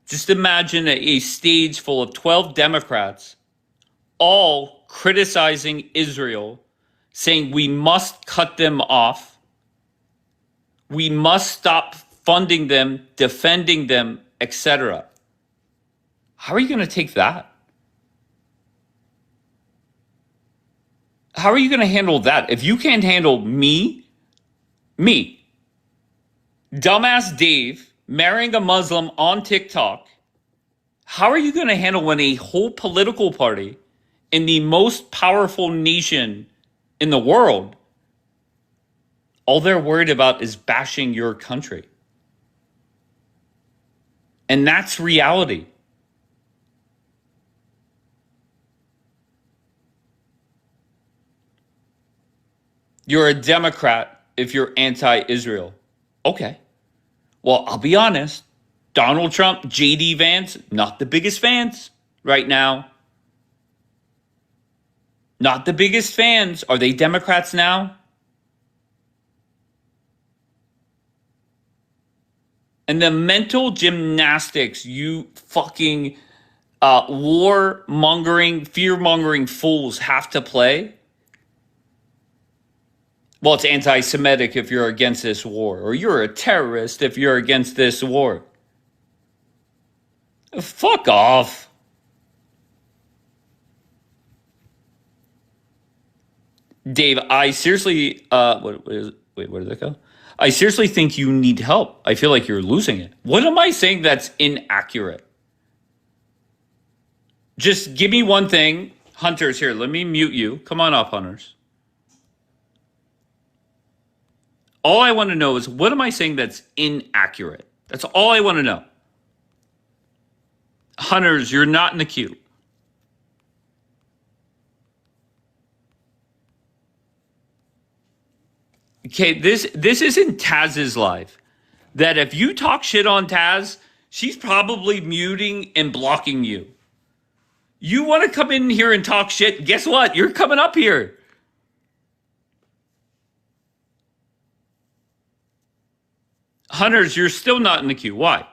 Just imagine a stage full of 12 Democrats all criticizing Israel, saying we must cut them off. We must stop funding them, defending them, etc. How are you going to take that? How are you going to handle that? If you can't handle me, dumbass Dave, marrying a Muslim on TikTok, how are you going to handle when a whole political party in the most powerful nation in the world, all they're worried about is bashing your country? And that's reality. You're a Democrat if you're anti-Israel. Okay. Well, I'll be honest. Donald Trump, JD Vance, not the biggest fans right now. Not the biggest fans. Are they Democrats now? And the mental gymnastics you fucking war-mongering, fear-mongering fools have to play. Well, it's anti-Semitic if you're against this war, or you're a terrorist if you're against this war. Fuck off. Dave, I seriously, where did that go? I seriously think you need help. I feel like you're losing it. What am I saying that's inaccurate? Just give me one thing. Hunters, here, let me mute you. Come on up, Hunters. All I want to know is, what am I saying that's inaccurate? That's all I want to know. Hunters, you're not in the queue. Okay, this isn't Taz's live. That if you talk shit on Taz, she's probably muting and blocking you. You want to come in here and talk shit? Guess what? You're coming up here. Hunters, you're still not in the queue. Why?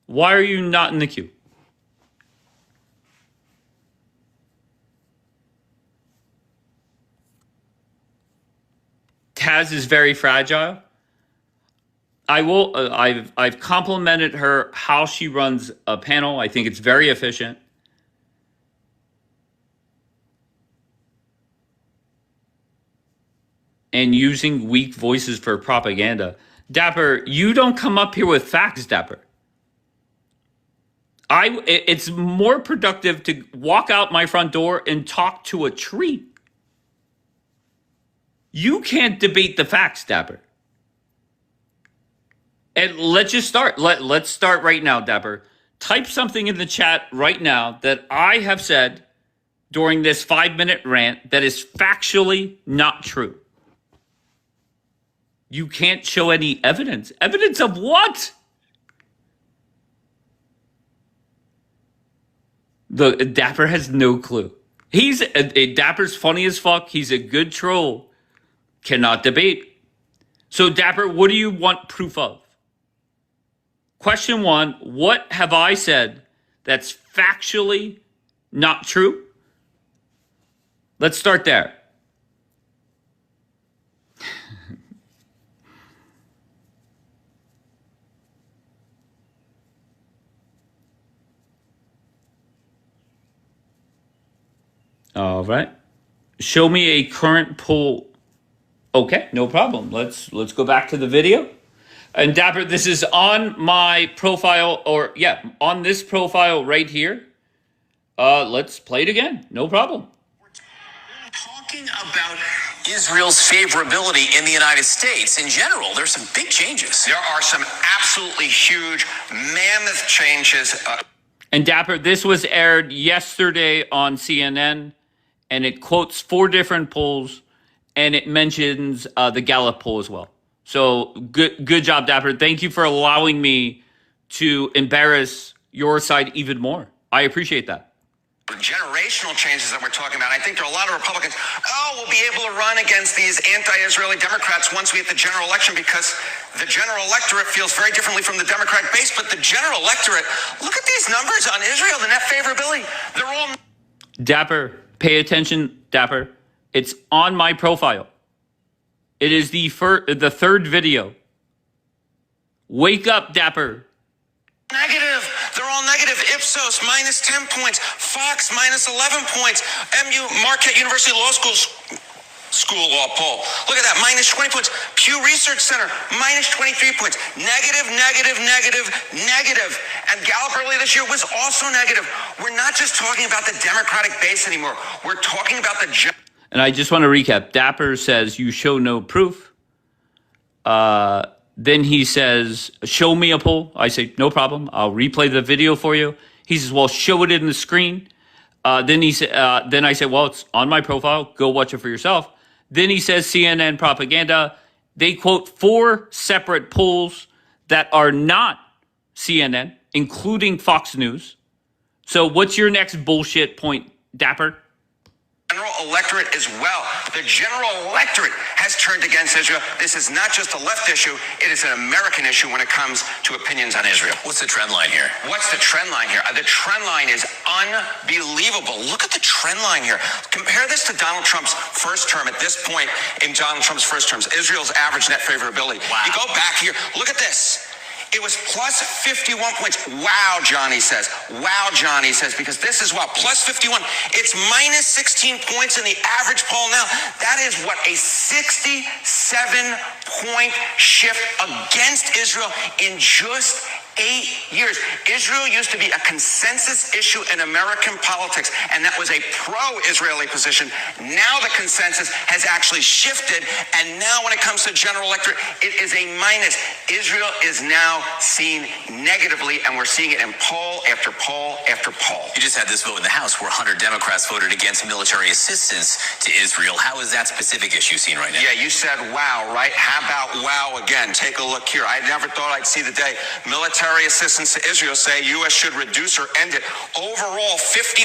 Why are you not in the queue? Taz is very fragile. I've complimented her how she runs a panel. I think it's very efficient. And using weak voices for propaganda. Dapper, you don't come up here with facts, Dapper. It's more productive to walk out my front door and talk to a tree. You can't debate the facts, Dapper. And let's just start. Let's start right now, Dapper. Type something in the chat right now that I have said during this 5-minute rant that is factually not true. You can't show any evidence. Evidence of what? The Dapper has no clue. Dapper's funny as fuck. He's a good troll. Cannot debate. So Dapper, what do you want proof of? Question 1, what have I said that's factually not true? Let's start there. All right. Show me a current poll. Okay, no problem. Let's go back to the video. And Dapper, this is on my profile, on this profile right here. Let's play it again. No problem. Talking about Israel's favorability in the United States in general, there's some big changes. There are some absolutely huge, mammoth changes. And Dapper, this was aired yesterday on CNN, and it quotes 4 different polls, and it mentions the Gallup poll as well. So good job, Dapper. Thank you for allowing me to embarrass your side even more. I appreciate that. Generational changes that we're talking about. I think there are a lot of Republicans, we'll be able to run against these anti-Israeli Democrats once we hit the general election because the general electorate feels very differently from the Democratic base. But the general electorate, look at these numbers on Israel, the net favorability. They're all... Dapper, pay attention, Dapper. It's on my profile. It is the third video. Wake up, Dapper. Negative. They're all negative. Ipsos, minus 10 points. Fox, minus 11 points. Marquette University Law School Law poll. Look at that, minus 20 points. Pew Research Center, minus 23 points. Negative, negative, negative, negative. And Gallup earlier this year was also negative. We're not just talking about the Democratic base anymore. We're talking about the... And I just want to recap. Dapper says, you show no proof. Then he says, show me a poll. I say, no problem. I'll replay the video for you. He says, well, show it in the screen. Then I said, well, it's on my profile. Go watch it for yourself. Then he says CNN propaganda. They quote 4 separate polls that are not CNN, including Fox News. So what's your next bullshit point, Dapper? General electorate as well. The general electorate has turned against Israel. This is not just a left issue. It is an American issue when it comes to opinions on Israel. What's the trend line here? What's the trend line here? The trend line is unbelievable. Look at the trend line here. Compare this to Donald Trump's first term. At this point in Donald Trump's first terms, Israel's average net favorability. Wow. You go back here. Look at this. It was plus 51 points. Wow, Johnny says. Wow, Johnny says, because this is what? Plus 51. It's minus 16 points in the average poll now. That is what? A 67-point shift against Israel in just 8 years. Israel used to be a consensus issue in American politics, and that was a pro-Israeli position. Now the consensus has actually shifted, and now when it comes to general electorate, it is a minus. Israel is now seen negatively, and we're seeing it in poll after poll after poll. You just had this vote in the House where 100 Democrats voted against military assistance to Israel. How is that specific issue seen right now? Yeah, you said wow, right? How about wow again? Take a look here. I never thought I'd see the day. Military assistance to Israel say U.S. should reduce or end it. Overall, 55%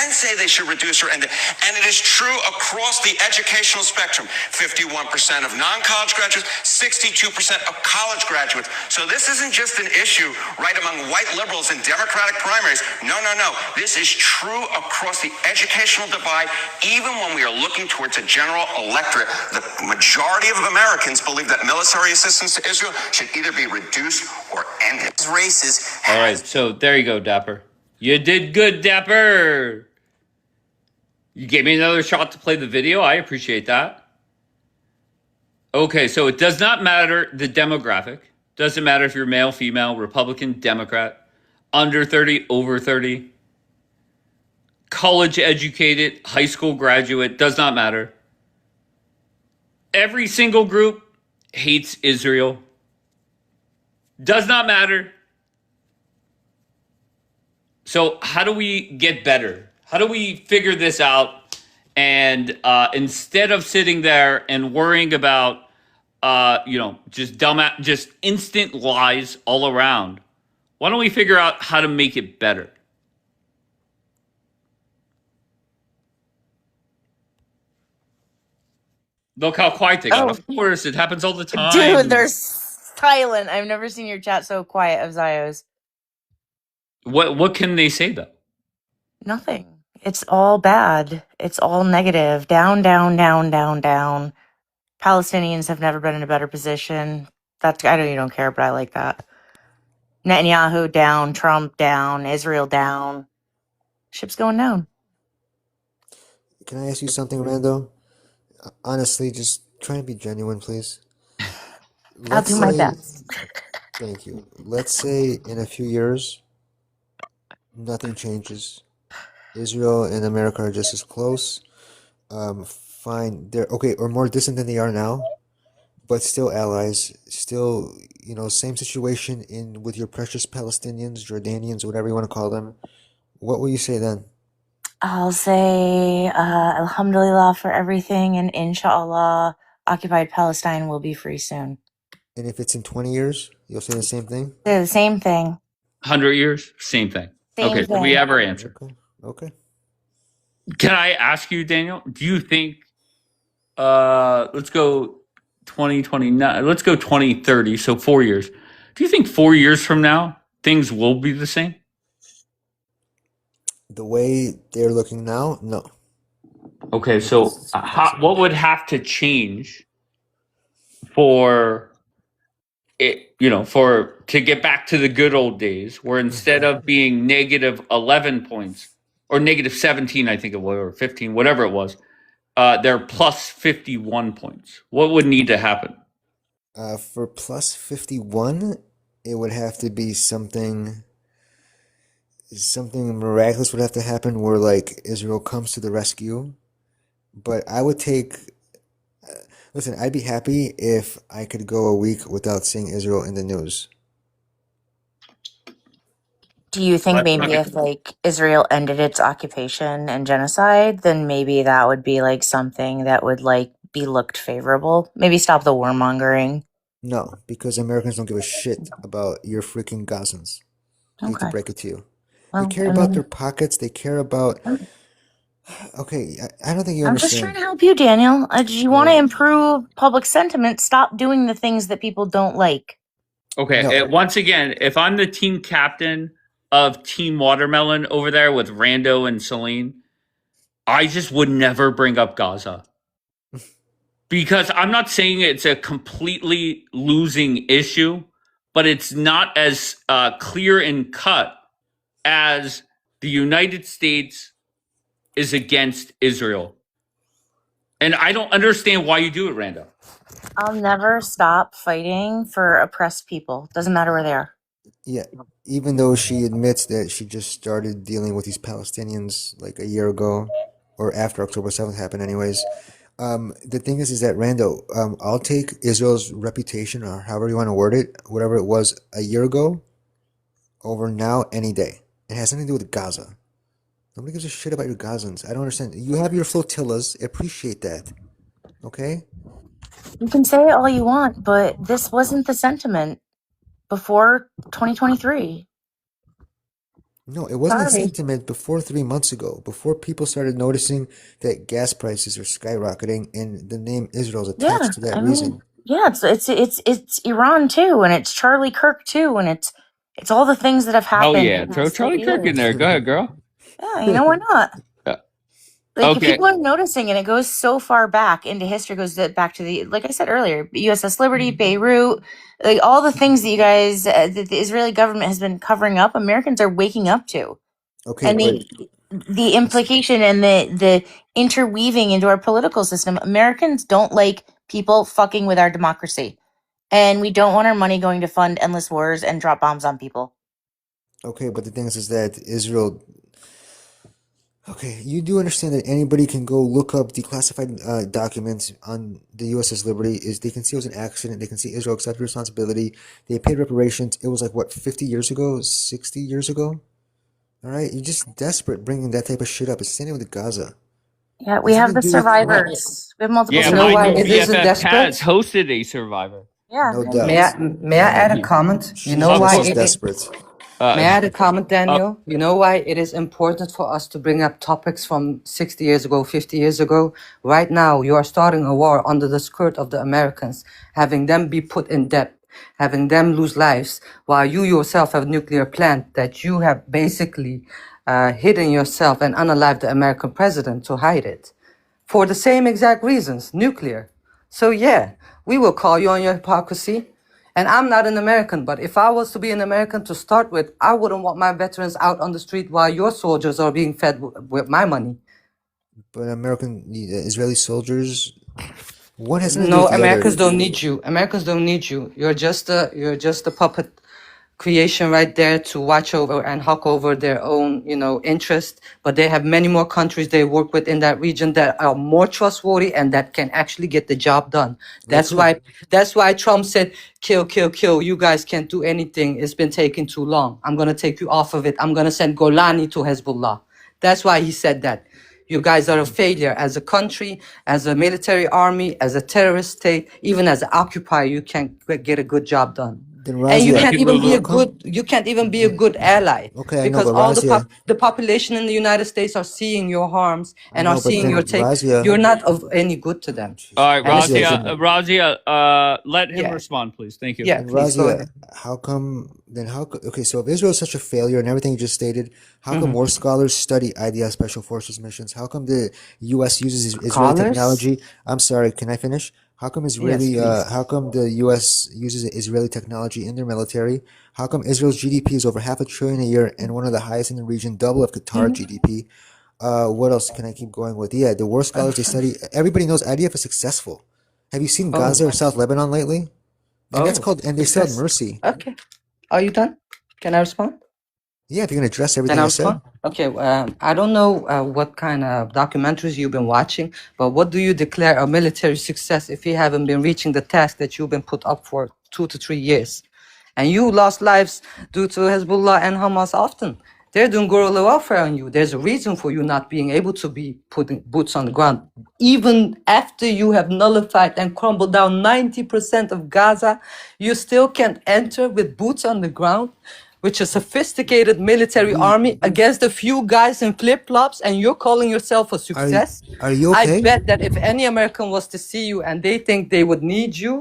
say they should reduce or end it. And it is true across the educational spectrum. 51% of non-college graduates, 62% of college graduates. So this isn't just an issue right among white liberals in Democratic primaries. No, no, no. This is true across the educational divide. Even when we are looking towards a general electorate, the majority of Americans believe that military assistance to Israel should either be reduced or ended. Races. All right, so there you go, Dapper. You did good, Dapper. You gave me another shot to play the video. I appreciate that. Okay, so it does not matter the demographic. Doesn't matter if you're male, female, Republican, Democrat, under 30, over 30, college educated, high school graduate, does not matter. Every single group hates Israel. Does not matter. So how do we get better? How do we figure this out? And instead of sitting there and worrying about, just instant lies all around, why don't we figure out how to make it better? Look how quiet they got. Oh. Of course, it happens all the time. Dude, they're silent. I've never seen your chat so quiet of Zios. What can they say though? Nothing. It's all bad. It's all negative. Down, down, down, down, down. Palestinians have never been in a better position. I know you don't care, but I like that. Netanyahu down, Trump down, Israel down. Ship's going down. Can I ask you something, Rando? Honestly, just try and be genuine, please. I'll do my best. Thank you. Let's say in a few years, nothing changes. Israel and America are just as close. Fine, they're okay, or more distant than they are now, but still allies. Still, same situation with your precious Palestinians, Jordanians, whatever you want to call them. What will you say then? I'll say Alhamdulillah for everything, and inshallah, occupied Palestine will be free soon. And if it's in 20 years, you'll say the same thing? They're the same thing. 100 years? Same thing. Same Okay, did we thing. ever answer? Okay. Can I ask you, Daniel, do you think, let's go 2029, let's go 2030, so 4 years. Do you think 4 years from now, things will be the same? The way they're looking now, no. Okay, so what would have to change for it, to get back to the good old days where instead of being negative 11 points or negative 17, I think it was, or 15, whatever it was, they're plus 51 points. What would need to happen? For plus 51, it would have to be something miraculous would have to happen where like Israel comes to the rescue. But I would listen, I'd be happy if I could go a week without seeing Israel in the news. Do you think maybe if like Israel ended its occupation and genocide, then maybe that would be like something that would like be looked favorable? Maybe stop the warmongering. No, because Americans don't give a shit about your freaking Gazans. I hate to Okay. break it to you. Well, They care I about mean- their pockets. They care about. Okay, I don't think you I'm just understand. trying to help you, Daniel. Do you want to improve public sentiment? Stop doing the things that people don't like. Okay, once again, if I'm the team captain of Team Watermelon over there with Rando and Celine, I just would never bring up Gaza. Because I'm not saying it's a completely losing issue, but it's not as clear and cut as the United States is against Israel. And I don't understand why you do it, Rando. I'll never stop fighting for oppressed people. Doesn't matter where they are. Yeah, even though she admits that she just started dealing with these Palestinians like a year ago, or after October 7th happened, anyways. The thing is that Rando, I'll take Israel's reputation, or however you want to word it, whatever it was a year ago, over now any day. It has nothing to do with Gaza. Nobody gives a shit about your Gazans. I don't understand. You have your flotillas. Appreciate that. Okay? You can say it all you want, but this wasn't the sentiment before 2023. No, it wasn't a Sorry. sentiment before 3 months ago, before people started noticing that gas prices are skyrocketing and the name Israel is attached Yeah, to that I reason. mean, yeah, it's Iran too, and it's Charlie Kirk too, and it's all the things that have Oh happened. yeah, in the throw last Charlie 30 Kirk in years. there. Go ahead, girl. Yeah, you know why not? Like Okay. people are noticing, and it goes so far back into history. It goes back to the, like I said earlier, USS Liberty, Beirut, like all the things that you guys, that the Israeli government has been covering up. Americans are waking up to, Okay, and the implication and the interweaving into our political system. Americans don't like people fucking with our democracy, and we don't want our money going to fund endless wars and drop bombs on people. Okay, but the thing is that Israel. Okay, you do understand that anybody can go look up declassified documents on the USS Liberty. Is they can see it was an accident. They can see Israel accepted responsibility. They paid reparations. It was like what 50 years ago, 60 years ago. All right, you're just desperate bringing that type of shit up. It's the same with Gaza. Yeah, we have the survivors. We have multiple Yeah, You know my why new it isn't BFF desperate? Kaz hosted a Survivor. Yeah. No doubt. May I add a comment? You know Of why course. it, desperate. may I add a comment, Daniel? You know why it is important for us to bring up topics from 60 years ago, 50 years ago? Right now, you are starting a war under the skirt of the Americans, having them be put in debt, having them lose lives, while you yourself have a nuclear plant that you have basically hidden yourself and unalived the American president to hide it. For the same exact reasons, nuclear. So yeah, we will call you on your hypocrisy. And I'm not an American, but if I was to be an American to start with, I wouldn't want my veterans out on the street while your soldiers are being fed with my money. But Israeli soldiers, what has nothing to do No, with the Americans other? don't need you. Americans don't need you. You're just a puppet creation right there to watch over and hawk over their own, interest. But they have many more countries they work with in that region that are more trustworthy and that can actually get the job done. That's why Trump said, kill, kill, kill. You guys can't do anything. It's been taking too long. I'm gonna take you off of it. I'm gonna send Golani to Hezbollah. That's why he said that. You guys are a failure as a country, as a military army, as a terrorist state, even as an occupier, you can't get a good job done. Then And you Razia, can't even be how a come? good ally, Okay, I know, because but all Razia, the population in the United States are seeing your harms I and are know, but seeing your then take. Razia, You're not of any good to them. All right, And Razia, Razia, then let him yeah, respond, please. Thank you. yeah, then please go Razia, ahead. how come? Then how? Okay, so if Israel is such a failure and everything you just stated, how come Hmm. more scholars study IDF Special Forces missions? How come the U.S. uses Israeli Scholars? technology? I'm sorry, can I finish? How come Yes, please. How come the U.S. uses Israeli technology in their military? How come Israel's GDP is over half a trillion a year and one of the highest in the region, double of Qatar Mhm. GDP? What else can I keep going with? Yeah, the war scholars they study. Everybody knows IDF is successful. Have you seen Oh, Gaza or South Lebanon lately? And that's oh, called, and they still have success. mercy. Okay. Are you done? Can I respond? Yeah, if you're gonna address Can everything I I said. respond? Okay. I don't know what kind of documentaries you've been watching, but what do you declare a military success if you haven't been reaching the task that you've been put up for 2 to 3 years? And you lost lives due to Hezbollah and Hamas often. They're doing guerrilla warfare on you. There's a reason for you not being able to be putting boots on the ground. Even after you have nullified and crumbled down 90% of Gaza, you still can't enter with boots on the ground, which a sophisticated military We army against a few guys in flip-flops, and you're calling yourself a are success? are you I okay? bet that if any American was to see you and they think they would need you,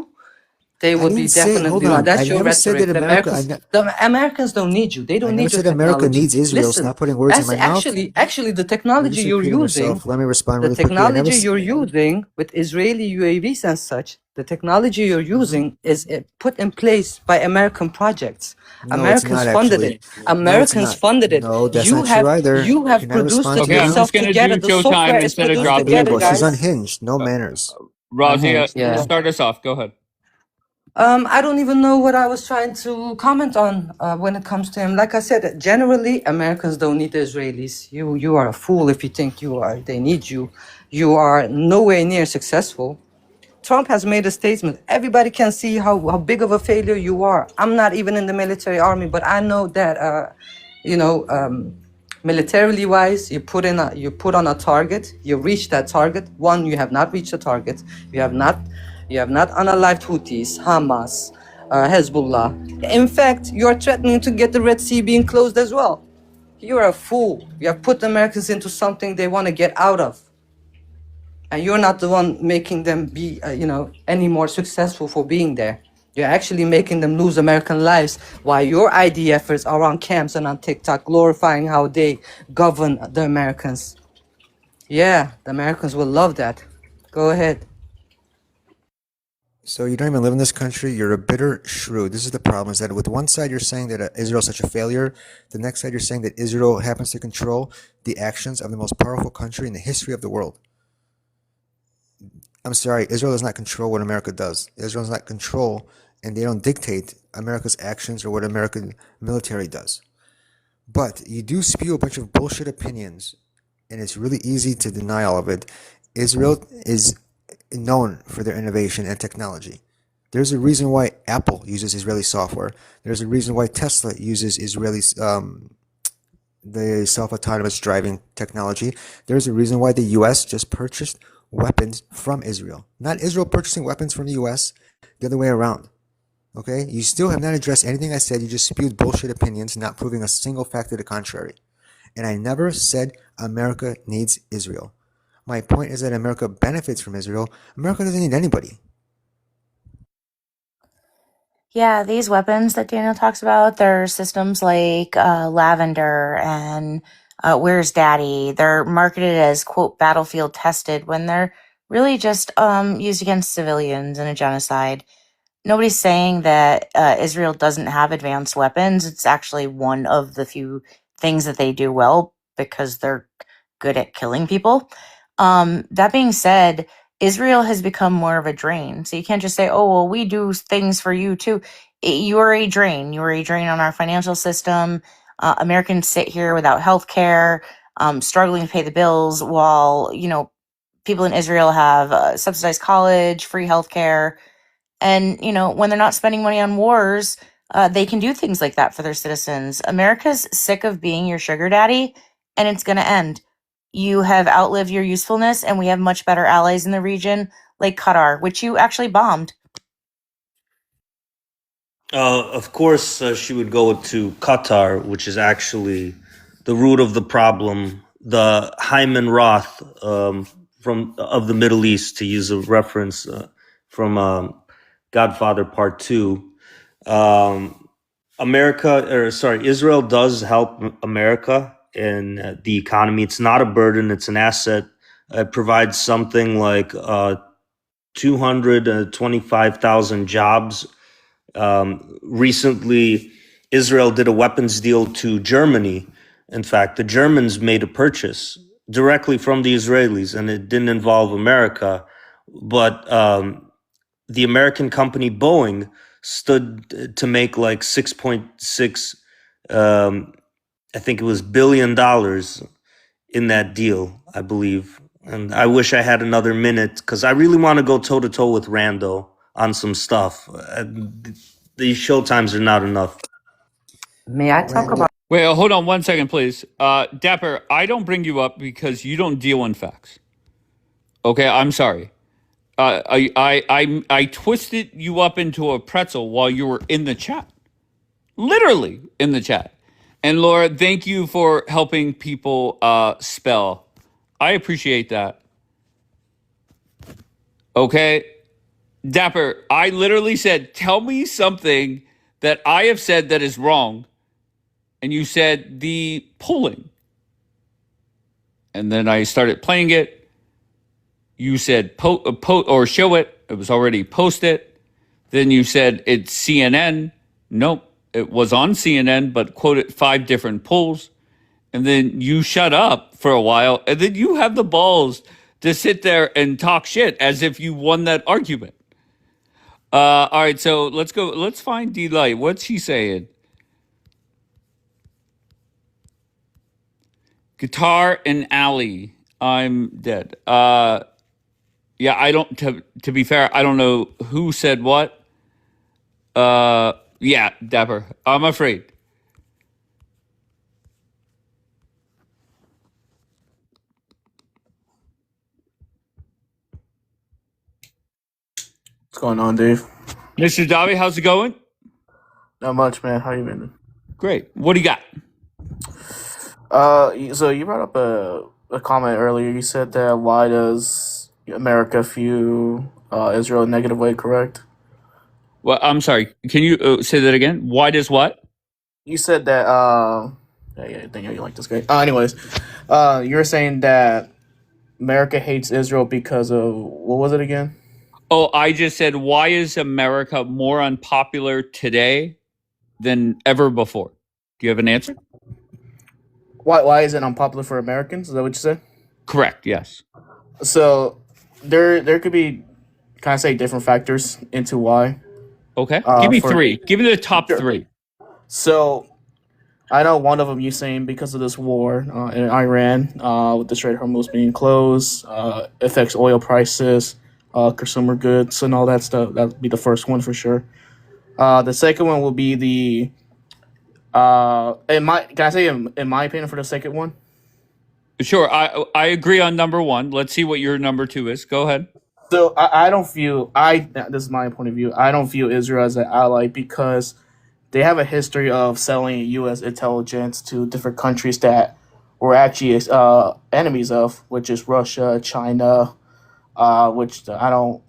they I would be didn't say. Hold definitely wrong. on. I That's your never said that rhetoric. America. The Americans don't need you. They I don't never need your said America technology. needs Israel. Listen, Stop putting words in as my mouth. actually the You're technology just you're repeating using, yourself. Let me respond the really quickly. I never. technology you're using with Israeli UAVs and such, the technology you're using is put in place by American projects. No, it's Americans not funded actually. it. No, it's Americans not. funded it. No, that's You not true have either. you have Can I produced respond it to you Okay, I'm now? just yourself gonna do together. The software showtime is instead of produced dropping the together, Unbelievable. She's question. guys. unhinged. No manners. Razia, Yeah. start us off. Go ahead. I don't even know what I was trying to comment on when it comes to him. Like I said, generally Americans don't need the Israelis. You are a fool if you think they need you. You are nowhere near successful. Trump has made a statement. Everybody can see how big of a failure you are. I'm not even in the military army, but I know that you know, militarily wise, you put on a target, you reach that target. One, you have not reached the target. You have not unalived Houthis, Hamas, Hezbollah. In fact, you are threatening to get the Red Sea being closed as well. You're a fool. You have put the Americans into something they want to get out of, and you're not the one making them be any more successful for being there. You're actually making them lose American lives while your IDFers are on camps and on TikTok glorifying how they govern the Americans. Yeah, the Americans will love that. Go ahead. So you don't even live in this country. You're a bitter shrew. This is the problem: is that with one side you're saying that Israel is such a failure, the next side you're saying that Israel happens to control the actions of the most powerful country in the history of the world. I'm sorry, Israel does not control what America does. Israel does not control, and they don't dictate America's actions or what American military does. But you do spew a bunch of bullshit opinions, and it's really easy to deny all of it. Israel is known for their innovation and technology. There's a reason why Apple uses Israeli software. There's a reason why Tesla uses Israeli the self-autonomous driving technology. There's a reason why the U.S. just purchased weapons from Israel. Not Israel purchasing weapons from the U.S., the other way around. Okay? You still have not addressed anything I said. You just spewed bullshit opinions, not proving a single fact to the contrary. And I never said America needs Israel. My point is that America benefits from Israel. America doesn't need anybody. Yeah, these weapons that Daniel talks about, they're systems like Lavender and Where's Daddy. They're marketed as, quote, battlefield tested when they're really just used against civilians in a genocide. Nobody's saying that Israel doesn't have advanced weapons. It's actually one of the few things that they do well because they're good at killing people. That being said, Israel has become more of a drain. So you can't just say, oh, well, we do things for you too. You are a drain. You are a drain on our financial system. Americans sit here without health care, struggling to pay the bills while, people in Israel have subsidized college, free health care. And, when they're not spending money on wars, they can do things like that for their citizens. America's sick of being your sugar daddy, and it's going to end. You have outlived your usefulness, and we have much better allies in the region, like Qatar, which you actually bombed. Of course, she would go to Qatar, which is actually the root of the problem. The Hyman Roth from of the Middle East, to use a reference from Godfather Part Two. Israel does help America in the economy. It's not a burden; it's an asset. It provides something like 225,000 jobs. Recently, Israel did a weapons deal to Germany. In fact, the Germans made a purchase directly from the Israelis, and it didn't involve America. But the American company Boeing stood to make like 6.6, I think it was $1 billion in that deal, I believe. And I wish I had another minute because I really want to go toe to toe with Rando on some stuff. These showtimes are not enough. May I talk about? Wait, hold on 1 second, please. Dapper, I don't bring you up because you don't deal in facts. Okay, I'm sorry. I twisted you up into a pretzel while you were in the chat, literally in the chat. And Laura, thank you for helping people spell. I appreciate that. Okay, Dapper, I literally said, tell me something that I have said that is wrong. And you said the polling. And then I started playing it. You said or show it. It was already posted. Then you said it's CNN. Nope, it was on CNN, but quoted 5 different polls. And then you shut up for a while. And then you have the balls to sit there and talk shit as if you won that argument. All right, so let's go. Let's find D-Light. What's she saying? Guitar and Alley. I'm dead. Yeah, I don't. To be fair, I don't know who said what. Yeah, Dapper. I'm afraid. What's going on, Dave? Mr. Davi, how's it going? Not much, man. How you been? Great. What do you got? So you brought up a comment earlier. You said that why does America view Israel in a negative way, correct? Well, I'm sorry. Can you say that again? Why does what? You said that yeah, I think you like this guy. Anyways, you were saying that America hates Israel because of what was it again? Oh, I just said, why is America more unpopular today than ever before? Do you have an answer? Why is it unpopular for Americans? Is that what you said? Correct. Yes. So there could be, can I say, different factors into why. Okay. Give me 3. Give me the top 3. So I know one of them you saying because of this war in Iran, with the Strait of Hormuz being closed, affects oil prices, consumer goods, and all that stuff. That would be the first one for sure. The second one will be the can I say in my opinion for the second one? Sure. I agree on number 1. Let's see what your number 2 is. Go ahead. So I don't view this is my point of view. I don't view Israel as an ally because they have a history of selling U.S. intelligence to different countries that we're actually enemies of, which is Russia, China, which I don't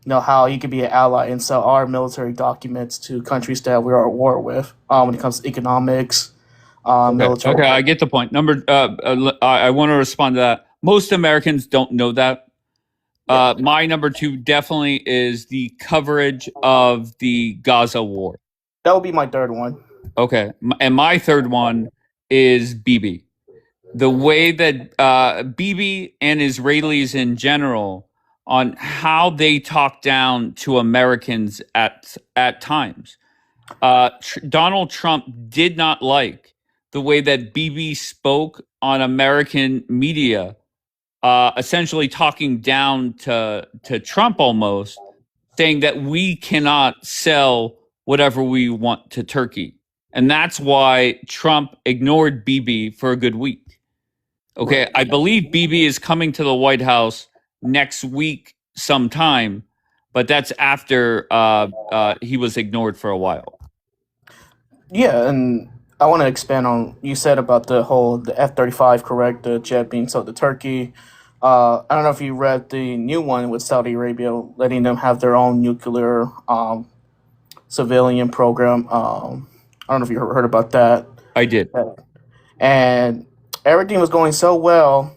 know how you could be an ally and sell our military documents to countries that we are at war with when it comes to economics, military. Okay, I get the point. I want to respond to that. Most Americans don't know that. My number 2 definitely is the coverage of the Gaza war. That would be my third one. Okay, and my third one is Bibi. The way that Bibi and Israelis in general on how they talk down to Americans at times. Donald Trump did not like the way that Bibi spoke on American media, essentially talking down to Trump almost, saying that we cannot sell whatever we want to Turkey. And that's why Trump ignored Bibi for a good week. Okay, I believe Bibi is coming to the White House next week sometime, but that's after he was ignored for a while. Yeah, and I want to expand on you said about the F-35, correct? The jet being sold to Turkey. I don't know if you read the new one with Saudi Arabia letting them have their own nuclear civilian program. I don't know if you heard about that. I did. And everything was going so well,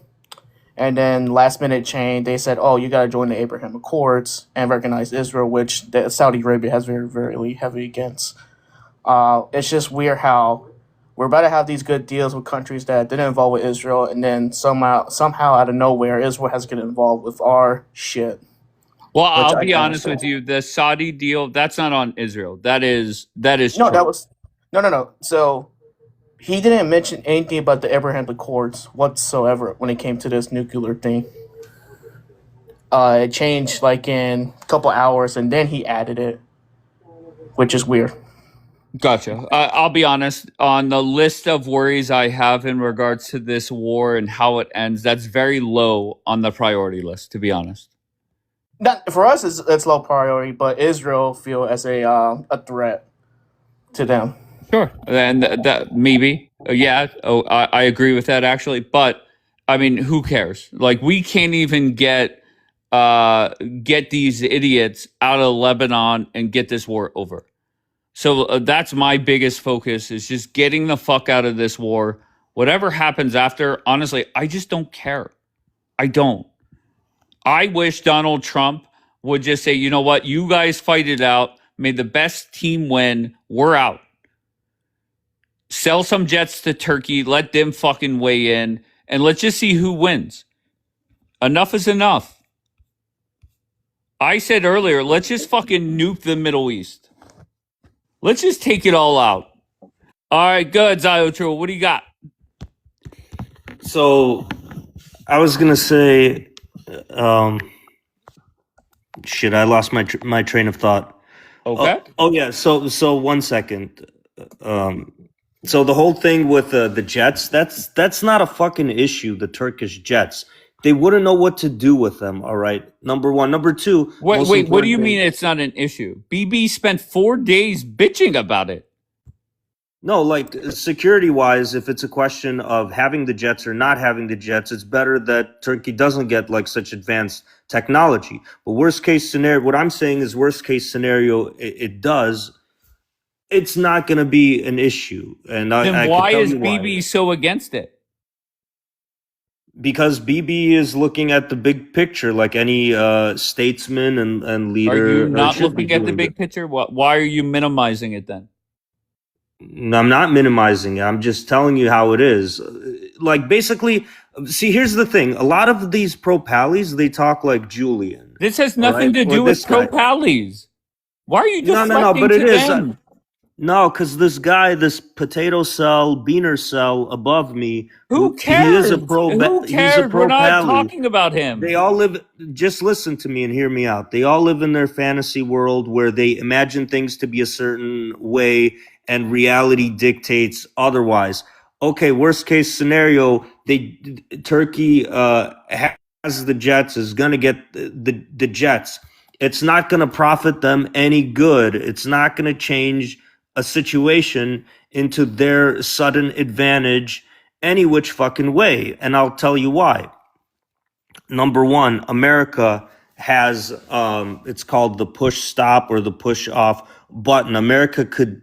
and then last minute change, they said, "Oh, you got to join the Abraham Accords and recognize Israel," which Saudi Arabia has very, very heavy against. It's just weird how we're about to have these good deals with countries that didn't involve with Israel, and then somehow out of nowhere, Israel has to get involved with our shit. Well, Which I'll I be can't honest with understand. you. The Saudi deal, that's not on Israel. That is No, that Trump. was no. So he didn't mention anything about the Abraham Accords whatsoever when it came to this nuclear thing. It changed like in a couple hours, and then he added it, which is weird. Gotcha. I'll be honest. On the list of worries I have in regards to this war and how it ends, that's very low on the priority list, to be honest. Not for us, it's low priority, but Israel feel as a threat to them. Sure. And that maybe. Yeah. Oh, I agree with that actually. But I mean, who cares? Like, we can't even get these idiots out of Lebanon and get this war over. So that's my biggest focus, is just getting the fuck out of this war. Whatever happens after, honestly, I just don't care. I don't. I wish Donald Trump would just say, you know what, you guys fight it out. May the best team win. We're out. Sell some jets to Turkey. Let them fucking weigh in. And let's just see who wins. Enough is enough. I said earlier, let's just fucking nuke the Middle East. Let's just take it all out. All right, good, Zayotro. What do you got? So I was gonna say, shit, I lost my train of thought. Okay. Oh yeah. So 1 second. So the whole thing with the jets, that's not a fucking issue. The Turkish jets, they wouldn't know what to do with them. All right. Number one. Number two. Wait, most what do important you thing- mean it's not an issue? BB spent 4 days bitching about it. No, like security wise, if it's a question of having the jets or not having the jets, it's better that Turkey doesn't get like such advanced technology. But worst case scenario, what I'm saying is worst case scenario, it does. It's not going to be an issue, and Then I why can tell is you why. BB so against it? Because BB is looking at the big picture, like any statesman and Are leader you not should be looking at the doing. big picture? Why are you minimizing it then? No, I'm not minimizing it. I'm just telling you how it is. Like basically, see, here's the thing. A lot of these pro pallies, they talk like Julian. This has all nothing right? to Or do this with pro guy. pallies. Why are you No, deflecting but it to is. them? No, because this guy, this potato cell, beaner cell above me, Who he is a cares? Who he's a cares? We're pro not pally. talking about him. They all live, just listen to me and hear me out. They all live in their fantasy world where they imagine things to be a certain way and reality dictates otherwise. Okay, worst case scenario, Turkey has the jets, is going to get the jets. It's not going to profit them any good. It's not going to change a situation into their sudden advantage any which fucking way. And I'll tell you why. Number one, America has it's called the push stop or the push off button. America could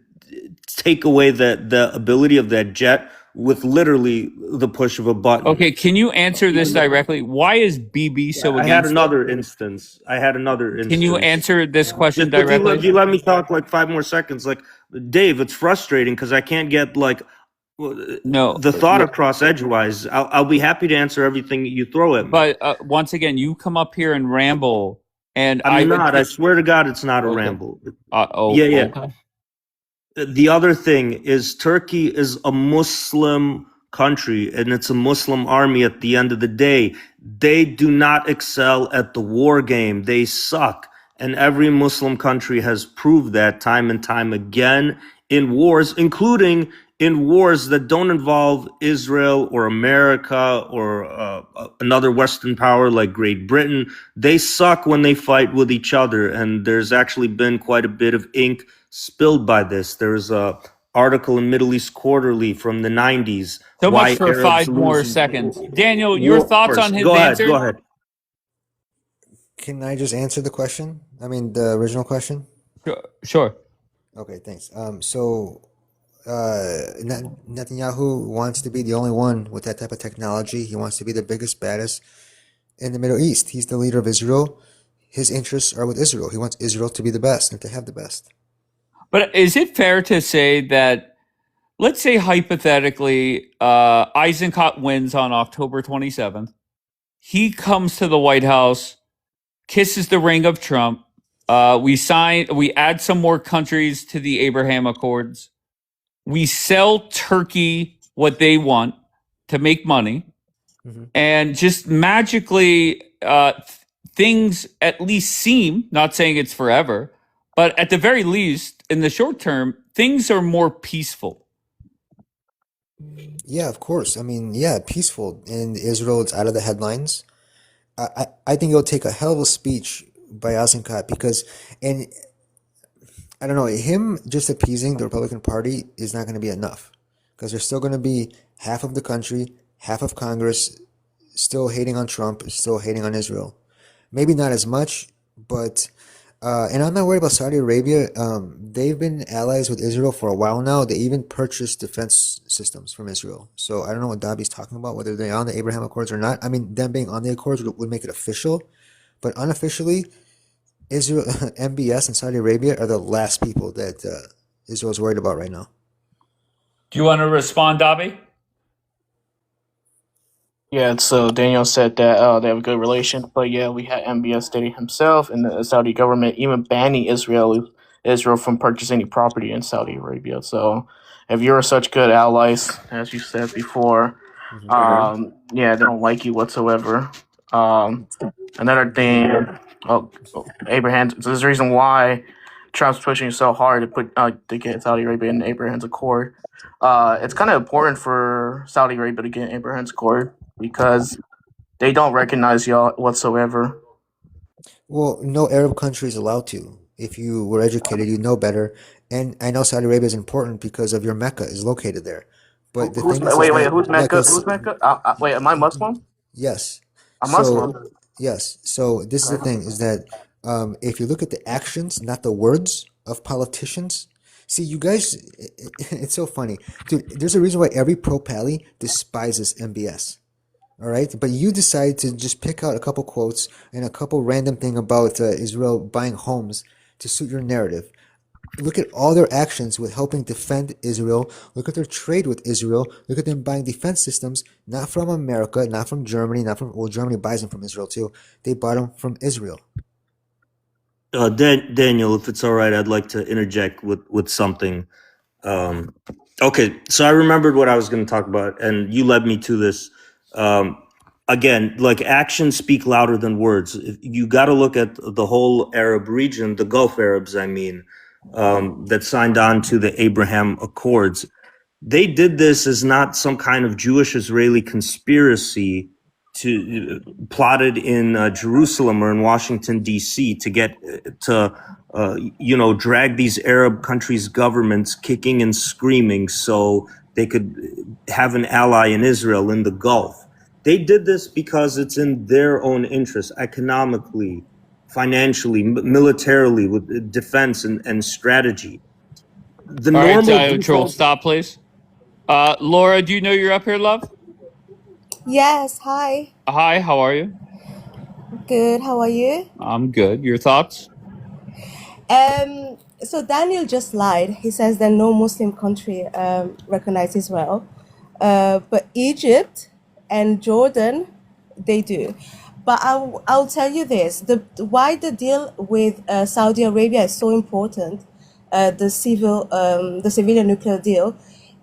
take away the ability of that jet with literally the push of a button. Okay, can you answer this directly? Why is BB so I had against another it? instance. Can you answer this question If you directly? let me talk like 5 more seconds, like Dave, it's frustrating because I can't get like No. the thought across edgewise. I'll be happy to answer everything you throw at me. But once again, you come up here and ramble, and I'm would not. I swear to God, it's not a Okay. ramble. Oh, Yeah. okay. The other thing is Turkey is a Muslim country and it's a Muslim army at the end of the day. They do not excel at the war game. They suck. And every Muslim country has proved that time and time again in wars, including in wars that don't involve Israel or America or another Western power like Great Britain. They suck when they fight with each other. And there's actually been quite a bit of ink spilled by this. There's article in Middle East Quarterly from the 90s. So much Why for Arabs 5 more lose seconds. Daniel, your thoughts on wars. his Go ahead. answer? Go ahead. Can I just answer the question? I mean, the original question? Sure. Okay, thanks. Netanyahu wants to be the only one with that type of technology. He wants to be the biggest, baddest in the Middle East. He's the leader of Israel. His interests are with Israel. He wants Israel to be the best and to have the best. But is it fair to say that, let's say hypothetically, Eisenkot wins on October 27th. He comes to the White House, kisses the ring of Trump. We add some more countries to the Abraham Accords. We sell Turkey what they want to make money. And just magically, things at least seem, not saying it's forever, but at the very least, in the short term, things are more peaceful. Yeah, of course. I mean, yeah, peaceful. In Israel, it's out of the headlines. I think it'll take a hell of a speech by Eisenkot because, and I don't know, him just appeasing the Republican Party is not going to be enough because there's still going to be half of the country, half of Congress still hating on Trump, still hating on Israel. Maybe not as much, but and I'm not worried about Saudi Arabia. They've been allies with Israel for a while now. They even purchased defense systems from Israel. So I don't know what Dabi's talking about, whether they're on the Abraham Accords or not. I mean, them being on the Accords would make it official, but unofficially, Israel, MBS, and Saudi Arabia are the last people that Israel is worried about right now. Do you want to respond, Dabi? Yeah, so Daniel said that they have a good relation, but yeah, we had MBS stating himself and the Saudi government even banning Israel from purchasing any property in Saudi Arabia. So if you're such good allies, as you said before, yeah, they don't like you whatsoever. Another thing, Abraham. There's a reason why Trump's pushing so hard to put to get Saudi Arabia in Abraham's Accord. It's kind of important for Saudi Arabia to get Abraham's Accord because they don't recognize y'all whatsoever. Well, no Arab country is allowed to. If you were educated, you know better. And I know Saudi Arabia is important because of your Mecca is located there. But the thing is Wait, that who's Mecca? Mecca's, Who's Mecca? Wait, am I Muslim? yes. I'm So Muslim. yes. So this is the thing: is that if you look at the actions, not the words of politicians. See, you guys, it's so funny, dude. There's a reason why every pro-pally despises MBS. All right, but you decide to just pick out a couple quotes and a couple random thing about Israel buying homes to suit your narrative. Look at all their actions with helping defend Israel. Look at their trade with Israel. Look at them buying defense systems, not from America, not from Germany, not from, well, Germany buys them from Israel too. They bought them from Israel. Daniel, if it's all right, I'd like to interject with something. Okay, so I remembered what I was going to talk about, and you led me to this. Again, like actions speak louder than words. You got to look at the whole Arab region, the Gulf Arabs, I mean, that signed on to the Abraham Accords. They did this as not some kind of Jewish-Israeli conspiracy to plotted in Jerusalem or in Washington D.C. to get to drag these Arab countries' governments kicking and screaming so they could have an ally in Israel in the Gulf. They did this because it's in their own interest, economically, financially, militarily, with defense and strategy. The All right, normal Troll, default. stop, please. Laura, do you know you're up here, love? Yes, hi. Hi, how are you? Good, how are you? I'm good. Your thoughts? So Daniel just lied. He says that no Muslim country recognizes Israel. But Egypt and Jordan, they do. But I'll tell you this, why the deal with Saudi Arabia is so important, the civilian nuclear deal,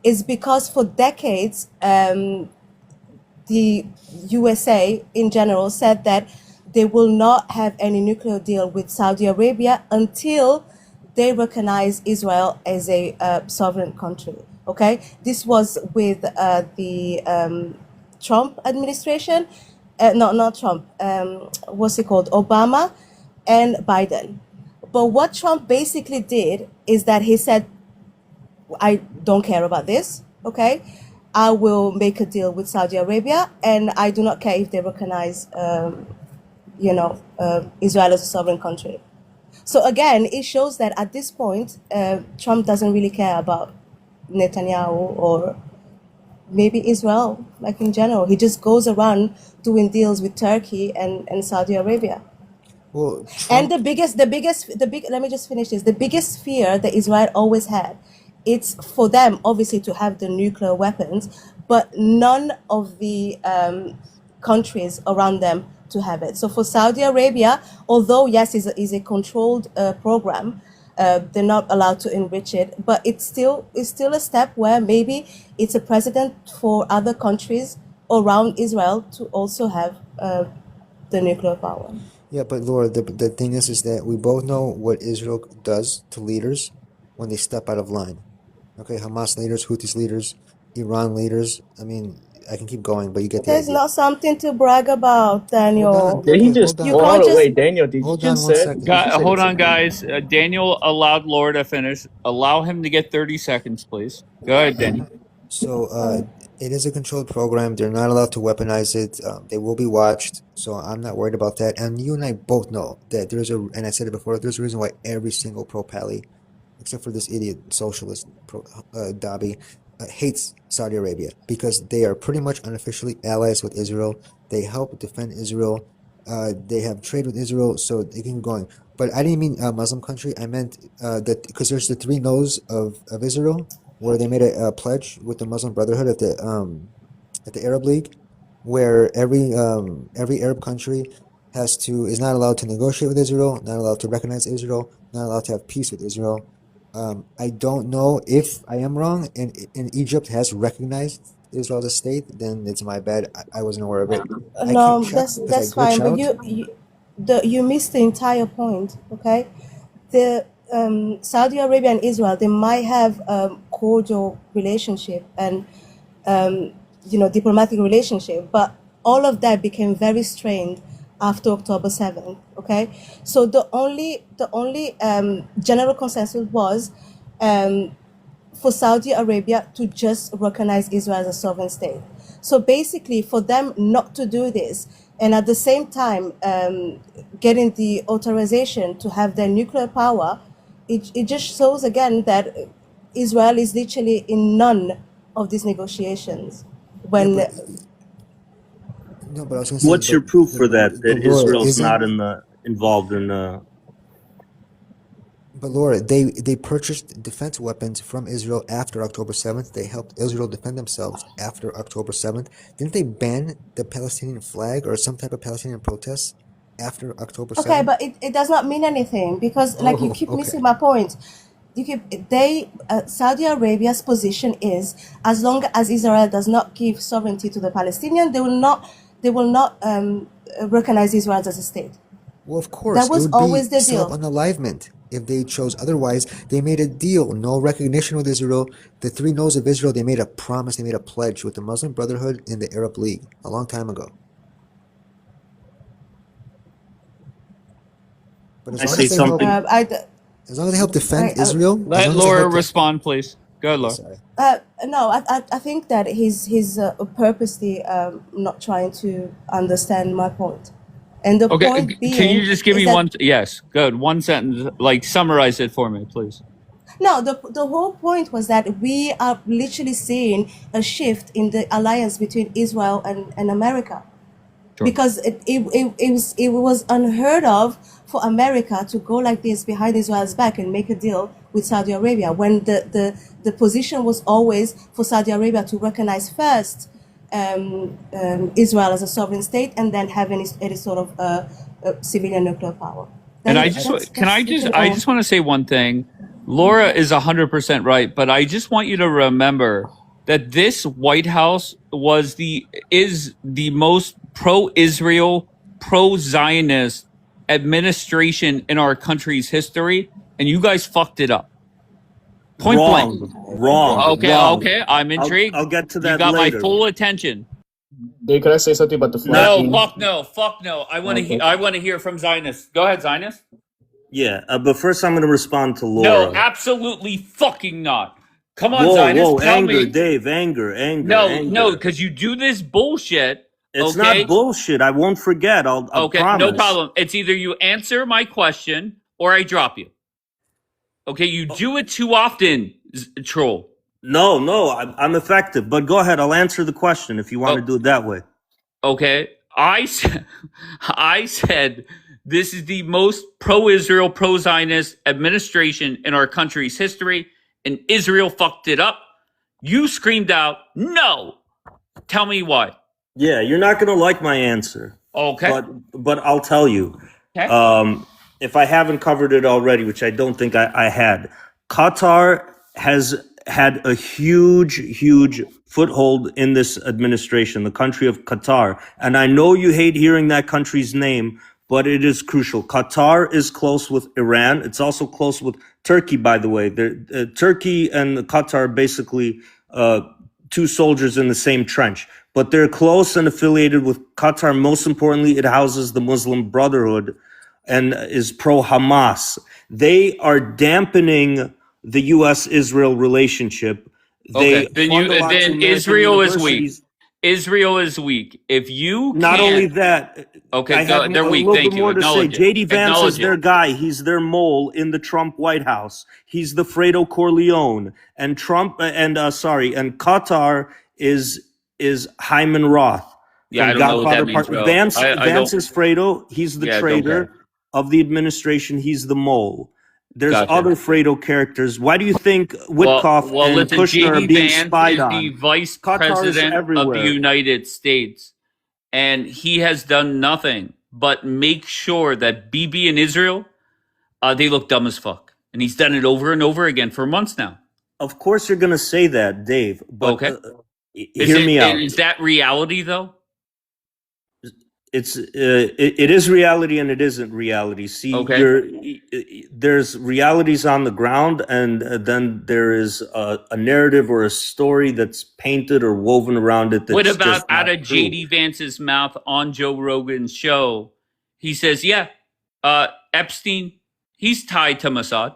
is because for decades, the USA in general said that they will not have any nuclear deal with Saudi Arabia until they recognize Israel as a sovereign country. Okay, this was with the Trump administration, not Trump. What's it called? Obama and Biden. But what Trump basically did is that he said I don't care about this, okay? I will make a deal with Saudi Arabia, and I do not care if they recognize, Israel as a sovereign country. So again, it shows that at this point, Trump doesn't really care about Netanyahu or maybe Israel, like in general. He just goes around doing deals with Turkey and Saudi Arabia. Well, And Trump. let me just finish this. The biggest fear that Israel always had, it's for them obviously to have the nuclear weapons, but none of the countries around them to have it. So for Saudi Arabia, although yes, is a controlled program, they're not allowed to enrich it, but it's still a step where maybe it's a precedent for other countries around Israel to also have the nuclear power. Yeah, but Laura, the thing is that we both know what Israel does to leaders when they step out of line. Okay, Hamas leaders, Houthis leaders, Iran leaders. I mean, I can keep going, but you get the There's idea. not something to brag about, Hold on. Daniel. Did he Okay, just? hold on. You Well, can't hold on, just. wait, Daniel. Did you Hold on just one say? second. Did you say Hold on, something? guys. Daniel allowed Laura to finish. Allow him to get 30 seconds, please. Go ahead, Daniel. So, it is a controlled program. They're not allowed to weaponize it. They will be watched. So I'm not worried about that. And you and I both know that and I said it before, there's a reason why every single pro-Pally, except for this idiot socialist Dhabi, hates Saudi Arabia because they are pretty much unofficially allies with Israel. They help defend Israel. They have trade with Israel, so they can keep going. But I didn't mean a Muslim country. I meant that because there's the three no's of Israel, where they made a pledge with the Muslim Brotherhood at the Arab League, where every Arab country is not allowed to negotiate with Israel, not allowed to recognize Israel, not allowed to have peace with Israel. I don't know if I am wrong, and Egypt has recognized Israel as a state. Then it's my bad. I wasn't aware of it. I can't No, check because I that's glitch fine. But out. you missed the entire point. Okay, the Saudi Arabia and Israel, they might have cordial relationship and diplomatic relationship, but all of that became very strained after October 7th. Okay, so the only general consensus was for Saudi Arabia to just recognize Israel as a sovereign state. So basically, for them not to do this, and at the same time getting the authorization to have their nuclear power, it just shows again that Israel is literally in none of these negotiations. Yeah, When but no, but I was gonna say, What's your proof for that? but That Laura, Israel's not isn't involved in the. But Laura, they purchased defense weapons from Israel after October 7th. They helped Israel defend themselves after October 7th. Didn't they ban the Palestinian flag or some type of Palestinian protests after October Okay, 7th? but it does not mean anything because like you Oh, keep missing okay. my point. Saudi Arabia's position is as long as Israel does not give sovereignty to the Palestinians, they will not recognize Israel as a state. Well, of That course, it was would be always the deal. self-unalivement if they chose otherwise. They made a deal, no recognition with Israel. The three no's of Israel, they made a promise, they made a pledge with the Muslim Brotherhood and the Arab League a long time ago. But I say something. as long as they help defend I Israel, as Let long as they Laura help, respond, please. Go ahead, okay, Laura. sorry. no, I think that he's purposely not trying to understand my point, and the Okay, point can you being just give is me that one? Yes, good. One sentence, like summarize it for me, please. no, the whole point was that we are literally seeing a shift in the alliance between Israel and America. Sure. Because it was unheard of for America to go like this behind Israel's back and make a deal with Saudi Arabia when the position was always for Saudi Arabia to recognize first Israel as a sovereign state and then have any sort of civilian nuclear power. And I That, just that's can that's I just literally I all. just want to say one thing. Laura is 100% right, but I just want you to remember that this White House is the most pro-Israel, pro-Zionist administration in our country's history, and you guys fucked it up. Point blank. Wrong. Okay, I'm intrigued. I'll get to You that got my later. full attention. Dave, could I say something about the Not. flag? Fuck no. I want to Okay. I want to hear from Zionists. Go ahead, Zionists. Yeah, but first I'm going to respond to No, Laura. absolutely fucking not. Come on, Whoa, Zionist, whoa, tell anger, me. Dave, anger, No, anger. because you do this bullshit. It's Okay. not bullshit. I won't forget. I Okay, promise. no problem. It's either you answer my question or I drop you. Okay, you do it too often, troll. No, I'm effective. But go ahead. I'll answer the question if you want to do it that way. Okay, I said this is the most pro-Israel, pro-Zionist administration in our country's history, and Israel fucked it up. You screamed out, "No!" Tell me why. Yeah, you're not going to like my answer. Okay. But I'll tell you. Okay. If I haven't covered it already, which I don't think I had, Qatar has had a huge foothold in this administration, the country of Qatar. And I know you hate hearing that country's name, but it is crucial. Qatar is close with Iran. It's also close with Turkey, by the way. Turkey and Qatar are basically two soldiers in the same trench, but they're close and affiliated with Qatar. Most importantly, it houses the Muslim Brotherhood and is pro-Hamas. They are dampening the U.S.-Israel relationship. Okay. They Then Israel is weak. Israel is weak. If you not only that, okay, they're they're weak. A little Thank bit you. more to say. Acknowledge it. JD Vance Acknowledge is their it. guy. He's their mole in the Trump White House. He's the Fredo Corleone, and and Qatar is Hyman Roth. Yeah, from I don't know what that means, Godfather bro. Vance I Vance don't- is Fredo. He's the Yeah, I don't traitor care. of the administration. He's the mole. There's Gotcha. other Fredo characters. Why do you think Witkoff and listen, Kushner are JD being Vance spied is on? the vice Qatar is president of the everywhere. United States, and he has done nothing but make sure that BB and Israel, they look dumb as fuck. And he's done it over and over again for months now. Of course you're going to say that, Dave, but Okay. hear me out. Is that reality, though? It is reality and it isn't reality. See, there's realities on the ground, and then there is a narrative or a story that's painted or woven around it. That's What about just not out of true. JD Vance's mouth on Joe Rogan's show? He says, yeah, Epstein, he's tied to Mossad.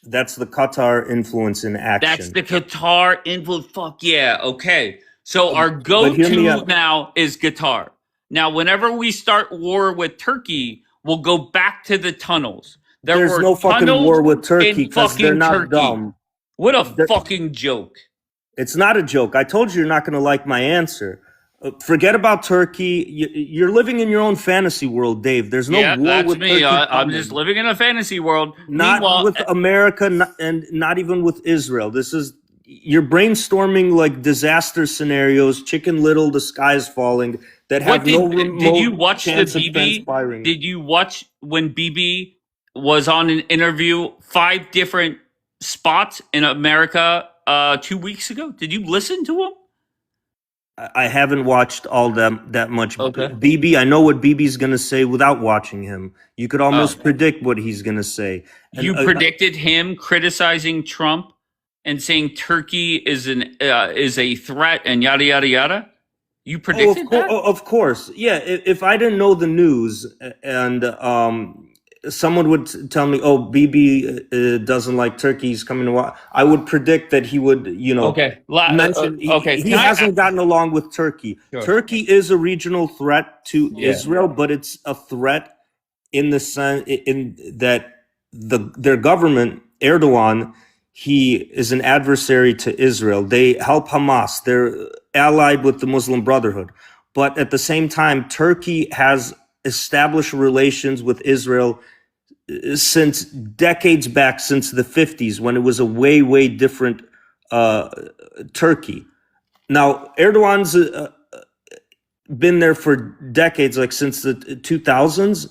That's the Qatar influence in action. That's the Qatar influence. Fuck yeah. Okay. So our but hear me go-to out. now is Qatar. Now, whenever we start war with Turkey, we'll go back to the tunnels. There's were no fucking tunnels war with Turkey in because they're fucking not Turkey. dumb. What a fucking joke. It's not a joke. I told you you're not going to like my answer. Forget about Turkey. You're living in your own fantasy world, Dave. There's no war that's with me. Turkey. I'm coming. just living in a fantasy world. Not Meanwhile, with America, and not even with Israel. You're brainstorming like disaster scenarios, Chicken Little, the sky's falling, that have no remote did you watch the chance of BB? transpiring. Did you watch when BB was on an interview 5 different spots in America 2 weeks ago? Did you listen to him? I haven't watched all that much. Okay. BB, I know what BB's going to say without watching him. You could almost predict what he's going to say. You predicted him criticizing Trump and saying Turkey is a threat and yada yada yada. You predicted that? Of course, yeah. If I didn't know the news and someone would tell me, "Oh, BB doesn't like Turkey, he's coming to watch," I would predict that he would, mention. He hasn't gotten along with Turkey. Sure. Turkey is a regional threat to Israel, but it's a threat in the sense in that their government, Erdogan, he is an adversary to Israel. They help Hamas. They're allied with the Muslim Brotherhood. But at the same time, Turkey has established relations with Israel since decades back, since the 50s, when it was a way different Turkey. Now, Erdogan's been there for decades, like since the 2000s,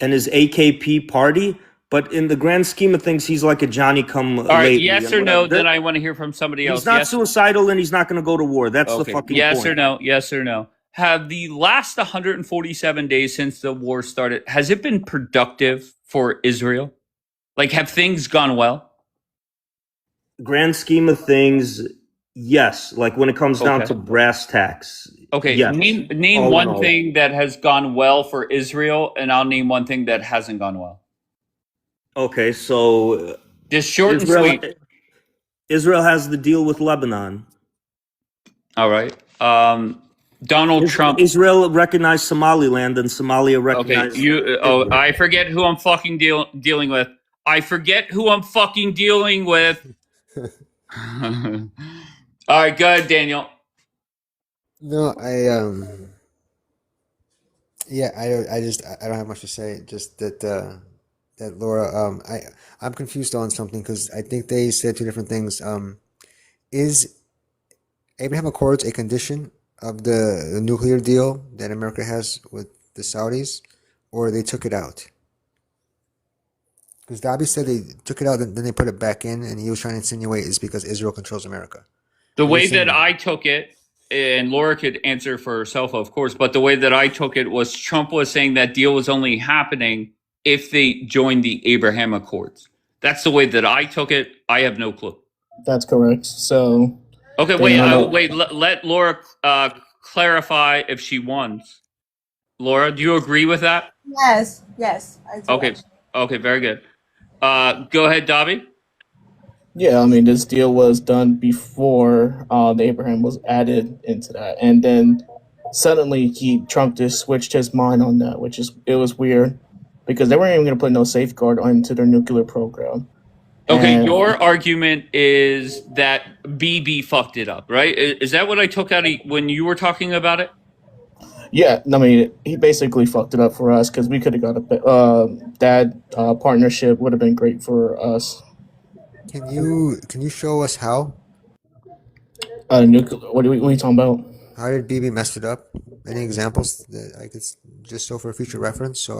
and his AKP party. But in the grand scheme of things, he's like a Johnny-come-lately. All right, yes or no, then I want to hear from somebody else. He's not Yes. suicidal, and he's not going to go to war. That's the fucking yes point. or no? Yes or no? Have the last 147 days since the war started, has it been productive for Israel? Like, have things gone well? Grand scheme of things, yes. Like when it comes down Okay. to brass tacks. Okay, yes. name All in one all. thing that has gone well for Israel, and I'll name one thing that hasn't gone well. Okay, so Just short and Israel, sweet. Israel has the deal with Lebanon. All right. Donald Trump. Israel recognized Somaliland, and Somalia Okay, recognized Oh, Israel. I forget who I'm fucking dealing with. I forget who I'm fucking dealing with. All right, go ahead, Daniel. No, yeah, I don't have much to say. Just that Laura, I'm confused on something because I think they said two different things. Is Abraham Accords a condition of the nuclear deal that America has with the Saudis, or they took it out? Because Dobby said they took it out, then they put it back in, and he was trying to insinuate it's because Israel controls America. The What do you way think? that I took it, and Laura could answer for herself, of course, but the way that I took it was Trump was saying that deal was only happening if they joined the Abraham Accords. That's the way that I took it. I have no clue. That's correct. So Okay, wait. Let Laura clarify if she wants. Laura, do you agree with that? Yes, yes, I do. Okay, Actually. okay, very good. Go ahead, Dobby. Yeah, I mean, this deal was done before the Abraham was added into that, and then suddenly Trump just switched his mind on that, it was weird because they weren't even going to put no safeguard into their nuclear program. Okay, And your argument is that BB fucked it up, right? Is that what I took out of when you were talking about it? yeah, I mean, he basically fucked it up for us because we could have got that partnership would have been great for us. Can you show us how? Nuclear. What are you talking about? How did BB mess it up? Any examples that I could just so for future reference? So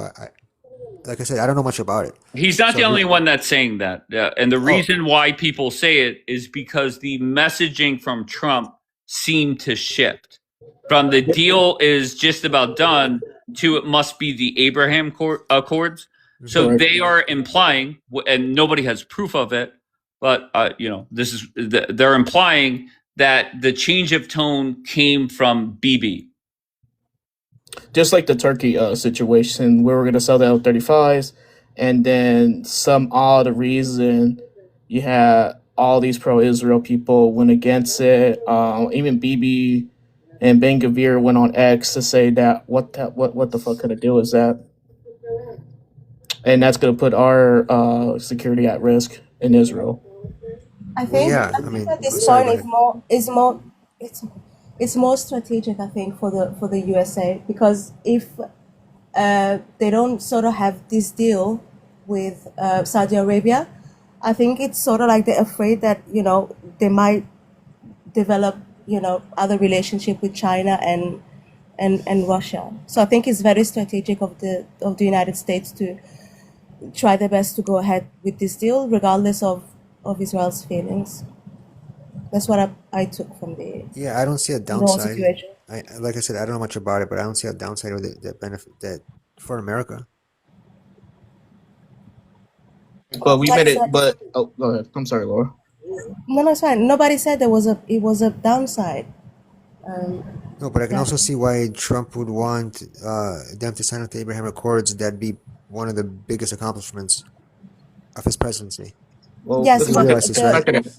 like I said, I don't know much about it. He's not So the only one that's saying that. And the Oh. reason why people say it is because the messaging from Trump seemed to shift from the deal is just about done to it must be the Abraham Accords. So Correct. they are implying, and nobody has proof of it, but this is they're implying that the change of tone came from BB. Just like the Turkey situation, we were going to sell the L-35s, and then some odd reason you had all these pro-Israel people went against it. Even Bibi and Ben Gvir went on X to say that what the fuck kind of deal is that? And that's going to put our security at risk in Israel. I think yeah, I I think mean, at this sorry, point go is ahead. more it's more strategic. I think for the USA because if they don't sort of have this deal with Saudi Arabia, I think it's sort of like they're afraid that they might develop other relationship with China and Russia. So I think it's very strategic of the United States to try their best to go ahead with this deal, regardless of Israel's feelings. That's what I took from the Yeah, I don't see a whole downside. situation. Like I said, I don't know much about it, but I don't see a downside or that benefit that for America. But we Nobody made it. said, But oh, go ahead. I'm sorry, Laura. no, it's fine. Nobody said it was a downside. No, but I can Yeah. also see why Trump would want them to sign up the Abraham Accords. That'd be one of the biggest accomplishments of his presidency. Well, Yes, You but realize this, right?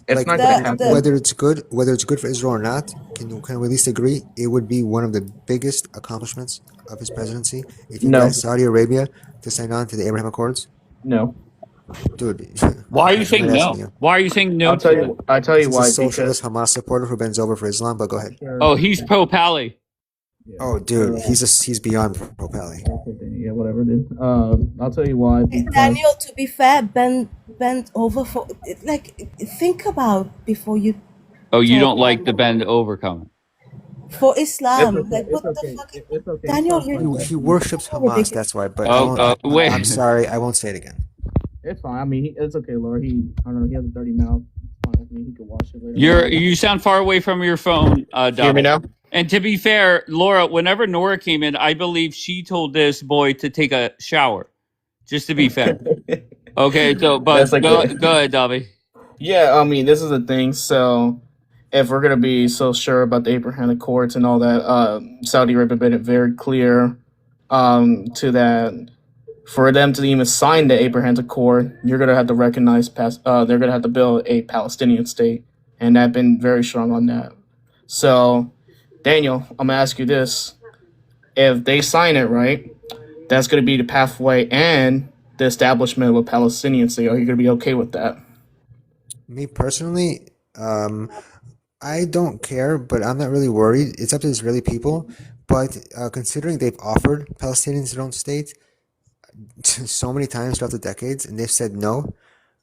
it's Like not gonna happen. whether it's good for Israel or not, can we at least agree it would be one of the biggest accomplishments of his presidency if he No, got Saudi Arabia to sign on to the Abraham Accords? no. Dude, Why are you I'm saying not asking no? you. Why are you saying no I'll tell to it? you. I tell you He's a why. socialist Because Hamas supporter who bends over for Islam, but go ahead. Oh, he's pro Pally. Oh, dude, he's beyond pro pally. yeah, whatever, dude. I'll tell you why. Because Daniel, to be fair, bend over for like think about before you Oh, you talk don't like the bend over comment. for it's Islam. okay. Like what It's the okay. fuck, It's okay. Daniel? Stuff like You He, that. he worships so Hamas, ridiculous. that's why. But I won't. Wait. I'm sorry, I won't say it again. It's fine. I mean, it's okay, Laura. I don't know. He has a dirty mouth. It's fine with me. He can wash it later. You sound far away from your phone, Hear me Dobby. now? And to be fair, Laura, whenever Nora came in, I believe she told this boy to take a shower. Just to be fair. Okay, so but That's like go ahead, Dobby. Yeah, I mean, this is the thing. So, if we're gonna be so sure about the Abraham Accords and all that, Saudi Arabia made it very clear to that For them to even sign the Abraham Accord, you're gonna have to recognize they're gonna have to build a Palestinian state, and I've been very strong on that. So, Daniel, I'm gonna ask you this: if they sign it, right, that's gonna be the pathway and the establishment of a Palestinian state. Are you gonna be okay with that? Me personally, I don't care, but I'm not really worried. It's up to the Israeli people. But considering they've offered Palestinians their own state so many times throughout the decades, and they've said no,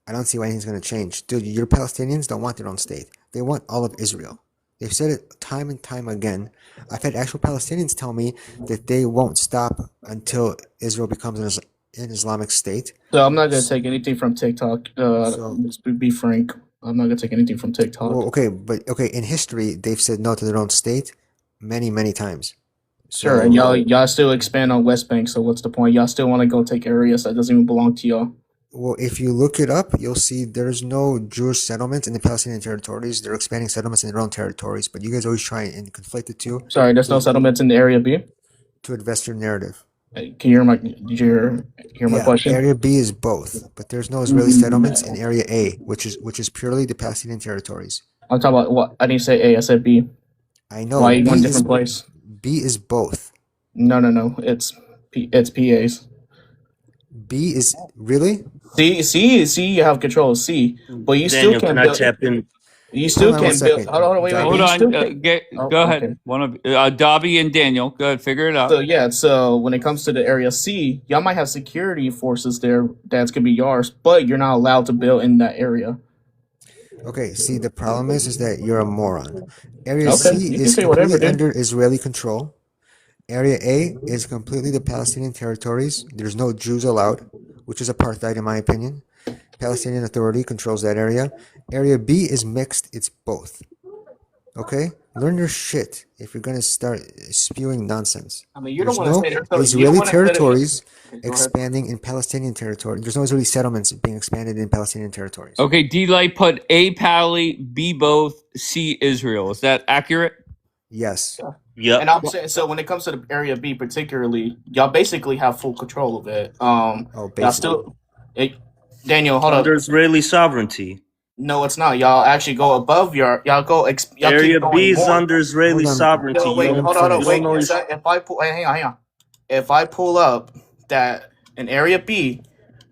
I don't see why anything's going to change. Dude, your Palestinians don't want their own state. They want all of Israel. They've said it time and time again. I've had actual Palestinians tell me that they won't stop until Israel becomes an Islamic state. So I'm not gonna take anything from TikTok. Let's be frank. I'm not gonna take anything from TikTok. Well, okay, in history, they've said no to their own state many, many times. Sure, and y'all still expand on West Bank. So what's the point? Y'all still want to go take areas that doesn't even belong to y'all. Well, if you look it up, you'll see there's no Jewish settlements in the Palestinian territories. They're expanding settlements in their own territories, but you guys always try and conflate the two. Sorry, there's no settlements in the Area B. To advance your narrative. Can you hear my? Did you hear my question? Area B is both, but there's no Israeli settlements in Area A, which is purely the Palestinian territories. I'm talking about what? I didn't say A. I said B. I know. Why you one different place? B is both. No. It's PAs. B is really? C. You have control of C, but you Daniel, still can't can I build. tap in? You still Hold on can't one build. second. Hold on, wait. Hold You on. still can't- Go ahead. One of Dobby and Daniel. Go ahead. Figure it out. So yeah, so when it comes to the area C, y'all might have security forces there that's gonna be yours, but you're not allowed to build in that area. Okay, see, the problem is that you're a moron. Area Okay, C you can is say whatever, completely dude. under Israeli control. Area A is completely the Palestinian territories. There's no Jews allowed, which is apartheid in my opinion. Palestinian Authority controls that area. Area B is mixed. It's both. Okay? Learn your shit if you're going to start spewing nonsense. I mean, you There's don't want to no say there's no, you don't Israeli want to say that. territories Go ahead. expanding in Palestinian territory. There's no Israeli settlements being expanded in Palestinian territories. Okay, D-Light put A Pally, B both, C Israel. Is that accurate? Yes. Yep. And I'm saying, so when it comes to the area B particularly, y'all basically have full control of it. Y'all still, Daniel, hold Under up. Israeli sovereignty. No, it's not. Y'all actually go above y'all go. Y'all Area keep going B is more. under Israeli sovereignty. No, wait, You don't- hold on, you wait. don't know If I pull, hang on. If I pull up that in Area B,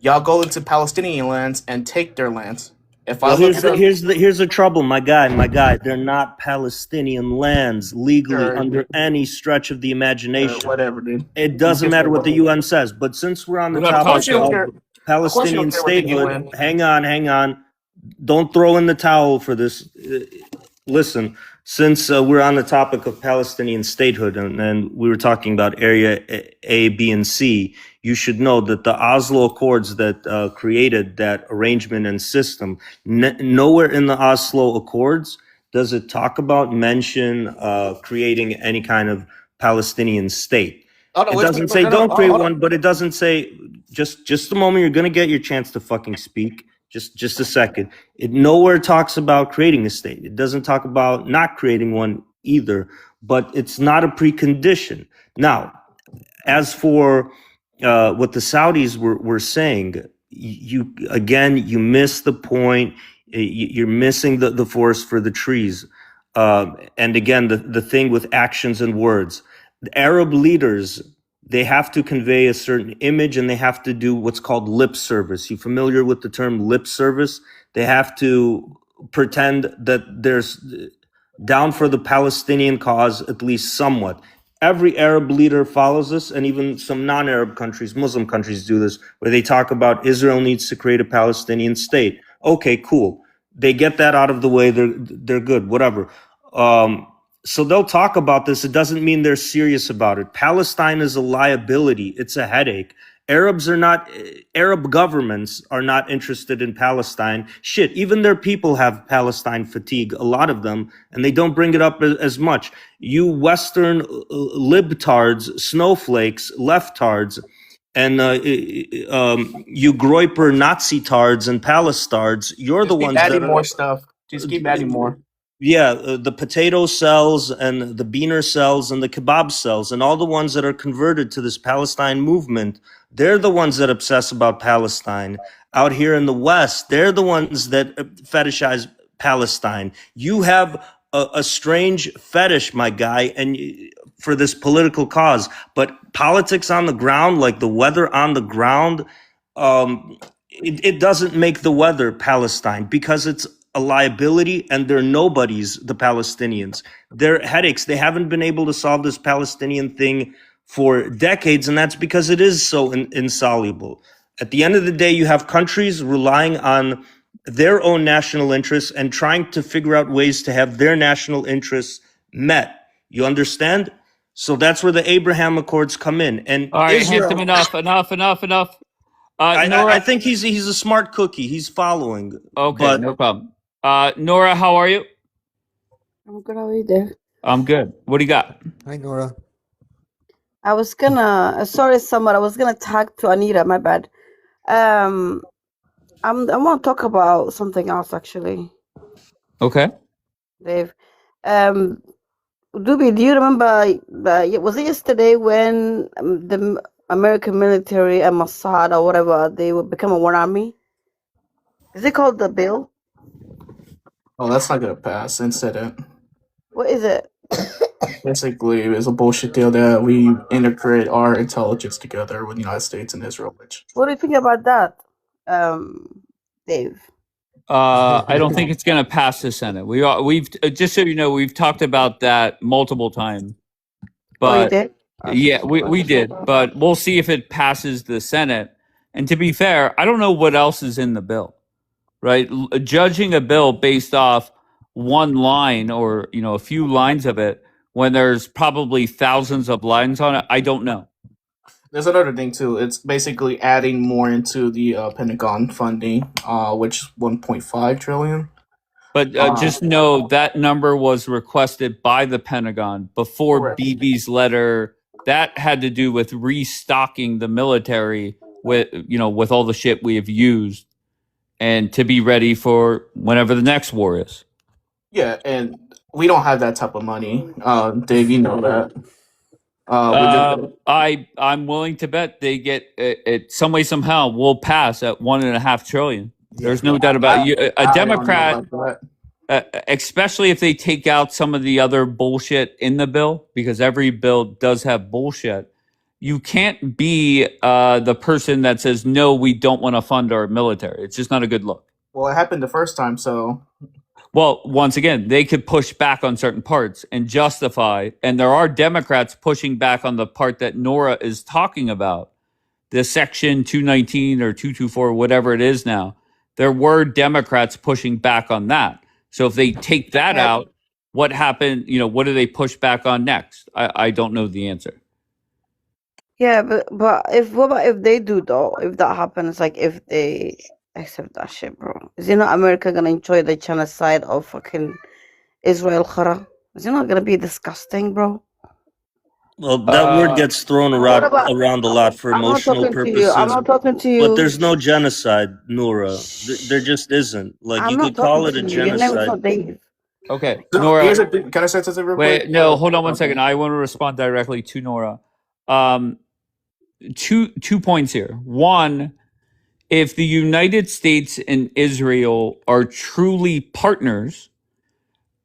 y'all go into Palestinian lands and take their lands. If I Well, look here's the trouble, my guy. They're not Palestinian lands legally Sure. under any stretch of the imagination. Whatever, dude. It doesn't matter what the UN says. But since we're on the Of course topic you don't of care. Of course you Palestinian don't care what the statehood, UN. hang on. Don't throw in the towel for this. Listen, since we're on the topic of Palestinian statehood and we were talking about Area A, B, and C, you should know that the Oslo Accords that created that arrangement and system, nowhere in the Oslo Accords does it talk about mention creating any kind of Palestinian state. Oh, no, It wait, doesn't wait, say no, no, don't hold create on. one, but it doesn't say just a moment. You're gonna get your chance to fucking speak. Just a second. It nowhere talks about creating a state. It doesn't talk about not creating one either, but it's not a precondition. Now, as for what the Saudis were saying, you miss the point. You're missing the forest for the trees. And again, the thing with actions and words. The Arab leaders, they have to convey a certain image and they have to do what's called lip service. You familiar with the term lip service? They have to pretend that there's down for the Palestinian cause, at least somewhat. Every Arab leader follows this, and even some non-Arab countries, Muslim countries do this, where they talk about Israel needs to create a Palestinian state. Okay, cool. They get that out of the way. They're good, whatever. So they'll talk about this. It doesn't mean they're serious about it. Palestine is a liability. It's a headache. Arab governments are not interested in Palestine. Shit, even their people have Palestine fatigue, a lot of them, and they don't bring it up as much. You Western libtards, snowflakes, leftards, and you Groiper Nazi tards and Palestards, you're the Keep ones adding that more stuff. Just keep adding more. Yeah, the potato cells and the beaner cells and the kebab cells and all the ones that are converted to this Palestine movement, they're the ones that obsess about Palestine. Out here in the West, they're the ones that fetishize Palestine. You have a strange fetish, my guy, and for this political cause. But politics on the ground, like the weather on the ground, it doesn't make the weather Palestine because it's a liability and they're nobodies, the Palestinians. They're headaches. They haven't been able to solve this Palestinian thing for decades, and that's because it is so insoluble. At the end of the day, you have countries relying on their own national interests and trying to figure out ways to have their national interests met. You understand? So that's where the Abraham Accords come in. And All right, Israel, Handsome, enough. I Nora, think he's a smart cookie. He's following. okay, But no problem. Nora, how are you? I'm good. How are you, Dave? I'm good. What do you got? Hi, Nora. I was gonna. Sorry, Summer. I was gonna talk to Anita. My bad. I want to talk about something else, actually, Okay. Dave. Dubi, do you remember? Was it yesterday when the American military and Mossad or whatever they would become a one army? Is it called the bill? Oh, that's not gonna pass. Incident. What is it? Basically, it's a bullshit deal that we integrate our intelligence together with the United States and Israel. Which What do you think about that, Dave? I don't think it's going to pass the Senate. We've just so you know, we've talked about that multiple times. Oh, you But did? yeah, we did. But we'll see if it passes the Senate. And to be fair, I don't know what else is in the bill, right? Judging a bill based off one line or a few lines of it when there's probably thousands of lines on it, I don't know. there's another thing too. It's basically adding more into the Pentagon funding, which 1.5 trillion. But just know that number was requested by the Pentagon before Correct. Bibi's letter. That had to do with restocking the military with with all the shit we have used, and to be ready for whenever the next war is. Yeah, and we don't have that type of money, Dave. You know that. I'm willing to bet they get it some way somehow will pass at 1.5 trillion. There's no doubt about it. A Democrat, especially if they take out some of the other bullshit in the bill, because every bill does have bullshit. You can't be the person that says no, we don't want to fund our military. It's just not a good look. Well, it happened the first time, so. Well, once again, they could push back on certain parts and justify, and there are Democrats pushing back on the part that Nora is talking about, the Section 219 or 224, whatever it is now. There were Democrats pushing back on that. So if they take that out, what happened? What do they push back on next? I don't know the answer. Yeah, but what about if they do though? If that happens, like if they accept that shit, bro, is America gonna enjoy the genocide of fucking Israel? Khara? Is it not gonna be disgusting, bro? Well, that word gets thrown around about- a lot for I'm not emotional talking to you. purposes. I'm not talking to you. But there's no genocide, Nora. There just isn't. Like, I'm you not could call it talking a to you. Your name is genocide. not Dave. Okay, So, Nora. here's the thing. Can I say something real quick? Wait, no, hold on one second. I want to respond directly to Nora. Two points here. One, if the United States and Israel are truly partners,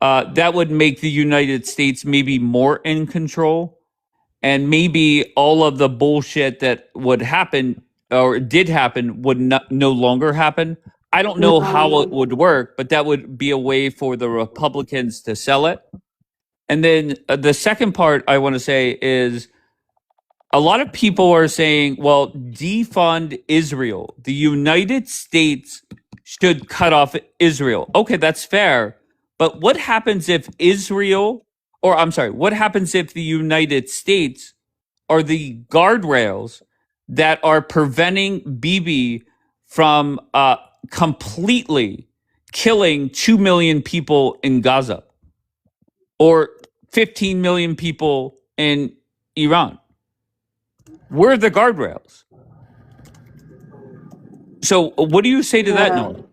that would make the United States maybe more in control, and maybe all of the bullshit that would happen or did happen would no longer happen. I don't know how it would work, but that would be a way for the Republicans to sell it. And then the second part I want to say is a lot of people are saying, well, defund Israel. The United States should cut off Israel. Okay, that's fair. But what happens if what happens if the United States are the guardrails that are preventing Bibi from completely killing 2 million people in Gaza or 15 million people in Iran? We're the guardrails. So what do you say to that, Noah?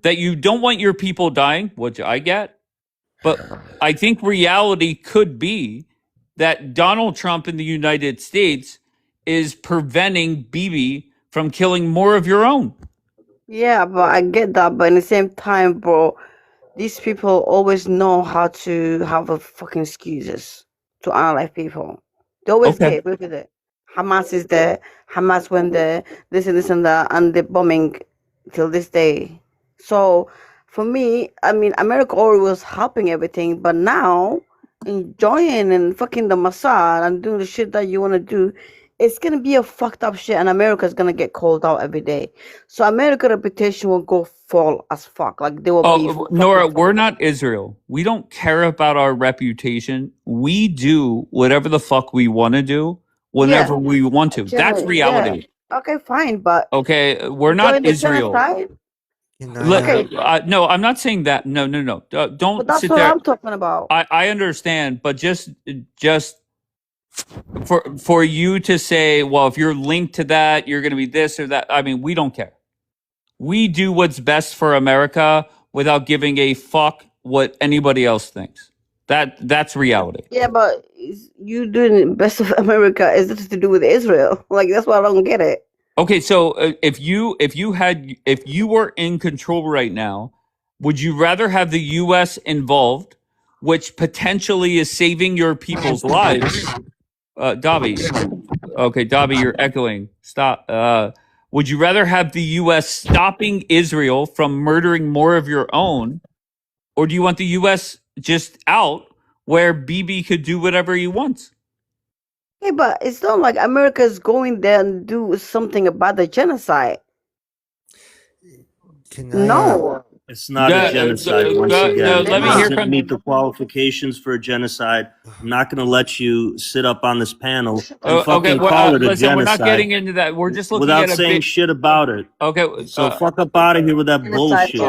That you don't want your people dying, which I get, But I think reality could be that Donald Trump in the United States is preventing Bibi from killing more of your own. Yeah, but I get that. But in the same time, bro, these people always know how to have a fucking excuses to analyze people. They always Okay. get away with it. Hamas is there. Hamas went there. This and that, and the bombing till this day. So for me, I mean, America always was helping everything, but now enjoying and fucking the Mossad and doing the shit that you want to do, it's gonna be a fucked up shit, and America's gonna get called out every day. So America reputation will go fall as fuck. Like they will be Oh, Nora, we're not Israel. We don't care about our reputation. We do whatever the fuck we want to do whenever we want to. That's reality. Yeah. Okay, fine, but Okay, we're during not the Israel. genocide, No, I'm not saying that. No. but Don't that's sit what there. I'm talking about. I understand, but just for you to say, well, if you're linked to that, you're going to be this or that. I mean, we don't care. We do what's best for America without giving a fuck what anybody else thinks. That's reality. Yeah, but you doing the best of America is this to do with Israel? Like that's why I don't get it. Okay, so if you were in control right now, would you rather have the U.S. involved, which potentially is saving your people's lives? Dobby, okay, Dobby, you're echoing. Stop. Would you rather have the U.S. stopping Israel from murdering more of your own, or do you want the U.S. just out where Bibi could do whatever he wants? Hey, but it's not like America's going there and do something about the genocide. No. It's not a genocide. Once again, let me it hear doesn't from meet the qualifications for a genocide. I'm not going to let you sit up on this panel and fucking call it a listen, genocide. we're not getting into that. We're just looking without at a saying bit. shit about it. Okay, So fuck up out of here with that bullshit.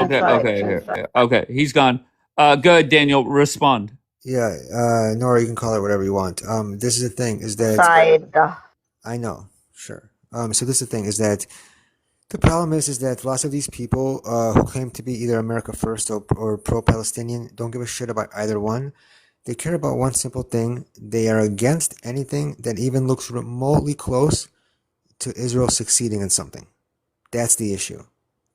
Okay, he's gone. Go ahead, Daniel, respond. Yeah, Nora, you can call it whatever you want. This is the thing, is that Side. I know, sure. So this is the thing, is that the problem is that lots of these people who claim to be either America First or pro-Palestinian don't give a shit about either one. They care about one simple thing. They are against anything that even looks remotely close to Israel succeeding in something. That's the issue.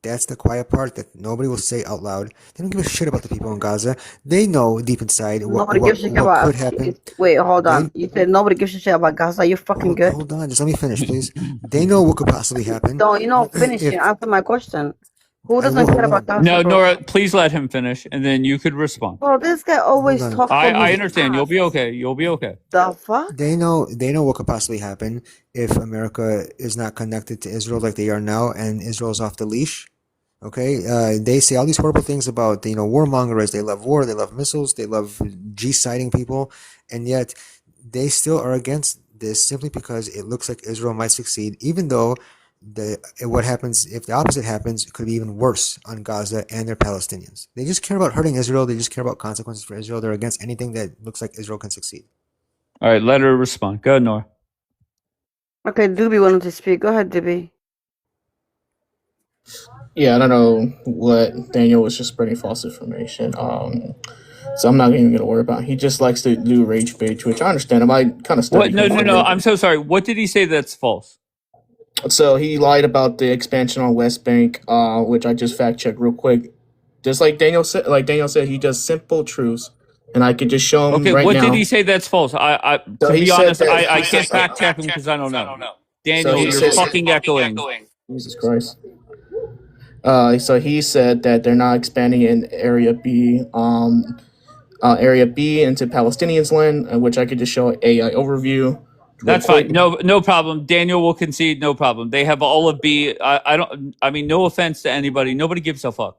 That's the quiet part that nobody will say out loud. They don't give a shit about the people in Gaza. They know deep inside what gives a shit could about. happen. Wait, hold on. You said nobody gives a shit about Gaza. You fucking good. Hold on, just let me finish, please. They know what could possibly happen. Don't finish it. Answer my question. Who doesn't care about Gaza? No, bro? Nora, please let him finish, and then you could respond. Well, this guy always talks. I understand. You'll be okay. You'll be okay. The fuck? They know what could possibly happen if America is not connected to Israel like they are now, and Israel's off the leash. Okay, they say all these horrible things about warmongers. They love war, they love missiles, they love G-siding people, and yet they still are against this simply because it looks like Israel might succeed, even though what happens if the opposite happens could be even worse on Gaza and their Palestinians. They just care about hurting Israel. They just care about consequences for Israel. They're against anything that looks like Israel can succeed. All right, let her respond. Go ahead, Nora. Okay, Doobie wanted to speak. Go ahead, Doobie. Yeah, I don't know what Daniel was just spreading false information. So I'm not even going to worry about it. He just likes to do rage bait, which I understand. I kind of studied. No. I'm so sorry. What did he say that's false? So he lied about the expansion on West Bank, which I just fact checked real quick. Just like Daniel said, he does simple truths, and I could just show him Okay, right what now. did he say that's false? To he be said honest, that- I can't fact check him because I don't know. Daniel, he you're said- fucking echoing. Jesus Christ. So he said that they're not expanding in Area B, into Palestinians' land, which I could just show an AI overview. That's fine. No problem. Daniel will concede. No problem. They have all of B. I mean, no offense to anybody. Nobody gives a fuck.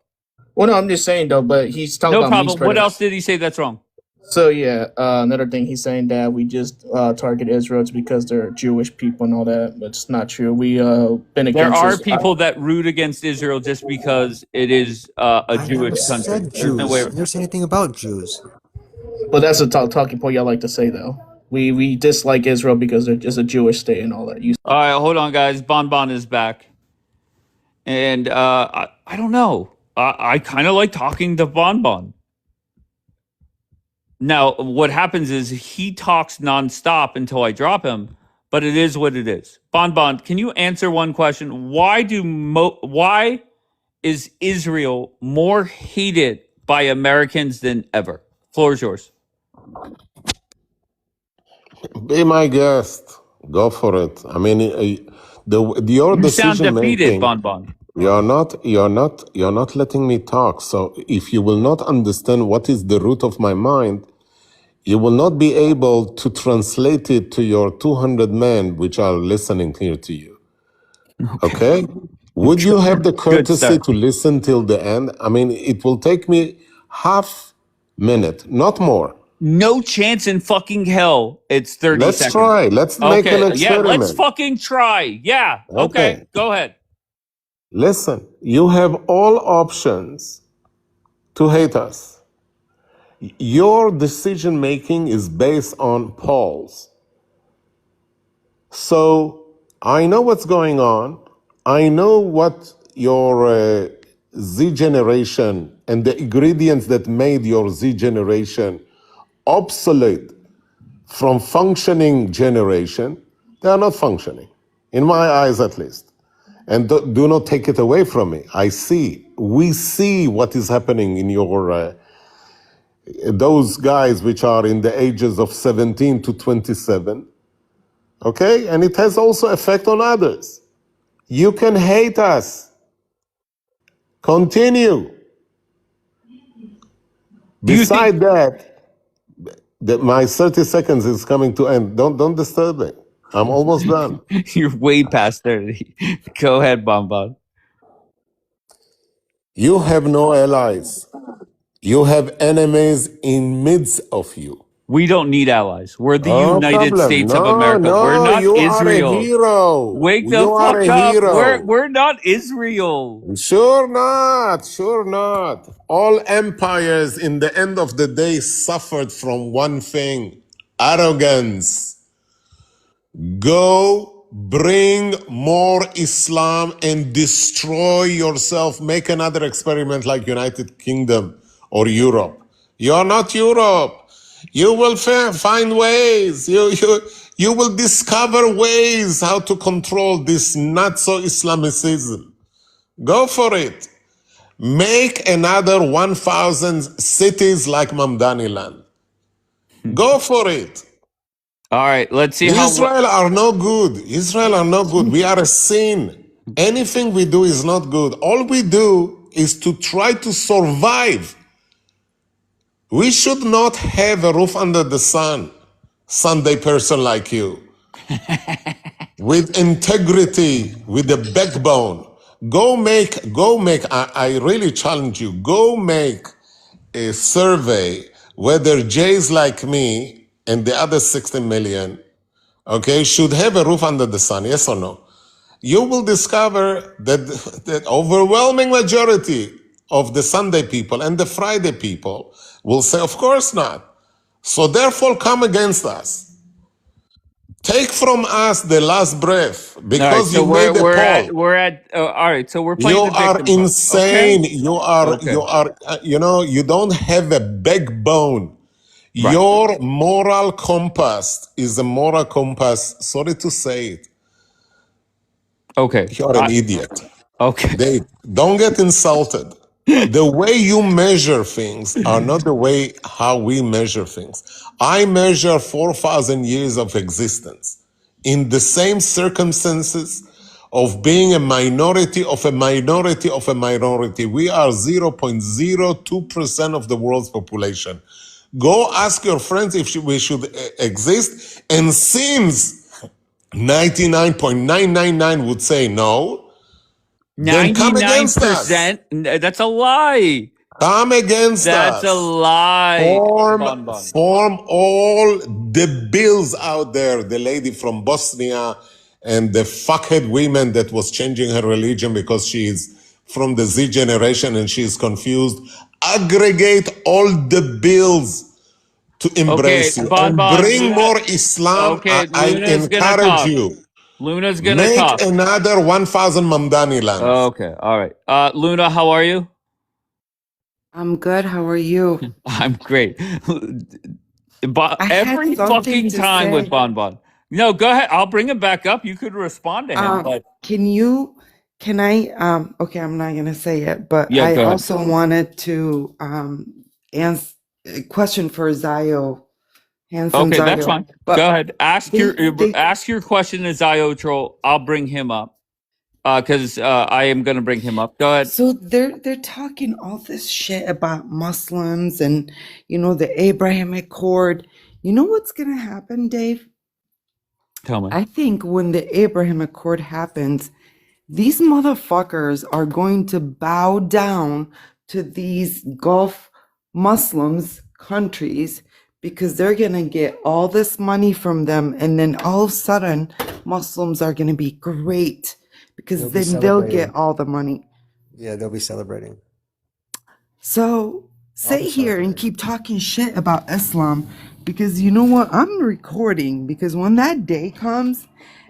Well, no, I'm just saying though. But he's talking No about problem. me What else did he say that's wrong? So yeah, another thing he's saying that we just target Israel because they're Jewish people and all that, but it's not true. We been against. There are this- people that root against Israel just because it is a Jewish country. Said There's no way. Jews. I never said anything about Jews. But that's a talking point y'all like to say though. We dislike Israel because they're just a Jewish state and all that. All right, hold on, guys. Bon is back, and I don't know. I kind of like talking to Bon. Now, what happens is he talks nonstop until I drop him, but it is what it is. Bon, can you answer one question? Why is Israel more hated by Americans than ever? Floor is yours. Be my guest. Go for it. I mean, your You sound decision defeated, making. Bon. You're not letting me talk. So if you will not understand what is the root of my mind, you will not be able to translate it to your 200 men which are listening here to you. Okay? Would you have the courtesy to listen till the end? I mean, it will take me half minute, not more. No chance in fucking hell. It's 30 Let's seconds. try. Let's make an experiment. Yeah, let's fucking try. Yeah. Okay. Go ahead. Listen, you have all options to hate us. Your decision making is based on polls. So I know what's going on. I know what your Z generation and the ingredients that made your Z generation obsolete from functioning generation. They are not functioning, in my eyes at least. And do not take it away from me. We see what is happening in your, those guys which are in the ages of 17 to 27. Okay? And it has also effect on others. You can hate us. Continue. Beside that, my 30 seconds is coming to end. Don't disturb me. I'm almost done. You're way past 30. Go ahead, Bon. You have no allies. You have enemies in midst of you. We don't need allies. We're the No United problem. States No, of America. no, We're not you Israel. are a hero. Wake the You are fuck a up. hero. We're not Israel. Sure not. Sure not. All empires in the end of the day suffered from one thing: arrogance. Go bring more Islam and destroy yourself. Make another experiment like United Kingdom or Europe. You're not Europe. You will find ways. You will discover ways how to control this not so Islamicism. Go for it. Make another 1,000 cities like Mamdaniland. Go for it. All right, let's see Israel are no good. Israel are no good. We are a sin. Anything we do is not good. All we do is to try to survive. We should not have a roof under the sun, Sunday person like you, with integrity, with a backbone. Go make, I really challenge you, go make a survey whether Jays like me and the other 60 million, okay, should have a roof under the sun, yes or no? You will discover that the overwhelming majority of the Sunday people and the Friday people will say, of course not. So therefore come against us. Take from us the last breath because you made a poll. all right, so we're playing You the victim are card, insane. okay? You don't have a backbone. Right. Your moral compass is a moral compass. Sorry to say it. Okay. You're an idiot. Okay. Dave, don't get insulted. The way you measure things are not the way how we measure things. I measure 4,000 years of existence in the same circumstances of being a minority of a minority of a minority. We are 0.02% of the world's population. Go ask your friends if we should exist, and since 99.999 would say no, then come against us. 99%? That's a lie. Come against us. That's a lie. Form all the bills out there. The lady from Bosnia and the fuckhead women that was changing her religion because she is from the Z generation and she is confused. Aggregate all the bills to embrace you and bring more Islam. Okay, I Luna's gonna encourage talk. you. Luna's gonna Make talk. another 1,000 Mamdani lands. Okay, all right. Luna, how are you? I'm good. How are you? I'm great. I had Every something fucking to time with say. Bon Bon. No, go ahead. I'll bring him back up. You could respond to him, but Can you, can I, okay, I'm not gonna say it, but yeah, I go ahead. also wanted to answer a question for Zayo, handsome Okay, that's Zayo. fine. Go But ahead. Ask they, your question to Ziotro. I'll bring him up. Because I am gonna bring him up. Go ahead. so they're talking all this shit about Muslims and the Abrahamic Accord. You know what's gonna happen, Dave? Tell me. I think when the Abraham Accord happens, these motherfuckers are going to bow down to these Gulf Muslims countries because they're going to get all this money from them. And then all of a sudden, Muslims are going to be great because They'll be then they'll get celebrating. all the money. Yeah, they'll be celebrating. So I'll sit be here and celebrating. keep talking shit about Islam because you know what? I'm recording because when that day comes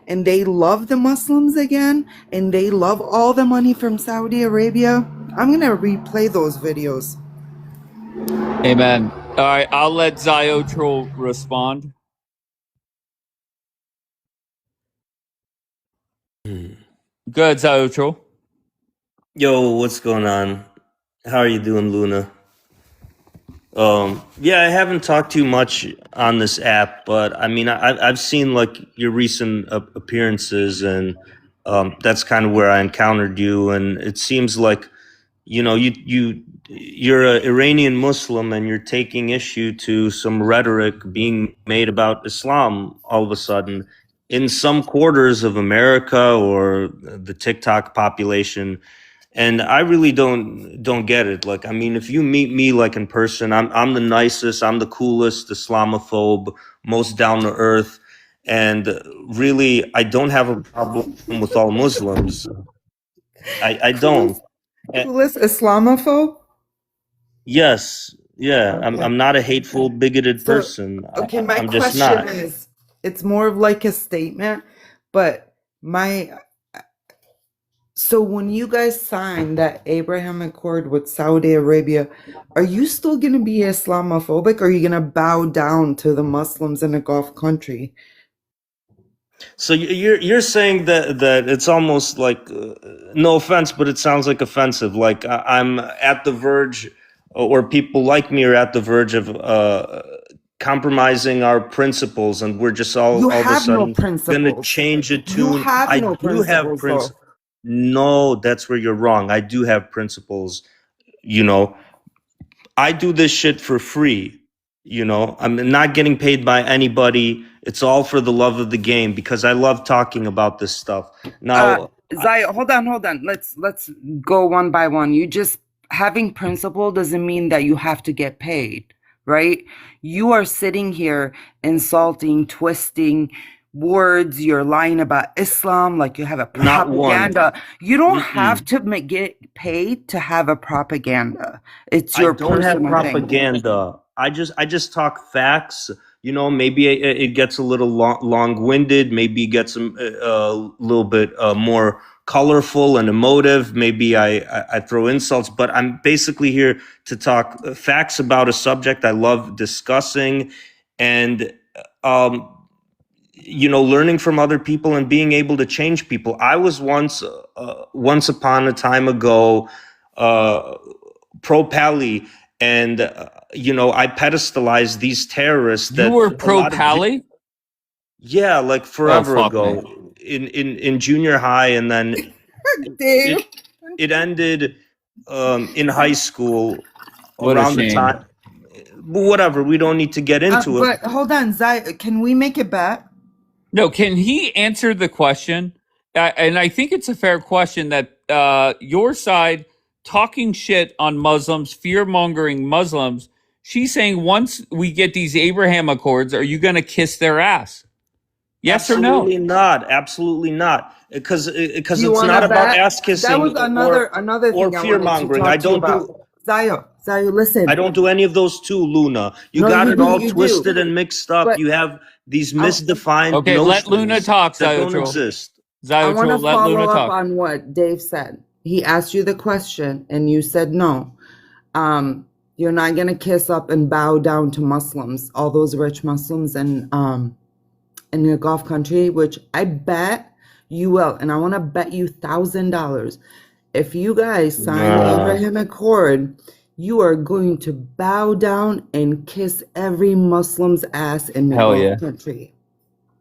and they love the Muslims again and they love all the money from Saudi Arabia, I'm going to replay those videos. Amen. All right, I'll let Ziotro respond. Good, Ziotro. Yo, what's going on? How are you doing, Luna? Yeah, I haven't talked too much on this app, but I mean, I've seen like your recent appearances, and that's kind of where I encountered you. And it seems like, you're an Iranian Muslim, and you're taking issue to some rhetoric being made about Islam all of a sudden in some quarters of America or the TikTok population. And I really don't get it. Like, I mean, if you meet me like in person, I'm the nicest, I'm the coolest Islamophobe, most down to earth, and really I don't have a problem with all Muslims. I don't. Coolest Islamophobe? Yes, yeah, Okay. I'm not a hateful, bigoted So, person. okay, my I'm just question not. is, it's more of like a statement, but so when you guys signed that Abraham Accord with Saudi Arabia, are you still going to be Islamophobic or are you going to bow down to the Muslims in a Gulf country? So you're saying that it's almost like no offense, but it sounds like offensive. Like I'm at the verge, or people like me are at the verge of compromising our principles, and we're just You all of a have no sudden gonna principles. change a You tune. have I no do have principles, though. principles. No, that's where you're wrong. I do have principles. You know, I do this shit for free. I'm not getting paid by anybody. It's all for the love of the game because I love talking about this stuff. Now, Zaya, hold on. Let's go one by one. You just having principle doesn't mean that you have to get paid, right? You are sitting here insulting, twisting words. You're lying about Islam like you have a not one. propaganda. You don't Mm-mm. have to get paid to have a propaganda. It's I your don't have personal thing. propaganda. I just talk facts. Maybe it gets a little long-winded. Maybe it gets a little bit more colorful and emotive. Maybe I throw insults, but I'm basically here to talk facts about a subject I love discussing, and learning from other people and being able to change people. I was once upon a time ago. Pro Pali, and I pedestalized these terrorists You that were a pro lot of Pali? yeah, like Oh, forever fuck ago me. in junior high, and then Dave. it ended in high school What a around the shame. time. But whatever, we don't need to get into it. But hold on, Zaya, can we make it back? No, can he answer the question? And I think it's a fair question that your side talking shit on Muslims, fear mongering Muslims. She's saying once we get these Abraham Accords, are you going to kiss their ass? Yes or no? Absolutely not. Absolutely not. Because Do you it's want not to about bet? ass That kissing was another or thing I fear wanted to mongering. talk to you about. Zayo, listen. I don't do any of those too, Luna. You No, got you it do, all you twisted do. and mixed up. But You have these misdefined Okay, let Luna notions talk, that don't Ziotro. exist. I want to Ziotro, let follow Luna up talk. on what Dave said. He asked you the question and you said no. You're not gonna kiss up and bow down to Muslims, all those rich Muslims in the Gulf country, which I bet you will. And I want to bet you $1,000. If you guys sign the Abraham Accord, you are going to bow down and kiss every Muslim's ass in the Hell Gulf yeah. country.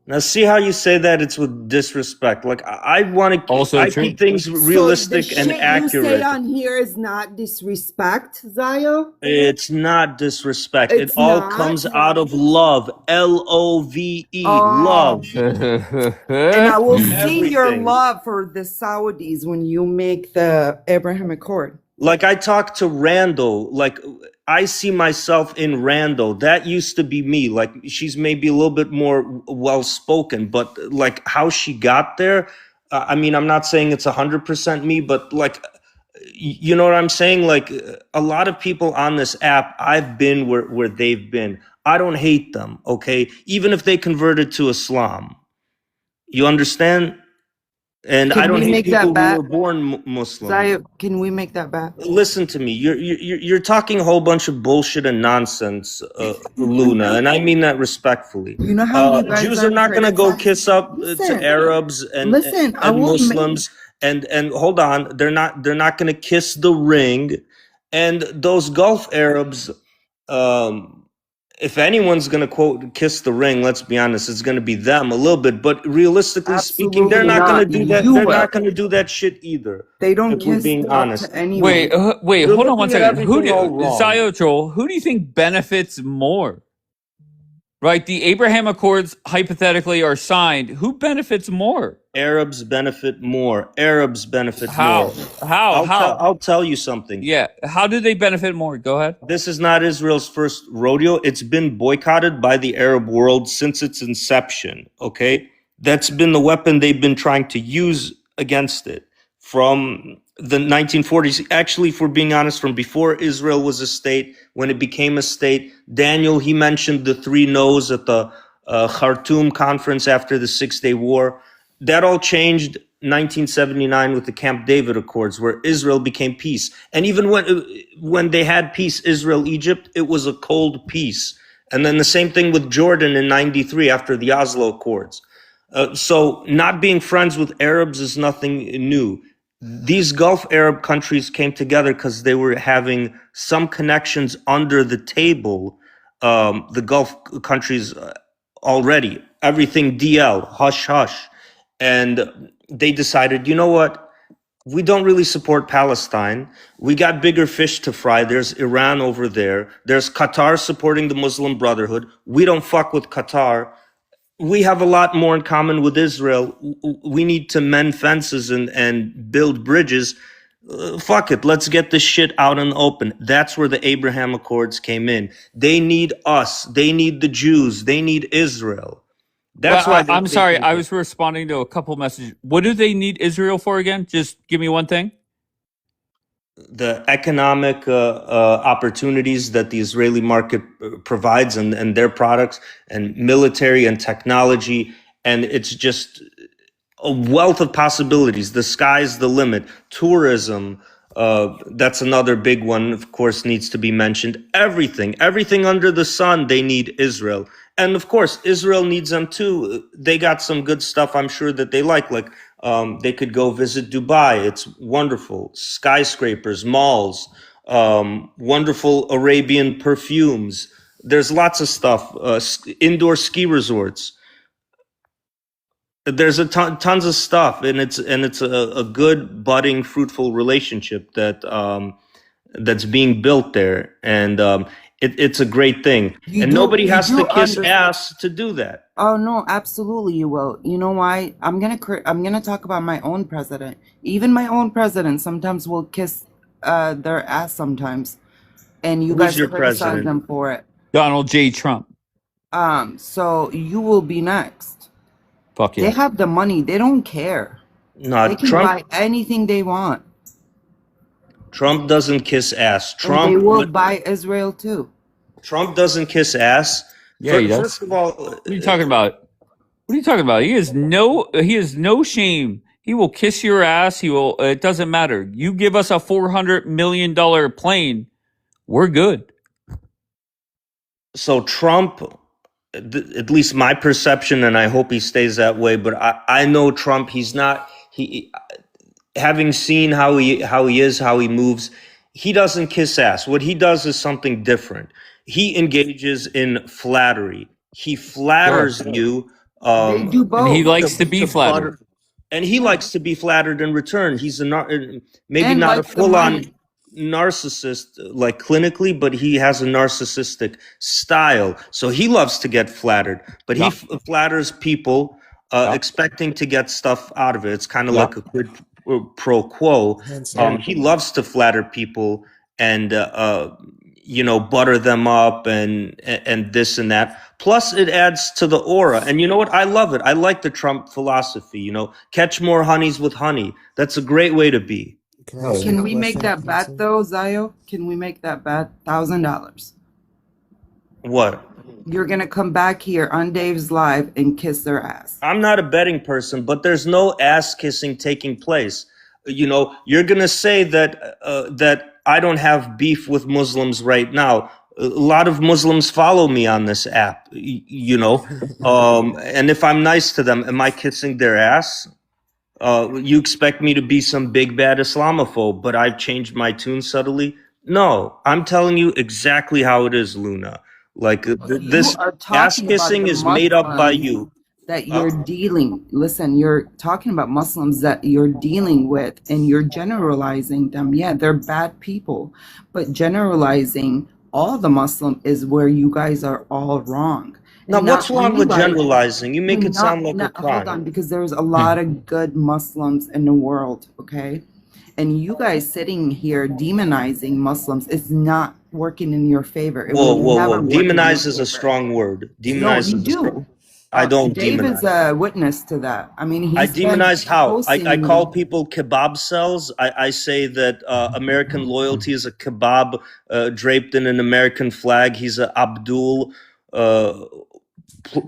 Now, see how you say that? It's with disrespect. Like I want to, Also I true. keep things So the realistic shit and you say accurate. on here is not disrespect, Zayo? It's not disrespect. It It's all not. comes out of love. LOVE. Love. And I will see your Everything. love for the Saudis when you make the Abraham Accord. Like I talked to Randall, like I see myself in Randall. That used to be me. Like she's maybe a little bit more well spoken, but like how she got there, I mean, I'm not saying it's 100% me, but like, you know what I'm saying? Like a lot of people on this app, I've been where they've been. I don't hate them, okay? Even if they converted to Islam. You understand? And I Can don't we hate make people that who bet? were born Muslim. Zayo, can we make that bet? Listen to me. You're talking a whole bunch of bullshit and nonsense, Luna, and I mean that respectfully. You know how you guys Jews are are not going to go criticizing. kiss up to Listen, Arabs listen. I and will. Muslims, and hold on, they're not going to kiss the ring, and those Gulf Arabs. If anyone's going to quote kiss the ring, let's be honest, it's going to be them a little bit. But realistically speaking, they're Absolutely not going to not. do that. You They're will. not going to do that shit either. They don't If we're kiss being up honest. to anyone. Wait, You're hold on one looking at second. Who everything all do wrong. Zayo Joel, who do you think benefits more? Right? The Abraham Accords hypothetically are signed. Who benefits more? Arabs benefit more. Arabs benefit How? more. How? I'll tell you something. Yeah. How do they benefit more? Go ahead. This is not Israel's first rodeo. It's been boycotted by the Arab world since its inception. Okay? That's been the weapon they've been trying to use against it from the 1940s. Actually, if we're being honest, from before Israel was a state, when it became a state. Daniel, he mentioned the three no's at the Khartoum conference after the 6-Day War. That all changed 1979 with the Camp David Accords, where Israel became peace. And even when they had peace, Israel, Egypt, it was a cold peace. And then the same thing with Jordan in 93 after the Oslo Accords. So not being friends with Arabs is nothing new. These Gulf Arab countries came together because they were having some connections under the table, the Gulf countries already. Everything DL, hush, hush. And they decided, you know what? We don't really support Palestine. We got bigger fish to fry. There's Iran over there. There's Qatar supporting the Muslim Brotherhood. We don't fuck with Qatar. We have a lot more in common with Israel. We need to mend fences and build bridges. Fuck it. Let's get this shit out in the open. That's where the Abraham Accords came in. They need us. They need the Jews. They need Israel. That's Well, why I'm sorry. came I in. was responding to a couple messages. What do they need Israel for again? Just give me one thing. The economic opportunities that the Israeli market provides and their products and military and technology. And it's just a wealth of possibilities. The sky's the limit. Tourism, that's another big one, of course, needs to be mentioned. Everything under the sun, they need Israel. And of course, Israel needs them too. They got some good stuff, I'm sure, that they like they could go visit Dubai. It's wonderful. Skyscrapers, malls, wonderful Arabian perfumes. There's lots of stuff. Indoor ski resorts. There's tons of stuff, and it's a good, budding, fruitful relationship that's being built there, and it's a great thing. And nobody has to kiss ass to do that. Oh no, absolutely you will. You know why? I'm gonna talk about my own president. Even my own president sometimes will kiss their ass sometimes, and you Who's guys your criticize president? them for it. Donald J. Trump. So you will be next. Fuck They yeah. have the money. They don't care. No, They can buy anything they want, Trump doesn't kiss ass. and they will buy Israel too. Trump doesn't kiss ass. Yeah, he does. First of all, What are you talking about? What are you talking about? He has no shame. He will kiss your ass. He will. It doesn't matter. You give us a $400 million plane, we're good. So Trump, at least my perception, and I hope he stays that way, but I know Trump, he's not, having seen how he is, how he moves, he doesn't kiss ass. What he does is something different. He engages in flattery. He flatters you. They do And he both. likes to be flattered. And he likes to be flattered in return. He's maybe And not a likes the full-on money. narcissist, like clinically, but he has a narcissistic style. So he loves to get flattered, but he flatters people, expecting to get stuff out of it. It's kind of like a quid pro quo. He loves to flatter people and butter them up and this and that. Plus, it adds to the aura. And you know what? I love it. I like the Trump philosophy. Catch more honeys with honey. That's a great way to be. Can we make that bet though, Zayo? Can we make that bet? $1,000. What? You're gonna come back here on Dave's live and kiss their ass. I'm not a betting person, but there's no ass kissing taking place. You're gonna say that that I don't have beef with Muslims right now. A lot of Muslims follow me on this app, and if I'm nice to them, am I kissing their ass? You expect me to be some big bad Islamophobe, but I've changed my tune subtly? No, I'm telling you exactly how it is, Luna. Like this ass kissing is made up by you. That you're dealing, listen, you're talking about Muslims that you're dealing with and you're generalizing them. Yeah, they're bad people, but generalizing all the Muslim is where you guys are all wrong. Now, And what's not wrong with realizing- generalizing? You make it and sound like a Hold crime. on, because there's a lot of good Muslims in the world, okay? And you guys sitting here demonizing Muslims is not working in your favor. It Whoa, will whoa, never whoa. work in your Demonize is a favor. strong word. No, Demonize you is a strong. do. I don't Dave demonize. is a witness to that. I mean, I he's been demonize how? I posting- call people kebab cells. I say that American loyalty is a kebab draped in an American flag. He's a Abdul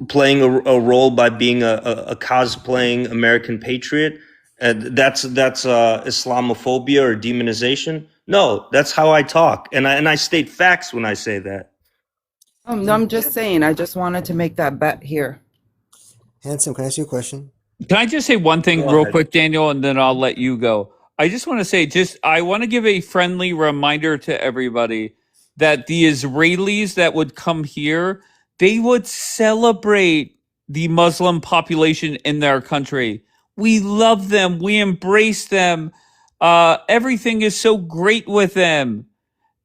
playing a role by being a cosplaying American patriot. That's Islamophobia or demonization. No, that's how I talk, and I state facts when I say that. I'm just saying, I just wanted to make that bet here. Handsome, can I ask you a question? Can I just say one thing Go real ahead. quick, Daniel, and then I'll let you go. I just want to say, I want to give a friendly reminder to everybody that the Israelis that would come here, they would celebrate the Muslim population in their country. We love them. We embrace them. Everything is so great with them.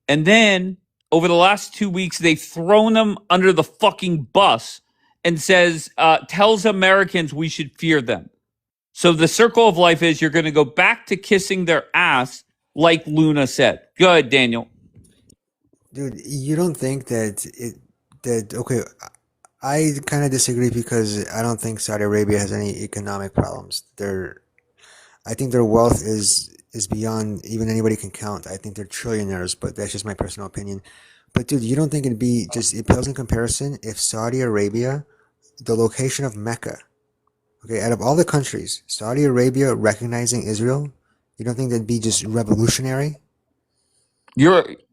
And then over the last 2 weeks, they've thrown them under the fucking bus and tells Americans we should fear them. So the circle of life is you're going to go back to kissing their ass, like Luna said. Go ahead, Daniel. Dude, you don't think okay, I kind of disagree because I don't think Saudi Arabia has any economic problems. I think their wealth is beyond even anybody can count. I think they're trillionaires, but that's just my personal opinion. But dude, you don't think it pales in comparison if Saudi Arabia, the location of Mecca, okay, out of all the countries, Saudi Arabia recognizing Israel, you don't think that'd be just revolutionary?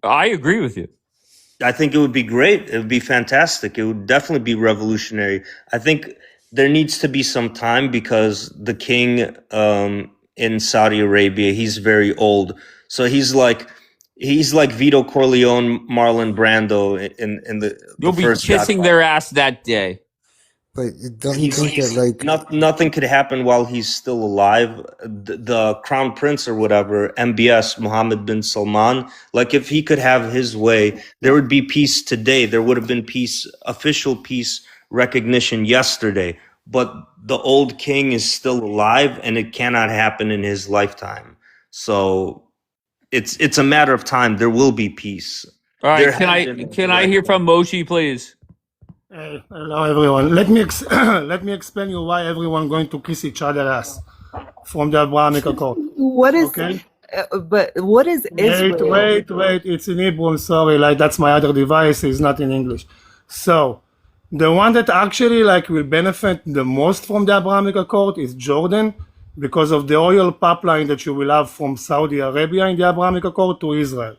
I agree with you. I think it would be great. It would be fantastic. It would definitely be revolutionary. I think there needs to be some time because the king in Saudi Arabia, he's very old. So he's like Vito Corleone, Marlon Brando in the You'll be first kissing Godfather. their ass that day. But don't you think that nothing could happen while he's still alive? The crown prince or whatever, MBS, Mohammed bin Salman, like if he could have his way, there would be peace today. There would have been peace, official peace recognition yesterday. But the old king is still alive and it cannot happen in his lifetime. So it's a matter of time. There will be peace. All right, There can I hear from Moshe, please? Hello everyone. Let me let me explain you why everyone going to kiss each other ass from the Abrahamic Accord. What is? Okay. But what is Israel? Wait. It's in Hebrew. I'm sorry. Like that's my other device. It's not in English. So the one that actually will benefit the most from the Abrahamic Accord is Jordan, because of the oil pipeline that you will have from Saudi Arabia in the Abrahamic Accord to Israel.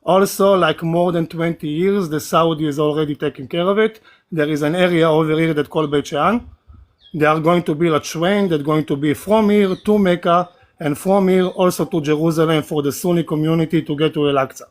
Also, like more than 20 years, the Saudi is already taking care of it. There is an area over here that called Beit Shean. They are going to build a train that's going to be from here to Mecca and from here also to Jerusalem for the Sunni community to get to Al-Aqsa.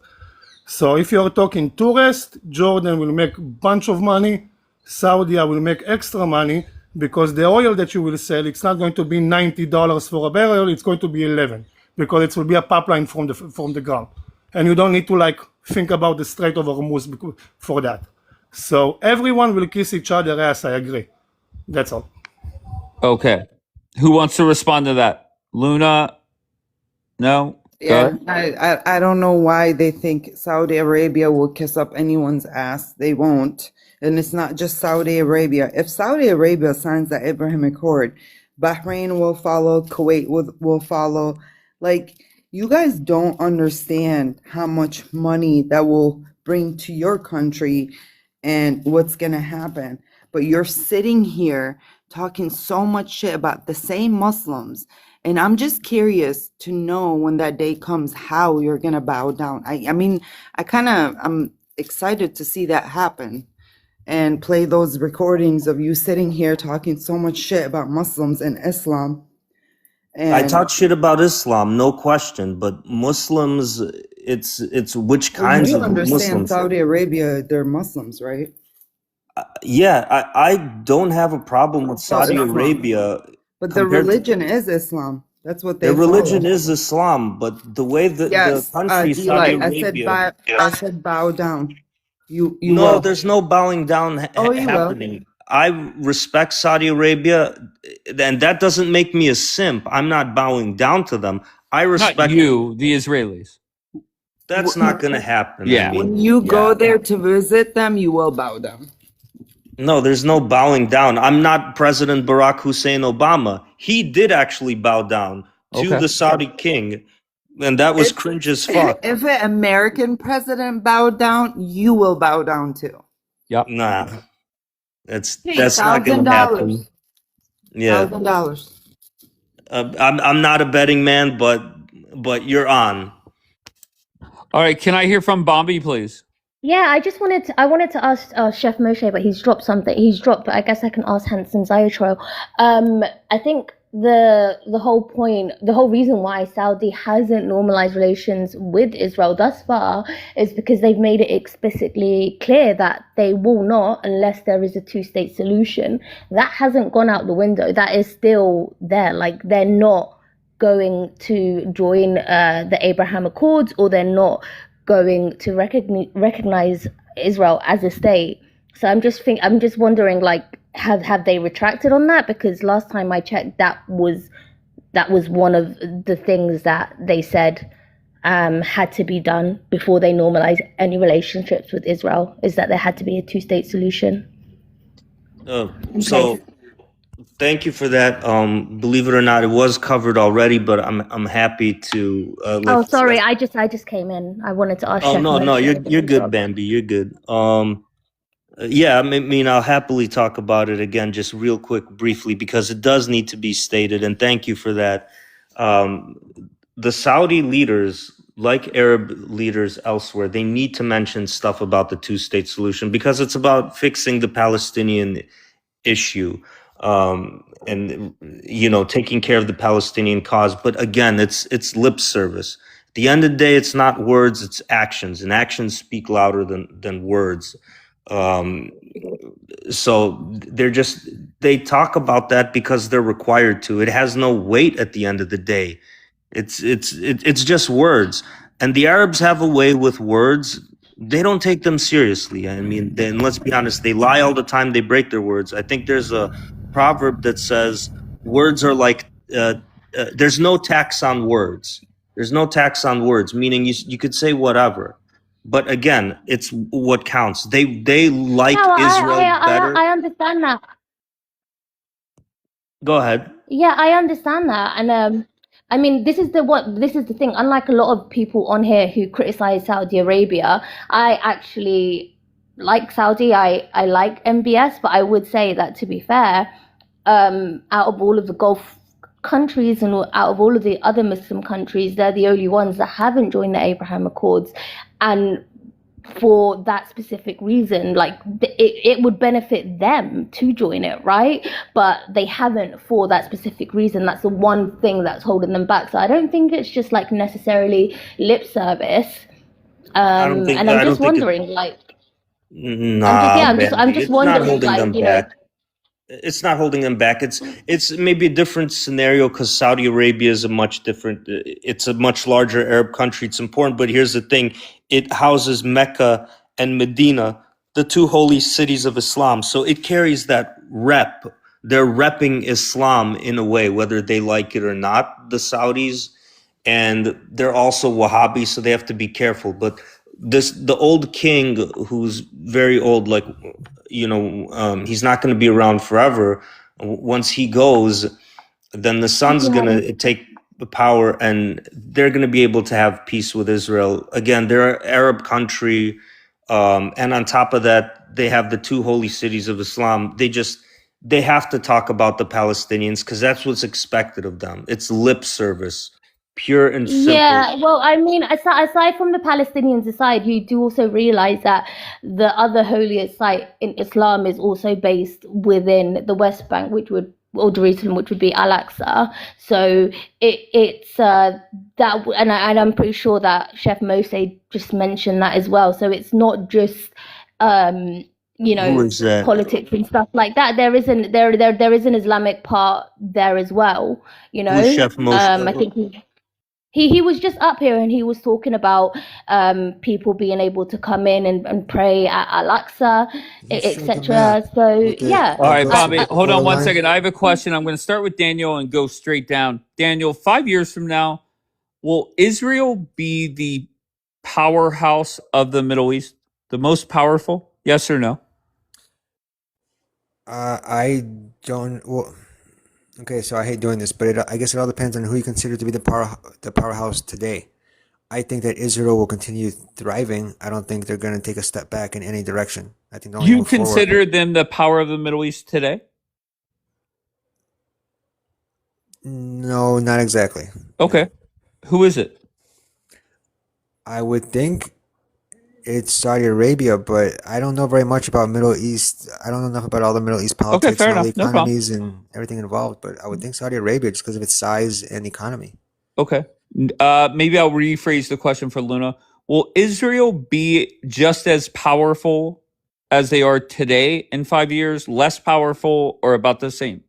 So if you're talking tourist, Jordan will make a bunch of money, Saudi will make extra money because the oil that you will sell, it's not going to be $90 for a barrel, it's going to be 11 because it will be a pipeline from the ground. And you don't need to like think about the Strait of Hormuz for that. So everyone will kiss each other ass, I agree. That's all. Okay. Who wants to respond to that? Luna? No? Yeah, Good. I don't know why they think Saudi Arabia will kiss up anyone's ass. They won't. And it's not just Saudi Arabia. If Saudi Arabia signs the Abraham Accord, Bahrain will follow, Kuwait will follow. Like, you guys don't understand how much money that will bring to your country and what's going to happen. But you're sitting here talking so much shit about the same Muslims. And I'm just curious to know when that day comes how you're going to bow down. I mean, I'm excited to see that happen and play those recordings of you sitting here talking so much shit about Muslims and Islam. I And talk shit about Islam, no question, but Muslims, it's which kinds you of understand Muslims? Saudi Arabia, they're Muslims, right? Yeah, I don't have a problem with So Saudi Islam. Arabia But their compared to religion is Islam. That's what they their religion follow. is Islam, but the way that the Yes, country Saudi D-Light, Arabia, I said bow down. You no, will. there's no bowing down Oh, you will. happening. I respect Saudi Arabia, and that doesn't make me a simp. I'm not bowing down to them. I Not respect. you, the Israelis. That's not going to happen. I Yeah. mean, When you go yeah. there to visit them, you will bow down. No, there's no bowing down. I'm not President Barack Hussein Obama. He did actually bow down to Okay. the Saudi king, and that was If cringe as fuck. if an American president bowed down, you will bow down too. Yep. Nah, that's Hey, not going to happen. $1,000. Yeah, $1,000. I'm not a betting man, but you're on. All right. Can I hear from Bombi, please? Yeah, I wanted to ask Chef Moshe, but he's dropped something. But I guess I can ask Hanson Zayatro. I think the whole point, the whole reason why Saudi hasn't normalized relations with Israel thus far is because they've made it explicitly clear that they will not unless there is a two-state solution. That hasn't gone out the window. That is still there. Like, they're not going to join the Abraham Accords, or they're not going to recognize Israel as a state. So I'm just wondering, like, have they retracted on that? Because last time I checked, that was one of the things that they said had to be done before they normalize any relationships with Israel, is that there had to be a two-state solution. So thank you for that. Believe it or not, it was covered already, but I'm happy to Oh, sorry, I just came in. I wanted to ask. Oh Chef no, Moshe you're about the good, job. Bambi. You're good. Yeah, I mean, I'll happily talk about it again, just real quick, briefly, because it does need to be stated, and thank you for that. The Saudi leaders, like Arab leaders elsewhere, they need to mention stuff about the two-state solution because it's about fixing the Palestinian issue, and taking care of the Palestinian cause. But again, it's lip service. At the end of the day, it's not words, it's actions, and actions speak louder than words. So they talk about that because they're required to. It has no weight at the end of the day. It's just words. And the Arabs have a way with words. They don't take them seriously. I mean, then let's be honest, they lie all the time, they break their words. I think there's a proverb that says words are like there's no tax on words. There's no tax on words, meaning you could say whatever. But again, it's what counts. They like No, Israel better. I understand that. Go ahead. Yeah, I understand that, and I mean, this is the thing. Unlike a lot of people on here who criticize Saudi Arabia, I actually like Saudi. I like MBS, but I would say that, to be fair, out of all of the Gulf countries and out of all of the other Muslim countries, they're the only ones that haven't joined the Abraham Accords. and for that specific reason, like it would benefit them to join it, right? But they haven't for that specific reason. That's the one thing that's holding them back. So I don't think it's just like necessarily lip service. I don't think. And I'm I don't just think it. wondering, like, Nah, I'm Bambi, just it's not wondering, holding like, them back. It's not holding them back. It's maybe a different scenario because Saudi Arabia is a much different. It's a much larger Arab country. It's important, but here's the thing: it houses Mecca and Medina, the two holy cities of Islam. So it carries that rep. They're repping Islam in a way, whether they like it or not. The Saudis, and they're also Wahhabi, so they have to be careful. But the old king, who's very old, like he's not going to be around forever. Once he goes, then the son's going to take the power, and they're going to be able to have peace with Israel again. They're an Arab country, and on top of that, they have the two holy cities of Islam. They have to talk about the Palestinians because that's what's expected of them. It's lip service, pure and simple. yeah, well, I mean, aside from the Palestinians aside, you do also realize that the other holiest site in Islam is also based within the West Bank, or Jerusalem, which would be Al-Aqsa. So it's that, and I'm pretty sure that Chef Moshe just mentioned that as well. So it's not just Who is that? politics and stuff like that. There is an Islamic part there as well. Who's Chef Moshe? I think he was just up here and he was talking about people being able to come in and pray at Al-Aqsa, etc. So yeah. All right, Bobby, hold on one second. I have a question. I'm going to start with Daniel and go straight down. Daniel, 5 years from now, will Israel be the powerhouse of the Middle East, the most powerful? Yes or no? I don't. Well, okay, so I hate doing this, but I guess it all depends on who you consider to be the powerhouse today. I think that Israel will continue thriving. I don't think they're going to take a step back in any direction. I think they'll only You move forward. consider them the power of the Middle East today? No, not exactly. Okay. Who is it? I would think it's Saudi Arabia, but I don't know very much about Middle East. I don't know enough about all the Middle East politics fair and all the enough. No problem. economies and everything involved. But I would think Saudi Arabia just because of its size and economy. Okay. Maybe I'll rephrase the question for Luna. Will Israel be just as powerful as they are today in 5 years, less powerful, or about the same?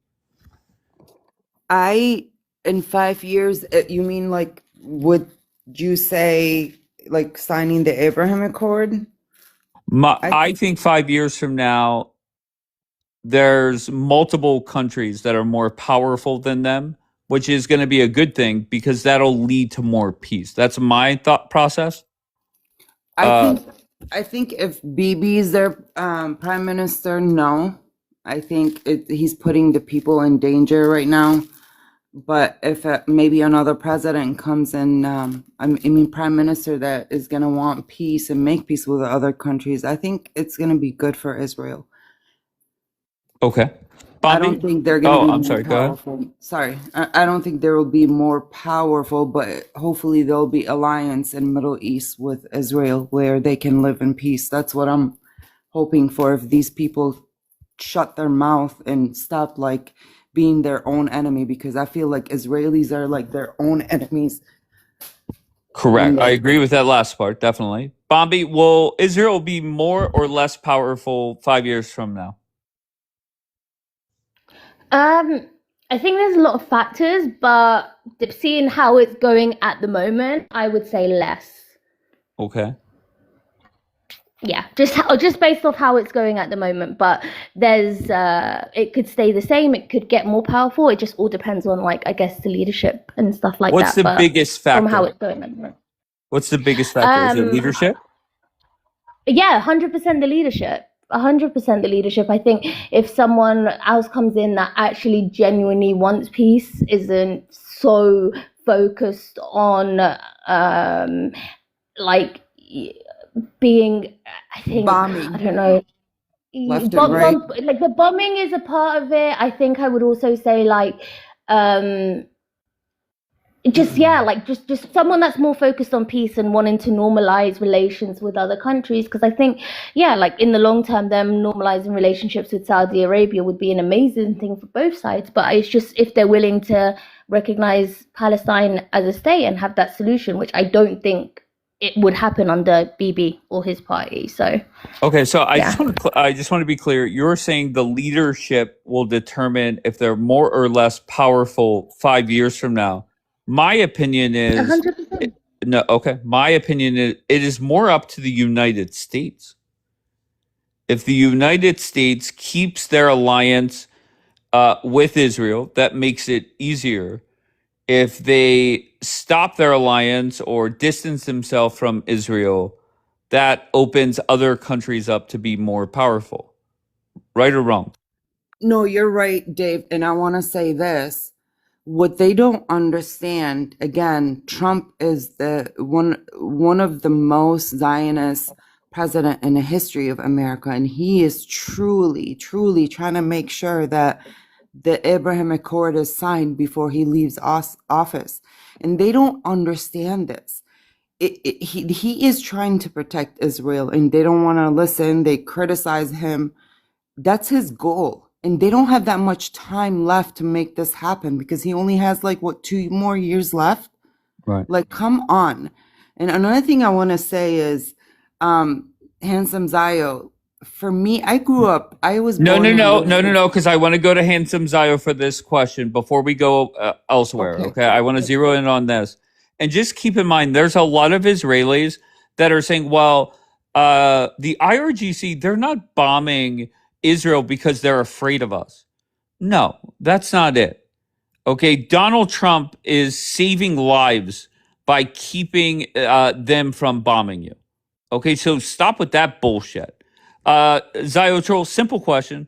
In 5 years, you mean like, would you say like signing the Abraham Accord? I think 5 years from now, there's multiple countries that are more powerful than them, which is going to be a good thing because that'll lead to more peace. That's my thought process. I think if Bibi is their prime minister, no. I think he's putting the people in danger right now. But if maybe another president comes in, I mean, prime minister that is going to want peace and make peace with the other countries, I think it's going to be good for Israel. Okay. I don't think they're going to be I'm more sorry, go ahead. powerful. Sorry. I don't think there will be more powerful, but hopefully there'll be alliance in Middle East with Israel where they can live in peace. That's what I'm hoping for. If these people shut their mouth and stop like being their own enemy, because I feel like Israelis are like their own enemies. Correct. I agree with that last part, definitely. Bombi, will Israel be more or less powerful 5 years from now? I think there's a lot of factors, but seeing how it's going at the moment, I would say less. Okay. Yeah, just based off how it's going at the moment, but there's it could stay the same, it could get more powerful. It just all depends on, like, I guess, the leadership and stuff like What's that. the biggest factor? From how it's going at the moment. What's the biggest factor? Is it leadership? Yeah, 100% the leadership. 100% the leadership. I think if someone else comes in that actually genuinely wants peace, isn't so focused on like being, I think, bombing. I don't know. Left and right. Like the bombing is a part of it. I think I would also say like just just someone that's more focused on peace and wanting to normalize relations with other countries, because I think like in the long term them normalizing relationships with Saudi Arabia would be an amazing thing for both sides, but it's just if they're willing to recognize Palestine as a state and have that solution, which I don't think it would happen under Bibi or his party. So Okay, so I yeah. just want to be clear. You're saying the leadership will determine if they're more or less powerful 5 years from now. My opinion is 100%. no. Okay, my opinion is it is more up to the United States. If the United States keeps their alliance with Israel, that makes it easier. If they stop their alliance or distance themselves from Israel, that opens other countries up to be more powerful. Right or wrong? No, you're right, Dave. And I want to say this. What they don't understand, again, Trump is the one of the most Zionist president in the history of America. And he is truly, truly trying to make sure that the Abraham Accord is signed before he leaves office. And they don't understand this. He is trying to protect Israel, and they don't want to listen. They criticize him. That's his goal. And they don't have that much time left to make this happen because he only has 2 more years left. Right. Come on. And another thing I want to say is, Handsome Zayo, for me, I grew up, I was No, born in because I want to go to Handsome Zayo for this question before we go elsewhere. Okay. I want to zero in on this. And just keep in mind, there's a lot of Israelis that are saying, well, the IRGC, they're not bombing Israel because they're afraid of us. No, that's not it. Okay. Donald Trump is saving lives by keeping them from bombing you. Okay. So stop with that bullshit. Ziotrol, simple question.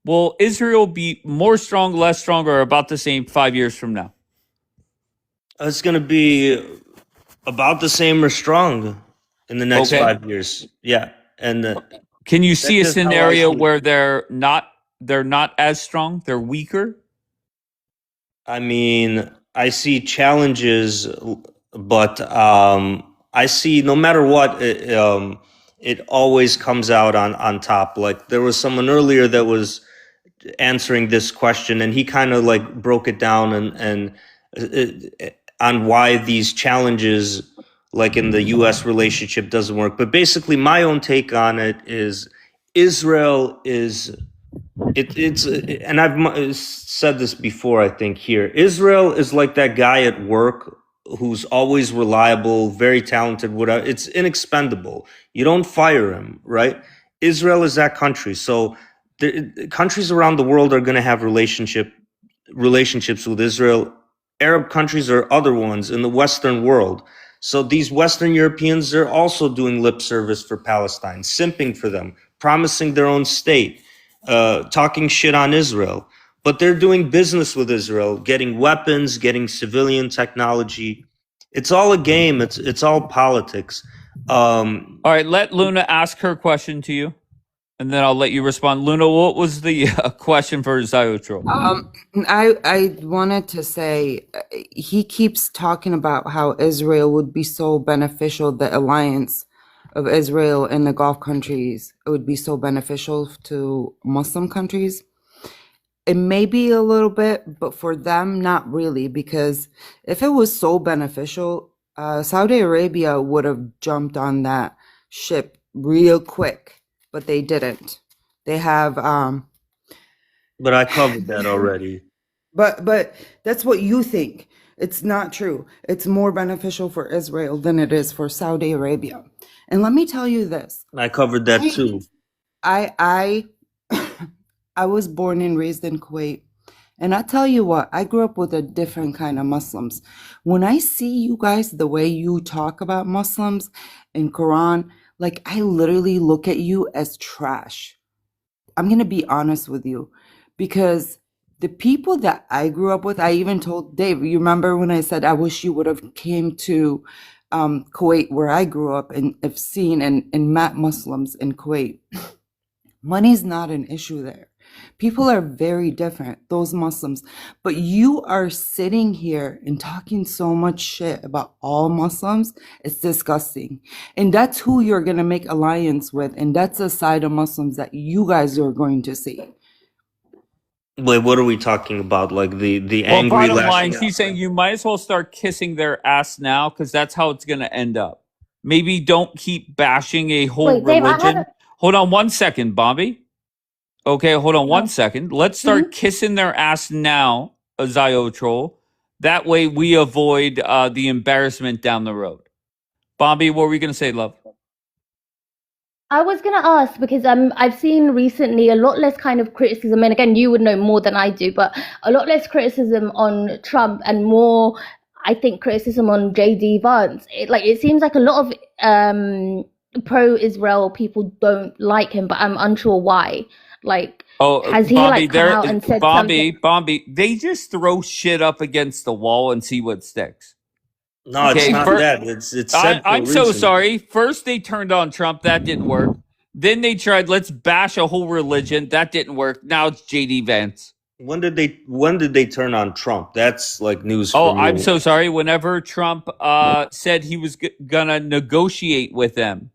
Will Israel be more strong, less strong, or about the same 5 years from now? It's going to be about the same or strong in the next 5 years. Yeah. And can you see a that's just how I scenario see it. where they're not as strong, they're weaker? I mean, I see challenges, but I see no matter what, it always comes out on top. Like there was someone earlier that was answering this question, and he kind of broke it down and on why these challenges, like in the U.S. relationship, doesn't work. But basically, my own take on it is Israel is. It's and I've said this before, I think here. Israel is like that guy at work who's always reliable, very talented, whatever. It's inexpendable. You don't fire him, right? Israel is that country. So the countries around the world are going to have relationships with Israel. Arab countries are other ones in the Western world. So these Western Europeans are also doing lip service for Palestine, simping for them, promising their own state. Talking shit on Israel, but they're doing business with Israel, getting weapons, getting civilian technology. It's all a game. It's all politics. All right, let Luna ask her question to you, and then I'll let you respond. Luna, what was the question for Zayotro? I wanted to say he keeps talking about how Israel would be so beneficial, the alliance of Israel and the Gulf countries, it would be so beneficial to Muslim countries. It may be a little bit, but for them, not really, because if it was so beneficial, Saudi Arabia would have jumped on that ship real quick, but they didn't. They have But I covered that already. But that's what you think. It's not true. It's more beneficial for Israel than it is for Saudi Arabia. And let me tell you this. I covered that too. I was born and raised in Kuwait. And I tell you what, I grew up with a different kind of Muslims. When I see you guys, the way you talk about Muslims in Quran, I literally look at you as trash. I'm going to be honest with you, because the people that I grew up with, I even told Dave, you remember when I said, I wish you would have came to Kuwait, where I grew up, and have seen and met Muslims in Kuwait. Money's not an issue there, People are very different, those Muslims. But you are sitting here and talking so much shit about all Muslims. It's disgusting. And that's who you're going to make alliance with. And that's a side of Muslims that you guys are going to see. Wait, what are we talking about? Like the Well, angry bottom line, lashing out? she's saying you might as well start kissing their ass now because that's how it's going to end up. Maybe don't keep bashing a whole Wait, Dave, I have religion. a. Hold on one second, Bobby. Okay, hold on one second. Let's start kissing their ass now, Zayo Troll. That way we avoid the embarrassment down the road. Bobby, what were we going to say, love? I was gonna ask because I've seen recently a lot less kind of criticism, and again you would know more than I do, but a lot less criticism on Trump and more, I think, criticism on JD Vance. It seems like a lot of pro-Israel people don't like him, but I'm unsure why. Has he Bobby, come out and said something? Bobby, they just throw shit up against the wall and see what sticks. No, it's not that. It's said for a I'm so reason. sorry. First, they turned on Trump. That didn't work. Then they tried, let's bash a whole religion. That didn't work. Now it's JD Vance. When did they turn on Trump? That's like news for Oh, me. I'm so sorry. Whenever Trump said he was gonna negotiate with them,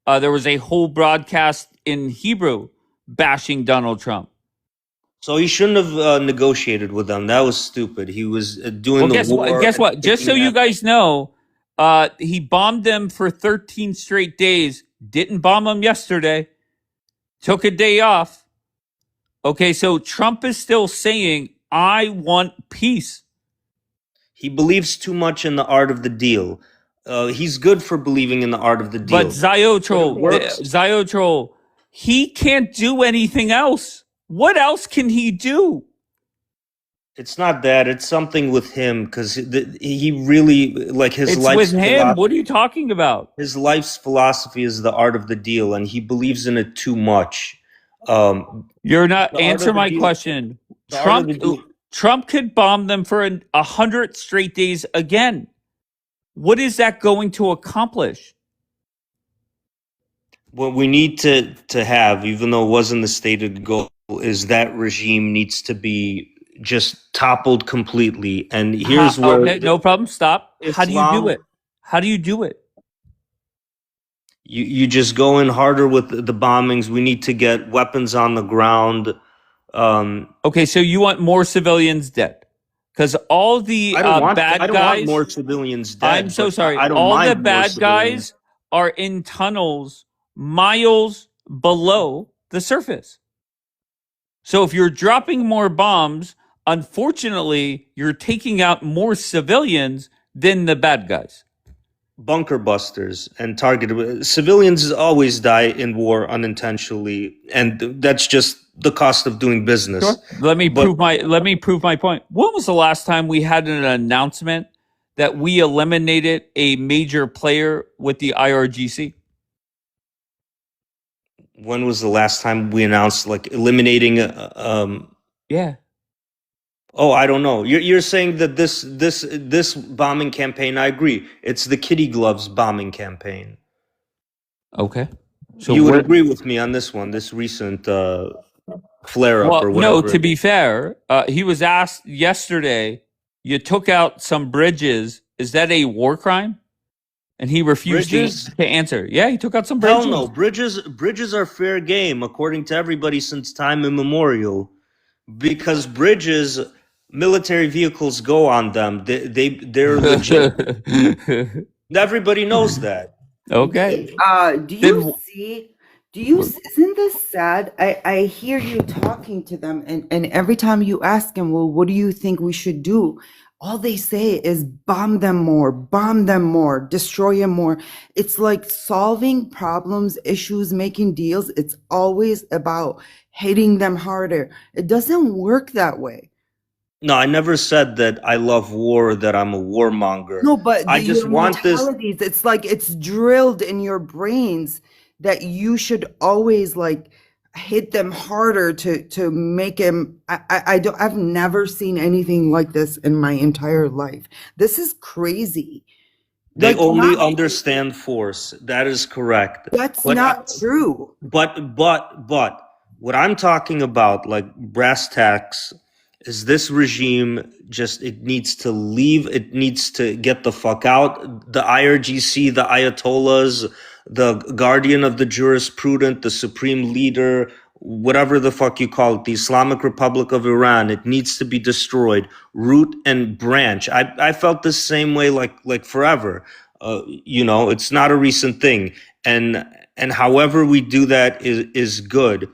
there was a whole broadcast in Hebrew bashing Donald Trump. So he shouldn't have negotiated with them. That was stupid. He was doing the war. Guess what? and Just so thinking you that- guys know, he bombed them for 13 straight days. Didn't bomb them yesterday. Took a day off. Okay, so Trump is still saying, I want peace. He believes too much in the art of the deal. He's good for believing in the art of the deal. But Ziotrol, he can't do anything else. What else can he do? It's not that. It's something with him because he really like his It's life's with him. What are you talking about? His life's philosophy is the art of the deal, and he believes in it too much. You're not the art answer of the my deal- question. the art of the deal- Trump could bomb them for 100 straight days again. What is that going to accomplish? What we need to have, even though it wasn't the stated goal, is that regime needs to be just toppled completely. And here's where okay, no problem. Stop. How do you do Islam- it? How do you do it? you just go in harder with the bombings. We need to get weapons on the ground. Okay, so you want more civilians dead? Because all the I don't want bad I don't guys. want more civilians dead. I'm so but sorry. I don't All mind the more bad civilians. guys are in tunnels miles below the surface. So if you're dropping more bombs, unfortunately, you're taking out more civilians than the bad guys. Bunker busters and targeted civilians always die in war unintentionally, and that's just the cost of doing business. Sure. Let me prove my point. When was the last time we had an announcement that we eliminated a major player with the IRGC? When was the last time we announced like eliminating Yeah. Oh, I don't know. You're saying that this bombing campaign, I agree. It's the kitty gloves bombing campaign. Okay. So you would agree with me on this one, this recent flare up or whatever. No, to be fair, he was asked yesterday, you took out some bridges. Is that a war crime? And he refused to answer. Yeah, he took out some bridges. Hell no. Bridges are fair game according to everybody since time immemorial. Because bridges, military vehicles go on them. They're legit. Everybody knows that. Okay. Isn't this sad? I hear you talking to them, and every time you ask them, well, what do you think we should do? All they say is bomb them more, destroy them more. It's like solving problems, issues, making deals. It's always about hitting them harder. It doesn't work that way. No, I never said that I love war, that I'm a warmonger. No, but I just want this. It's like it's drilled in your brains that you should always like hit them harder to make them. I've never seen anything like this in my entire life. This is crazy. They only understand force. That is correct. That's not true. But What I'm talking about, like brass tacks, is this regime just, it needs to leave. It needs to get the fuck out. The IRGC, the Ayatollahs, the guardian of the jurisprudent, the supreme leader, whatever the fuck you call it, the Islamic Republic of Iran, it needs to be destroyed, root and branch. I felt the same way like forever. It's not a recent thing. And however we do that is good.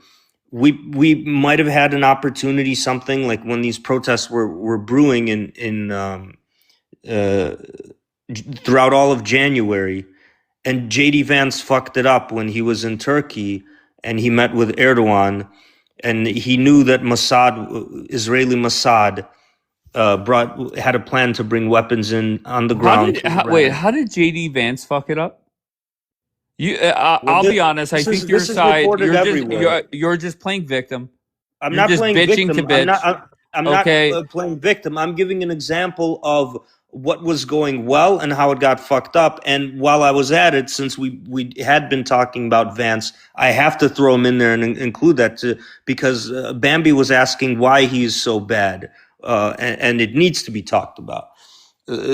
We might have had an opportunity, something like when these protests were brewing throughout all of January, and JD Vance fucked it up when he was in Turkey and he met with Erdogan, and he knew that Israeli Mossad had a plan to bring weapons in on the ground. How did JD Vance fuck it up? I'll be honest. I think your side. You're just playing victim. I'm You're not just playing bitching victim. to bitch. I'm Okay. not playing victim. I'm giving an example of what was going well and how it got fucked up. And while I was at it, since we had been talking about Vance, I have to throw him in there and include that because Bambi was asking why he is so bad, and it needs to be talked about.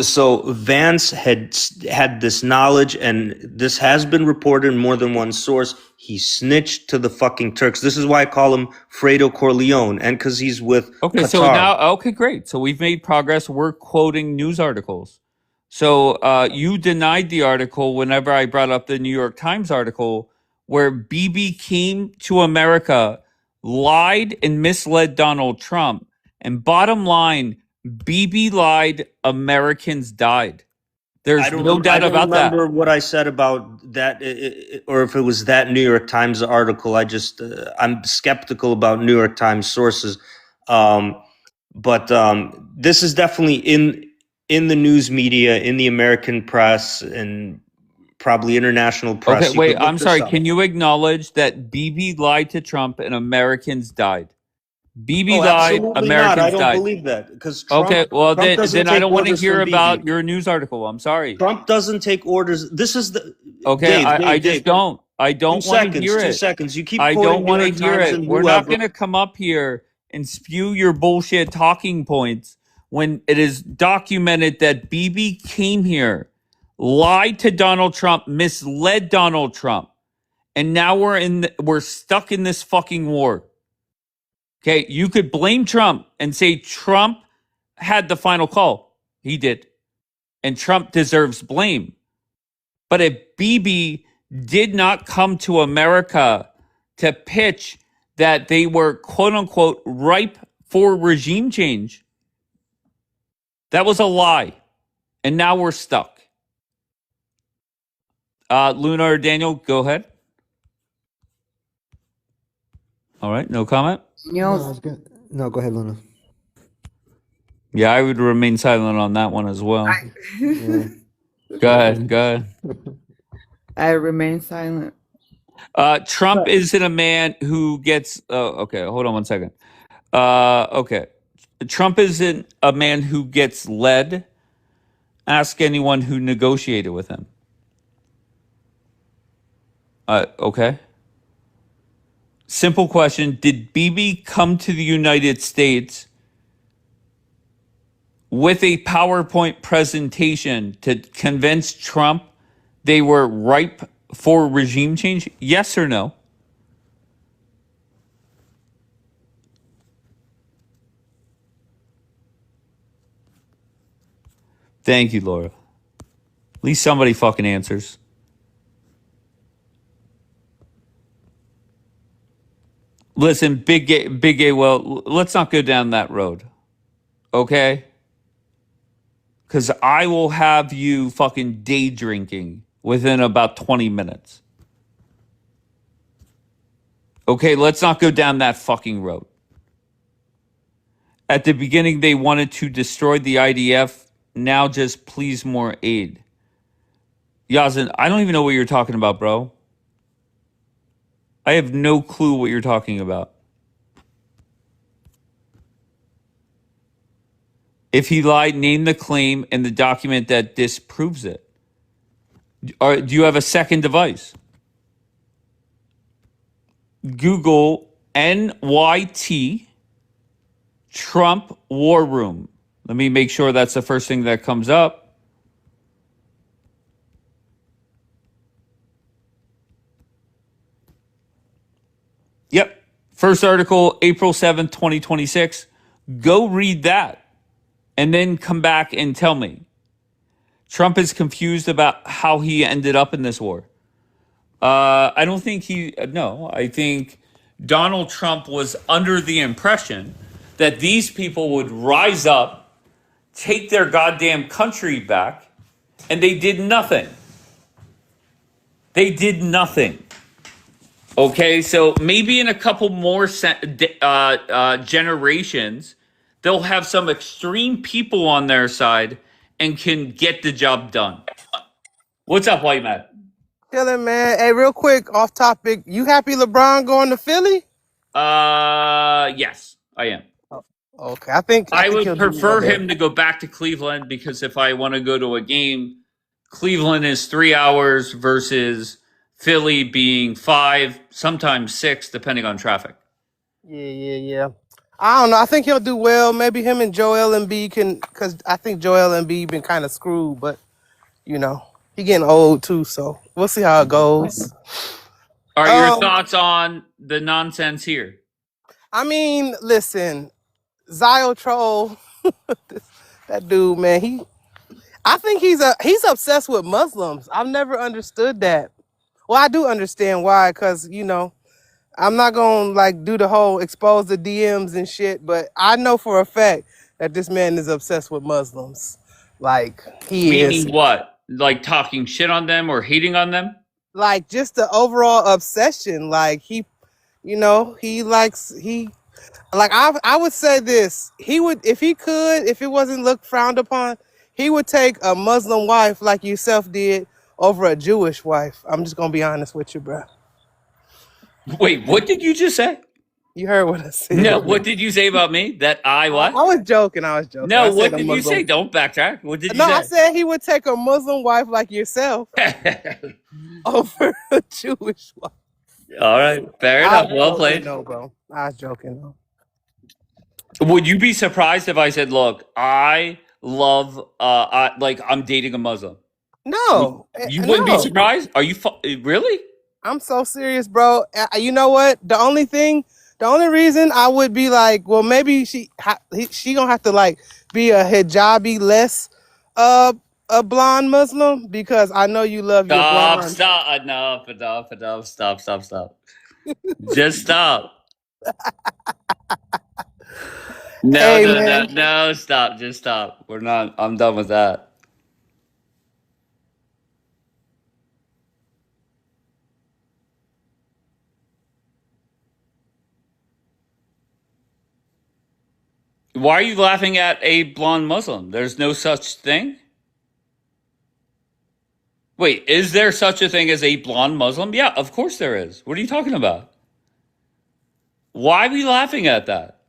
So Vance had this knowledge, and this has been reported in more than one source. He snitched to the fucking Turks. This is why I call him Fredo Corleone, and because he's with Okay, Qatar. so now, okay, great. So we've made progress. We're quoting news articles. So you denied the article whenever I brought up the New York Times article where Bibi came to America, lied and misled Donald Trump. And bottom line, Bibi lied, Americans died. There's no doubt I about don't that. remember what I said about that, or if it was that New York Times article. I'm skeptical about New York Times sources, but this is definitely in the news media, in the American press, and probably international press. Okay, You wait, could look I'm this sorry. up. Can you acknowledge that Bibi lied to Trump and Americans died? Bibi lied, Absolutely Americans not. I don't died. believe that because Trump. Okay, well Trump doesn't then I take don't want to orders hear from Bibi. about your news article. I'm sorry. Trump doesn't take orders. This is the Okay, Dave. I just Dave. don't. I don't want to hear it. 2 seconds. You keep I quoting don't want New to York hear Times it. and We're not whoever. going to come up here and spew your bullshit talking points when it is documented that Bibi came here, lied to Donald Trump, misled Donald Trump, and now we're stuck in this fucking war. Okay, you could blame Trump and say Trump had the final call. He did. And Trump deserves blame. But if Bibi did not come to America to pitch that they were quote unquote ripe for regime change, that was a lie. And now we're stuck. Luna or Daniel, go ahead. All right, no comment? No, no, go ahead, Luna. Yeah, I would remain silent on that one as well. Yeah. Go ahead. I remain silent. Trump isn't a man who gets. Okay, hold on one second. Okay, Trump isn't a man who gets led. Ask anyone who negotiated with him. Okay. Simple question: did Bibi come to the United States with a PowerPoint presentation to convince Trump they were ripe for regime change? Yes or no? Thank you, Laura. At least somebody fucking answers. Listen, big gay, well, let's not go down that road. Okay? Because I will have you fucking day drinking within about 20 minutes. Okay, let's not go down that fucking road. At the beginning, they wanted to destroy the IDF. Now just please more aid. Yazin, I don't even know what you're talking about, bro. I have no clue what you're talking about. If he lied, name the claim and the document that disproves it. Do you have a second device? Google NYT Trump War Room. Let me make sure that's the first thing that comes up. Yep. First article, April 7th, 2026. Go read that and then come back and tell me. Trump is confused about how he ended up in this war. I don't think I think Donald Trump was under the impression that these people would rise up, take their goddamn country back, and they did nothing. They did nothing. Okay, so maybe in a couple more generations, they'll have some extreme people on their side and can get the job done. What's up, White Man? Chilling, man. Hey, real quick, off topic. You happy LeBron going to Philly? Yes, I am. Okay, I think I he'll would do prefer well there. him to go back to Cleveland because if I want to go to a game, Cleveland is 3 hours versus Philly being 5, sometimes 6, depending on traffic. Yeah. I don't know. I think he'll do well. Maybe him and Joel Embiid can, because I think Joel Embiid been kind of screwed, but you know he getting old too, so we'll see how it goes. Are your thoughts on the nonsense here? I mean, listen, Ziotrol, that dude, man, I think he's obsessed with Muslims. I've never understood that. Well, I do understand why, because I'm not gonna like do the whole expose the DMs and shit, but I know for a fact that this man is obsessed with Muslims. Like he is. Meaning what? Like talking shit on them or hating on them? Like just the overall obsession. Like I would say this. He would, if he could, if it wasn't looked frowned upon, he would take a Muslim wife like yourself did over a Jewish wife. I'm just gonna be honest with you, bro. Wait, what did you just say? You heard what I said. No, what did you say about me? That I what? I was joking. No, what did you say? Don't backtrack. What did you say? No, I said he would take a Muslim wife like yourself over a Jewish wife. All right, fair enough. Well played. No, bro. I was joking, though. Would you be surprised if I said, "Look, I love, I'm dating a Muslim"? No, You wouldn't be surprised? Are you really? I'm so serious, bro. You know what? The only reason I would be like, well, maybe she gonna have to like be a hijabi less a blonde Muslim, because I know you love your blonde. Stop, enough, stop. Just stop. No, stop, just stop. I'm done with that. Why are you laughing at a blonde Muslim? There's no such thing? Wait, is there such a thing as a blonde Muslim? Yeah, of course there is. What are you talking about? Why are we laughing at that?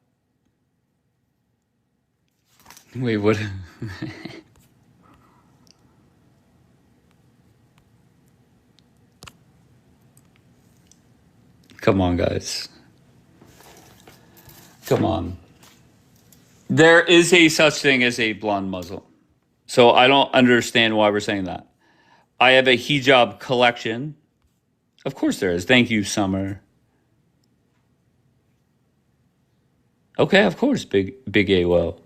Wait, what? Come on, guys. Come on. There is a such thing as a blonde Muslim. So I don't understand why we're saying that. I have a hijab collection. Of course there is. Thank you, Summer. Okay, of course, big A well.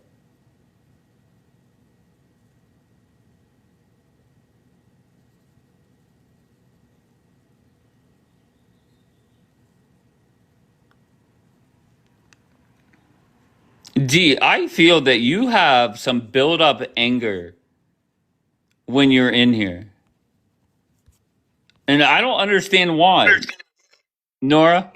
D, I feel that you have some build-up anger when you're in here. And I don't understand why. Nora?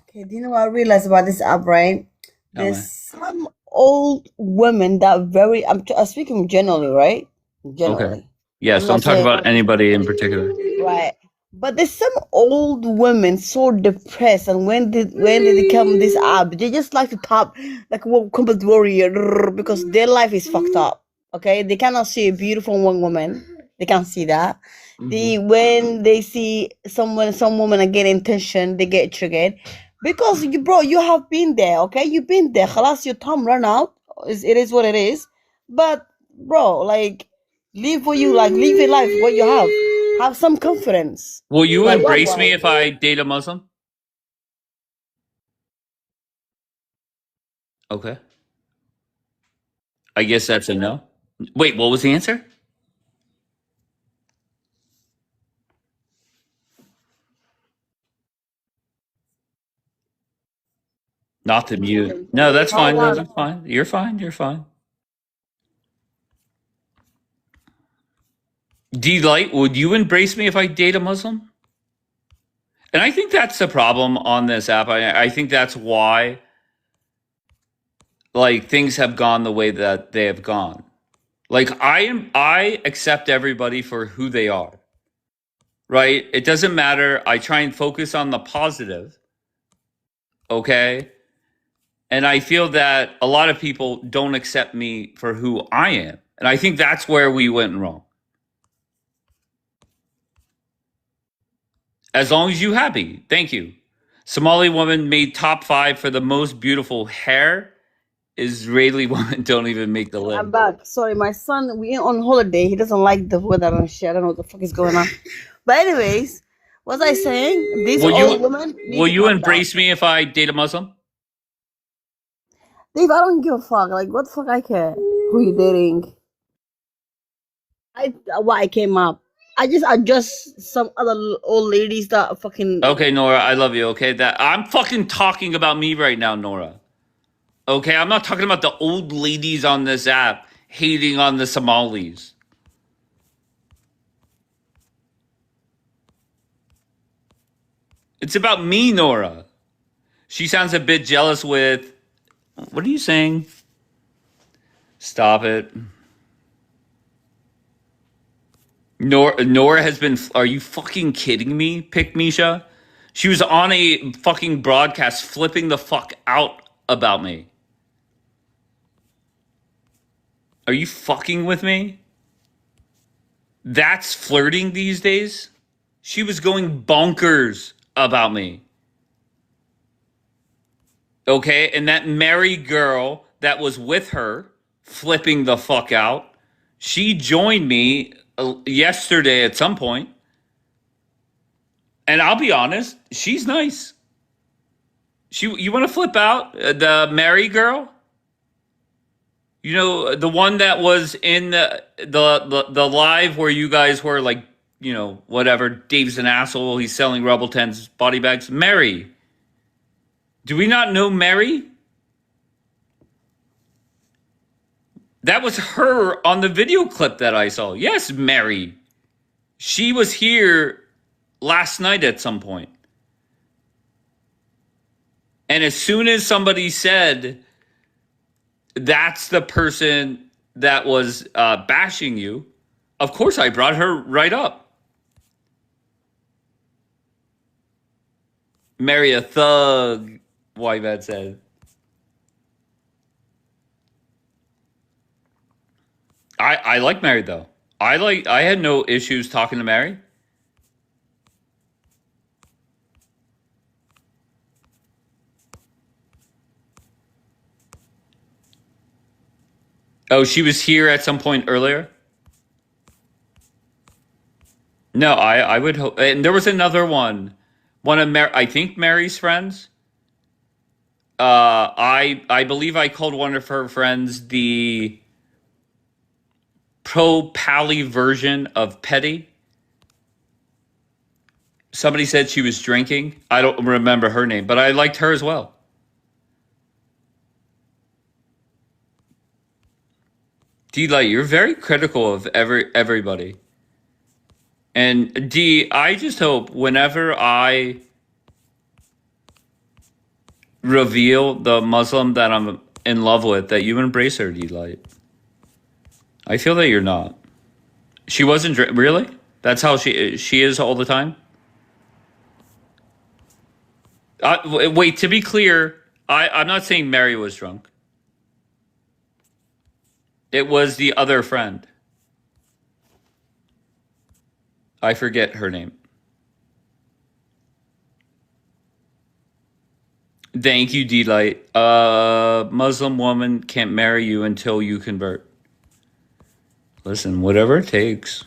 Okay, do you know what I realized about this app, right? There's some old women that I'm speaking generally, right? Generally. Okay. Yes, don't talk about anybody in particular. Right. But there's some old women so depressed, and when did they come this app? They just like to top like a combat warrior because their life is fucked up. Okay, they cannot see a beautiful woman. They can't see that. When they see some woman are getting attention, they get triggered. Because you, bro, you have been there, okay? You've been there. Halas, your time run out. It is what it is. But bro, like, live what you like. Live your life. What you have. Have some confidence. Will you Like, embrace me if I date a Muslim? Okay. I guess that's a no. Wait, what was the answer? Not the mute. No, that's fine. No, that's fine. You're fine. You're fine. D-Light, would you embrace me if I date a Muslim? And I think that's the problem on this app. I think that's why like things have gone the way that they have gone. Like I accept everybody for who they are. Right? It doesn't matter. I try and focus on the positive. Okay? And I feel that a lot of people don't accept me for who I am. And I think that's where we went wrong. As long as you happy. Thank you. Somali woman made top 5 for the most beautiful hair. Israeli woman don't even make the list. I'm back. Sorry, my son, we're on holiday. He doesn't like the weather and shit. I don't know what the fuck is going on. But anyways, what was I saying? These old women need Will to you calm down. embrace me if I date a Muslim? Dave, I don't give a fuck. Like, what the fuck I care? Who you dating? Why I came up. I just adjust some other old ladies that fucking. Okay, Nora, I love you. Okay, that I'm fucking talking about me right now, Nora. Okay, I'm not talking about the old ladies on this app hating on the Somalis. It's about me, Nora. She sounds a bit jealous with. What are you saying? Stop it. Nora has been. Are you fucking kidding me, Pick Misha? She was on a fucking broadcast flipping the fuck out about me. Are you fucking with me? That's flirting these days? She was going bonkers about me. Okay, and that Mary girl that was with her flipping the fuck out, she joined me yesterday at some point. And I'll be honest, she's nice. You want to flip out the Mary girl? You know, the one that was in the live where you guys were like, you know, whatever, Dave's an asshole, he's selling Rebel 10's body bags. Mary. Do we not know Mary? That was her on the video clip that I saw. Yes, Mary. She was here last night at some point. And as soon as somebody said, that's the person that was bashing you, of course I brought her right up. Marry a thug, Wyvet said. I like Mary though. I had no issues talking to Mary. Oh, she was here at some point earlier? No, I would hope. And there was another one. One of I think Mary's friends. I believe I called one of her friends the pro pally version of petty. Somebody said she was drinking. I don't remember her name, but I liked her as well. D-Light, you're very critical of everybody. And D, I just hope whenever I reveal the Muslim that I'm in love with, that you embrace her, D-Light. I feel that you're not. She wasn't really? That's how she is all the time? Wait, to be clear, I'm not saying Mary was drunk. It was the other friend. I forget her name. Thank you, D-Light. Muslim woman can't marry you until you convert. Listen, whatever it takes.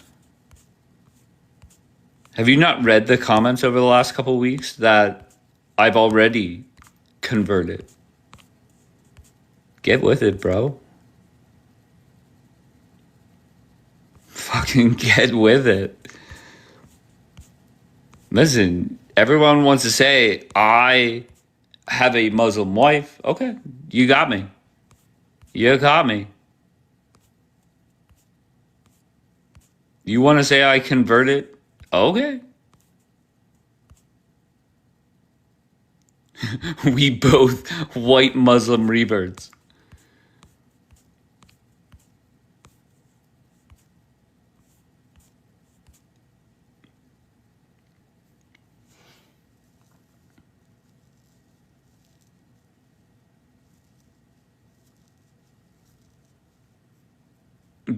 Have you not read the comments over the last couple of weeks that I've already converted? Get with it, bro. Fucking get with it. Listen, everyone wants to say, I have a Muslim wife. Okay, you got me. You got me. You want to say I converted? Okay. We both white Muslim rebirths.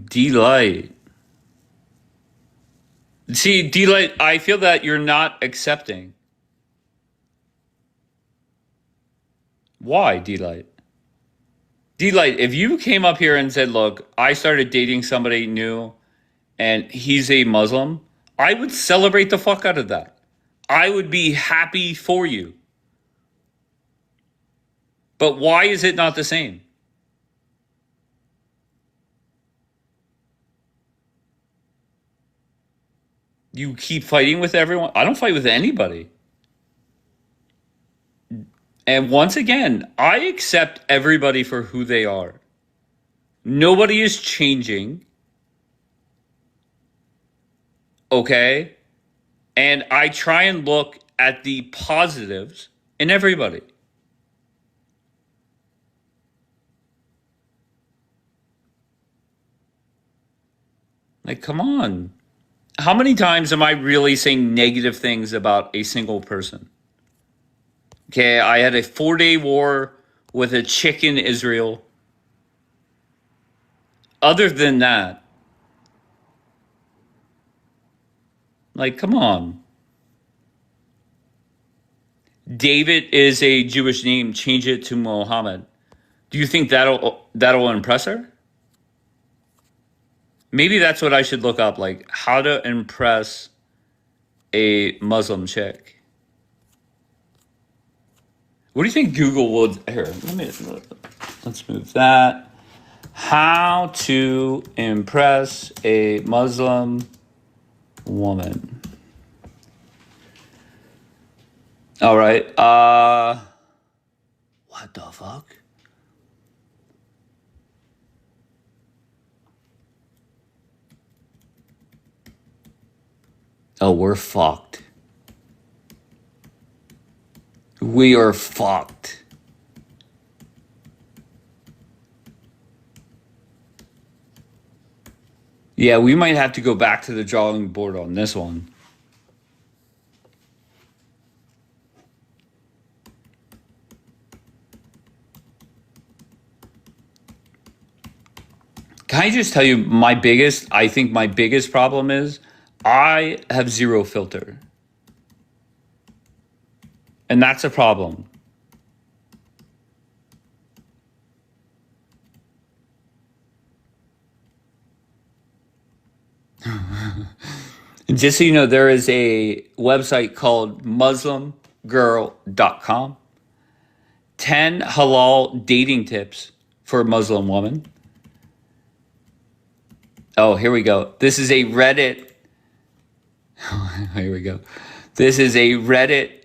D-Light. See, D-Light, I feel that you're not accepting. Why, D-Light? D-Light, if you came up here and said, look, I started dating somebody new and he's a Muslim, I would celebrate the fuck out of that. I would be happy for you. But why is it not the same? You keep fighting with everyone. I don't fight with anybody. And once again, I accept everybody for who they are. Nobody is changing. Okay? And I try and look at the positives in everybody. Like, come on. How many times am I really saying negative things about a single person? Okay, I had a 4-day war with a chick in Israel. Other than that, like, come on. David is a Jewish name. Change it to Mohammed. Do you think that'll impress her? Maybe that's what I should look up, like how to impress a Muslim chick. What do you think Google would here? Let's move that. How to impress a Muslim woman. All right. What the fuck? Oh, we're fucked. We are fucked. Yeah, we might have to go back to the drawing board on this one. Can I just tell you I think my biggest problem is I have zero filter. And that's a problem. Just so you know, there is a website called muslimgirl.com. 10 halal dating tips for a Muslim woman. Oh, here we go. This is a Reddit. Here we go. This is a Reddit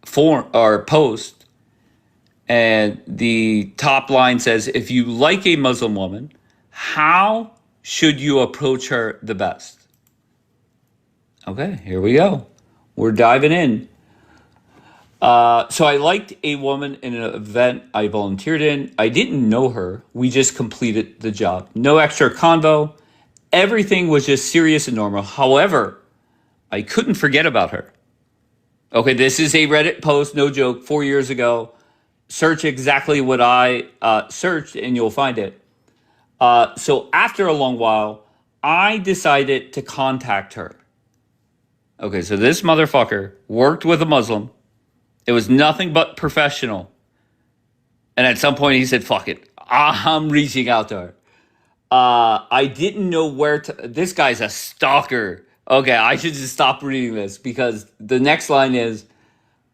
form or post. And the top line says, if you like a Muslim woman, how should you approach her the best? Okay, here we go. We're diving in. So I liked a woman in an event I volunteered in. I didn't know her. We just completed the job. No extra convo. Everything was just serious and normal. However, I couldn't forget about her. Okay, this is a Reddit post, no joke, 4 years ago. Search exactly what I searched and you'll find it. So after a long while, I decided to contact her. Okay, so this motherfucker worked with a Muslim. It was nothing but professional. And at some point he said, fuck it. I'm reaching out to her. I didn't know where to. This guy's a stalker. Okay, I should just stop reading this because the next line is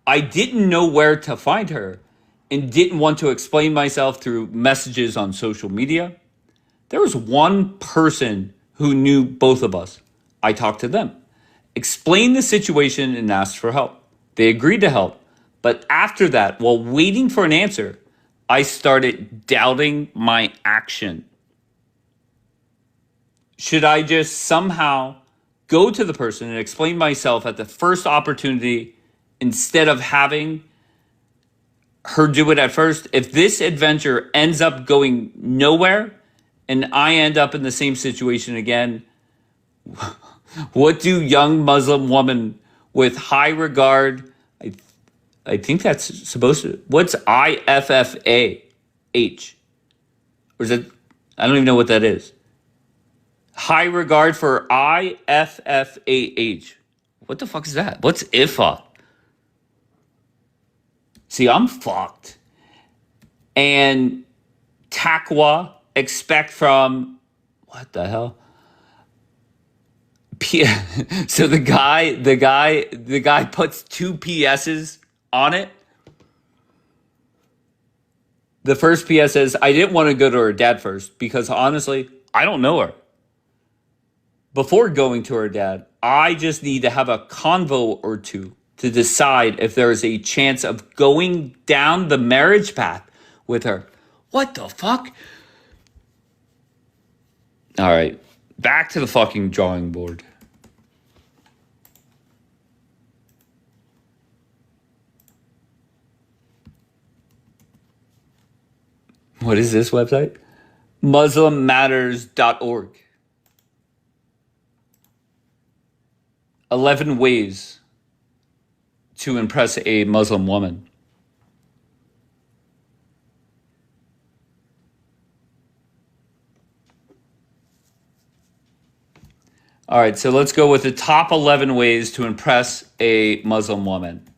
I didn't know where to find her and didn't want to explain myself through messages on social media. There was one person who knew both of us. I talked to them, explained the situation, and asked for help. They agreed to help. But after that, while waiting for an answer, I started doubting my action. Should I just somehow go to the person and explain myself at the first opportunity instead of having her do it at first? If this adventure ends up going nowhere and I end up in the same situation again, what do young Muslim women with high regard, I think that's supposed to, what's IFFAH? Or is it, I don't even know what that is. High regard for IFFAH. What the fuck is that? What's IFA? See, I'm fucked. And taqwa, expect from, what the hell? So the guy puts two PSs on it. The first PS says, I didn't want to go to her dad first because honestly, I don't know her. Before going to her dad, I just need to have a convo or two to decide if there is a chance of going down the marriage path with her. What the fuck? All right, back to the fucking drawing board. What is this website? MuslimMatters.org. 11 ways to impress a Muslim woman. All right, so let's go with the top 11 ways to impress a Muslim woman.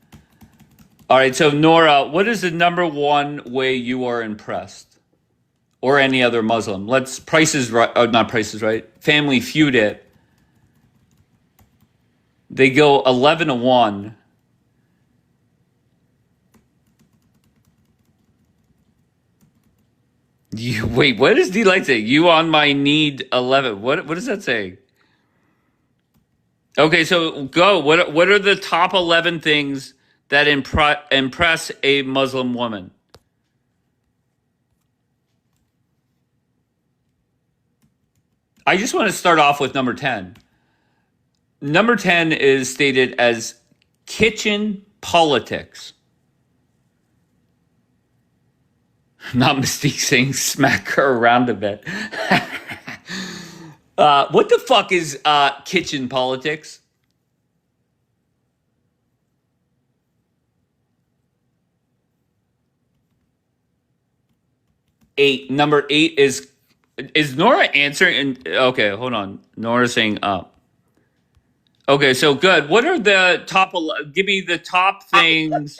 All right, so Nora, what is the number one way you are impressed? Or any other Muslim? Let's Price is Right, not Price is Right, Family Feud it. They go 11-1. Wait, what does D-Light say? You on my need 11. What is that saying? Okay, so go. What are the top 11 things that impress a Muslim woman? I just want to start off with number 10. Number 10 is stated as kitchen politics. Not Mystique saying smack her around a bit. What the fuck is kitchen politics? Number 8 is Nora answering? Okay, hold on. Nora's saying up. Okay, so good. What are the top? Give me the top things.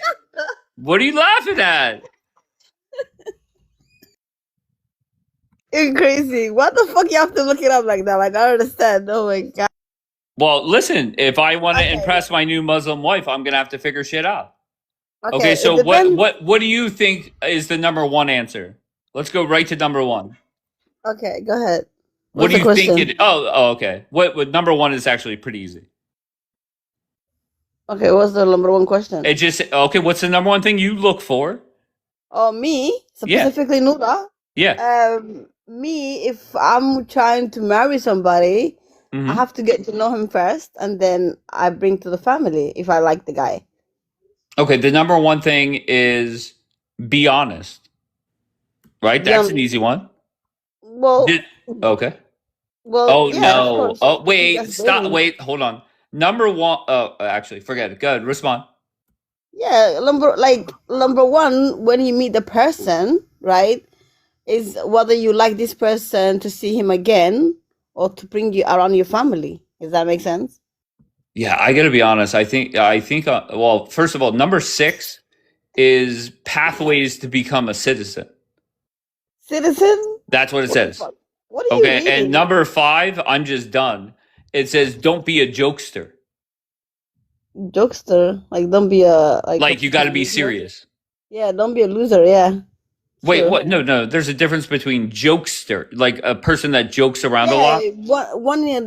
What are you laughing at? You're crazy. What the fuck you have to look it up like that? Like, I don't understand. Oh my god. Well, listen, if I want to impress my new Muslim wife, I'm gonna have to figure shit out. Okay, so what do you think is the number one answer? Let's go right to number one. Okay, go ahead. What do you think it? Oh, okay. What number one is actually pretty easy. Okay, what's the number one question? It just okay. What's the number one thing you look for? Oh, me specifically, Nuda. Yeah. Me, if I'm trying to marry somebody, I have to get to know him first, and then I bring to the family if I like the guy. Okay, the number one thing is be honest. Right? That's an easy one. Well, okay. Well, oh yeah, no. Oh wait, That's stop. dating. Wait, hold on. Number one. Oh, actually, forget it. Good. Respond. Yeah, number one, when you meet the person, right, is whether you like this person to see him again or to bring you around your family. Does that make sense? Yeah, I got to be honest. I think. Well, first of all, number 6 is pathways to become a citizen. Citizen? That's what it What the says. fuck? What are you Okay, and reading? number 5, I'm just done. It says don't be a jokester. Jokester? Like, don't be a Like you got to be loser. serious. Yeah, don't be a loser. Yeah. Wait, Sure. what? No. There's a difference between jokester, like a person that jokes around a lot. Yeah, one in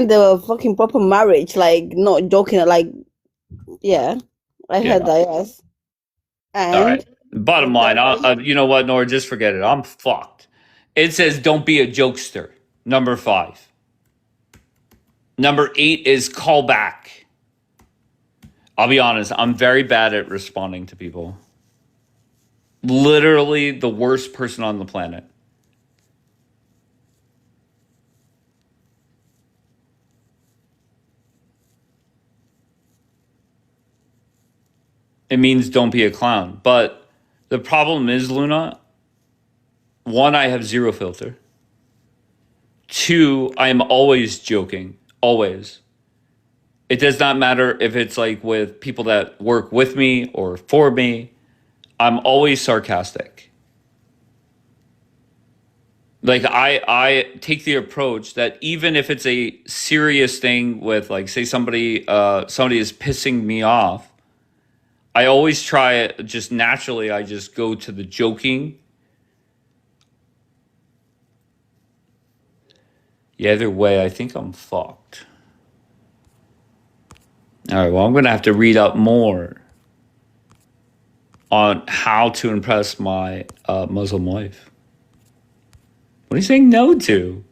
the fucking proper marriage, like not joking, like yeah, I Yeah. heard that. Yes, All right. and Bottom line, you know what, Nora? Just forget it. I'm fucked. It says don't be a jokester. Number 5. Number 8 is call back. I'll be honest. I'm very bad at responding to people. Literally the worst person on the planet. It means don't be a clown. But the problem is, Luna, 1, I have zero filter. 2, I am always joking. Always. It does not matter if it's like with people that work with me or for me. I'm always sarcastic. Like I take the approach that even if it's a serious thing with, like, say somebody is pissing me off, I always try it just naturally. I just go to the joking. Yeah, either way, I think I'm fucked. All right, well, I'm going to have to read up more on how to impress my Muslim wife. What are you saying no to?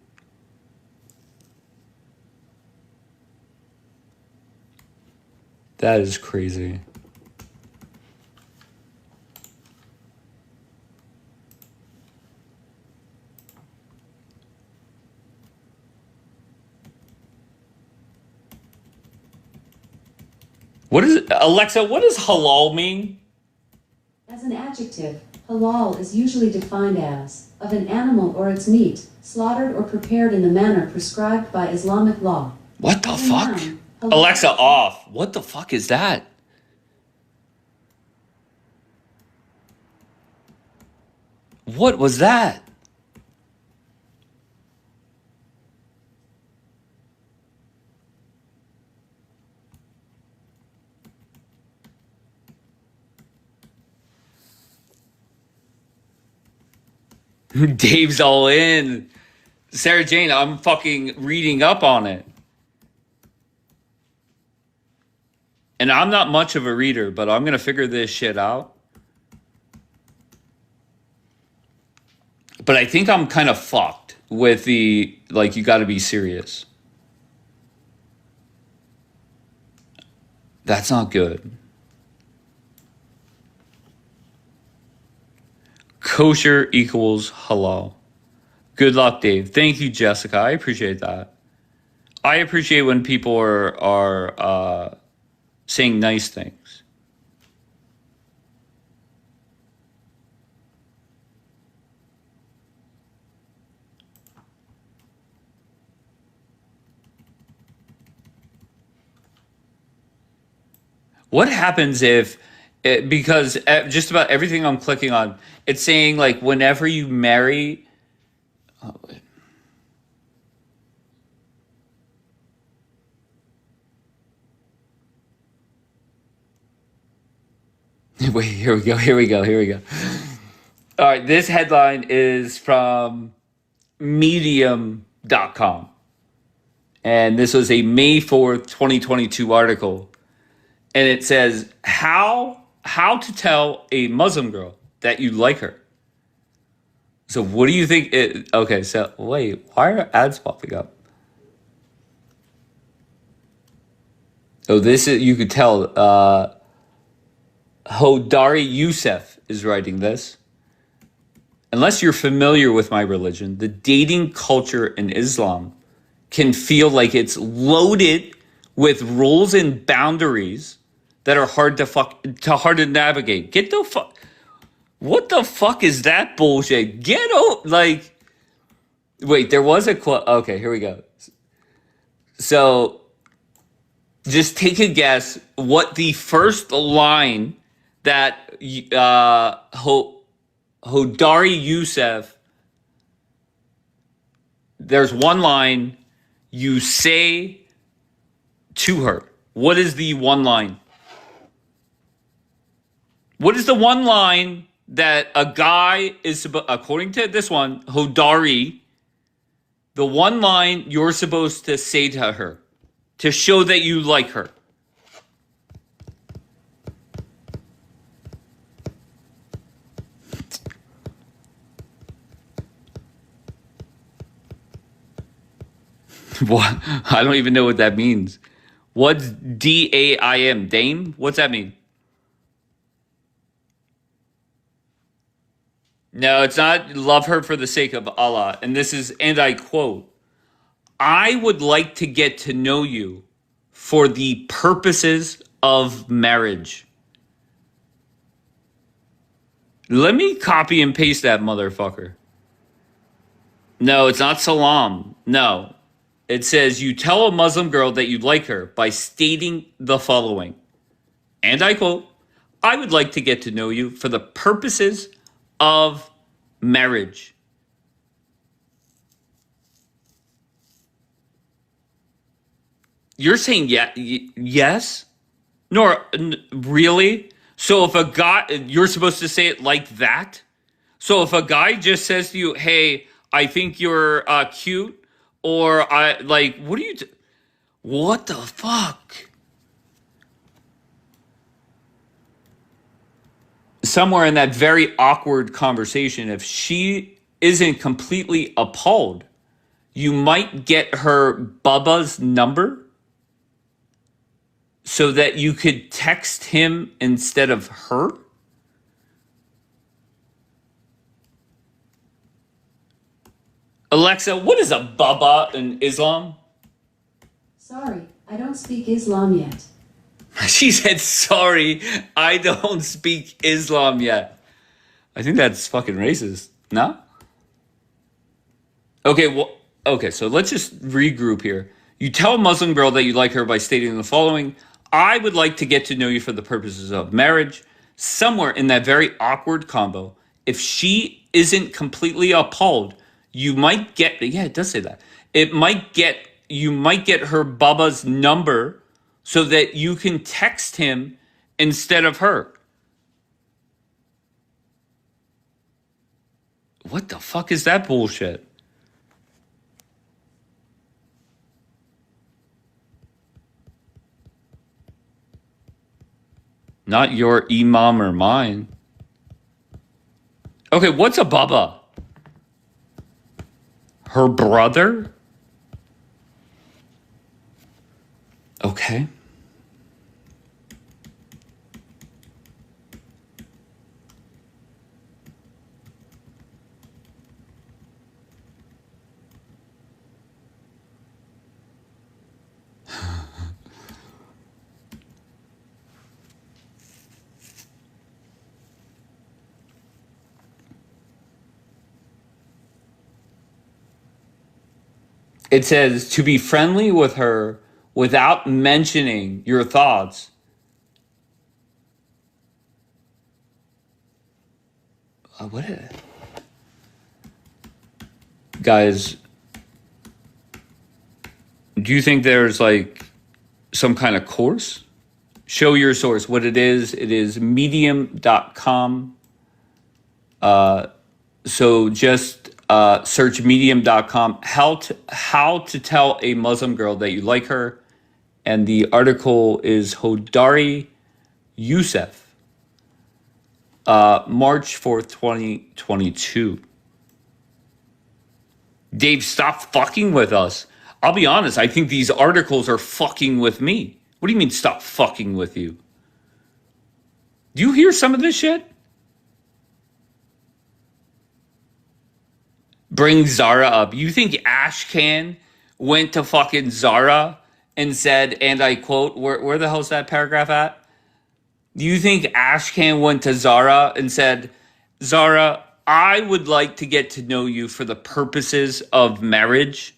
That is crazy. What is Alexa, what does halal mean? As an adjective, halal is usually defined as of an animal or its meat, slaughtered or prepared in the manner prescribed by Islamic law. What the As a fuck? noun, halal- Alexa, off. What the fuck is that? What was that? Dave's all in. Sarah Jane, I'm fucking reading up on it. And I'm not much of a reader, but I'm going to figure this shit out. But I think I'm kind of fucked with the, like, you got to be serious. That's not good. Kosher equals halal. Good luck, Dave. Thank you, Jessica. I appreciate that. I appreciate when people are saying nice things. What happens if, because just about everything I'm clicking on, it's saying like whenever you marry. Oh, wait. Wait, here we go. All right, this headline is from medium.com. And this was a May 4th, 2022 article. And it says how to tell a Muslim girl that you like her. So what do you think okay, so wait, why are ads popping up? Oh, this is, you could tell Hodari Youssef is writing this. Unless you're familiar with my religion, the dating culture in Islam can feel like it's loaded with rules and boundaries that are hard to navigate. Get the fuck. What the fuck is that bullshit? Get out. Like, wait, there was a quote. Okay, here we go. So just take a guess what the first line that Hodari Youssef, there's one line you say to her. What is the one line? What is the one line that a guy is, according to this one, Hodari, the one line you're supposed to say to her to show that you like her? What? I don't even know what that means. What's DAIM? Dame? What's that mean? No, it's not love her for the sake of Allah. And this is, and I quote, I would like to get to know you for the purposes of marriage. Let me copy and paste that motherfucker. No, it's not salam. No. It says you tell a Muslim girl that you like her by stating the following. And I quote, I would like to get to know you for the purposes of marriage. You're saying yes? No, really? So if a guy, you're supposed to say it like that? So if a guy just says to you, hey, I think you're cute, or I like, what are you, what the fuck? Somewhere in that very awkward conversation, if she isn't completely appalled, you might get her Bubba's number so that you could text him instead of her. Alexa, what is a Bubba in Islam? Sorry, I don't speak Islam yet. She said, sorry, I don't speak Islam yet. I think that's fucking racist. No? Okay, well, okay, so let's just regroup here. You tell a Muslim girl that you like her by stating the following. I would like to get to know you for the purposes of marriage. Somewhere in that very awkward combo, if she isn't completely appalled, you might get, yeah, it does say that. You might get her Bubba's number so that you can text him instead of her. What the fuck is that bullshit? Not your imam or mine. Okay, what's a Bubba? Her brother? Okay. It says to be friendly with her without mentioning your thoughts. What is it? Guys, do you think there's like some kind of course? Show your source. What it is medium.com. So just search medium.com, how to tell a Muslim girl that you like her. And the article is Hodari Youssef, March 4th, 2022. Dave, stop fucking with us. I'll be honest, I think these articles are fucking with me. What do you mean stop fucking with you? Do you hear some of this shit? Bring Zara up. You think Ashcan went to fucking Zara and said, and I quote, where the hell's that paragraph at? Do you think Ashcan went to Zara and said, Zara, I would like to get to know you for the purposes of marriage?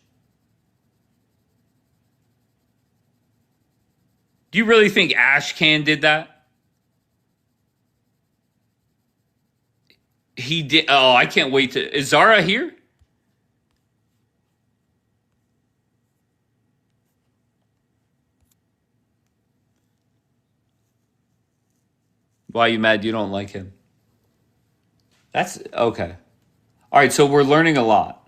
Do you really think Ashcan did that? He did. Oh, I can't wait to. Is Zara here? Why are you mad you don't like him? That's okay. All right, so we're learning a lot.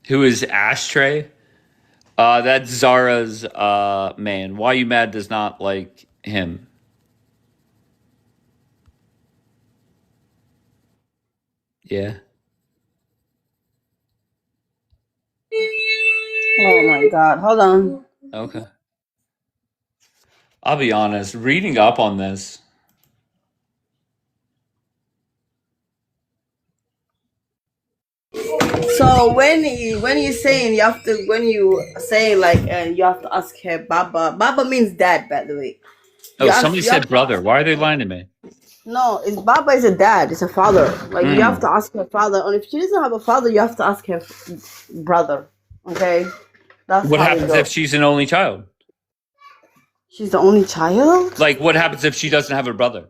Who is Ashtray? That's Zara's man. Why you mad does not like him. Yeah. Oh my God. Hold on. Okay. I'll be honest. Reading up on this, So when you saying you have to when you say like you have to ask her Baba. Baba means dad, by the way. oh, somebody You have said to brother. ask, Why are they lying to me? no, it's Baba is a dad, it's a father. Like you have Mm. to ask her father, and if she doesn't have a father, you have to ask her brother. Okay, that's What how it happens if goes. she's an only child? She's the only child. Like, what happens if she doesn't have a brother?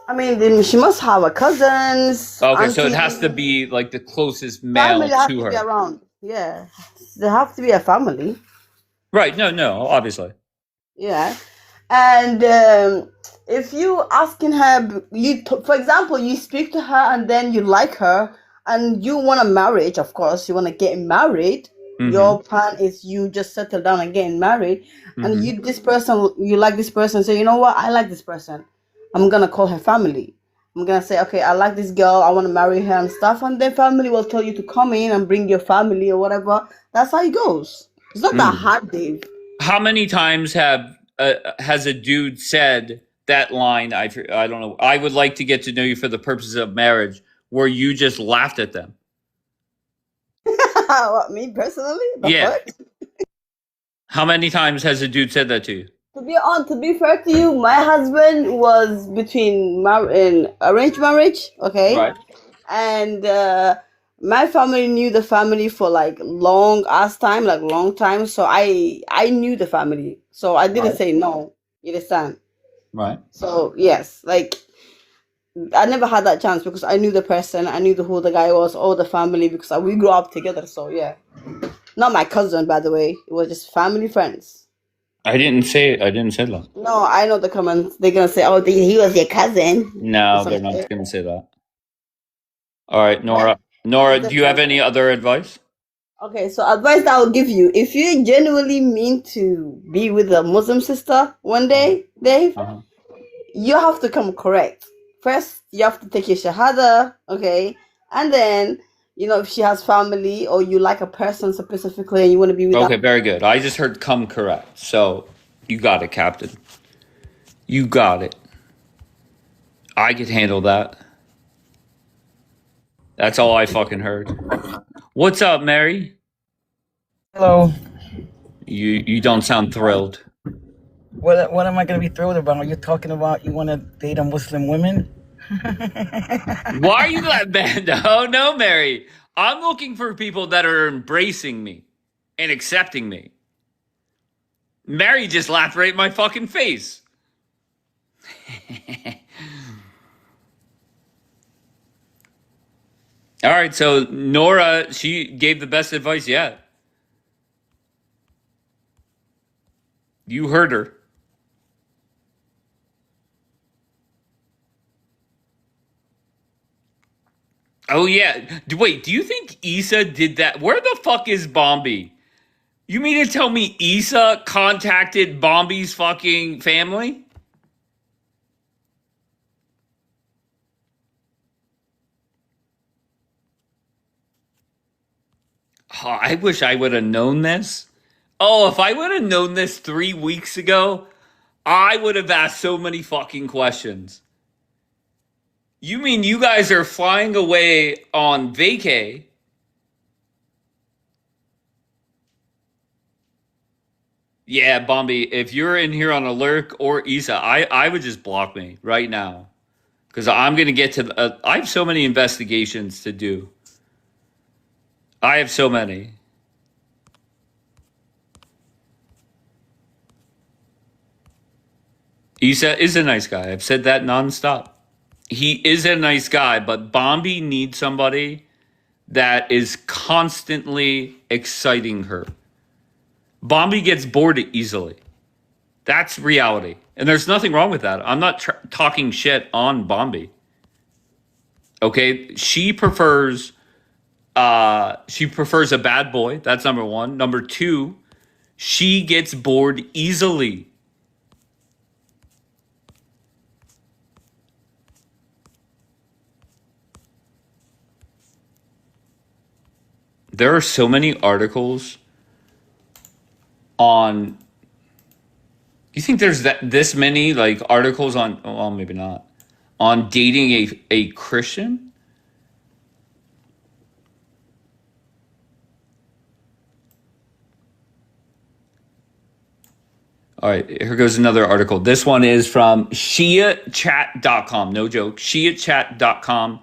I mean, then she must have a cousins, Okay, so it aunties. has to be like the closest Family male has to to be her. around. Yeah, they have to be a family. Right. No, obviously. Yeah, and if you asking her, for example, you speak to her and then you like her and you want a marriage. Of course, you want to get married. Mm-hmm. Your plan is you just settle down and getting married, and Mm-hmm. you like this person. So you know what? I like this person. I'm gonna call her family. I'm gonna say, okay, I like this girl. I want to marry her and stuff, and then family will tell you to come in and bring your family or whatever. That's how it goes. It's not that Mm. hard, Dave. How many times has a dude said that line? I don't know. I would like to get to know you for the purposes of marriage, where you just laughed at them. What, me personally? The Yeah. fuck? How many times has a dude said that to you? To be fair to you, my husband was between in arranged marriage, okay, Right. and my family knew the family for like long ass time, like long time. So I knew the family, so I didn't Right. say no. You understand? Right. So yes, like I never had that chance because I knew the person, I knew who the guy was, or the family because we grew up together. So yeah, not my cousin, by the way. It was just family friends. I didn't say that. No, I know the comments. They're gonna say, "Oh, he was your cousin." Or No, they're something. not going to say that. All right, Yeah, Nora. Nora, that's do you have any other advice? okay. So advice that I'll give you: if you genuinely mean to be with a Muslim sister one day, Dave, Uh-huh. you have to come correct. First, you have to take your shahada, okay, and then if she has family or you like a person specifically and you want to be with Okay, that. very good. I just heard come correct. So you got it, Captain. You got it. I could handle that. That's all I fucking heard. What's up, Mary? Hello. You don't sound thrilled. What am I going to be thrilled about? Are you talking about you want to date a Muslim woman? Why are you that bad? Oh no, Mary. I'm looking for people that are embracing me and accepting me. Mary just laughed right in my fucking face. All right, so Nora, she gave the best advice yet. You heard her. Oh yeah. Wait, do you think Issa did that? Where the fuck is Bombi? You mean to tell me Issa contacted Bombi's fucking family? Oh, I wish I would have known this. Oh, if I would have known this 3 weeks ago, I would have asked so many fucking questions. You mean you guys are flying away on vacay? Yeah, Bombi, if you're in here on a lurk or Issa, I would just block me right now. Because I'm going to get to I have so many investigations to do. I have so many. Isa is a nice guy. I've said that nonstop. He is a nice guy, but Bombi needs somebody that is constantly exciting her. Bombi gets bored easily. That's reality. And there's nothing wrong with that. I'm not talking shit on Bombi. Okay? She prefers a bad boy. That's number one. Number two, she gets bored easily. There are so many articles on. You think there's this many like articles on? Well, maybe not. On dating a Christian. All right, here goes another article. This one is from ShiaChat.com. No joke, ShiaChat.com.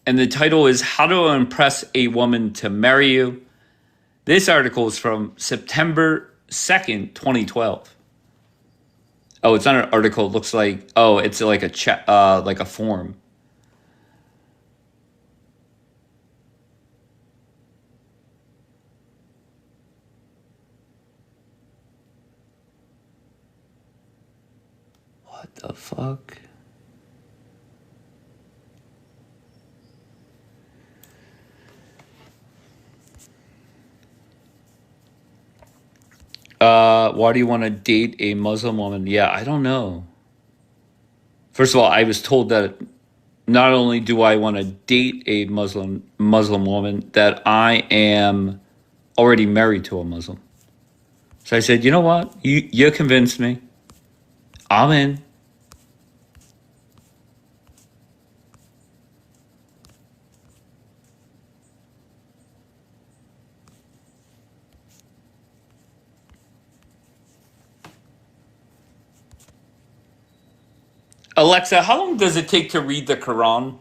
And the title is How to Impress a Woman to Marry You. This article is from September 2nd, 2012. Oh, it's not an article. It looks like, it's like a chat, like a form. What the fuck? Why do you want to date a Muslim woman? Yeah, I don't know. First of all, I was told that not only do I want to date a Muslim woman, that I am already married to a Muslim. So I said, you know what? You convinced me. I'm in. Alexa, how long does it take to read the Quran?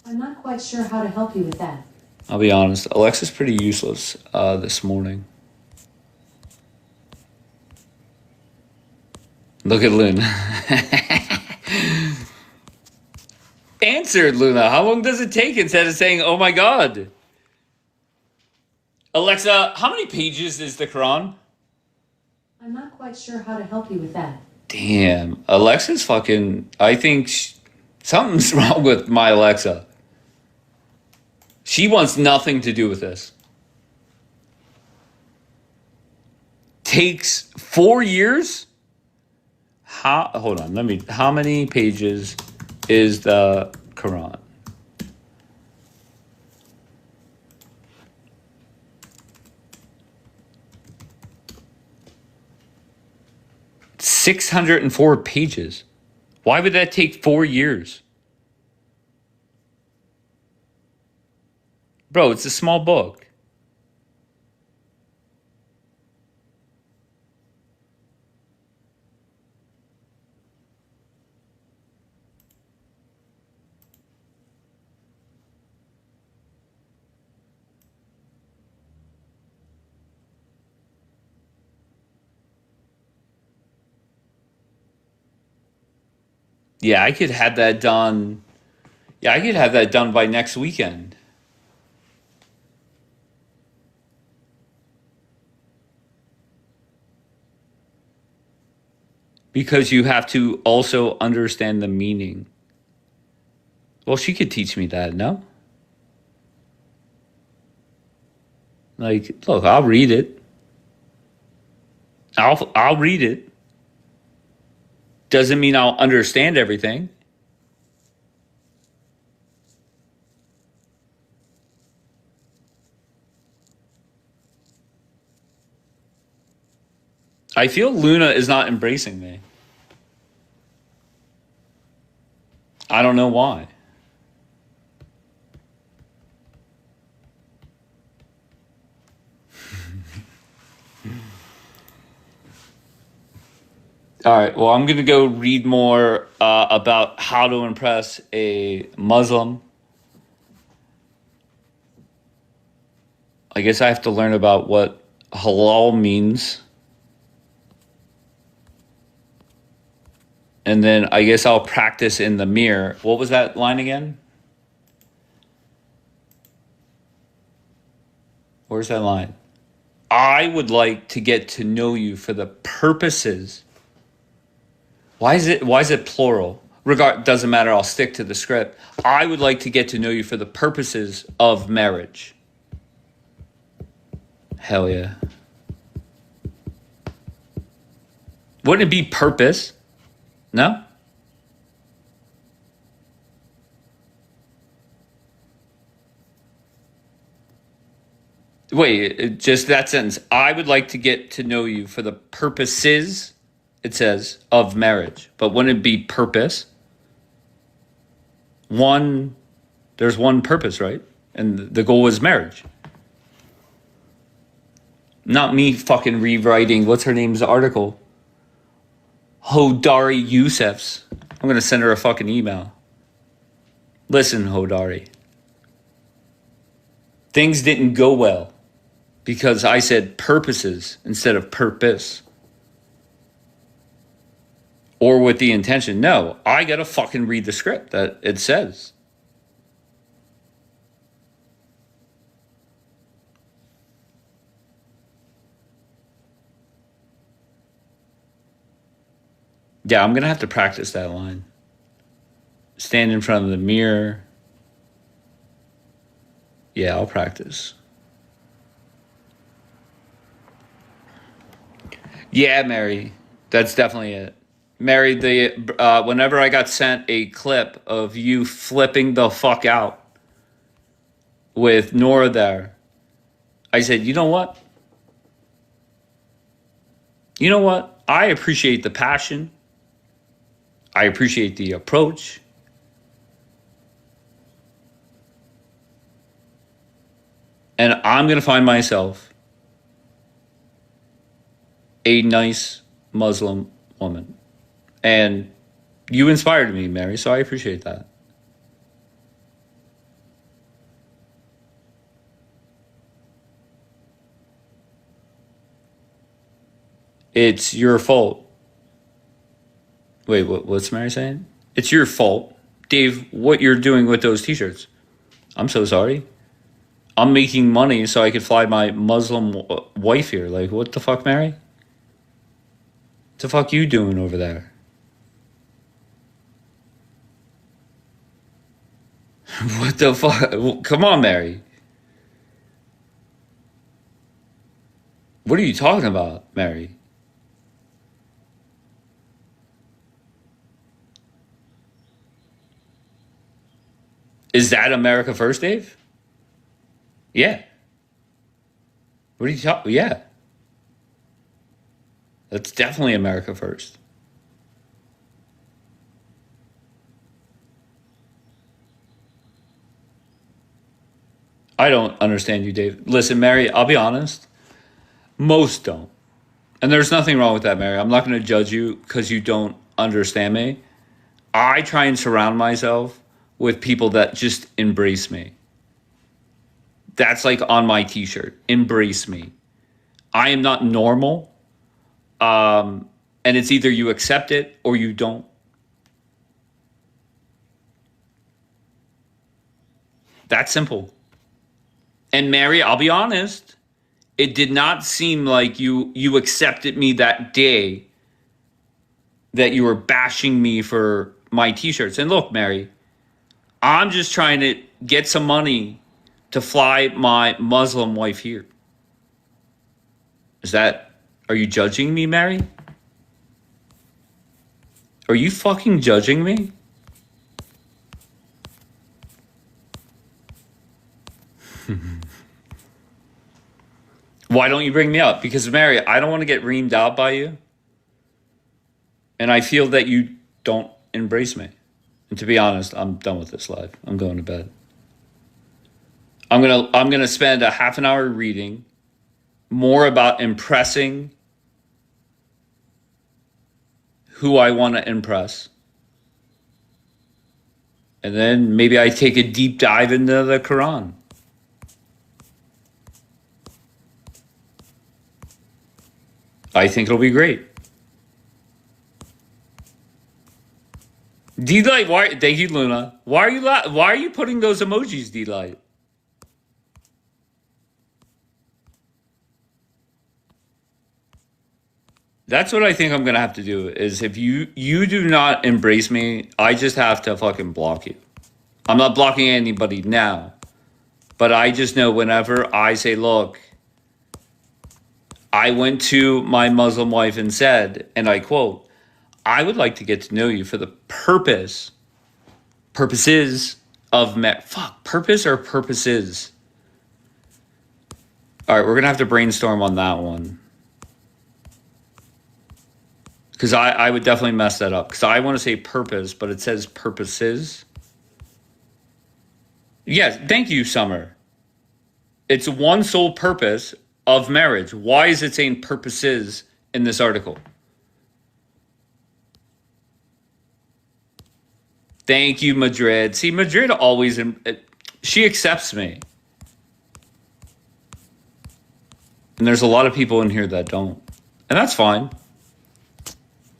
I'm not quite sure how to help you with that. I'll be honest. Alexa's pretty useless this morning. Look at Luna. Answered Luna. How long does it take instead of saying, oh my God? Alexa, how many pages is the Quran? I'm not quite sure how to help you with that. Damn. Alexa's fucking. I think something's wrong with my Alexa. She wants nothing to do with this. Takes 4 years? Hold on. How many pages is the Quran? It's 604 pages. Why would that take 4 years? Bro, it's a small book. Yeah, I could have that done. Yeah, I could have that done by next weekend. Because you have to also understand the meaning. Well, she could teach me that, no? Like, look, I'll read it. I'll read it. Doesn't mean I'll understand everything. I feel Luna is not embracing me. I don't know why. All right, well, I'm going to go read more about how to impress a Muslim. I guess I have to learn about what halal means. And then I guess I'll practice in the mirror. What was that line again? Where's that line? I would like to get to know you for the purposes. Why is it plural? Doesn't matter, I'll stick to the script. I would like to get to know you for the purposes of marriage. Hell yeah. Wouldn't it be purpose? No? Wait, just that sentence. I would like to get to know you for the purposes, it says, of marriage. But wouldn't it be purpose? There's one purpose, right? And the goal is marriage. Not me fucking rewriting, what's her name's article? Hodari Youssef's. I'm going to send her a fucking email. Listen, Hodari. Things didn't go well because I said purposes instead of purpose. Or with the intention. No, I got to fucking read the script that it says. Yeah, I'm going to have to practice that line. Stand in front of the mirror. Yeah, I'll practice. Yeah, Mary. That's definitely it. Mary, whenever I got sent a clip of you flipping the fuck out with Nora there, I said, you know what? You know what? I appreciate the passion. I appreciate the approach. And I'm going to find myself a nice Muslim woman. And you inspired me, Mary, so I appreciate that. It's your fault. Wait, what's Mary saying? It's your fault. Dave, what you're doing with those t-shirts. I'm so sorry. I'm making money so I could fly my Muslim wife here. Like, what the fuck, Mary? What the fuck you doing over there? What the fuck? Come on, Mary. What are you talking about, Mary? Is that America First, Dave? Yeah. What are you talking? Yeah. That's definitely America First. I don't understand you, Dave. Listen, Mary, I'll be honest. Most don't. And there's nothing wrong with that, Mary. I'm not going to judge you because you don't understand me. I try and surround myself with people that just embrace me. That's like on my t-shirt. Embrace me. I am not normal. And it's either you accept it or you don't. That's simple. And Mary, I'll be honest, it did not seem like you accepted me that day that you were bashing me for my t-shirts. And look, Mary, I'm just trying to get some money to fly my Muslim wife here. Are you judging me, Mary? Are you fucking judging me? Why don't you bring me up? Because, Mary, I don't want to get reamed out by you. And I feel that you don't embrace me. And to be honest, I'm done with this live. I'm going to bed. I'm gonna spend a half an hour reading more about impressing who I want to impress. And then maybe I take a deep dive into the Quran. I think it'll be great. D-Light, why? Thank you, Luna. Why are you putting those emojis, D-Light? That's what I think I'm gonna have to do. Is if you do not embrace me, I just have to fucking block you. I'm not blocking anybody now, but I just know whenever I say, look, I went to my Muslim wife and said, and I quote, I would like to get to know you for the purposes of purpose or purposes. All right, we're gonna have to brainstorm on that one. Because I would definitely mess that up. Because I want to say purpose, but it says purposes. Yes, thank you, Summer. It's one sole purpose of marriage. Why is it saying purposes in this article? Thank you, Madrid. See, Madrid always, she accepts me. And there's a lot of people in here that don't. And that's fine.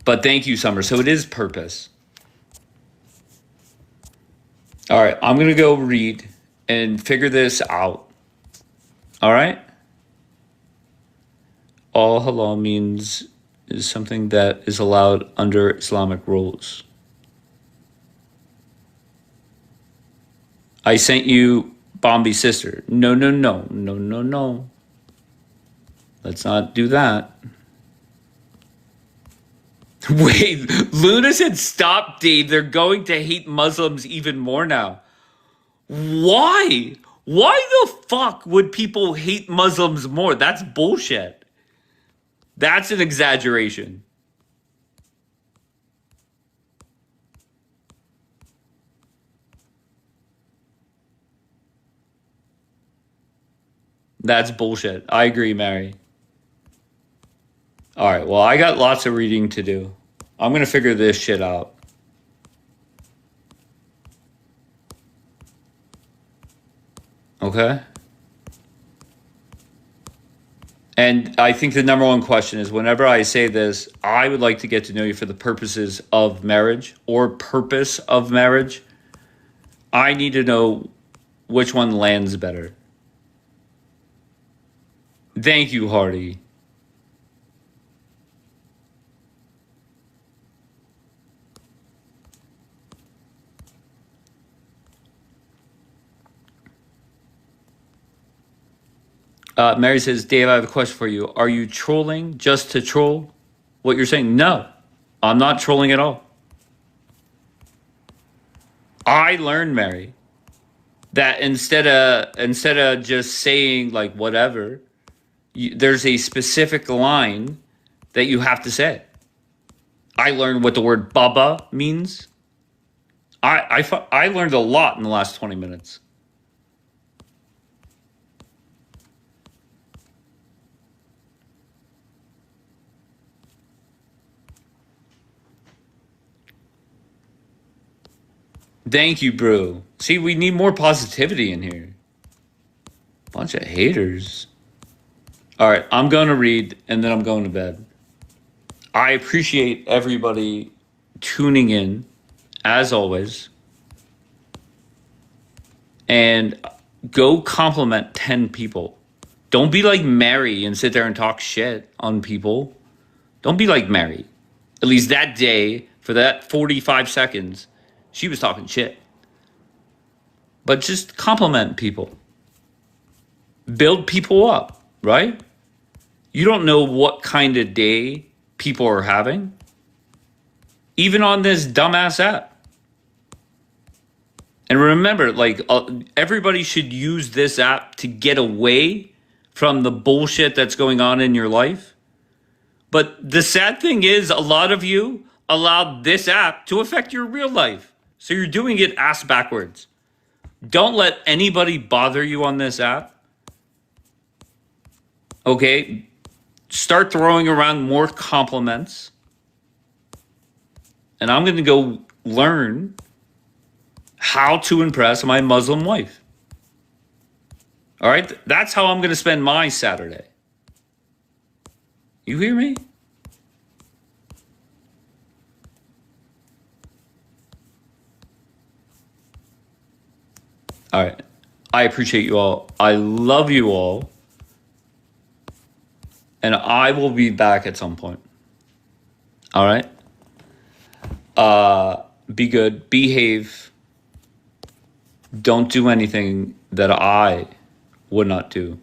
But thank you, Summer. So it is purpose. All right, I'm going to go read and figure this out. All right? All halal means is something that is allowed under Islamic rules. I sent you Bombi's sister. No. Let's not do that. Wait, Luna said, stop, Dave. They're going to hate Muslims even more now. Why? Why the fuck would people hate Muslims more? That's bullshit. That's an exaggeration. That's bullshit. I agree, Mary. All right, well, I got lots of reading to do. I'm going to figure this shit out. Okay? And I think the number one question is whenever I say this, I would like to get to know you for the purposes of marriage or purpose of marriage. I need to know which one lands better. Thank you, Hardy. Mary says, Dave, I have a question for you. Are you trolling just to troll what you're saying? No, I'm not trolling at all. I learned, Mary, that instead of just saying like whatever, there's a specific line that you have to say. I learned what the word baba means. I learned a lot in the last 20 minutes. Thank you, bro. See, we need more positivity in here. Bunch of haters. All right, I'm going to read and then I'm going to bed. I appreciate everybody tuning in, as always. And go compliment 10 people. Don't be like Mary and sit there and talk shit on people. Don't be like Mary. At least that day, for that 45 seconds, she was talking shit. But just compliment people. Build people up, right? You don't know what kind of day people are having. Even on this dumbass app. And remember, like, everybody should use this app to get away from the bullshit that's going on in your life. But the sad thing is, a lot of you allowed this app to affect your real life. So you're doing it ass backwards. Don't let anybody bother you on this app. Okay? Start throwing around more compliments. And I'm going to go learn how to impress my Muslim wife. All right? That's how I'm going to spend my Saturday. You hear me? All right. I appreciate you all. I love you all. And I will be back at some point. All right? Be good. Behave. Don't do anything that I would not do.